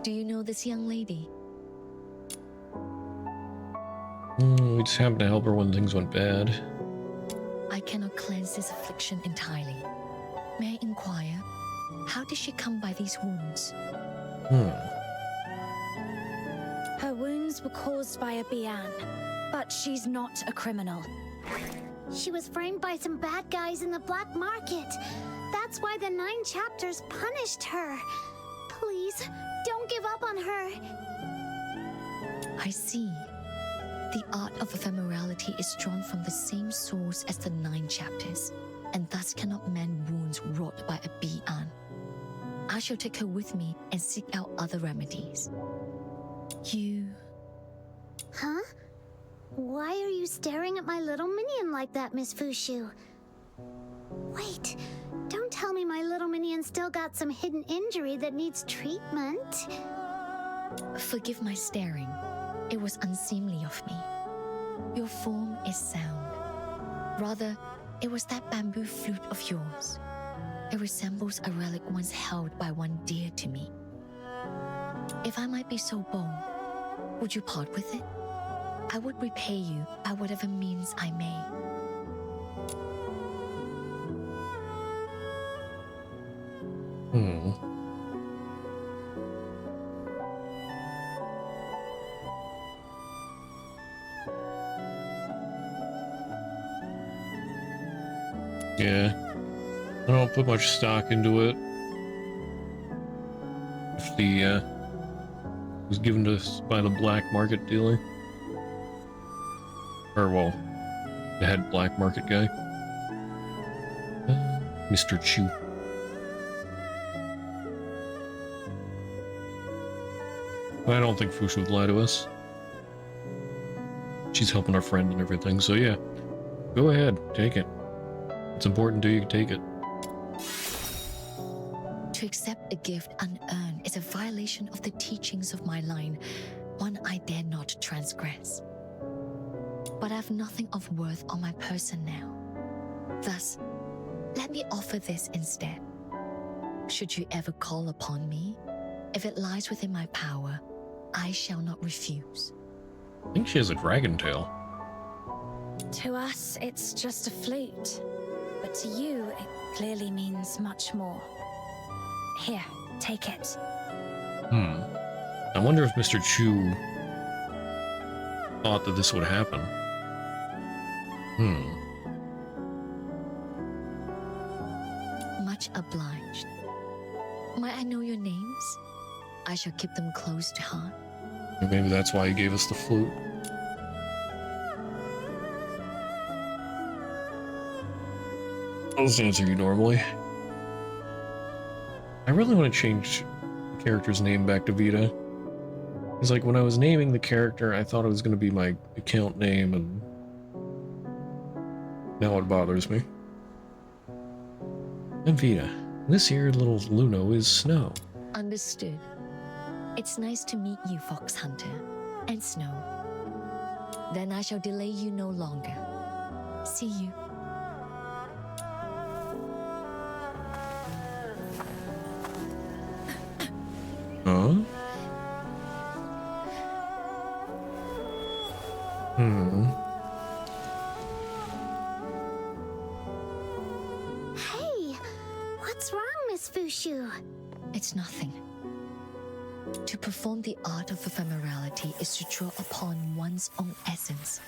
Do you know this young lady? We just happened to help her when things went bad. I cannot cleanse this affliction entirely. May I inquire, how did she come by these wounds? Her wounds were caused by a Bian, but she's not a criminal. She was framed by some bad guys in the black market. That's why the 9 chapters punished her. Please, don't give up on her. I see. The art of ephemerality is drawn from the same source as the 9 chapters, and thus cannot mend wounds wrought by a Bian. I shall take her with me and seek out other remedies. You... Huh? Why are you staring at my little minion like that, Miss Huaxu? Wait, don't tell me my little minion still got some hidden injury that needs treatment. Forgive my staring. It was unseemly of me. Your form is sound. Rather, it was that bamboo flute of yours. It resembles a relic once held by one dear to me. If I might be so bold, would you part with it? I would repay you by whatever means I may. Yeah. I don't put much stock into it. If the, was given to us by the black market dealer. Or, well, the head black market guy. Mr. Chu. I don't think Fuxu would lie to us. She's helping our friend and everything, so yeah. Go ahead, take it. It's important to you, take it. To accept a gift unearned is a violation of the teachings of my line, one I dare not transgress. But I have nothing of worth on my person now. Thus, let me offer this instead. Should you ever call upon me, if it lies within my power, I shall not refuse. I think she has a dragon tail. To us, it's just a flute. But to you, it clearly means much more. Here, take it. I wonder if Mr. Chu thought that this would happen. Much obliged. Might I know your names? I shall keep them close to heart. Maybe that's why he gave us the flute. I'll just answer you normally. I really want to change the character's name back to Vita. It's like when I was naming the character, I thought it was going to be my account name, and now it bothers me. And Vita. This here little Luno is Snow. Understood. It's nice to meet you, Fox Hunter. And Snow. Then I shall delay you no longer. See you. Huh? Hey, what's wrong, Miss Fuxu? It's nothing. To perform the art of ephemerality is to draw upon one's own essence,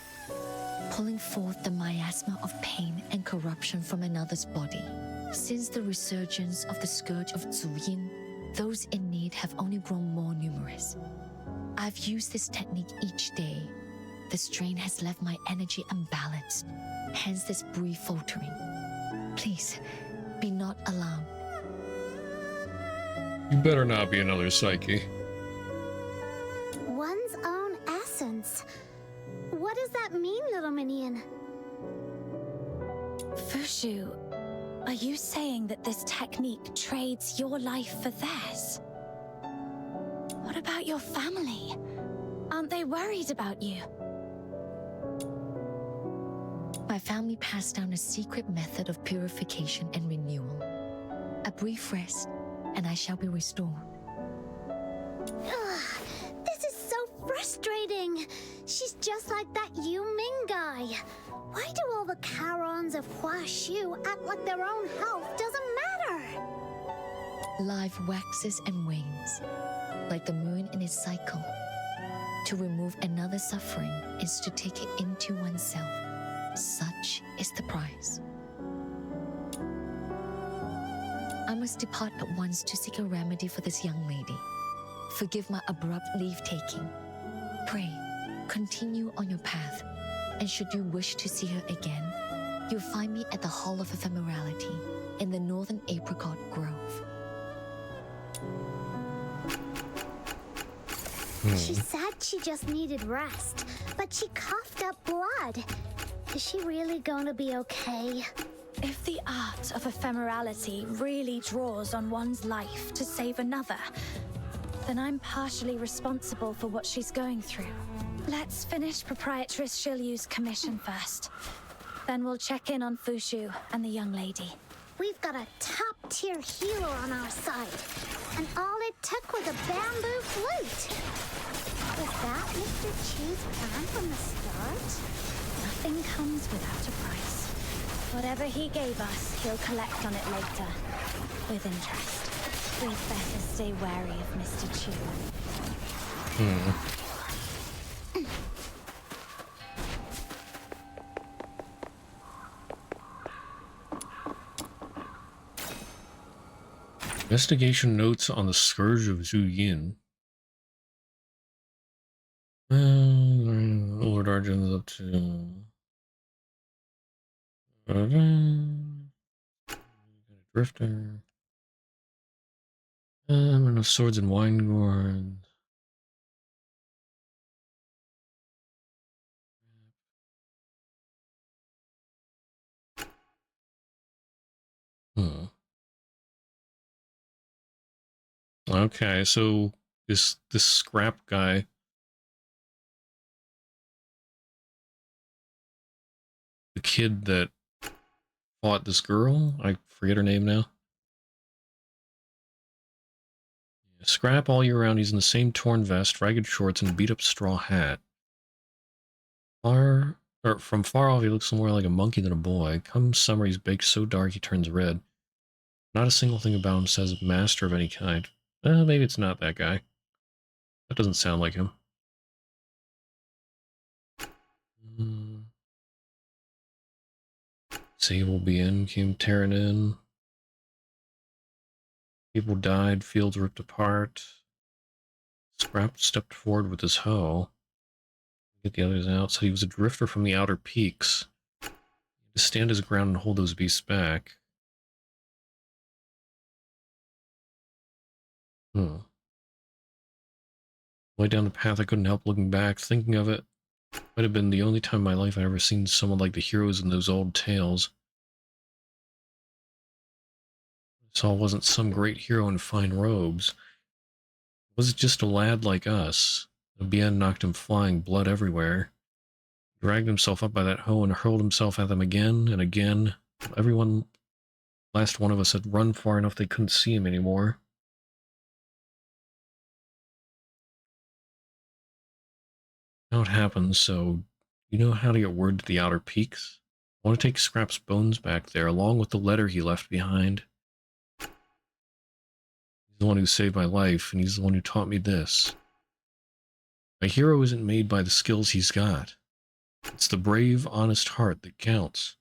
pulling forth the miasma of pain and corruption from another's body. Since the resurgence of the scourge of Zuyin, those in need have only grown more numerous. I've used this technique each day. The strain has left my energy unbalanced, hence this brief faltering. Please, be not alarmed. You better not be another Psyche. One's own essence. What does that mean, little minion? Fuxu, are you saying that this technique trades your life for theirs? What about your family? Aren't they worried about you? My family passed down a secret method of purification and renewal. A brief rest, and I shall be restored. Ugh, this is so frustrating. She's just like that Yu Ming guy. Why do all the Charons of Huaxu act like their own health doesn't matter? Life waxes and wanes, like the moon in its cycle. To remove another's suffering is to take it into oneself. Such is the price. I must depart at once to seek a remedy for this young lady. Forgive my abrupt leave-taking. Pray, continue on your path, and should you wish to see her again, you'll find me at the Hall of Ephemerality in the Northern Apricot Grove. She said she just needed rest, but she coughed up blood. Is she really gonna be okay? If the art of ephemerality really draws on one's life to save another, then I'm partially responsible for what she's going through. Let's finish Proprietress Shilyu's commission first. Then we'll check in on Fuxu and the young lady. We've got a top-tier healer on our side, and all it took was a bamboo flute. Was that Mr. Chu's plan from the start? Nothing comes without a price. Whatever he gave us, he'll collect on it later. With interest. We'd better stay wary of Mr. Chu. Investigation notes on the Scourge of Zuyin. Lord Arjun is up to... Drifter. Enough swords and wine gourds. Okay, so this scrap guy, the kid that fought this girl, I forget her name now. Scrap all year round. He's in the same torn vest, ragged shorts, and beat up straw hat. From far off, he looks more like a monkey than a boy. Come summer, he's baked so dark he turns red. Not a single thing about him says master of any kind. Maybe it's not that guy. That doesn't sound like him. Sable Bien came tearing in. People died, fields ripped apart. Scrap stepped forward with his hoe. Get the others out. So he was a drifter from the outer peaks. He had to stand his ground and hold those beasts back. Way down the path, I couldn't help looking back, thinking of it. Might have been the only time in my life I'd ever seen someone like the heroes in those old tales. Saul wasn't some great hero in fine robes. It Was it just a lad like us? Bien knocked him flying, blood everywhere. Dragged himself up by that hoe and hurled himself at them again and again. Everyone, last one of us had run far enough they couldn't see him anymore. Now it happens, so you know how to get word to the Outer Peaks? I want to take Scrap's bones back there, along with the letter he left behind. He's the one who saved my life, and he's the one who taught me this. A hero isn't made by the skills he's got. It's the brave, honest heart that counts.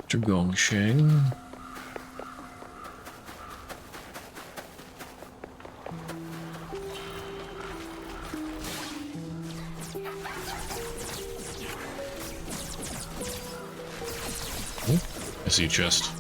To Gongsheng. Oh, I see a chest.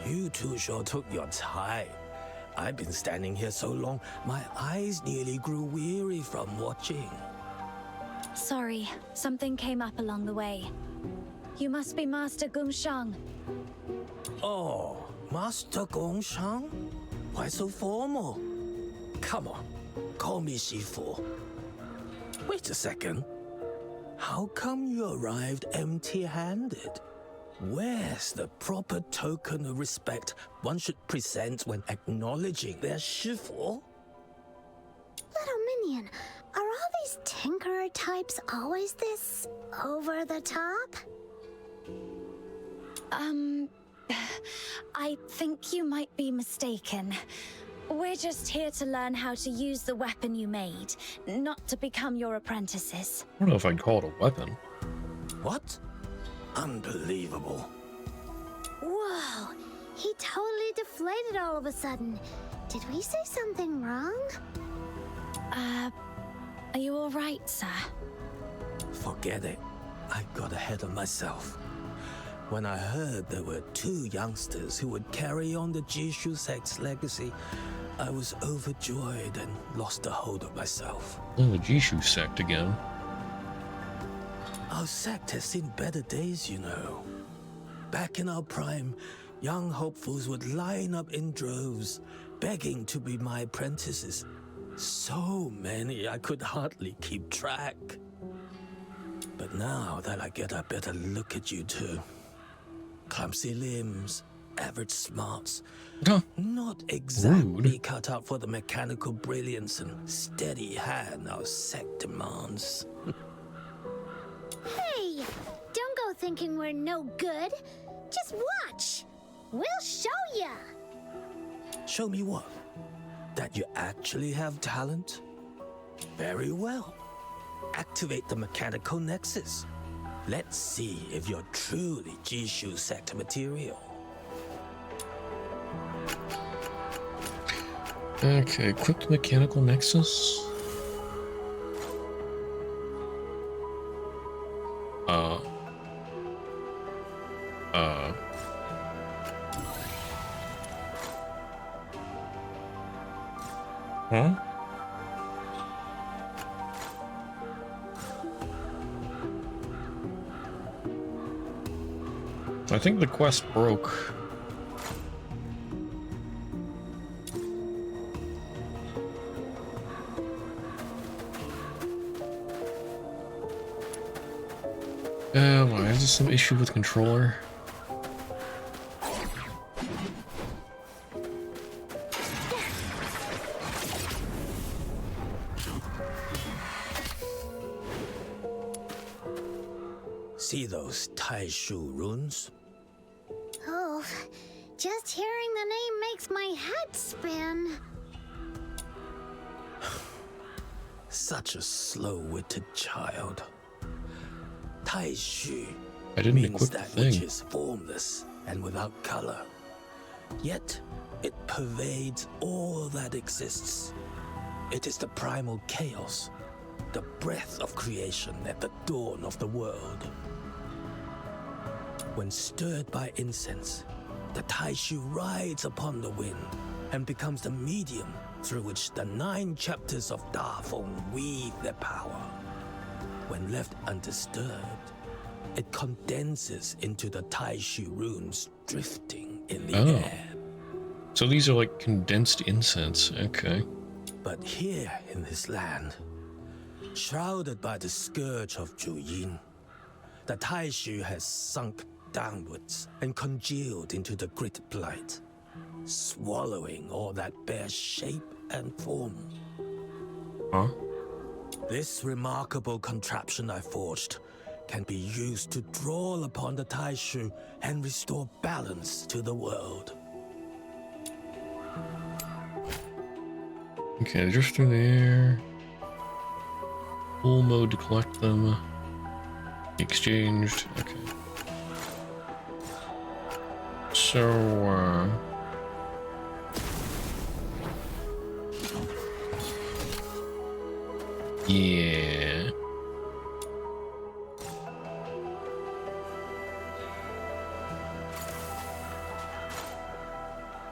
You two sure took your time. I've been standing here so long, my eyes nearly grew weary from watching. Sorry, something came up along the way. You must be Master Gongshang. Oh, Master Gongshang? Why so formal? Come on, call me Shifu. Wait a second. How come you arrived empty-handed? Where's the proper token of respect one should present when acknowledging their Shifu? Little minion, are all these tinkerer types always this over the top? I think you might be mistaken. We're just here to learn how to use the weapon you made, not to become your apprentices. I don't know if I'd call it a weapon. What? Unbelievable. Whoa, he totally deflated all of a sudden. Did we say something wrong? Are you all right, sir? Forget it. I got ahead of myself. When I heard there were 2 youngsters who would carry on the Jishu sect's legacy, I was overjoyed and lost a hold of myself. Oh, the Jishu sect again. Our sect has seen better days, you know. Back in our prime, young hopefuls would line up in droves, begging to be my apprentices. So many I could hardly keep track. But now that I get a better look at you two, clumsy limbs, average smarts, not exactly cut out for the mechanical brilliance and steady hand our sect demands. Hey, don't go thinking we're no good. Just watch. We'll show ya. Show me what? That you actually have talent? Very well. Activate the mechanical nexus. Let's see if you're truly Jishu sect material. Okay, equipped mechanical nexus. Huh? I think the quest broke. Why is there some issue with controller? See those Taishu runes? Oh, just hearing the name makes my head spin. Such a slow-witted child. Taishu I didn't means equip the that thing. which is formless and without color. Yet it pervades all that exists. It is the primal chaos, the breath of creation at the dawn of the world. When stirred by incense, the Taishu rides upon the wind and becomes the medium through which the 9 chapters of Dafeng weave their power. When left undisturbed, it condenses into the Taishu runes drifting in the air. So these are like condensed incense, okay. But here in this land, shrouded by the scourge of Juyin, the Taishu has sunk downwards and congealed into the grit blight, swallowing all that bears shape and form. Huh? This remarkable contraption I forged can be used to draw upon the Taishu and restore balance to the world. Okay, just through the air. Full mode to collect them. Exchanged. Okay. So, yeah.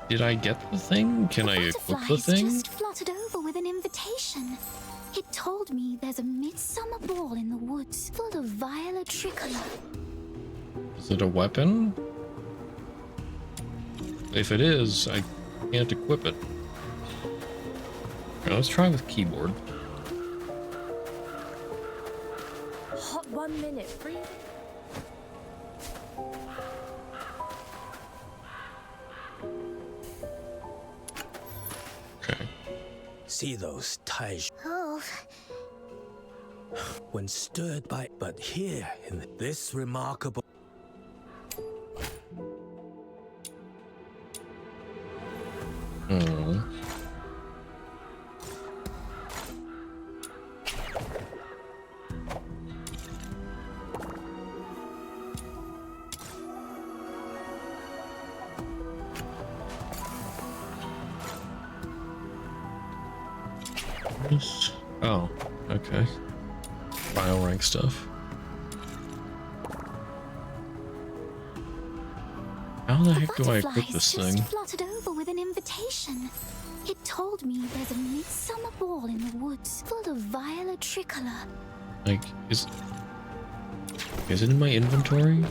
Did I get the thing? Can I equip the thing? Just fluttered over with an invitation. It told me there's a midsummer ball in the woods full of violet tricolor. Is it a weapon? If it is, I can't equip it. Okay, let's try with keyboard. Hot 1 minute, free. Okay. See those Taishu Oh, when stirred by, but here in this remarkable. Oh, okay. Bio rank stuff. How the heck do I equip this thing? Just fluttered over with an invitation. It told me there's a midsummer ball in the woods full of violet tricolor. Like, is it in my inventory?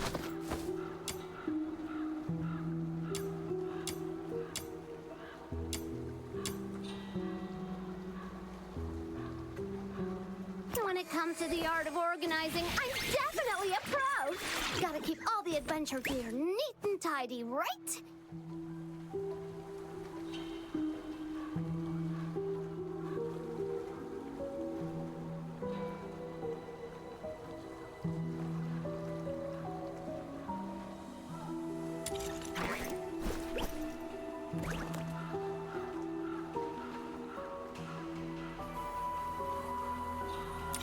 when it comes to the art of organizing, I'm definitely a pro. Gotta keep all the adventure gear neat and tidy, right?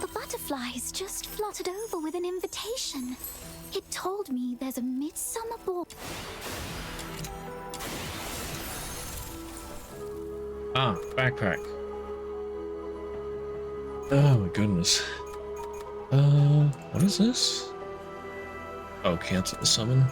The butterflies just fluttered over with an invitation. It told me there's a midsummer ball. Ah, backpack. Oh my goodness. What is this? Oh, cancel the summon.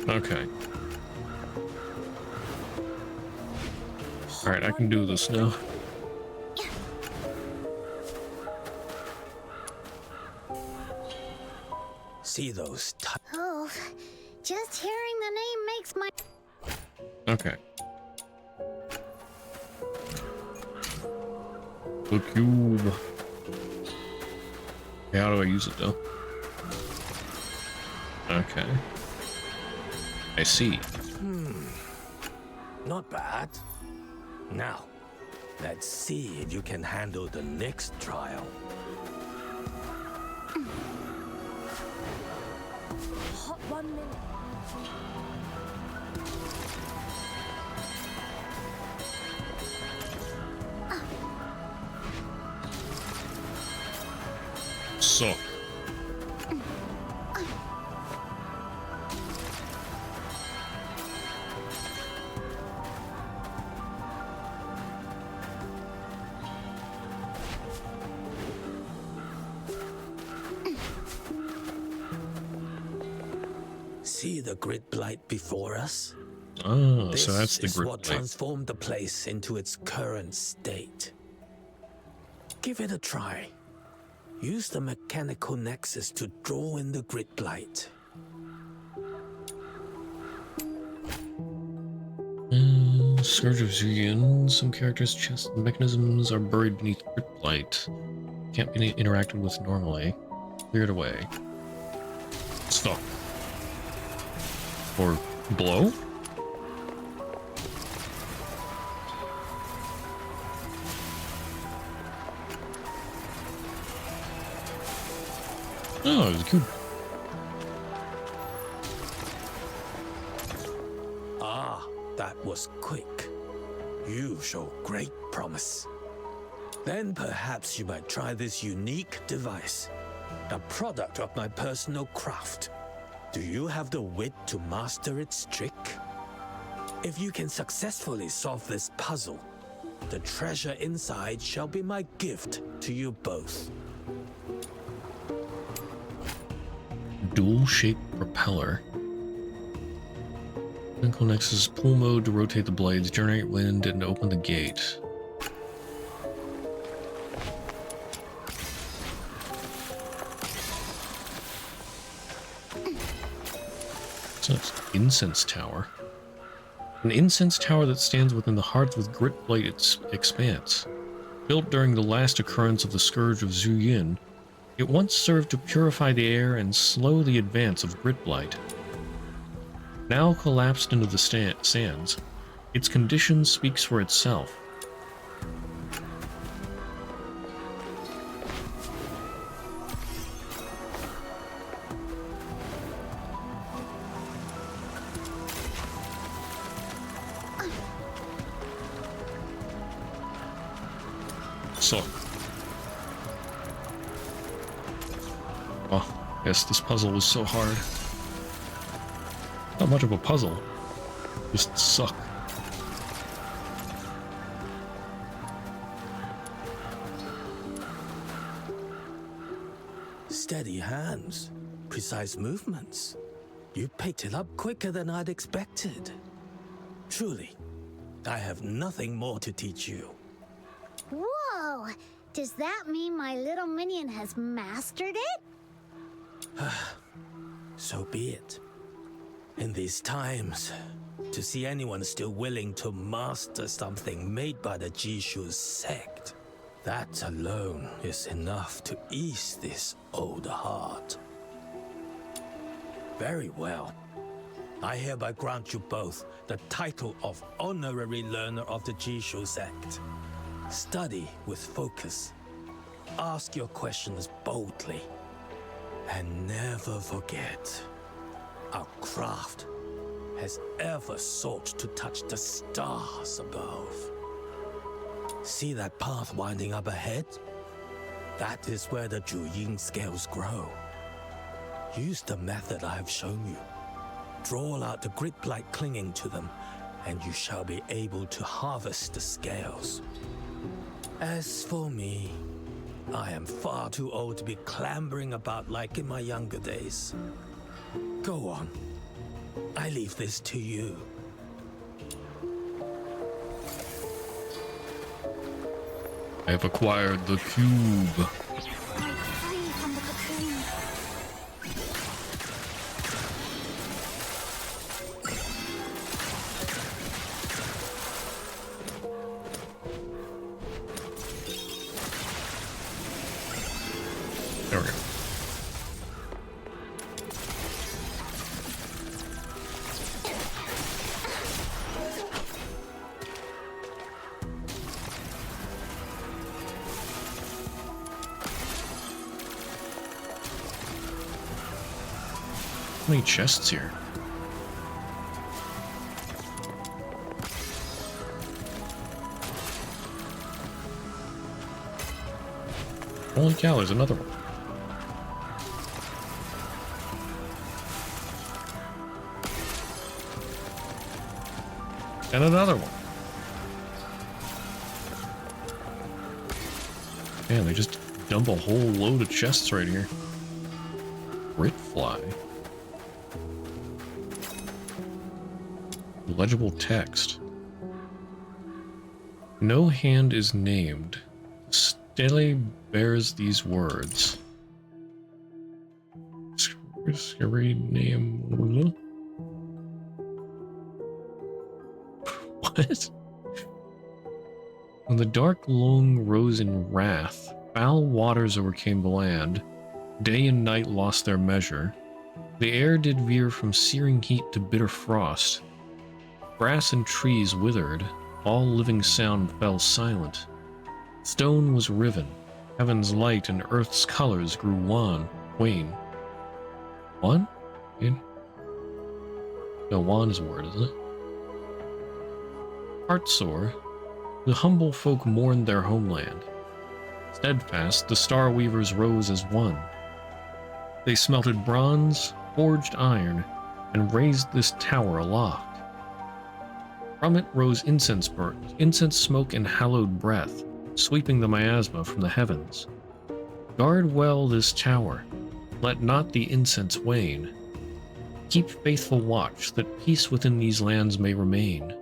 Okay. Alright, I can do this now. See those Oh, just hearing the name makes my... Okay. The cube. Okay, how do I use it though? Okay. I see. Not bad. Now, let's see if you can handle the next trial. Hot 1 minute. So. See the grid blight before us? Oh, This so that's the is grid what blight. transformed the place into its current state. Give it a try. Use the mechanical nexus to draw in the grid blight. Scourge of Zuyin. Some characters' chest mechanisms are buried beneath grid blight. Can't be interacted with normally. Cleared away. Stop. Or blow? Oh, it was good. Ah, that was quick. You show great promise. Then perhaps you might try this unique device, a product of my personal craft. Do you have the wit to master its trick? If you can successfully solve this puzzle, the treasure inside shall be my gift to you both. Dual-shaped propeller. Mechanical Nexus pull mode to rotate the blades, generate wind, and open the gate. So it's incense tower. An incense tower that stands within the hearth with grit blight expanse. Built during the last occurrence of the Scourge of Zuyin, it once served to purify the air and slow the advance of grit blight. Now collapsed into the sands, its condition speaks for itself. So. Oh, yes, this puzzle was so hard. Not much of a puzzle. Just suck. Steady hands, precise movements. You picked it up quicker than I'd expected. Truly, I have nothing more to teach you. Whoa! Does that mean my little minion has mastered it? So be it. In these times, to see anyone still willing to master something made by the Jishu sect, that alone is enough to ease this old heart. Very well. I hereby grant you both the title of Honorary Learner of the Jishu sect. Study with focus. Ask your questions boldly. And never forget, our craft has ever sought to touch the stars above. See that path winding up ahead? That is where the Zhuyin scales grow. Use the method I have shown you. Draw out the grit blight clinging to them, and you shall be able to harvest the scales. As for me, I am far too old to be clambering about like in my younger days. Go on. I leave this to you. I have acquired the cube. Break free from the cocoon. There we go. How many chests here? Holy cow, there's another one. And another one. Man, they just dump a whole load of chests right here. Grit fly. Legible text. No hand is named. Stele bears these words. Scary name. What? When the dark Loong rose in wrath, foul waters overcame the land. Day and night lost their measure. The air did veer from searing heat to bitter frost. Grass and trees withered, all living sound fell silent. Stone was riven, heaven's light and earth's colors grew wane. Wan? No, wan is a word, isn't it? Heartsore, the humble folk mourned their homeland. Steadfast, the star weavers rose as one. They smelted bronze, forged iron, and raised this tower aloft. From it rose incense smoke and hallowed breath, sweeping the miasma from the heavens. Guard well this tower, let not the incense wane. Keep faithful watch, that peace within these lands may remain.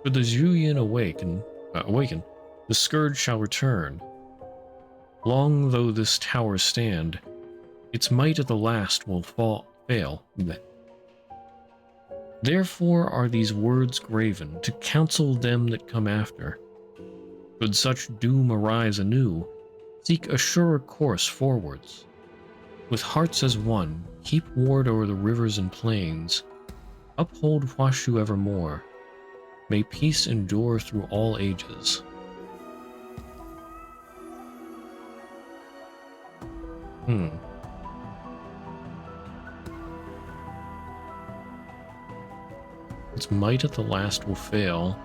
Should the Zhuyin awaken, the scourge shall return. Long though this tower stand, its might at the last will fail. Therefore are these words graven, to counsel them that come after. Should such doom arise anew, seek a surer course forwards. With hearts as one, keep ward o'er the rivers and plains. Uphold Huaxu evermore. May peace endure through all ages. Its might at the last will fail.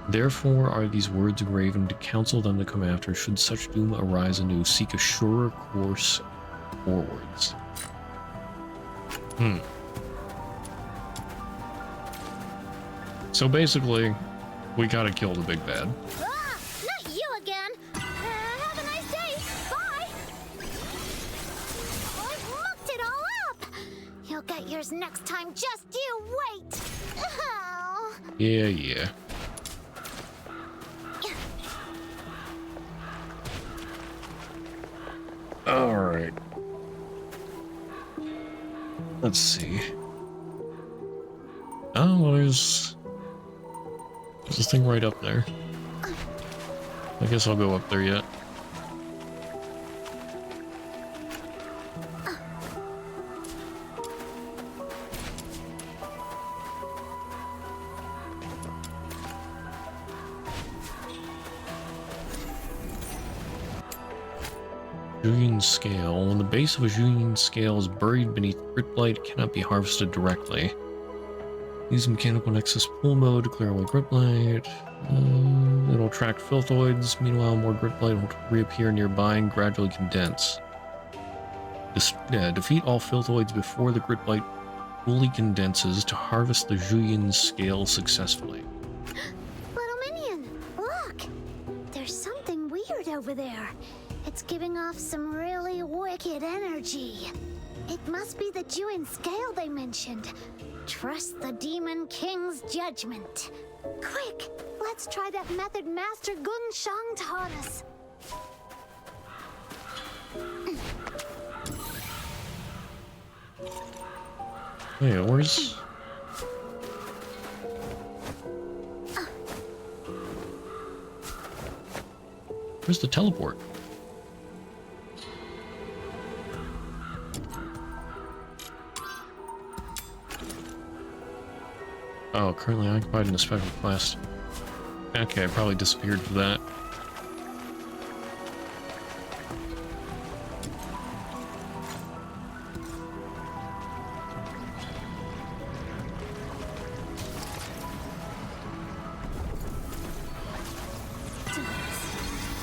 Therefore are these words graven, to counsel them to come after. Should such doom arise anew, seek a surer course forwards. So basically, we gotta kill the big bad. Ah, not you again. Have a nice day. Bye. I've mucked it all up. You'll get yours next time. Just you wait. Oh. Yeah. Alright. Let's see. Oh, well, there's this thing right up there. I guess I'll go up there yet. Zhuyin scale. When the base of a Zhuyin scale is buried beneath gritblight, it cannot be harvested directly. Use mechanical nexus pull mode to clear away gritblight. It'll attract filthoids. Meanwhile, more gritblight will reappear nearby and gradually condense. Defeat all filthoids before the gritblight fully condenses to harvest the Zhuyin scale successfully. Little minion, look! There's something weird over there. It's giving off some really wicked energy. It must be the Zhuyin scale they mentioned. Trust the Demon King's judgment. Quick, let's try that method Master Gun Shang taught us. Wait, where's the teleport? Oh, currently occupied in a special quest. Okay, I probably disappeared for that.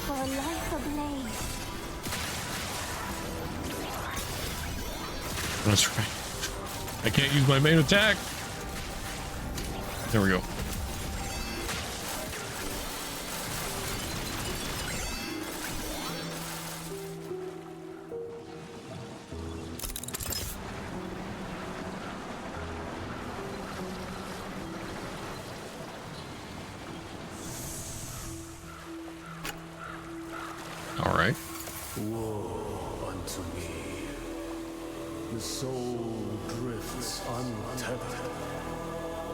For a life ablaze. That's right. I can't use my main attack. There we go. All right. Woe unto me. The soul drifts untethered,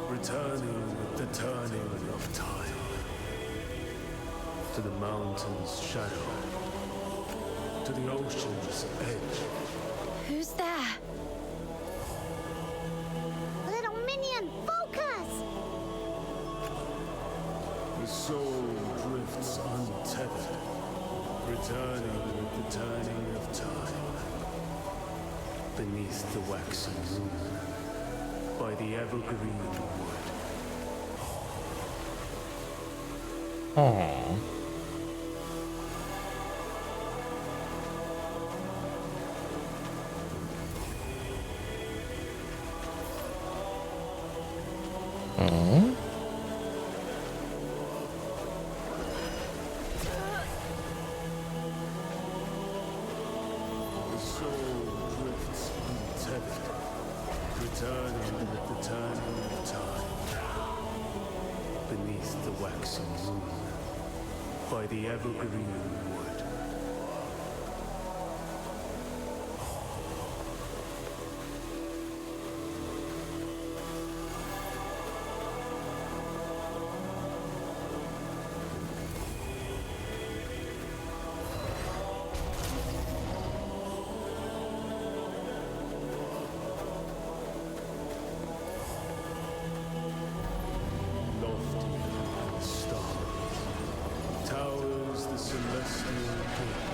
returning with the turning of time to the mountain's shadow, to the ocean's edge. Who's there? Little minion, focus! The soul drifts untethered, returning with the turning of time beneath the waxen moon by the evergreen wood. Aww. Aww. The soul drifts untethered, returning with the turning of time beneath the waxen moon by the evergreen wood. Towers the celestial gate.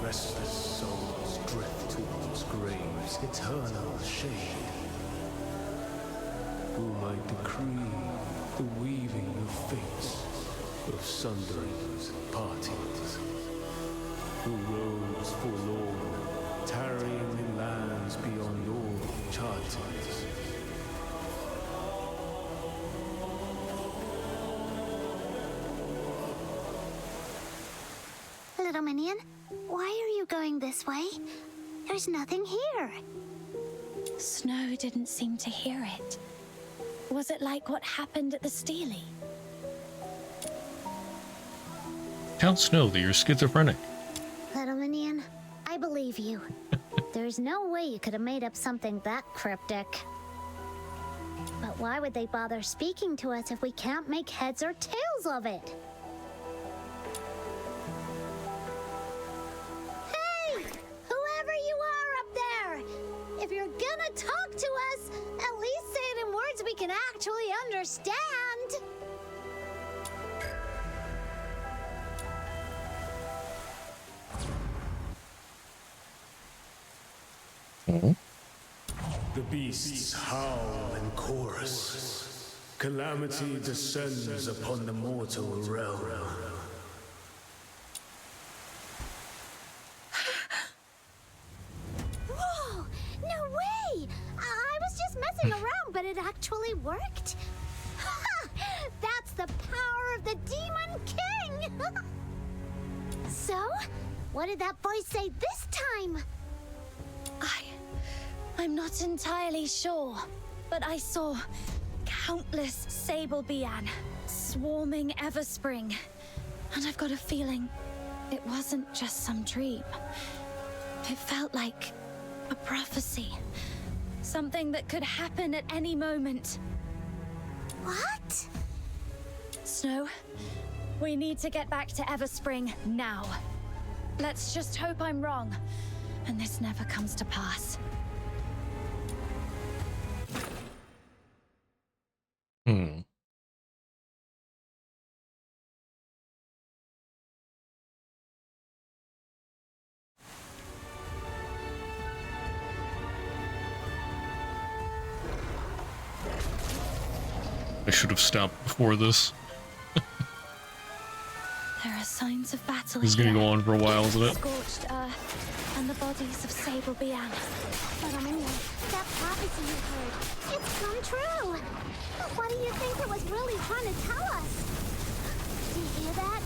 Restless souls drift towards graves, eternal shade. Who might decree the weaving of fates, of sunderings and partings? Who roves forlorn, tarrying in lands beyond all chartings? Little minion, why are you going this way? There's nothing here. Snow didn't seem to hear it. Was it like what happened at the Steely? Tell Snow that you're schizophrenic. Little minion, I believe you. There's no way you could have made up something that cryptic. But why would they bother speaking to us if we can't make heads or tails of it? Hey! Whoever you are up there! If you're gonna talk to us, at least say it in words we can actually understand! The beasts howl in chorus. Calamity descends upon the mortal realm. Whoa! No way! I was just messing around, but it actually worked. That's the power of the Demon King! So, what did that voice say this time? I'm not entirely sure, but I saw countless Sable Bian swarming Everspring, and I've got a feeling it wasn't just some dream. It felt like a prophecy, something that could happen at any moment. What? Snow, we need to get back to Everspring now. Let's just hope I'm wrong, and this never comes to pass. Hmm. I should have stopped before this. There are signs of battle This is gonna here. go on for a while, isn't it? Scorched earth and the bodies of Sable Bian. Little minion, that prophecy you heard, it's come true. But what do you think it was really trying to tell us? Do you hear that?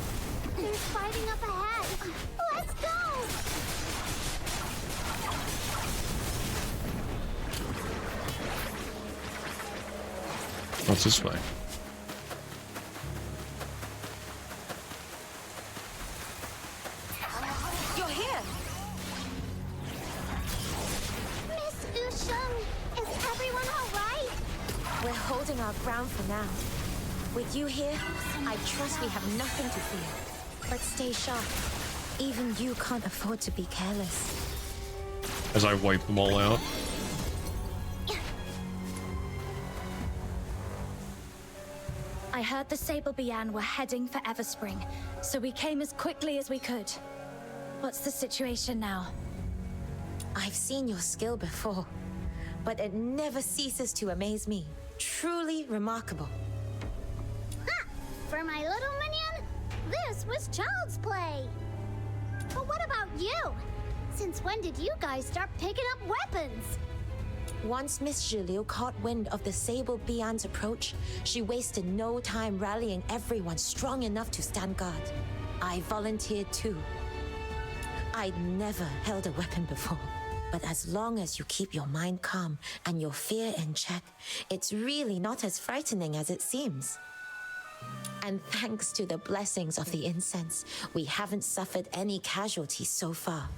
There's fighting up ahead. Let's go! What's this way? You're here! Miss Usheng, is everyone alright? We're holding our ground for now. With you here, I trust we have nothing to fear. But stay sharp. Even you can't afford to be careless. As I wipe them all out. I heard the Sable Bian were heading for Everspring, so we came as quickly as we could. What's the situation now? I've seen your skill before, but it never ceases to amaze me. Truly remarkable. Ha! For my little minion, this was child's play. But what about you? Since when did you guys start picking up weapons? Once Miss Zhiliu caught wind of the Sable Bian's approach, she wasted no time rallying everyone strong enough to stand guard. I volunteered too. I'd never held a weapon before, but as long as you keep your mind calm and your fear in check, it's really not as frightening as it seems. And thanks to the blessings of the incense, we haven't suffered any casualties so far.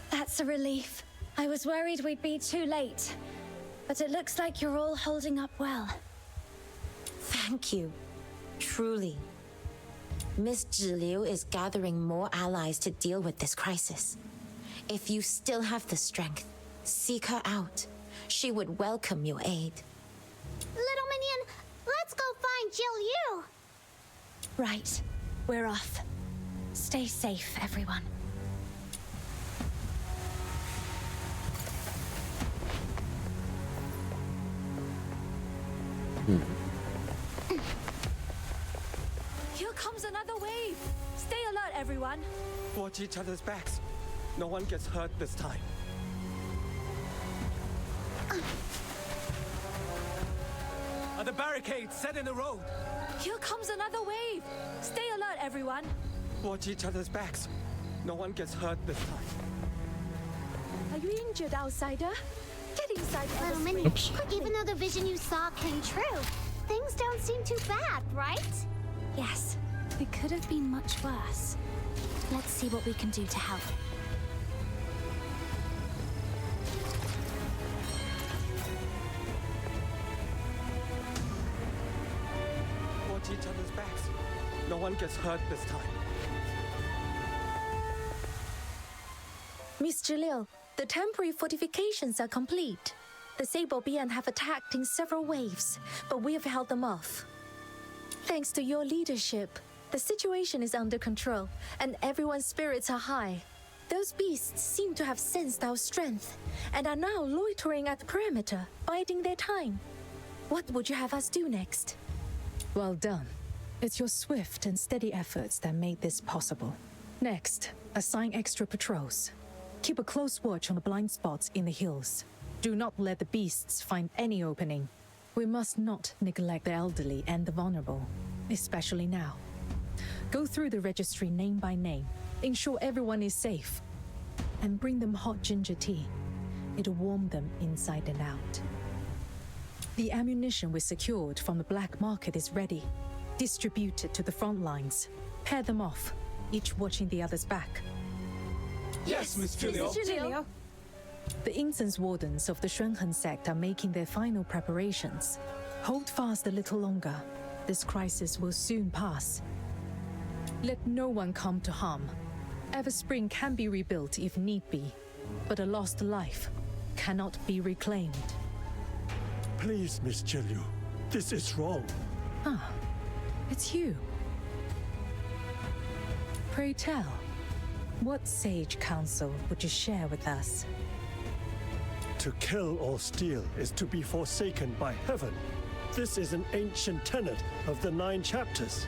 That's a relief. I was worried we'd be too late, but it looks like you're all holding up well. Thank you. Truly. Miss Zhiliu is gathering more allies to deal with this crisis. If you still have the strength, seek her out. She would welcome your aid. Little minion, let's go find Zhiliu. Right. We're off. Stay safe, everyone. Here comes another wave! Stay alert, everyone! Watch each other's backs. No one gets hurt this time. Are the barricades set in the road? Here comes another wave! Stay alert, everyone! Watch each other's backs. No one gets hurt this time. Are you injured, outsider? Get inside, Little Everspring. minion, even though the vision you saw came true, things don't seem too bad, right? Yes, it could have been much worse. Let's see what we can do to help. Watch each other's backs. No one gets hurt this time. Miss Zhiliu, the temporary fortifications are complete. The Sable Bian have attacked in several waves, but we have held them off. Thanks to your leadership, the situation is under control, and everyone's spirits are high. Those beasts seem to have sensed our strength, and are now loitering at the perimeter, biding their time. What would you have us do next? Well done. It's your swift and steady efforts that made this possible. Next, assign extra patrols. Keep a close watch on the blind spots in the hills. Do not let the beasts find any opening. We must not neglect the elderly and the vulnerable, especially now. Go through the registry name by name, ensure everyone is safe, and bring them hot ginger tea. It'll warm them inside and out. The ammunition we secured from the black market is ready. Distribute it to the front lines. Pair them off, each watching the other's back. Yes, Miss Zhiliu. The incense wardens of the Shunhen sect are making their final preparations. Hold fast a little longer. This crisis will soon pass. Let no one come to harm. Everspring can be rebuilt if need be, but a lost life cannot be reclaimed. Please, Miss Zhiliu, This is wrong. Ah, it's you. Pray tell, what sage counsel would you share with us? To kill or steal is to be forsaken by heaven. This is an ancient tenet of the 9 chapters.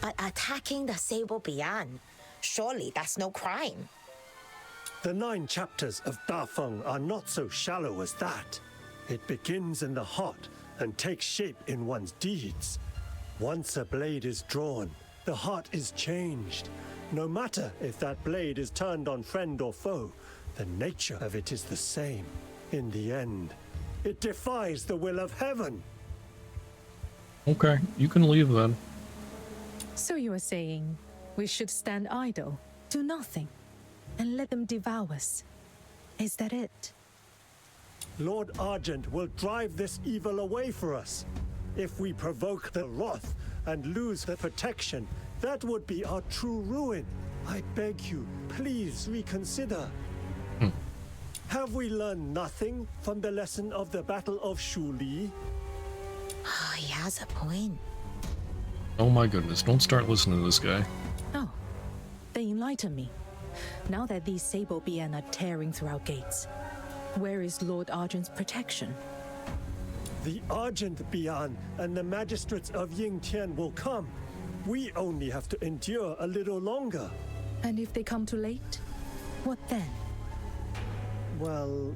But attacking the Sable Beyond, surely that's no crime. The 9 chapters of Da Feng are not so shallow as that. It begins in the heart and takes shape in one's deeds. Once a blade is drawn, the heart is changed. No matter if that blade is turned on friend or foe, the nature of it is the same. In the end, it defies the will of heaven. Okay, you can leave then. So you are saying we should stand idle, do nothing, and let them devour us. Is that it? Lord Argent will drive this evil away for us. If we provoke the wrath and lose the protection, that would be our true ruin. I beg you, please reconsider. Have we learned nothing from the lesson of the Battle of Shuli? Oh, he has a point. Oh my goodness, don't start listening to this guy. Oh, they enlighten me. Now that these Sable Bien are tearing through our gates, where is Lord Argent's protection? The Argent Bian and the magistrates of Yingtian will come. We only have to endure a little longer. And if they come too late, what then? Well...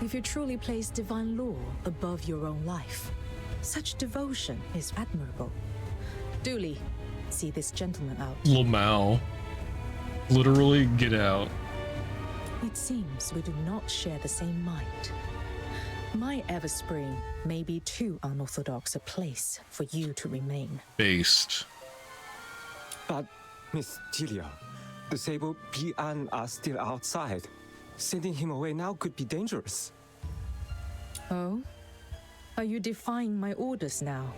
If you truly place divine law above your own life, such devotion is admirable. Duly, see this gentleman out. Lamau. Literally, get out. It seems we do not share the same mind. My Everspring may be too unorthodox a place for you to remain. Based. But, Miss Julia, the Sable Bian are still outside. Sending him away now could be dangerous. Oh? Are you defying my orders now?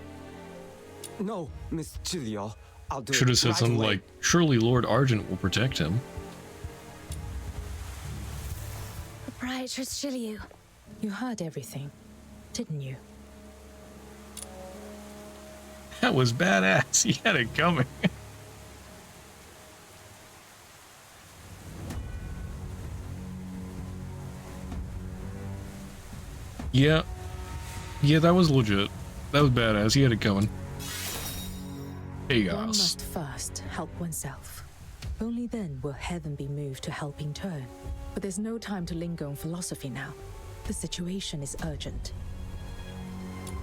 No, Miss Julia. I'll do Should have it said right something away. like, surely Lord Argent will protect him. Proprietress Shiliu. You heard everything, didn't you? That was badass. He had it coming. Yeah. Yeah, that was legit. That was badass. He had it coming. Hey One guys. must first help oneself. Only then will heaven be moved to help in turn. But there's no time to linger on philosophy now. The situation is urgent.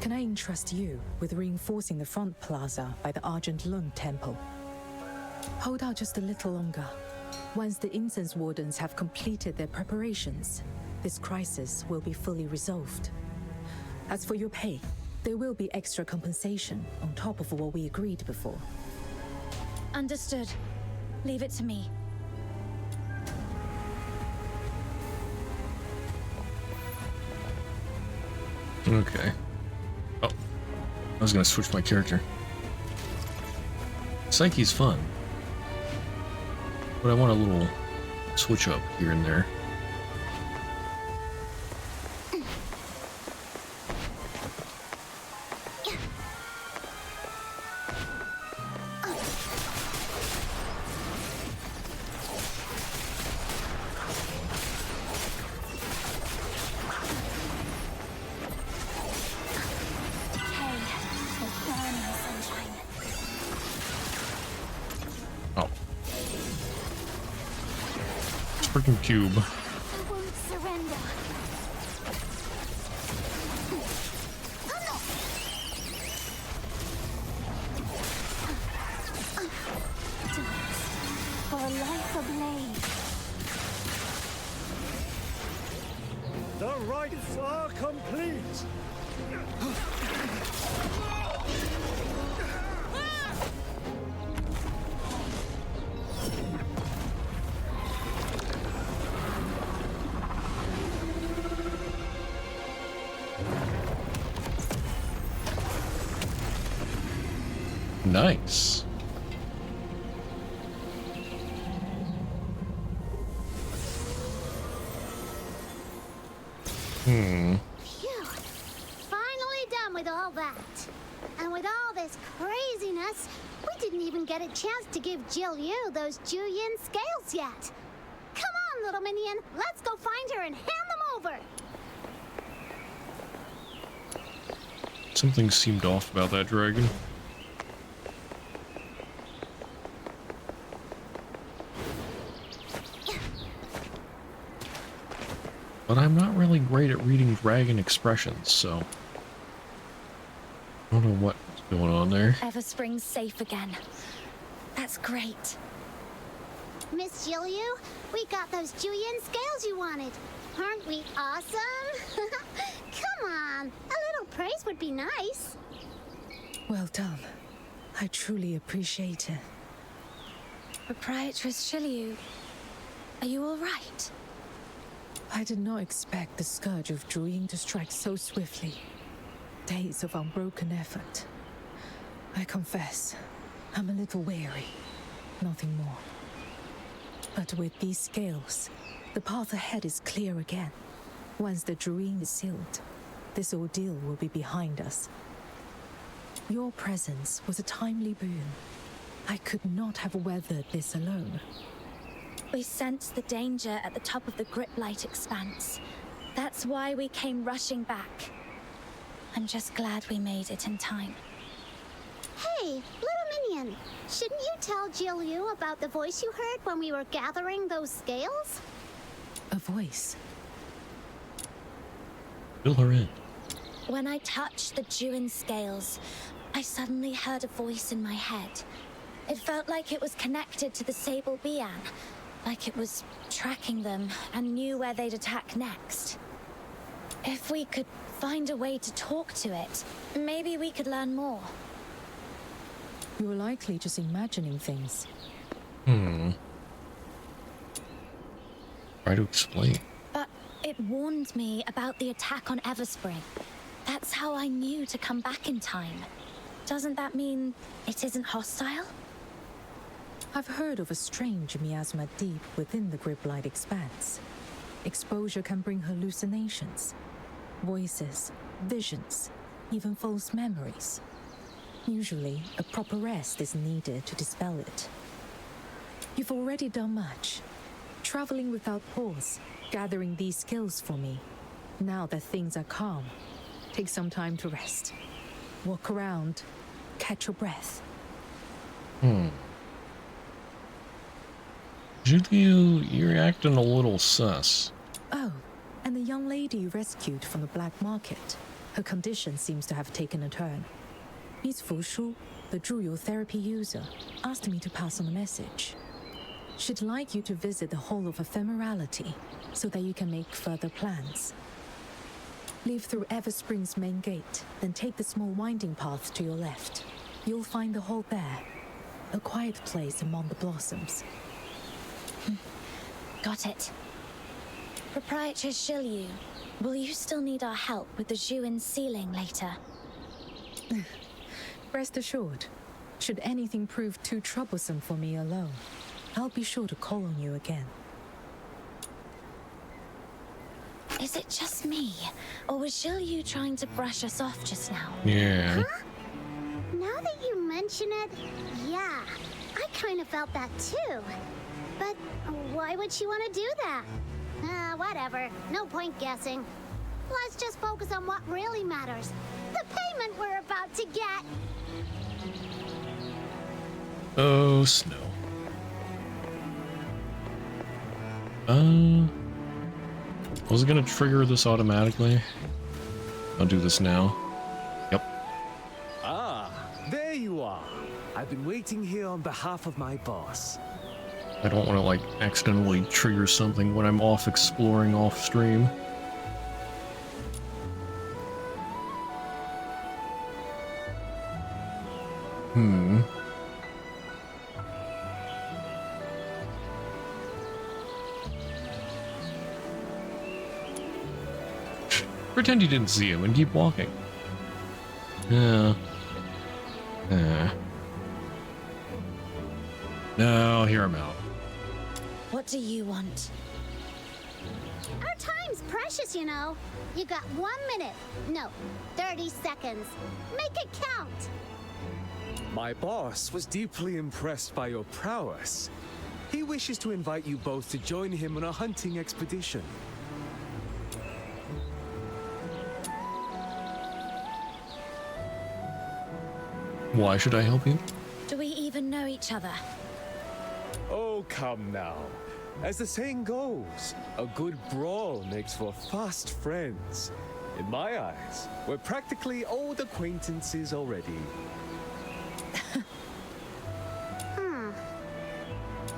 Can I entrust you with reinforcing the front plaza by the Argent Loong temple? Hold out just a little longer. Once the incense wardens have completed their preparations, this crisis will be fully resolved. As for your pay, there will be extra compensation on top of what we agreed before. Understood. Leave it to me. Okay. Oh. I was gonna switch my character. Psyche's fun. But I want a little switch up here and there. Freaking cube. I won't surrender. For a life ablaze. The rites are complete! Nice. Phew, with all that? And with all this craziness, we didn't even get a chance to give Jill Yu those Juyin scales yet. Come on, little minion. Let's go find her and hand them over. Something seemed off about that dragon. But I'm not really great at reading dragon expressions, so I don't know what's going on there. Everspring's safe again. That's great. Miss Jill Yu, we got those Juyin scales you wanted. Aren't we awesome? Come on, a little praise would be nice. Well done. I truly appreciate it. Proprietress Shiliu, are you all right? I did not expect the scourge of Druyin to strike so swiftly. Days of unbroken effort. I confess, I'm a little weary. Nothing more. But with these scales, the path ahead is clear again. Once the Druyin is sealed, this ordeal will be behind us. Your presence was a timely boon. I could not have weathered this alone. We sensed the danger at the top of the Griplight expanse. That's why we came rushing back. I'm just glad we made it in time. Hey, little minion, shouldn't you tell Jill Yu about the voice you heard when we were gathering those scales? A voice? Fill her in. When I touched the Juyin scales, I suddenly heard a voice in my head. It felt like it was connected to the Sable Bian, like it was tracking them and knew where they'd attack next. If we could find a way to talk to it, maybe we could learn more. You were likely just imagining things. Try to explain. But it warned me about the attack on Everspring. That's how I knew to come back in time. Doesn't that mean it isn't hostile? I've heard of a strange miasma deep within the Griplight expanse. Exposure can bring hallucinations, voices, visions, even false memories. Usually, a proper rest is needed to dispel it. You've already done much. Traveling without pause, gathering these skills for me. Now that things are calm, take some time to rest. Walk around, catch your breath. Julio, you're acting a little sus. Oh, and the young lady you rescued from the black market. Her condition seems to have taken a turn. Miss Huaxu, the Zhuyo therapy user, asked me to pass on a message. She'd like you to visit the Hall of Ephemerality so that you can make further plans. Leave through Everspring's main gate, then take the small winding path to your left. You'll find the hall there, a quiet place among the blossoms. Got it. Proprietress Shiliu, will you still need our help with the Juyin sealing later? Rest assured, should anything prove too troublesome for me alone, I'll be sure to call on you again. Is it just me, or was Shiliu trying to brush us off just now? Yeah. Huh? Now that you mention it, yeah, I kind of felt that too. But why would she want to do that? Whatever. No point guessing. Let's just focus on what really matters. The payment we're about to get. Oh, snow. Was it gonna trigger this automatically? I'll do this now. Yep. Ah, there you are. I've been waiting here on behalf of my boss. I don't want to, like, accidentally trigger something when I'm off exploring off stream. Pretend you didn't see him and keep walking. No, hear him out. What do you want? Our time's precious, you know. You got 1 minute. No, 30 seconds. Make it count. My boss was deeply impressed by your prowess. He wishes to invite you both to join him on a hunting expedition. Why should I help you? Do we even know each other? Oh, come now. As the saying goes, a good brawl makes for fast friends. In my eyes, we're practically old acquaintances already.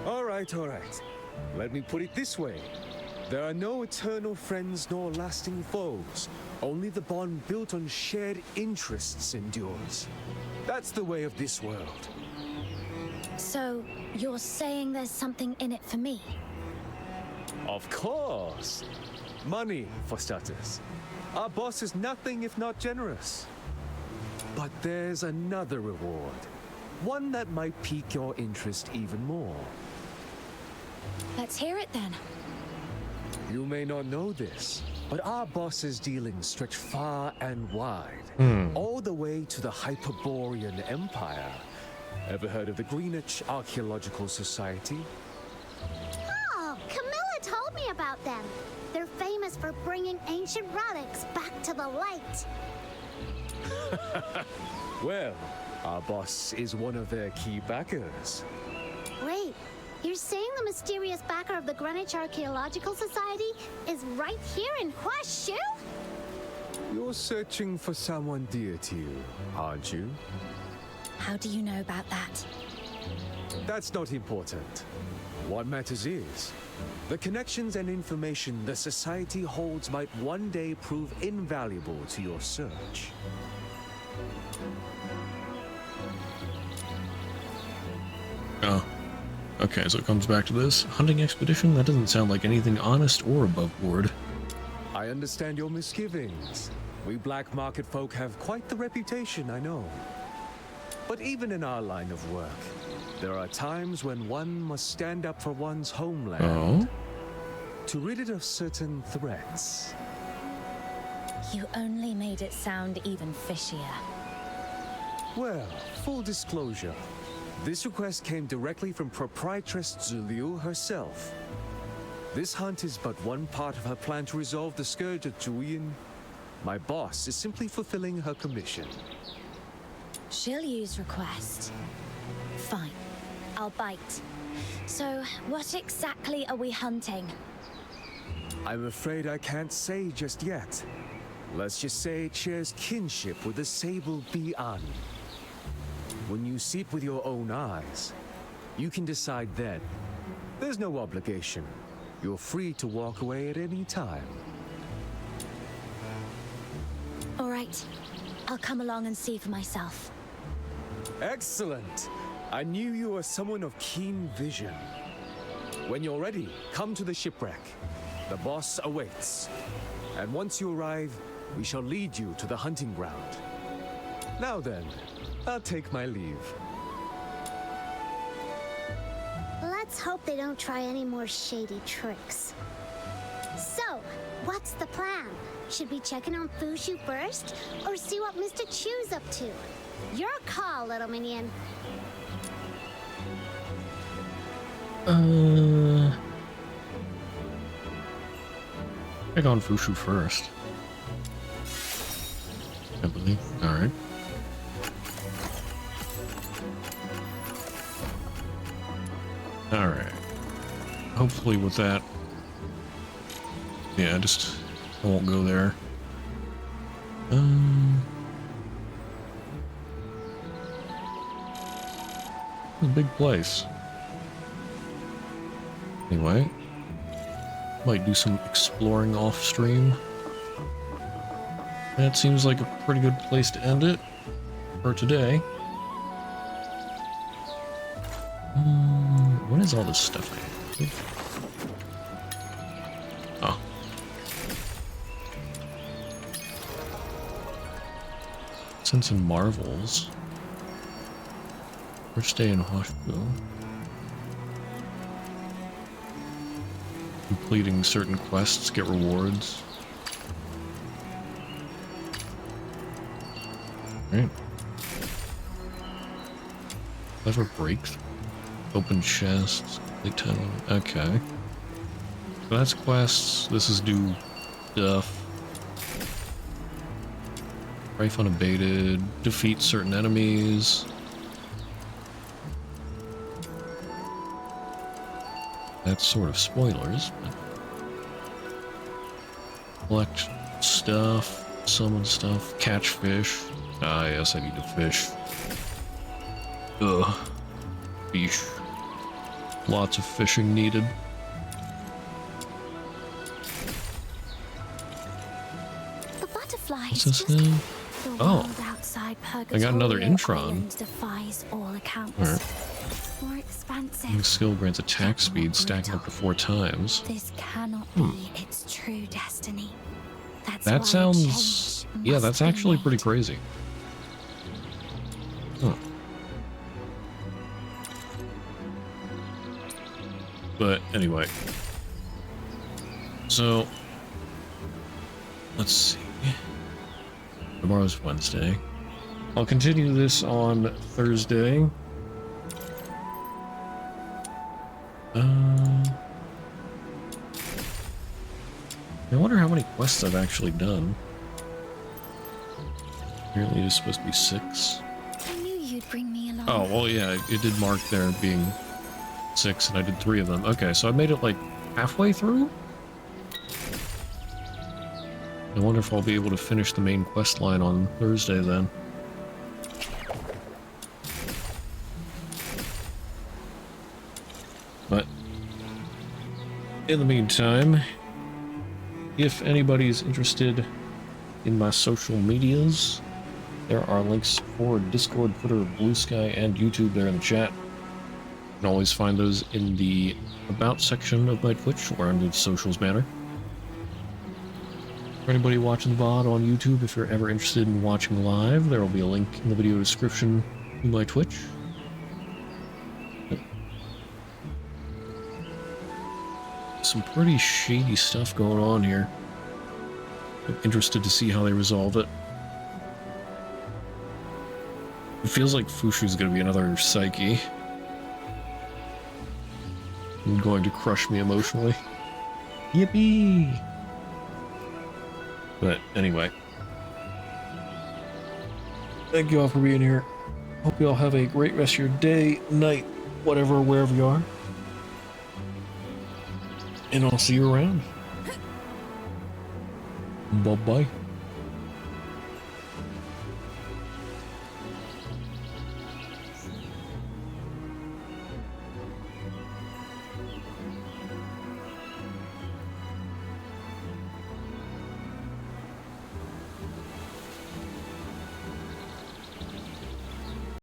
All right. Let me put it this way. There are no eternal friends nor lasting foes. Only the bond built on shared interests endures. That's the way of this world. So, you're saying there's something in it for me? Of course. Money, for starters. Our boss is nothing if not generous. But there's another reward. One that might pique your interest even more. Let's hear it then. You may not know this, but our boss's dealings stretch far and wide. All the way to the Hyperborean Empire. Ever heard of the Greenwich Archaeological Society? Oh, Camilla told me about them. They're famous for bringing ancient relics back to the light. Well, our boss is one of their key backers. Wait, you're saying the mysterious backer of the Greenwich Archaeological Society is right here in Huaxu? You're searching for someone dear to you, aren't you? How do you know about that? That's not important. What matters is, the connections and information the Society holds might one day prove invaluable to your search. Oh. Okay, so it comes back to this. Hunting expedition? That doesn't sound like anything honest or above board. I understand your misgivings. We black market folk have quite the reputation, I know. But even in our line of work, there are times when one must stand up for one's homeland. To rid it of certain threats. You only made it sound even fishier. Well, full disclosure. This request came directly from Proprietress Zuliu herself. This hunt is but one part of her plan to resolve the scourge of Juyin. My boss is simply fulfilling her commission. Shiliu's request. Fine. I'll bite. So, what exactly are we hunting? I'm afraid I can't say just yet. Let's just say it shares kinship with the sable Bian. When you see it with your own eyes, you can decide then. There's no obligation. You're free to walk away at any time. All right. I'll come along and see for myself. Excellent! I knew you were someone of keen vision. When you're ready, come to the shipwreck. The boss awaits. And once you arrive, we shall lead you to the hunting ground. Now then, I'll take my leave. Let's hope they don't try any more shady tricks. So, what's the plan? Should we check in on Fushu first, or see what Mr. Chu's up to? Your call, little minion. Check on Fushu first. I believe. Alright. Alright. Hopefully with that... Yeah, I won't go there. It's a big place. Anyway. Might do some exploring off stream. That seems like a pretty good place to end it for today. What is all this stuff I have? Oh. Sense and Marvels. First day in Huaxu. Completing certain quests get rewards. Right. Clever breakthrough. Open chests. Complete title. Okay. So that's quests. This is do stuff. Rife unabated. Defeat certain enemies. That's sort of spoilers, but collect stuff, summon stuff, catch fish. Ah, yes, I need to fish. Ugh. Fish. Lots of fishing needed. The butterflies. What's this now? The Oh. world outside I got another Purgatorio Intron. Island defies all accounts. Alright. More expansive. New skill grants attack speed, stacking up to 4 times. This cannot be its true destiny. That's why That sounds... change Yeah, must that's be actually made. pretty crazy. Huh. But anyway. So... Let's see. Tomorrow's Wednesday. I'll continue this on Thursday. I wonder how many quests I've actually done. Apparently it's supposed to be 6. I knew you'd bring me along. Oh, well, yeah, it did mark there being 6, and I did 3 of them. Okay, so I made it like halfway through? I wonder if I'll be able to finish the main quest line on Thursday then. But in the meantime, if anybody's interested in my social medias, there are links for Discord, Twitter, Blue Sky, and YouTube there in the chat. You can always find those in the About section of my Twitch, or under the Socials banner. For anybody watching the VOD on YouTube, if you're ever interested in watching live, there will be a link in the video description to my Twitch. Some pretty shady stuff going on here. I'm interested to see how they resolve it. It feels like Fushu's gonna be another Psyche. And going to crush me emotionally. Yippee! But anyway. Thank you all for being here. Hope you all have a great rest of your day, night, whatever, wherever you are. And I'll see you around. Bye-bye.